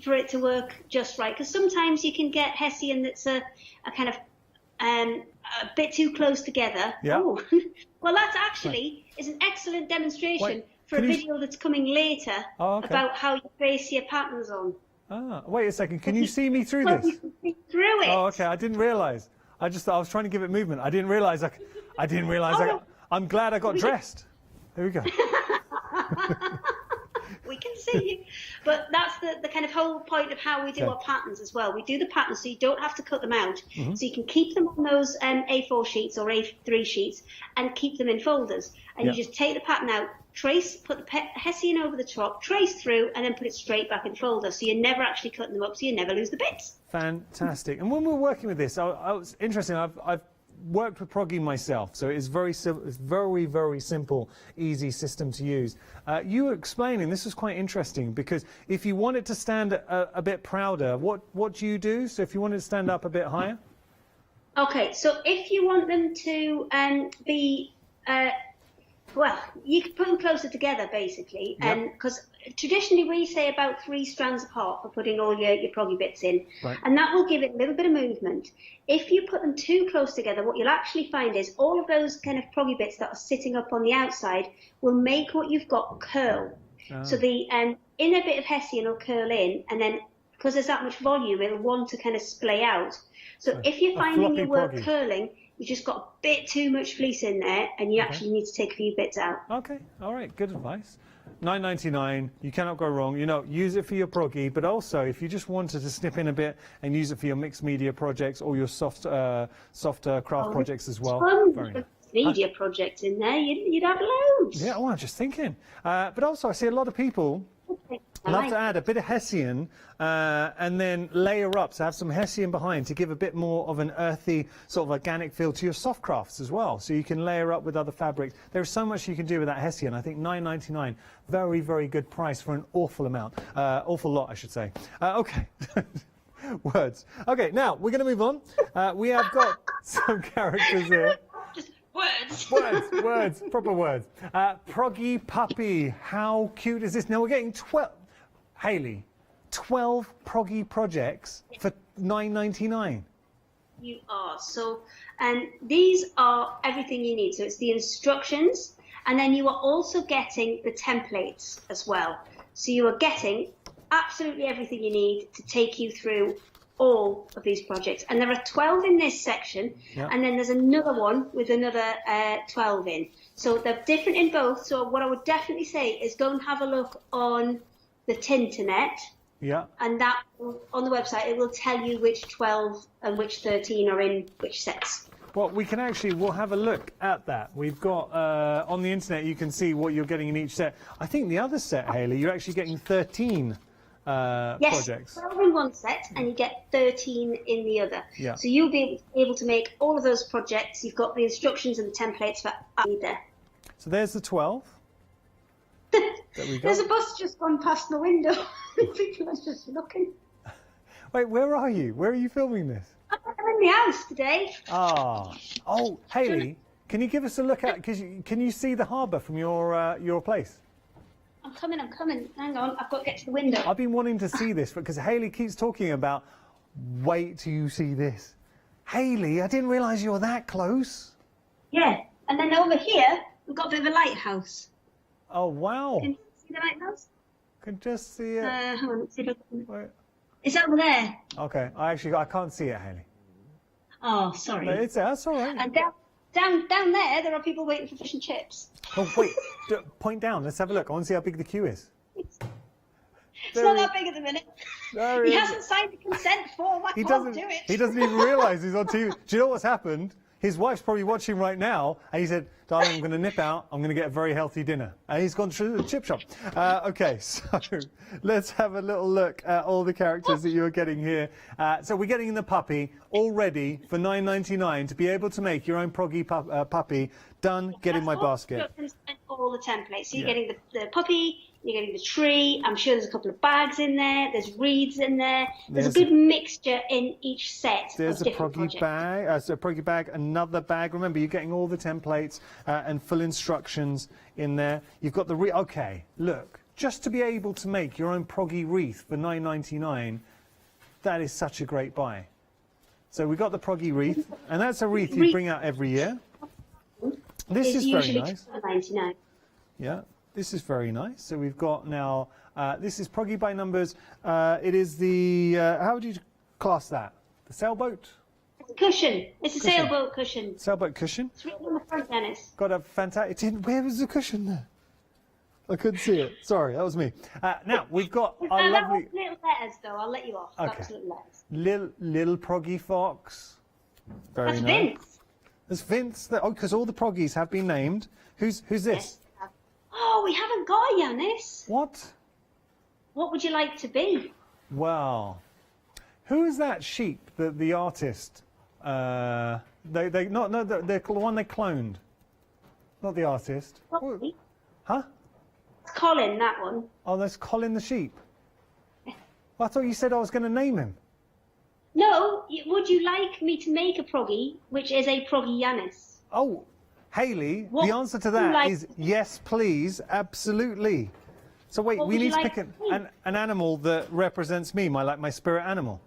for it to work just right. Because sometimes you can get Hessian that's a kind of a bit too close together.
Yeah.
Oh. Well, that actually is an excellent demonstration for a video that's coming later about how you trace your patterns on.
Wait a second. Can you see me through this?
You can see through it.
Oh, okay. I didn't realise. I was trying to give it movement. I didn't realise. I'm glad I got dressed. There we go.
We can see you. But that's the kind of whole point of how we do our patterns as well. We do the patterns so you don't have to cut them out. So you can keep them on those A4 sheets or A3 sheets and keep them in folders. And you just take the pattern out, trace, put the Hessian over the top, trace through, and then put it straight back in the folder. So you're never actually cutting them up, so you never lose the bits.
Fantastic. And when we're working with this, I was interesting. I've worked with proggy myself, so it's very, very simple, easy system to use. You were explaining, this was quite interesting, because if you want it to stand a bit prouder, what do you do? So if you want it to stand up a bit higher?
Okay, so if you want them to be... well, you can put them closer together, basically, because traditionally we say about 3 strands apart for putting all your proggy bits in, and that will give it a little bit of movement. If you put them too close together, what you'll actually find is all of those kind of proggy bits that are sitting up on the outside will make what you've got curl. So the inner bit of Hessian will curl in, and then because there's that much volume, it'll want to kind of splay out. So if you're finding your work curling, you just got a bit too much fleece in there, and you actually need to take a few bits out.
Okay, all right, good advice. £9.99, you cannot go wrong. You know, use it for your proggy, but also if you just wanted to snip in a bit and use it for your mixed media projects or your soft craft projects as well.
Media projects in there, you'd have loads.
Yeah, well, I'm just thinking. But also, I see a lot of people love to add a bit of Hessian and then layer up, so have some Hessian behind to give a bit more of an earthy, sort of organic feel to your soft crafts as well. So you can layer up with other fabrics. There's so much you can do with that Hessian. I think £9.99, very, very good price for an awful amount. Awful lot, I should say. Okay.
Words. Okay, now we're going to move on. We have got some characters here.
Words.
Words, proper words. Proggy puppy, how cute is this? Now we're getting 12, Hayley, 12 proggy projects for $9.99.
You are. So, and these are everything you need. So it's the instructions, and then you are also getting the templates as well. So you are getting absolutely everything you need to take you through all of these projects. And there are 12 in this section, and then there's another one with another 12 in. So they're different in both. So what I would definitely say is go and have a look on the Tinternet.
Yeah.
And that on the website, it will tell you which 12 and which 13 are in which sets.
Well, we'll have a look at that. We've got, on the internet, you can see what you're getting in each set. I think the other set, Hayley, you're actually getting 13 projects.
12 in one set, and you get 13 in the other.
Yeah.
So you'll be able to make all of those projects. You've got the instructions and the templates for either.
So there's the 12. There we go.
There's a bus just gone past the window. People are just looking.
Wait, where are you? Where are you filming this?
I'm in the house today.
Oh, Hayley, can you give us a look at? Can you see the harbour from your place?
I'm coming. Hang on, I've got to get to the window.
I've been wanting to see this because Hayley keeps talking about. Wait till you see this, Hayley. I didn't realise you were that close.
Yeah, and then over here we've got a bit of a lighthouse.
Oh wow!
Can you see the lighthouse?
Can just see it.
Hang on, let's see if I can... It's over there.
Okay, I can't see it, Hayley.
Oh, sorry.
No, that's all right.
And down there are people waiting for fish and chips.
Oh wait, point down. Let's have a look. I want to see how big the queue is.
It's not that big at the minute.
There
He hasn't signed the consent form. I can't do it.
He doesn't even realise he's on TV. Do you know what's happened? His wife's probably watching right now, and he said, "Darling, I'm going to nip out. I'm going to get a very healthy dinner." And he's gone to the chip shop. Okay, so let's have a little look at all the characters that you're getting here. So we're getting the puppy all ready for $9.99 to be able to make your own proggy puppy. Done. Get in my basket.
And all the templates. So you're getting the puppy. You're getting the tree. I'm sure there's a couple of bags in there. There's reeds in there. There's a good mixture in each set.
There's a proggy bag. So a proggy bag, another bag. Remember, you're getting all the templates and full instructions in there. You've got the okay. Look, just to be able to make your own proggy wreath for $9.99, that is such a great buy. So we got the proggy wreath, and that's a wreath you bring out every year. This is very nice.
$9.99.
Yeah. This is very nice. So we've got now, this is proggy by numbers. It is the, how would you class that? The sailboat?
It's a cushion. It's a sailboat cushion.
Sailboat cushion.
It's written on the front, Dennis.
Got a fantastic, where was the cushion there? I couldn't see it. Sorry, that was me. Now, we've got our lovely...
Little letters, though. I'll let you off.
Okay.
That's little letters.
Little proggy fox. Very
That's
nice.
Vince.
There's Vince. Because all the proggies have been named. Who's this?
Yes. Oh, we haven't got Yanis.
What?
What would you like to be?
Well, who is that sheep that the artist? The one they cloned. Not the artist.
Probably.
Huh?
It's Colin, that one.
Oh, that's Colin the sheep. Well, I thought you said I was going to name him.
No, would you like me to make a proggy, which is a proggy Yanis?
Oh. Hayley, the answer to that is yes, please, absolutely. So wait, we need to pick an animal that represents me, my spirit animal.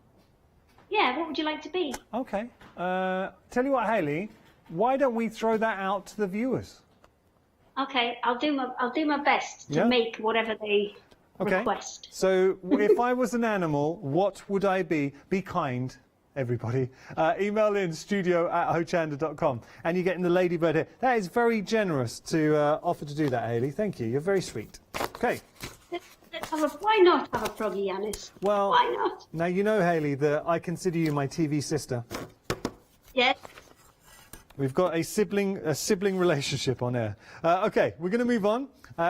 Yeah, what would you like to be?
Okay. Tell you what, Hayley, why don't we throw that out to the viewers?
Okay, I'll do my best to make whatever they request.
So if I was an animal, what would I be? Be kind. Everybody. Email in studio@hochanda.com and you're getting the ladybird here. That is very generous to offer to do that, Hayley. Thank you. You're very sweet. Okay.
Why not have a proggy, Yanis?
Well,
why not?
Now, you know, Hayley, that I consider you my TV sister.
Yes.
We've got a sibling relationship on air. Okay, we're going to move on.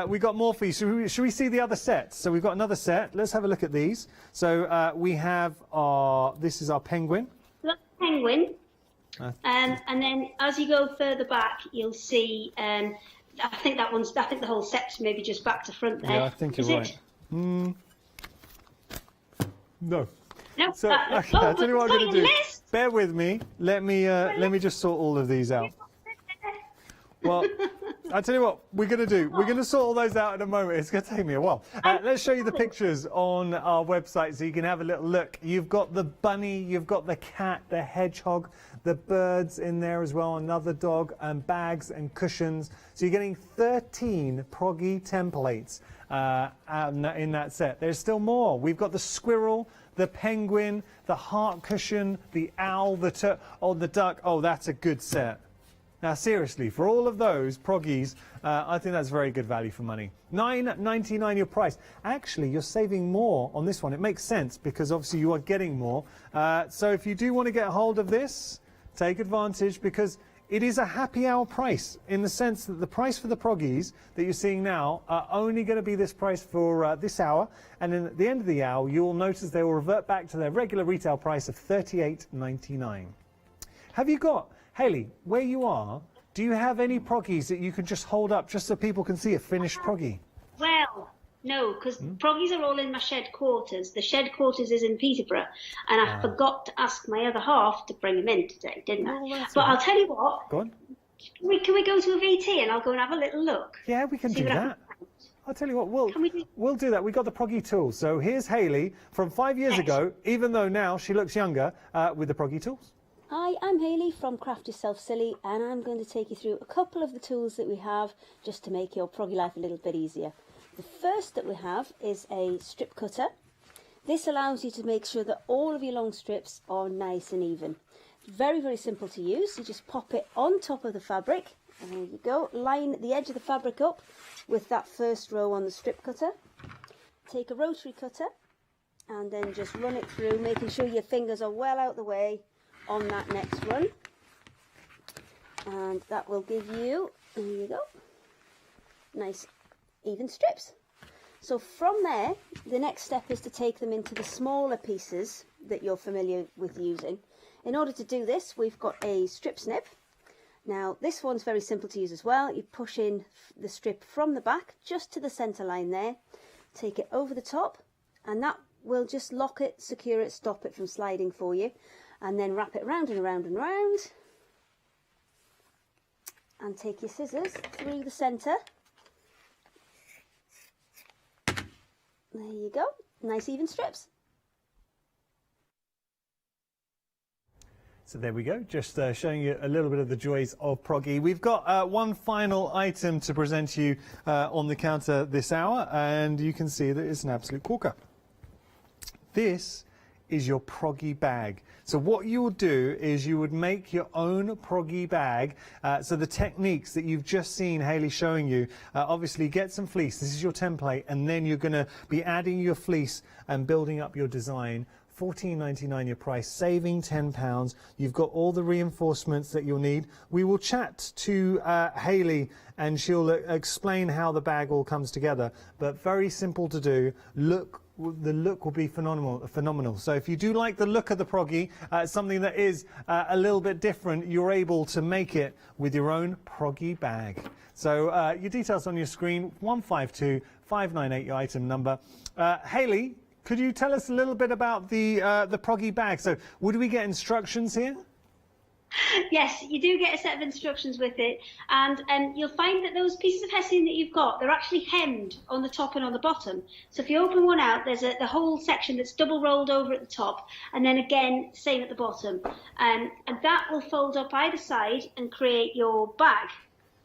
We've got more for you. Should we see the other sets? So we've got another set. Let's have a look at these. So we have this is our penguin.
That's penguin. And then as you go further back, you'll see, I think the whole set's maybe just back to front there.
Yeah, I think you're right. No.
No.
So, okay, I'll tell you what I'm going to do. Bear with me. Let me just sort all of these out. Well, I tell you what we're going to do. We're going to sort all those out in a moment. It's going to take me a while. Let's show you the pictures on our website so you can have a little look. You've got the bunny, you've got the cat, the hedgehog, the birds in there as well, another dog, and bags and cushions. So you're getting 13 Proggy templates in that set. There's still more. We've got the squirrel, the penguin, the heart cushion, the owl, the duck. Oh, that's a good set. Now, seriously, for all of those Proggies, I think that's very good value for money. $9.99 your price. Actually, you're saving more on this one. It makes sense because obviously you are getting more. So if you do want to get a hold of this, take advantage because it is a happy hour price in the sense that the price for the Proggies that you're seeing now are only going to be this price for this hour. And then at the end of the hour, you'll notice they will revert back to their regular retail price of $38.99. Have you got... Hayley, where you are, do you have any Proggies that you can just hold up just so people can see a finished Proggy?
Well, no, because Proggies are all in my shed quarters. The shed quarters is in Peterborough, and I forgot to ask my other half to bring them in today, didn't I? But I'll tell you what.
Go on.
Can we go to a VT and I'll go and have a little look?
Yeah, we can do that. I'll tell you what, we'll do that. We've got the Proggy tools. So here's Hayley from 5 years ago, even though now she looks younger, with the Proggy tools.
Hi, I'm Hayley from Craft Yourself Silly, and I'm going to take you through a couple of the tools that we have just to make your proggy life a little bit easier. The first that we have is a strip cutter. This allows you to make sure that all of your long strips are nice and even. Very, very simple to use. You just pop it on top of the fabric, and there you go. Line the edge of the fabric up with that first row on the strip cutter. Take a rotary cutter, and then just run it through, making sure your fingers are well out the way on that next run, and that will give you, there you go, nice even strips. So from there, the next step is to take them into the smaller pieces that you're familiar with using. In order to do this, we've got a strip snip. Now this one's very simple to use as well. You push in the strip from the back just to the center line there, take it over the top, and that will just lock it, secure it, stop it from sliding for you. And then wrap it round and around and round, and take your scissors through the centre. There you go, nice even strips.
So there we go, just showing you a little bit of the joys of Proggy. We've got one final item to present to you on the counter this hour, and you can see that it's an absolute corker. This is your Proggy bag. So what you would do is you would make your own Proggy bag. So the techniques that you've just seen Hayley showing you, obviously get some fleece. This is your template, and then you're going to be adding your fleece and building up your design. $14.99 your price, saving £10. You've got all the reinforcements that you'll need. We will chat to Hayley, and she'll explain how the bag all comes together. But very simple to do. The look will be phenomenal. So if you do like the look of the Proggy, something that is a little bit different, you're able to make it with your own Proggy bag. So your details on your screen, 152598 your item number. Hayley, could you tell us a little bit about the Proggy bag? So would we get instructions here?
Yes, you do get a set of instructions with it, and you'll find that those pieces of hessian that you've got, they're actually hemmed on the top and on the bottom. So if you open one out, there's the whole section that's double rolled over at the top, and then again, same at the bottom. And that will fold up either side and create your bag.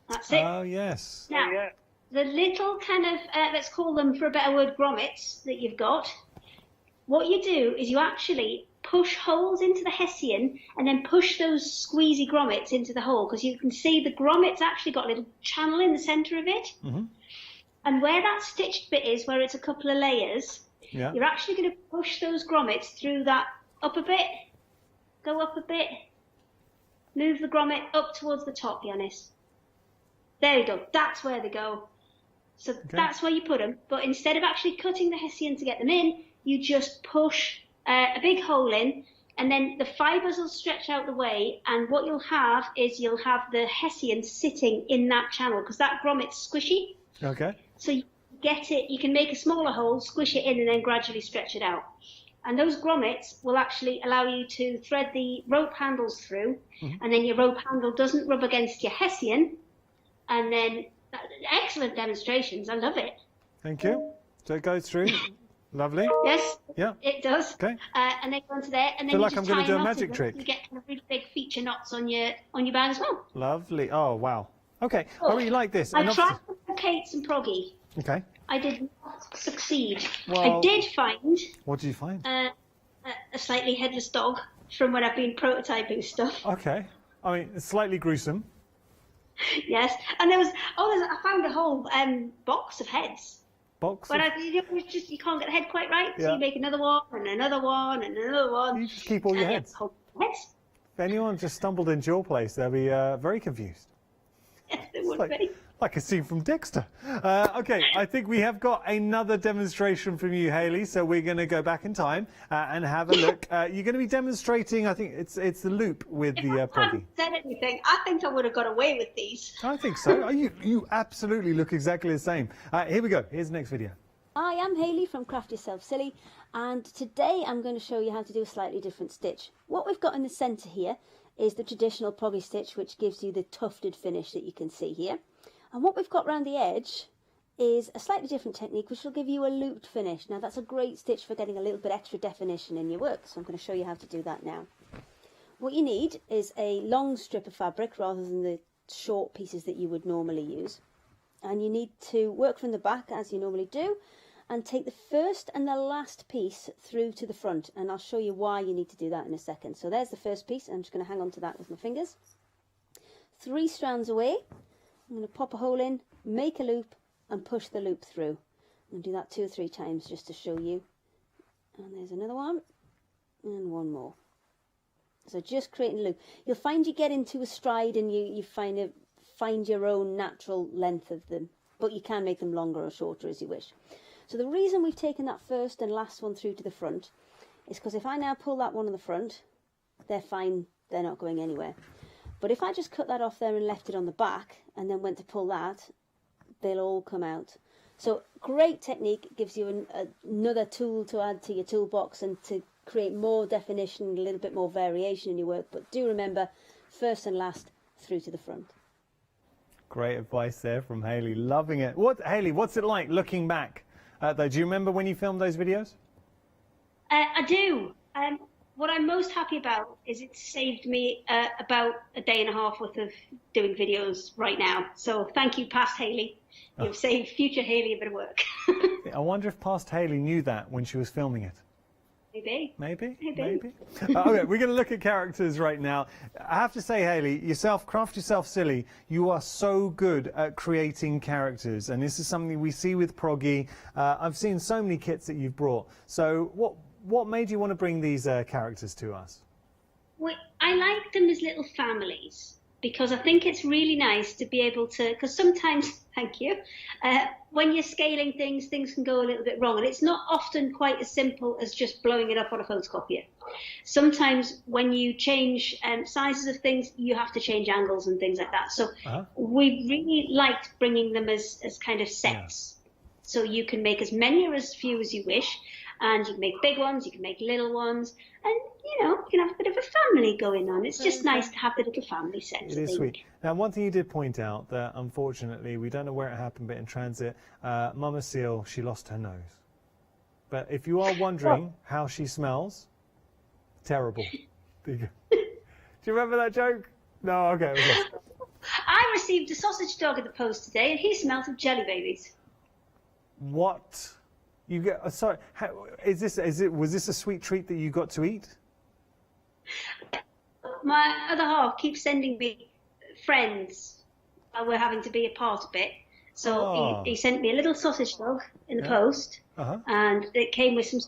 That's it.
Oh, yes.
Now, the little kind of, let's call them, for a better word, grommets that you've got, what you do is you actually push holes into the hessian and then push those squeezy grommets into the hole, because you can see the grommet's actually got a little channel in the centre of it. Mm-hmm. And where that stitched bit is, where it's a couple of layers, you're actually going to push those grommets through that up a bit, go up a bit, move the grommet up towards the top, Yanis. There you go, that's where they go. So that's where you put them, but instead of actually cutting the hessian to get them in, you just push a big hole in, and then the fibres will stretch out the way, and what you'll have is you'll have the hessian sitting in that channel, because that grommet's squishy. Okay. So you get it, you can make a smaller hole, squish it in, and then gradually stretch it out. And those grommets will actually allow you to thread the rope handles through, and then your rope handle doesn't rub against your hessian, And then excellent demonstrations. I love it.
Thank you. So it goes through. Lovely.
Yes.
Yeah.
It does.
Okay.
And they go into there, and then
Feel
you
like
just
I'm gonna
tie
do a
knot
magic
them.
trick.
You get kind of really big feature knots on your bag as well.
Lovely. Oh, wow. Okay. I really like this.
I
And
tried some Kate's and Proggy.
okay.
I did not succeed.
Well-
I did find
What did you find?
a slightly headless dog from when I've been prototyping stuff.
Okay. I mean, it's slightly gruesome.
Yes, and I found a whole box of heads.
Box.
But it's just you can't get the head quite right, so
Yeah.
you make another one and another one and another one.
You just keep all your heads.
Heads.
If anyone just stumbled into your place, they'll be very confused.
Yes, it would
like,
be.
like a scene from Dexter. Okay, I think we have got another demonstration from you, Hayley. So we're going to go back in time and have a look. You're going to be demonstrating. I think it's the loop with the
If I
Proggy.
hadn't said anything, I think I would have got away with these.
I think so. You absolutely look exactly the same. Here we go. Here's the next video.
Hi, I'm Hayley from Craft Yourself Silly, and today I'm going to show you how to do a slightly different stitch. What we've got in the centre here is the traditional Proggy stitch, which gives you the tufted finish that you can see here. And what we've got around the edge is a slightly different technique, which will give you a looped finish. Now that's a great stitch for getting a little bit extra definition in your work, so I'm going to show you how to do that now. What you need is a long strip of fabric rather than the short pieces that you would normally use. And you need to work from the back as you normally do, and take the first and the last piece through to the front, and I'll show you why you need to do that in a second. So there's the first piece. I'm just going to hang on to that with my fingers. 3 strands away, I'm going to pop a hole in, make a loop and push the loop through. I'm going to do that 2 or 3 times just to show you. And there's another one and one more. So just creating a loop. You'll find you get into a stride and you find your own natural length of them, but you can make them longer or shorter as you wish. So the reason we've taken that first and last one through to the front is because if I now pull that one on the front, they're fine, they're not going anywhere. But if I just cut that off there and left it on the back and then went to pull that, they'll all come out. So great technique, gives you another tool to add to your toolbox and to create more definition, a little bit more variation in your work. But do remember, first and last through to the front.
Great advice there from Hayley. Loving it. Hayley, what's it like looking back? Though, do you remember when you filmed those videos?
I do. What I'm most happy about is it saved me about a day and a half worth of doing videos right now. So thank you, past Hayley. You've saved future Hayley a bit of work.
I wonder if past Hayley knew that when she was filming it.
Maybe.
Maybe. Okay, we're going to look at characters right now. I have to say, Hayley, yourself, Craft Yourself Silly, you are so good at creating characters, and this is something we see with Proggy. I've seen so many kits that you've brought. So what made you want to bring these characters to us?
Well, I like them as little families because I think it's really nice to be able to, because sometimes, thank you, when you're scaling things can go a little bit wrong, and it's not often quite as simple as just blowing it up on a photocopier. Sometimes when you change sizes of things, you have to change angles and things like that. So we really liked bringing them as kind of sets. Yeah. So you can make as many or as few as you wish, and you can make big ones, you can make little ones, and you can have a bit of a family going on. It's just nice to have the little family sets.
It is sweet. Now, one thing you did point out that unfortunately, we don't know where it happened, but in transit, Mama Seal, she lost her nose. But if you are wondering how she smells, terrible. Do you remember that joke? No, okay.
I received a sausage dog at the post today, and he smelled of jelly babies.
What? You get? Sorry. Was this a sweet treat that you got to eat?
My other half keeps sending me friends. We're having to be a part of it. So he sent me a little sausage dog in the post, and it came with some.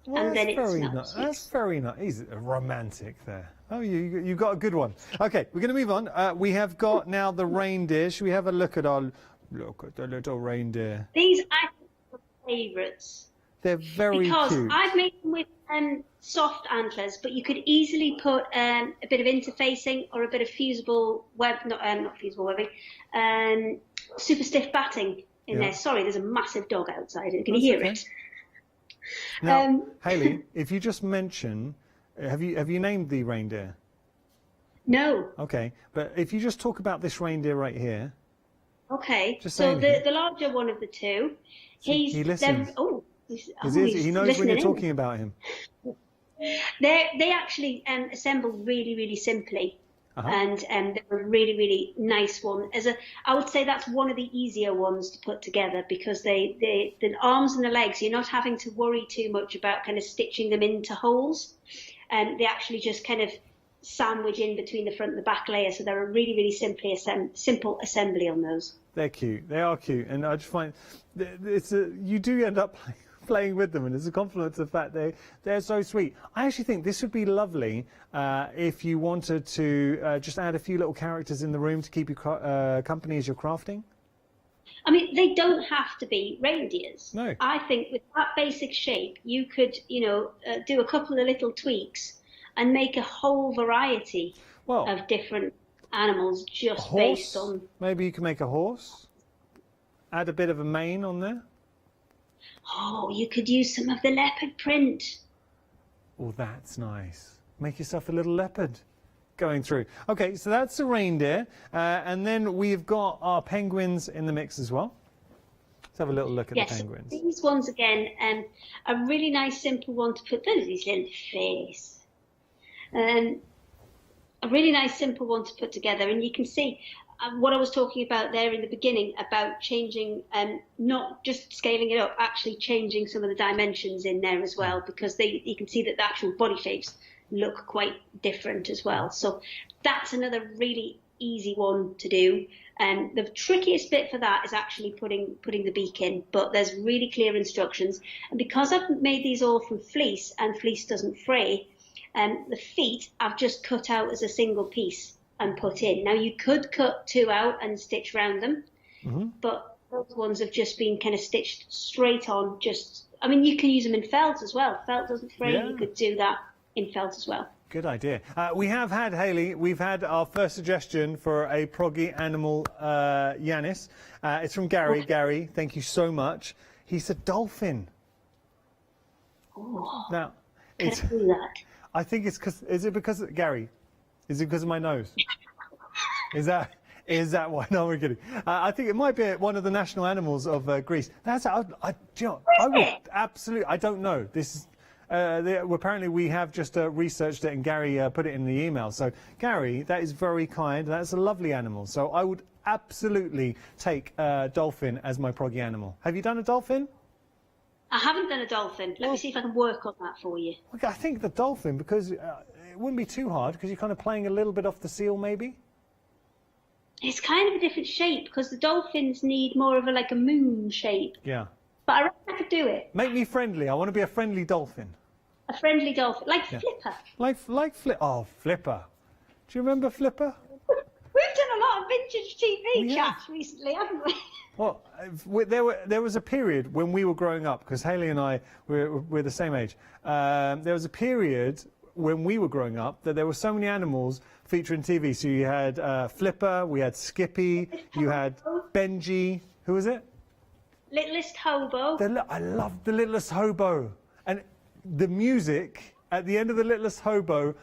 Well,
and then it smelled.
That's very nice. He's romantic there. Oh, you got a good one. Okay, we're going to move on. We have got now the reindeer. Should we have a look at the little reindeer?
These I think are favourites.
They're very
because
cute.
I've made them with soft antlers, but you could easily put a bit of interfacing or a bit of fusible not fusible webbing, super stiff batting in there. Sorry, there's a massive dog outside. Can you hear it?
Now, Hayley, if you just mention, have you named the reindeer?
No.
Okay, but if you just talk about this reindeer right here.
Okay.
Just
so
saying
the larger one of the two,
he listens.
He's
He knows when you're
listening in.
talking about him.
They actually assemble really, really simply. And they're a really, really nice one. I would say that's one of the easier ones to put together because the arms and the legs, you're not having to worry too much about kind of stitching them into holes. And they actually just kind of sandwich in between the front and the back layer. So they're a really, really simple assembly on those.
They're cute. They are cute, and I just find you do end up playing with them, and it's a compliment to the fact they're so sweet. I actually think this would be lovely if you wanted to just add a few little characters in the room to keep you company as you're crafting.
I mean, they don't have to be reindeers.
No.
I think with that basic shape, you could, do a couple of little tweaks and make a whole variety of different animals just based on...
Maybe you can make a horse, add a bit of a mane on there.
Oh, you could use some of the leopard print.
Oh, that's nice. Make yourself a little leopard going through. Okay, so that's the reindeer. And then we've got our penguins in the mix as well. Let's have a little look at the penguins.
These ones, again, a really nice, simple one to put... Look at his little face. A really nice, simple one to put together. And you can see what I was talking about there in the beginning about changing, not just scaling it up, actually changing some of the dimensions in there as well, because you can see that the actual body shapes look quite different as well. So that's another really easy one to do. And the trickiest bit for that is actually putting the beak in, but there's really clear instructions. And because I've made these all from fleece and fleece doesn't fray, the feet I've just cut out as a single piece and put in. Now you could cut two out and stitch around them, but those ones have just been kind of stitched straight on. I mean, you can use them in felt as well. Felt doesn't fray. You could do that in felt as well.
Good idea. We have had, Hayley, we've had our first suggestion for a proggy animal, Yanis. It's from Gary. Gary, thank you so much. He said dolphin.
Oh,
now,
can I do that?
I think it's because, Gary, is it because of my nose? Is that why? No, we're kidding. I think it might be one of the national animals of Greece. That's, I would absolutely, I don't know. This is, apparently we have just researched it and Gary put it in the email. So Gary, that is very kind. That's a lovely animal. So I would absolutely take a dolphin as my proggy animal. Have you done a dolphin?
I haven't done a dolphin. Let me see if I can work on that for you.
Okay, I think the dolphin, because it wouldn't be too hard, because you're kind of playing a little bit off the seal, maybe?
It's kind of a different shape, because the dolphins need more of a moon shape.
Yeah.
But I reckon I could do it.
Make me friendly. I want to be a friendly dolphin.
A friendly dolphin, like Flipper.
Like Flipper. Oh, Flipper. Do you remember Flipper?
We've done a lot of vintage TV chats recently, haven't we?
Well, there was a period when we were growing up, because Hayley and I, we're the same age. There was a period when we were growing up that there were so many animals featuring TV. So you had Flipper, we had Skippy, you had Benji. Who was it?
Littlest Hobo.
I loved the Littlest Hobo. And the music at the end of the Littlest Hobo,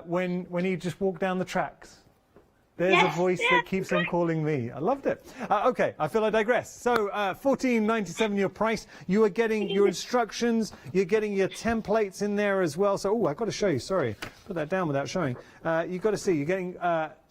when he just walked down the tracks. There's a voice that keeps on calling me. I loved it. Okay, I feel I digress. So, $14.97 your price. You are getting your instructions. You're getting your templates in there as well. So, I've got to show you. Sorry, put that down without showing. You've got to see. You're getting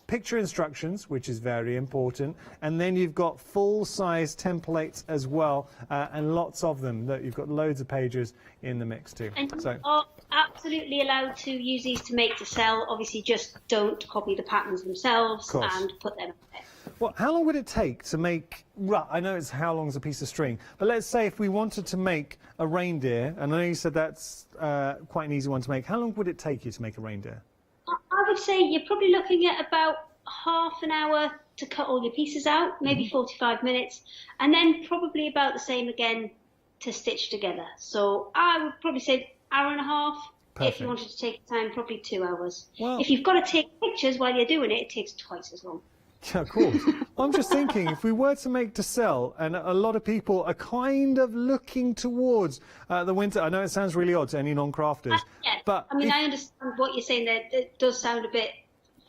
picture instructions, which is very important, and then you've got full-size templates as well, and lots of them. That you've got loads of pages in the mix too.
And you are absolutely allowed to use these to make to sell. Obviously, just don't copy the patterns themselves and put them there.
Well, how long would it take to make, I know it's how long is a piece of string, but let's say if we wanted to make a reindeer, and I know you said that's quite an easy one to make, how long would it take you to make a reindeer?
I would say you're probably looking at about half an hour to cut all your pieces out, maybe 45 minutes, and then probably about the same again to stitch together. So I would probably say hour and a half. Perfect. If you wanted to take time, probably 2 hours. Well, if you've got to take pictures while you're doing it, it takes twice as long.
Yeah, of course. I'm just thinking, if we were to make to sell, and a lot of people are kind of looking towards the winter. I know it sounds really odd to any non-crafters.
Yeah,
but
I mean, I understand what you're saying there. It does sound a bit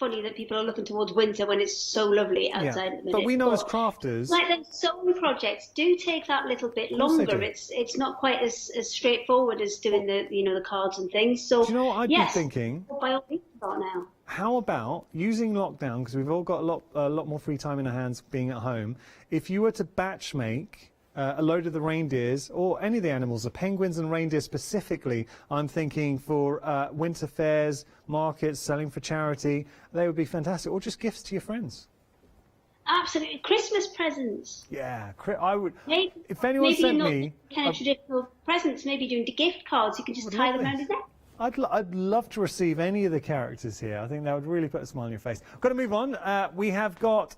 funny that people are looking towards winter when it's so lovely outside at the minute.
But we know as crafters,
like them sewing projects do take that little bit
course they
longer.
do.
It's not quite as straightforward as doing the cards and things. So
do you know what I'd be thinking?
By all means, start now.
How about using lockdown, because we've all got a lot more free time in our hands being at home, if you were to batch make a load of the reindeers, or any of the animals, the penguins and reindeer specifically, I'm thinking for winter fairs, markets, selling for charity, they would be fantastic, or just gifts to your friends.
Absolutely, Christmas presents.
Yeah, I would.
Maybe,
if anyone
maybe
sent
not
me
kind of traditional presents, maybe doing the gift cards, you can just tie them around his neck.
I'd love to receive any of the characters here. I think that would really put a smile on your face. Got to move on. We have got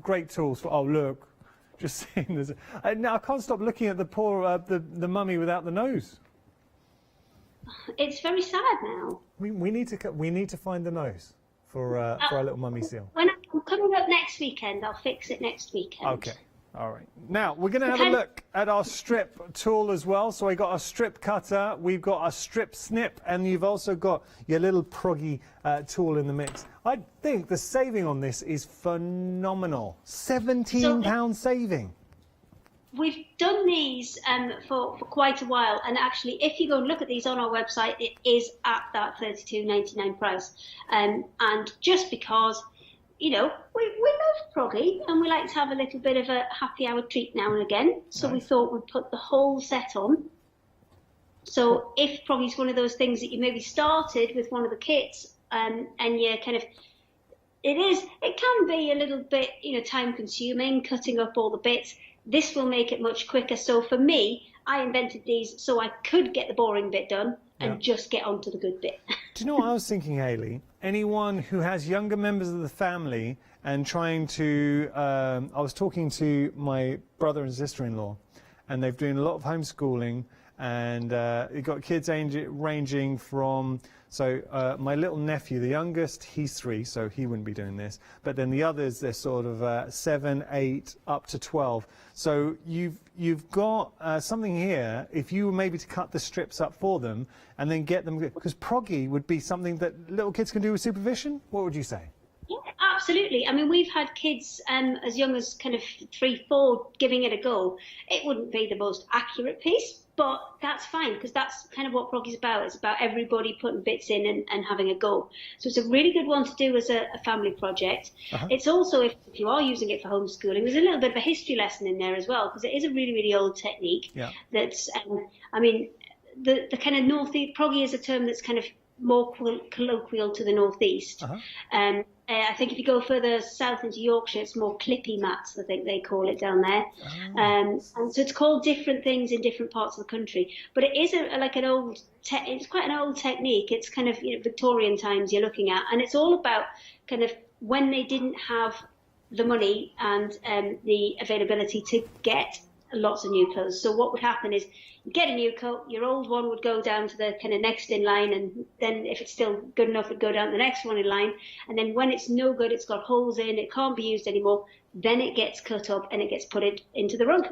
great tools for. Oh look, just seeing this. Now I can't stop looking at the poor the mummy without the nose.
It's very sad now.
We need to find the nose for our little mummy seal.
When I'm coming up next weekend, I'll fix it next weekend.
Okay. All right. Now, we're going to have a look at our strip tool as well. So we got our strip cutter, we've got our strip snip, and you've also got your little proggy tool in the mix. I think the saving on this is phenomenal. £17 saving.
We've done these for quite a while, and actually, if you go and look at these on our website, it is at that $32.99 price. And just because, we love proggy, and we like to have a little bit of a happy hour treat now and again, so we thought we'd put the whole set on. So if proggy's one of those things that you maybe started with one of the kits, and you kind of, it can be a little bit, time consuming, cutting up all the bits. This will make it much quicker. So for me, I invented these so I could get the boring bit done and just get on to the good bit.
Do you know what I was thinking, Hayley? Anyone who has younger members of the family and trying to... I was talking to my brother and sister-in-law, and they've doing a lot of homeschooling, and you've got kids ranging from... So my little nephew, the youngest, he's 3, so he wouldn't be doing this. But then the others, they're sort of 7, 8, up to 12. So you've got something here, if you were maybe to cut the strips up for them and then get them... Because proggy would be something that little kids can do with supervision. What would you say?
Yeah, absolutely. I mean, we've had kids as young as kind of 3, 4 giving it a go. It wouldn't be the most accurate piece, but that's fine, because that's kind of what proggy's about. It's about everybody putting bits in and having a go. So it's a really good one to do as a family project. It's also, if you are using it for homeschooling, there's a little bit of a history lesson in there as well, because it is a really, really old technique. That's, I mean, the kind of northeast, proggy is a term that's kind of more colloquial to the northeast. I think if you go further south into Yorkshire, it's more clippy mats, I think they call it down there. And so it's called different things in different parts of the country. But it is it's quite an old technique. It's kind of Victorian times you're looking at. And it's all about kind of when they didn't have the money and the availability to get lots of new clothes. So what would happen is you get a new coat, your old one would go down to the kind of next in line, and then if it's still good enough, it'd go down to the next one in line. And then when it's no good, it's got holes in, it can't be used anymore, then it gets cut up and it gets put into the rug.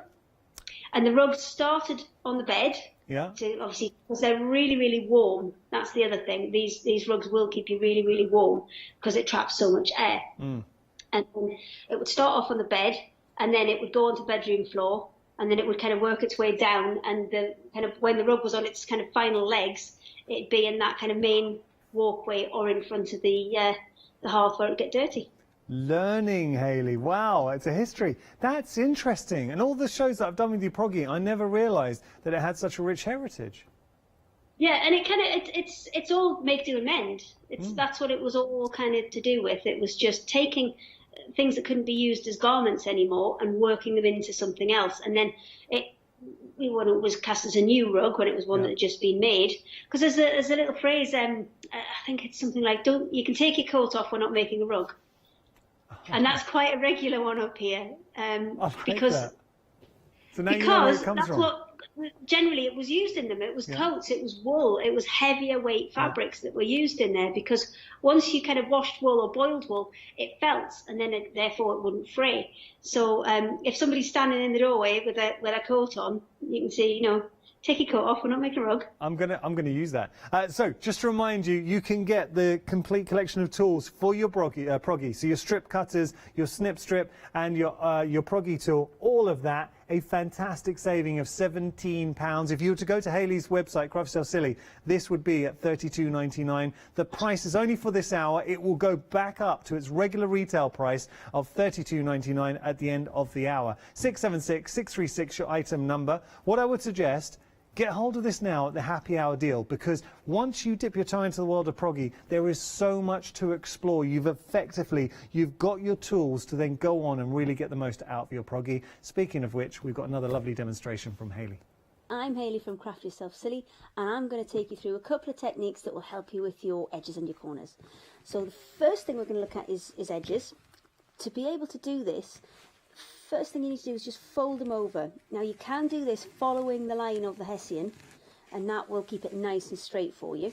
And the rugs started on the bed, obviously, because they're really, really warm. That's the other thing. These rugs will keep you really, really warm because it traps so much air. And then it would start off on the bed, and then it would go onto the bedroom floor, and then it would kind of work its way down, and the kind of when the rug was on its kind of final legs, it'd be in that kind of main walkway or in front of the hearth where it'd get dirty.
Learning, Hayley. Wow, it's a history. That's interesting. And all the shows that I've done with you, proggy, I never realised that it had such a rich heritage.
Yeah, and it kind of it's all make do and mend. That's what it was all kind of to do with. It was just taking things that couldn't be used as garments anymore and working them into something else. And then it was cast as a new rug when it was one that had just been made. Because there's a little phrase, I think it's something like, you can take your coat off, we're not making a rug. And that's quite a regular one up here. Because
that. So now you know where it comes
that's
from.
what generally it was used in them. It was coats, it was wool, it was heavier weight fabrics that were used in there, because once you kind of washed wool or boiled wool, it felt, and then therefore it wouldn't fray. So if somebody's standing in the doorway with a coat on, you can see, Take your coat off. We're not making a rug.
I'm gonna use that. So just to remind you, you can get the complete collection of tools for your proggy. So your strip cutters, your snip strip, and your proggy tool. All of that, a fantastic saving of £17. If you were to go to Hayley's website, Craft Yourself Silly, this would be at $32.99. The price is only for this hour. It will go back up to its regular retail price of $32.99 at the end of the hour. 676-636 your item number. What I would suggest, get hold of this now at the happy hour deal, because once you dip your toe into the world of proggy, there is so much to explore. You've got your tools to then go on and really get the most out of your proggy. Speaking of which, we've got another lovely demonstration from Hayley.
I'm Hayley from Craft Yourself Silly, and I'm going to take you through a couple of techniques that will help you with your edges and your corners. So the first thing we're going to look at is edges. To be able to do this, first thing you need to do is just fold them over. Now you can do this following the line of the hessian, and that will keep it nice and straight for you.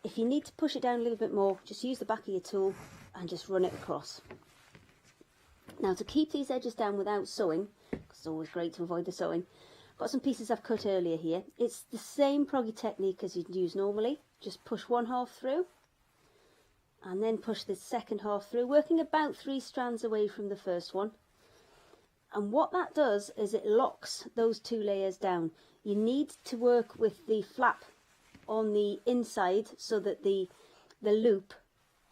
If you need to push it down a little bit more, just use the back of your tool and just run it across. Now to keep these edges down without sewing, because it's always great to avoid the sewing, I've got some pieces I've cut earlier here. It's the same proggy technique as you'd use normally. Just push one half through and then push the second half through, working about 3 strands away from the first one. And what that does is it locks those 2 layers down. You need to work with the flap on the inside so that the loop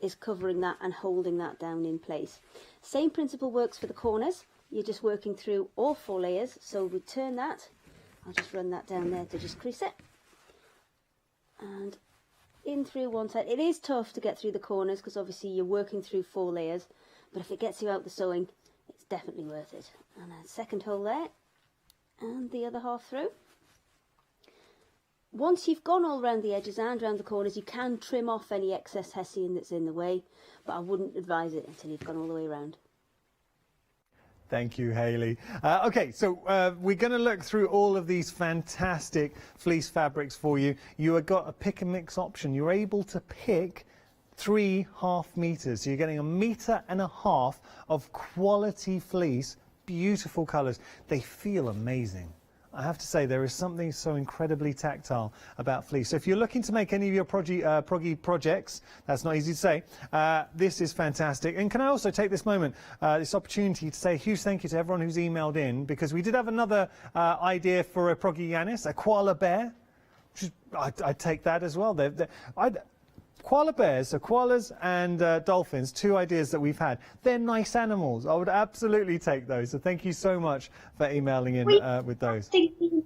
is covering that and holding that down in place. Same principle works for the corners. You're just working through all 4 layers. So we turn that. I'll just run that down there to just crease it. And in through one side. It is tough to get through the corners because obviously you're working through 4 layers. But if it gets you out the sewing, it's definitely worth it. And a second hole there, and the other half through. Once you've gone all around the edges and around the corners, you can trim off any excess hessian that's in the way, but I wouldn't advise it until you've gone all the way around.
Thank you, Hayley. Okay, so we're going to look through all of these fantastic fleece fabrics for you. You have got a pick and mix option. You're able to pick 3.5 meters. So you're getting 1.5 meters of quality fleece, beautiful colours. They feel amazing. I have to say, there is something so incredibly tactile about fleece. So if you're looking to make any of your proggy projects, that's not easy to say, this is fantastic. And can I also take this moment, this opportunity to say a huge thank you to everyone who's emailed in, because we did have another idea for a proggy Yanis, a koala bear. I'd take that as well. Koala bears, so koalas and dolphins, 2 ideas that we've had. They're nice animals. I would absolutely take those. So thank you so much for emailing in with those.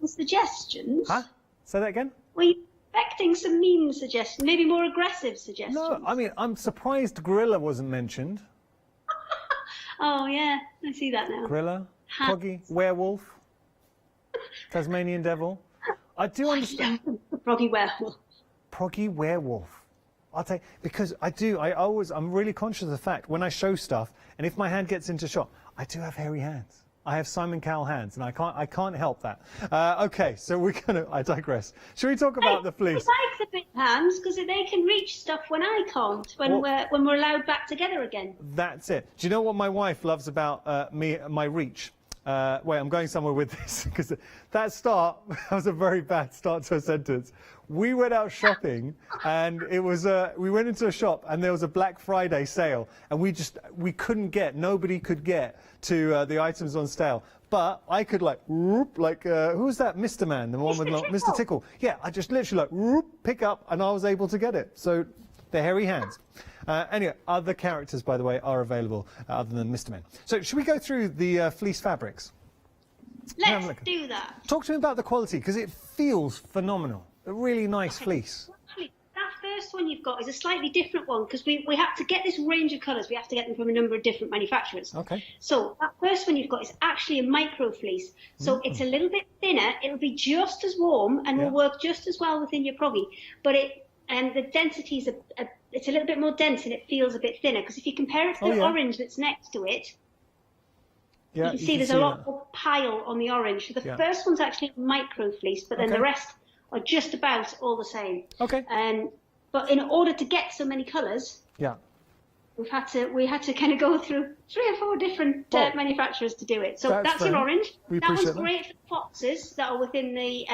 Suggestions?
Huh? Say that again?
Were you expecting some mean suggestions, maybe more aggressive suggestions?
No, I mean, I'm surprised gorilla wasn't mentioned.
Oh, yeah, I see that now.
Gorilla, proggy, werewolf, Tasmanian devil. I do understand.
Proggy werewolf.
Proggy werewolf. I'll take, because I'm really conscious of the fact when I show stuff, and if my hand gets into shot, I do have hairy hands. I have Simon Cowell hands, and I can't help that. Okay, so I digress. Shall we talk about the fleece?
I like the big hands because they can reach stuff when I can't, when we're allowed back together again.
That's it. Do you know what my wife loves about my reach? Wait, I'm going somewhere with this, because that was a very bad start to a sentence. We went out shopping, and it was we went into a shop, and there was a Black Friday sale, and nobody could get to the items on sale. But I could who's that Mr. Man, the one with Mr. Tickle? Yeah, I just literally pick up, and I was able to get it. So they're hairy hands. Anyway, other characters, by the way, are available other than Mr. Men. So should we go through the fleece fabrics?
Let's do that.
Talk to me about the quality, because it feels phenomenal. A really nice fleece.
Actually, that first one you've got is a slightly different one, because we have to get this range of colours. We have to get them from a number of different manufacturers.
Okay.
So that first one you've got is actually a micro fleece. So it's a little bit thinner. It'll be just as warm and will work just as well within your proggy. But the density is it's a little bit more dense, and it feels a bit thinner, because if you compare it to the orange that's next to it, you can see there's a lot more pile on the orange. So the first one's actually micro fleece, but then the rest are just about all the same.
Okay.
But in order to get so many colours, we had to kind of go through 3 or 4 different manufacturers to do it. So that's your orange. That one's great for foxes that are within the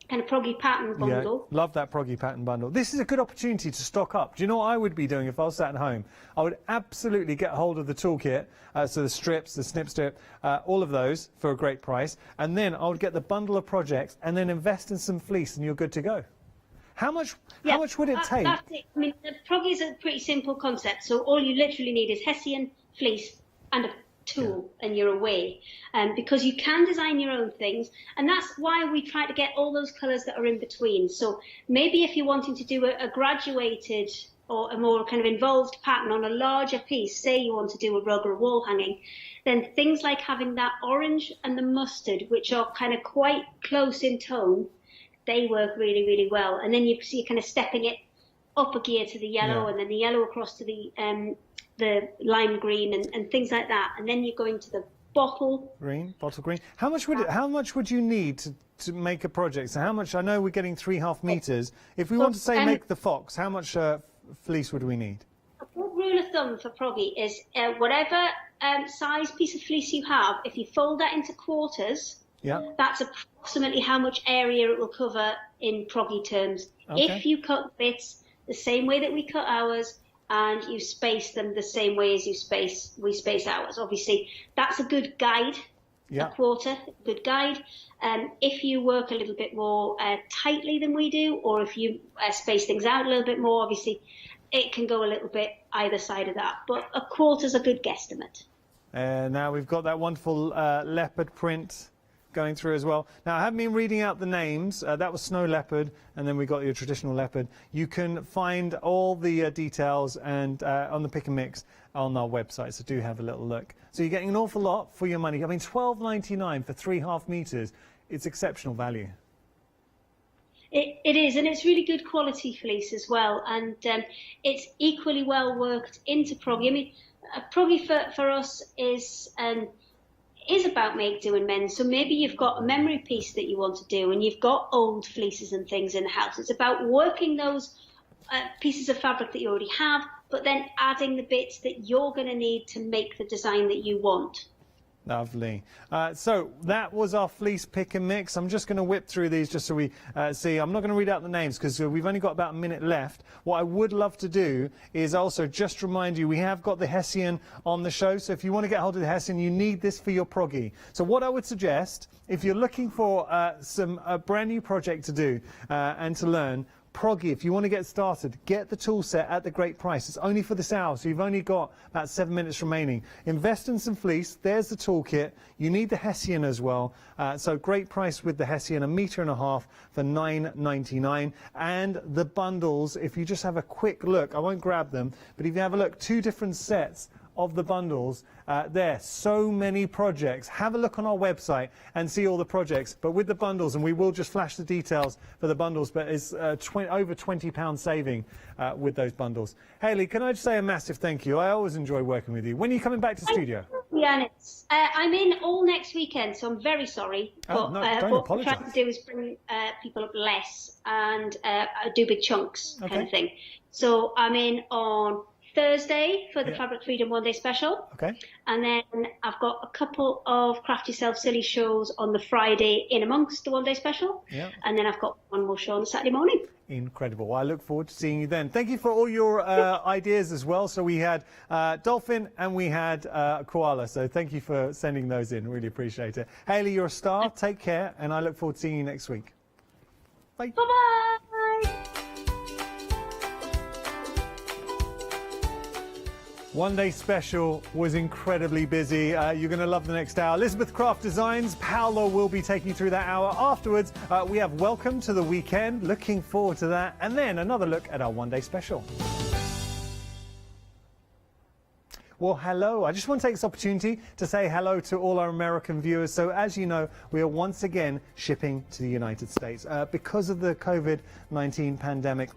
kind of proggy pattern bundle.
Yeah, love that proggy pattern bundle. This is a good opportunity to stock up. Do you know what I would be doing if I was sat at home? I would absolutely get hold of the toolkit, so the strips, the snip strip, all of those for a great price, and then I would get the bundle of projects and then invest in some fleece and you're good to go. How much would it take?
That's it. I mean, the proggy is a pretty simple concept, so all you literally need is hessian, fleece, and a tool, and you're away. Because you can design your own things, and that's why we try to get all those colours that are in between. So maybe if you're wanting to do a graduated or a more kind of involved pattern on a larger piece, say you want to do a rug or a wall hanging, then things like having that orange and the mustard, which are kind of quite close in tone, they work really, really well. And then you're kind of stepping it up a gear to the yellow, and then the yellow across to the lime green and things like that. And then you're going to the bottle green.
How much would you need to make a project? So how much? I know we're getting 3.5 meters. If we want to say make the fox, how much fleece would we need?
A good rule of thumb for proggy is whatever size piece of fleece you have, if you fold that into quarters, that's approximately how much area it will cover in proggy terms.
Okay.
If you cut bits the same way that we cut ours, and you space them the same way as we space ours. Obviously, that's a good guide, a quarter, good guide. If you work a little bit more tightly than we do, or if you space things out a little bit more, obviously, it can go a little bit either side of that. But a quarter's a good guesstimate.
Now we've got that wonderful leopard print going through as well. Now, I haven't been reading out the names. That was snow leopard, and then we got your traditional leopard. You can find all the details and on the pick and mix on our website, so do have a little look. So you're getting an awful lot for your money. I mean, $12.99 for 3.5 meters. It's exceptional value.
It is, and it's really good quality fleece as well, and it's equally well worked into proggy. I mean, proggy for us is about make, do and mend. So maybe you've got a memory piece that you want to do and you've got old fleeces and things in the house. It's about working those pieces of fabric that you already have, but then adding the bits that you're going to need to make the design that you want.
Lovely. So that was our fleece pick and mix. I'm just going to whip through these just so we see. I'm not going to read out the names because we've only got about a minute left. What I would love to do is also just remind you we have got the hessian on the show. So if you want to get hold of the hessian, you need this for your proggy. So what I would suggest, if you're looking for a brand new project to do and to learn, proggy, if you want to get started, get the tool set at the great price. It's only for this hour, so you've only got about 7 minutes remaining. Invest in some fleece. There's the toolkit. You need the hessian as well. So great price with the hessian, 1.5 meters for $9.99. And the bundles, if you just have a quick look, I won't grab them, but if you have a look, 2 different sets of the bundles there. So many projects. Have a look on our website and see all the projects. But with the bundles, and we will just flash the details for the bundles, but it's over £20 saving with those bundles. Hayley, can I just say a massive thank you? I always enjoy working with you. When are you coming back to studio?
Yeah, I'm in all next weekend, so I'm very sorry.
Oh,
but
no, don't
what
apologise.
we're trying to do is bring people up less and do big chunks kind of thing. So I'm in on Thursday for the Fabric Freedom One Day Special.
Okay.
And then I've got a couple of Craft Yourself Silly shows on the Friday in amongst the One Day Special.
Yeah.
And then I've got one more show on the Saturday morning.
Incredible. Well, I look forward to seeing you then. Thank you for all your ideas as well. So we had dolphin and we had koala. So thank you for sending those in. Really appreciate it. Hayley, you're a star. Take care. And I look forward to seeing you next week. Bye.
Bye-bye.
One Day Special was incredibly busy. You're going to love the next hour. Elizabeth Craft Designs, Paolo will be taking you through that hour. Afterwards, we have Welcome to the Weekend. Looking forward to that. And then another look at our One Day Special. Well, hello. I just want to take this opportunity to say hello to all our American viewers. So, as you know, we are once again shipping to the United States. Because of the COVID-19 pandemic,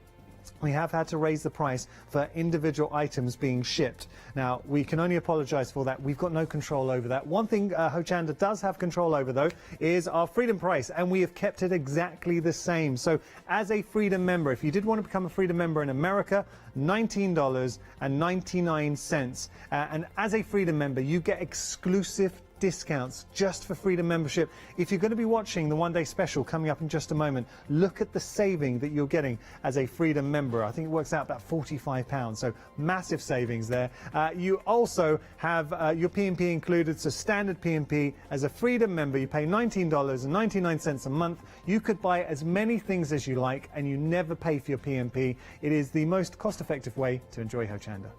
we have had to raise the price for individual items being shipped. Now, we can only apologise for that. We've got no control over that. One thing Hochanda does have control over, though, is our Freedom price, and we have kept it exactly the same. So, as a Freedom member, if you did want to become a Freedom member in America, $19.99. And as a Freedom member, you get exclusive discounts just for Freedom membership. If you're going to be watching the one-day special coming up in just a moment, look at the saving that you're getting as a Freedom member. I think it works out about £45, so massive savings there. You also have your P&P included, so standard P&P. As a Freedom member, you pay $19.99 a month. You could buy as many things as you like, and you never pay for your P&P. It is the most cost-effective way to enjoy Hochanda.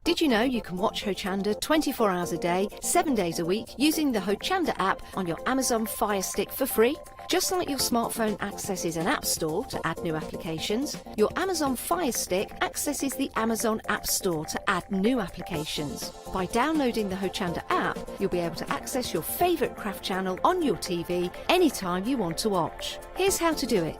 Did you know you can watch Hochanda 24 hours a day, 7 days a week using the Hochanda app on your Amazon Fire Stick for free? Just like your smartphone accesses an app store to add new applications, your Amazon Fire Stick accesses the Amazon App Store to add new applications. By downloading the Hochanda app, you'll be able to access your favourite craft channel on your TV anytime you want to watch. Here's how to do it.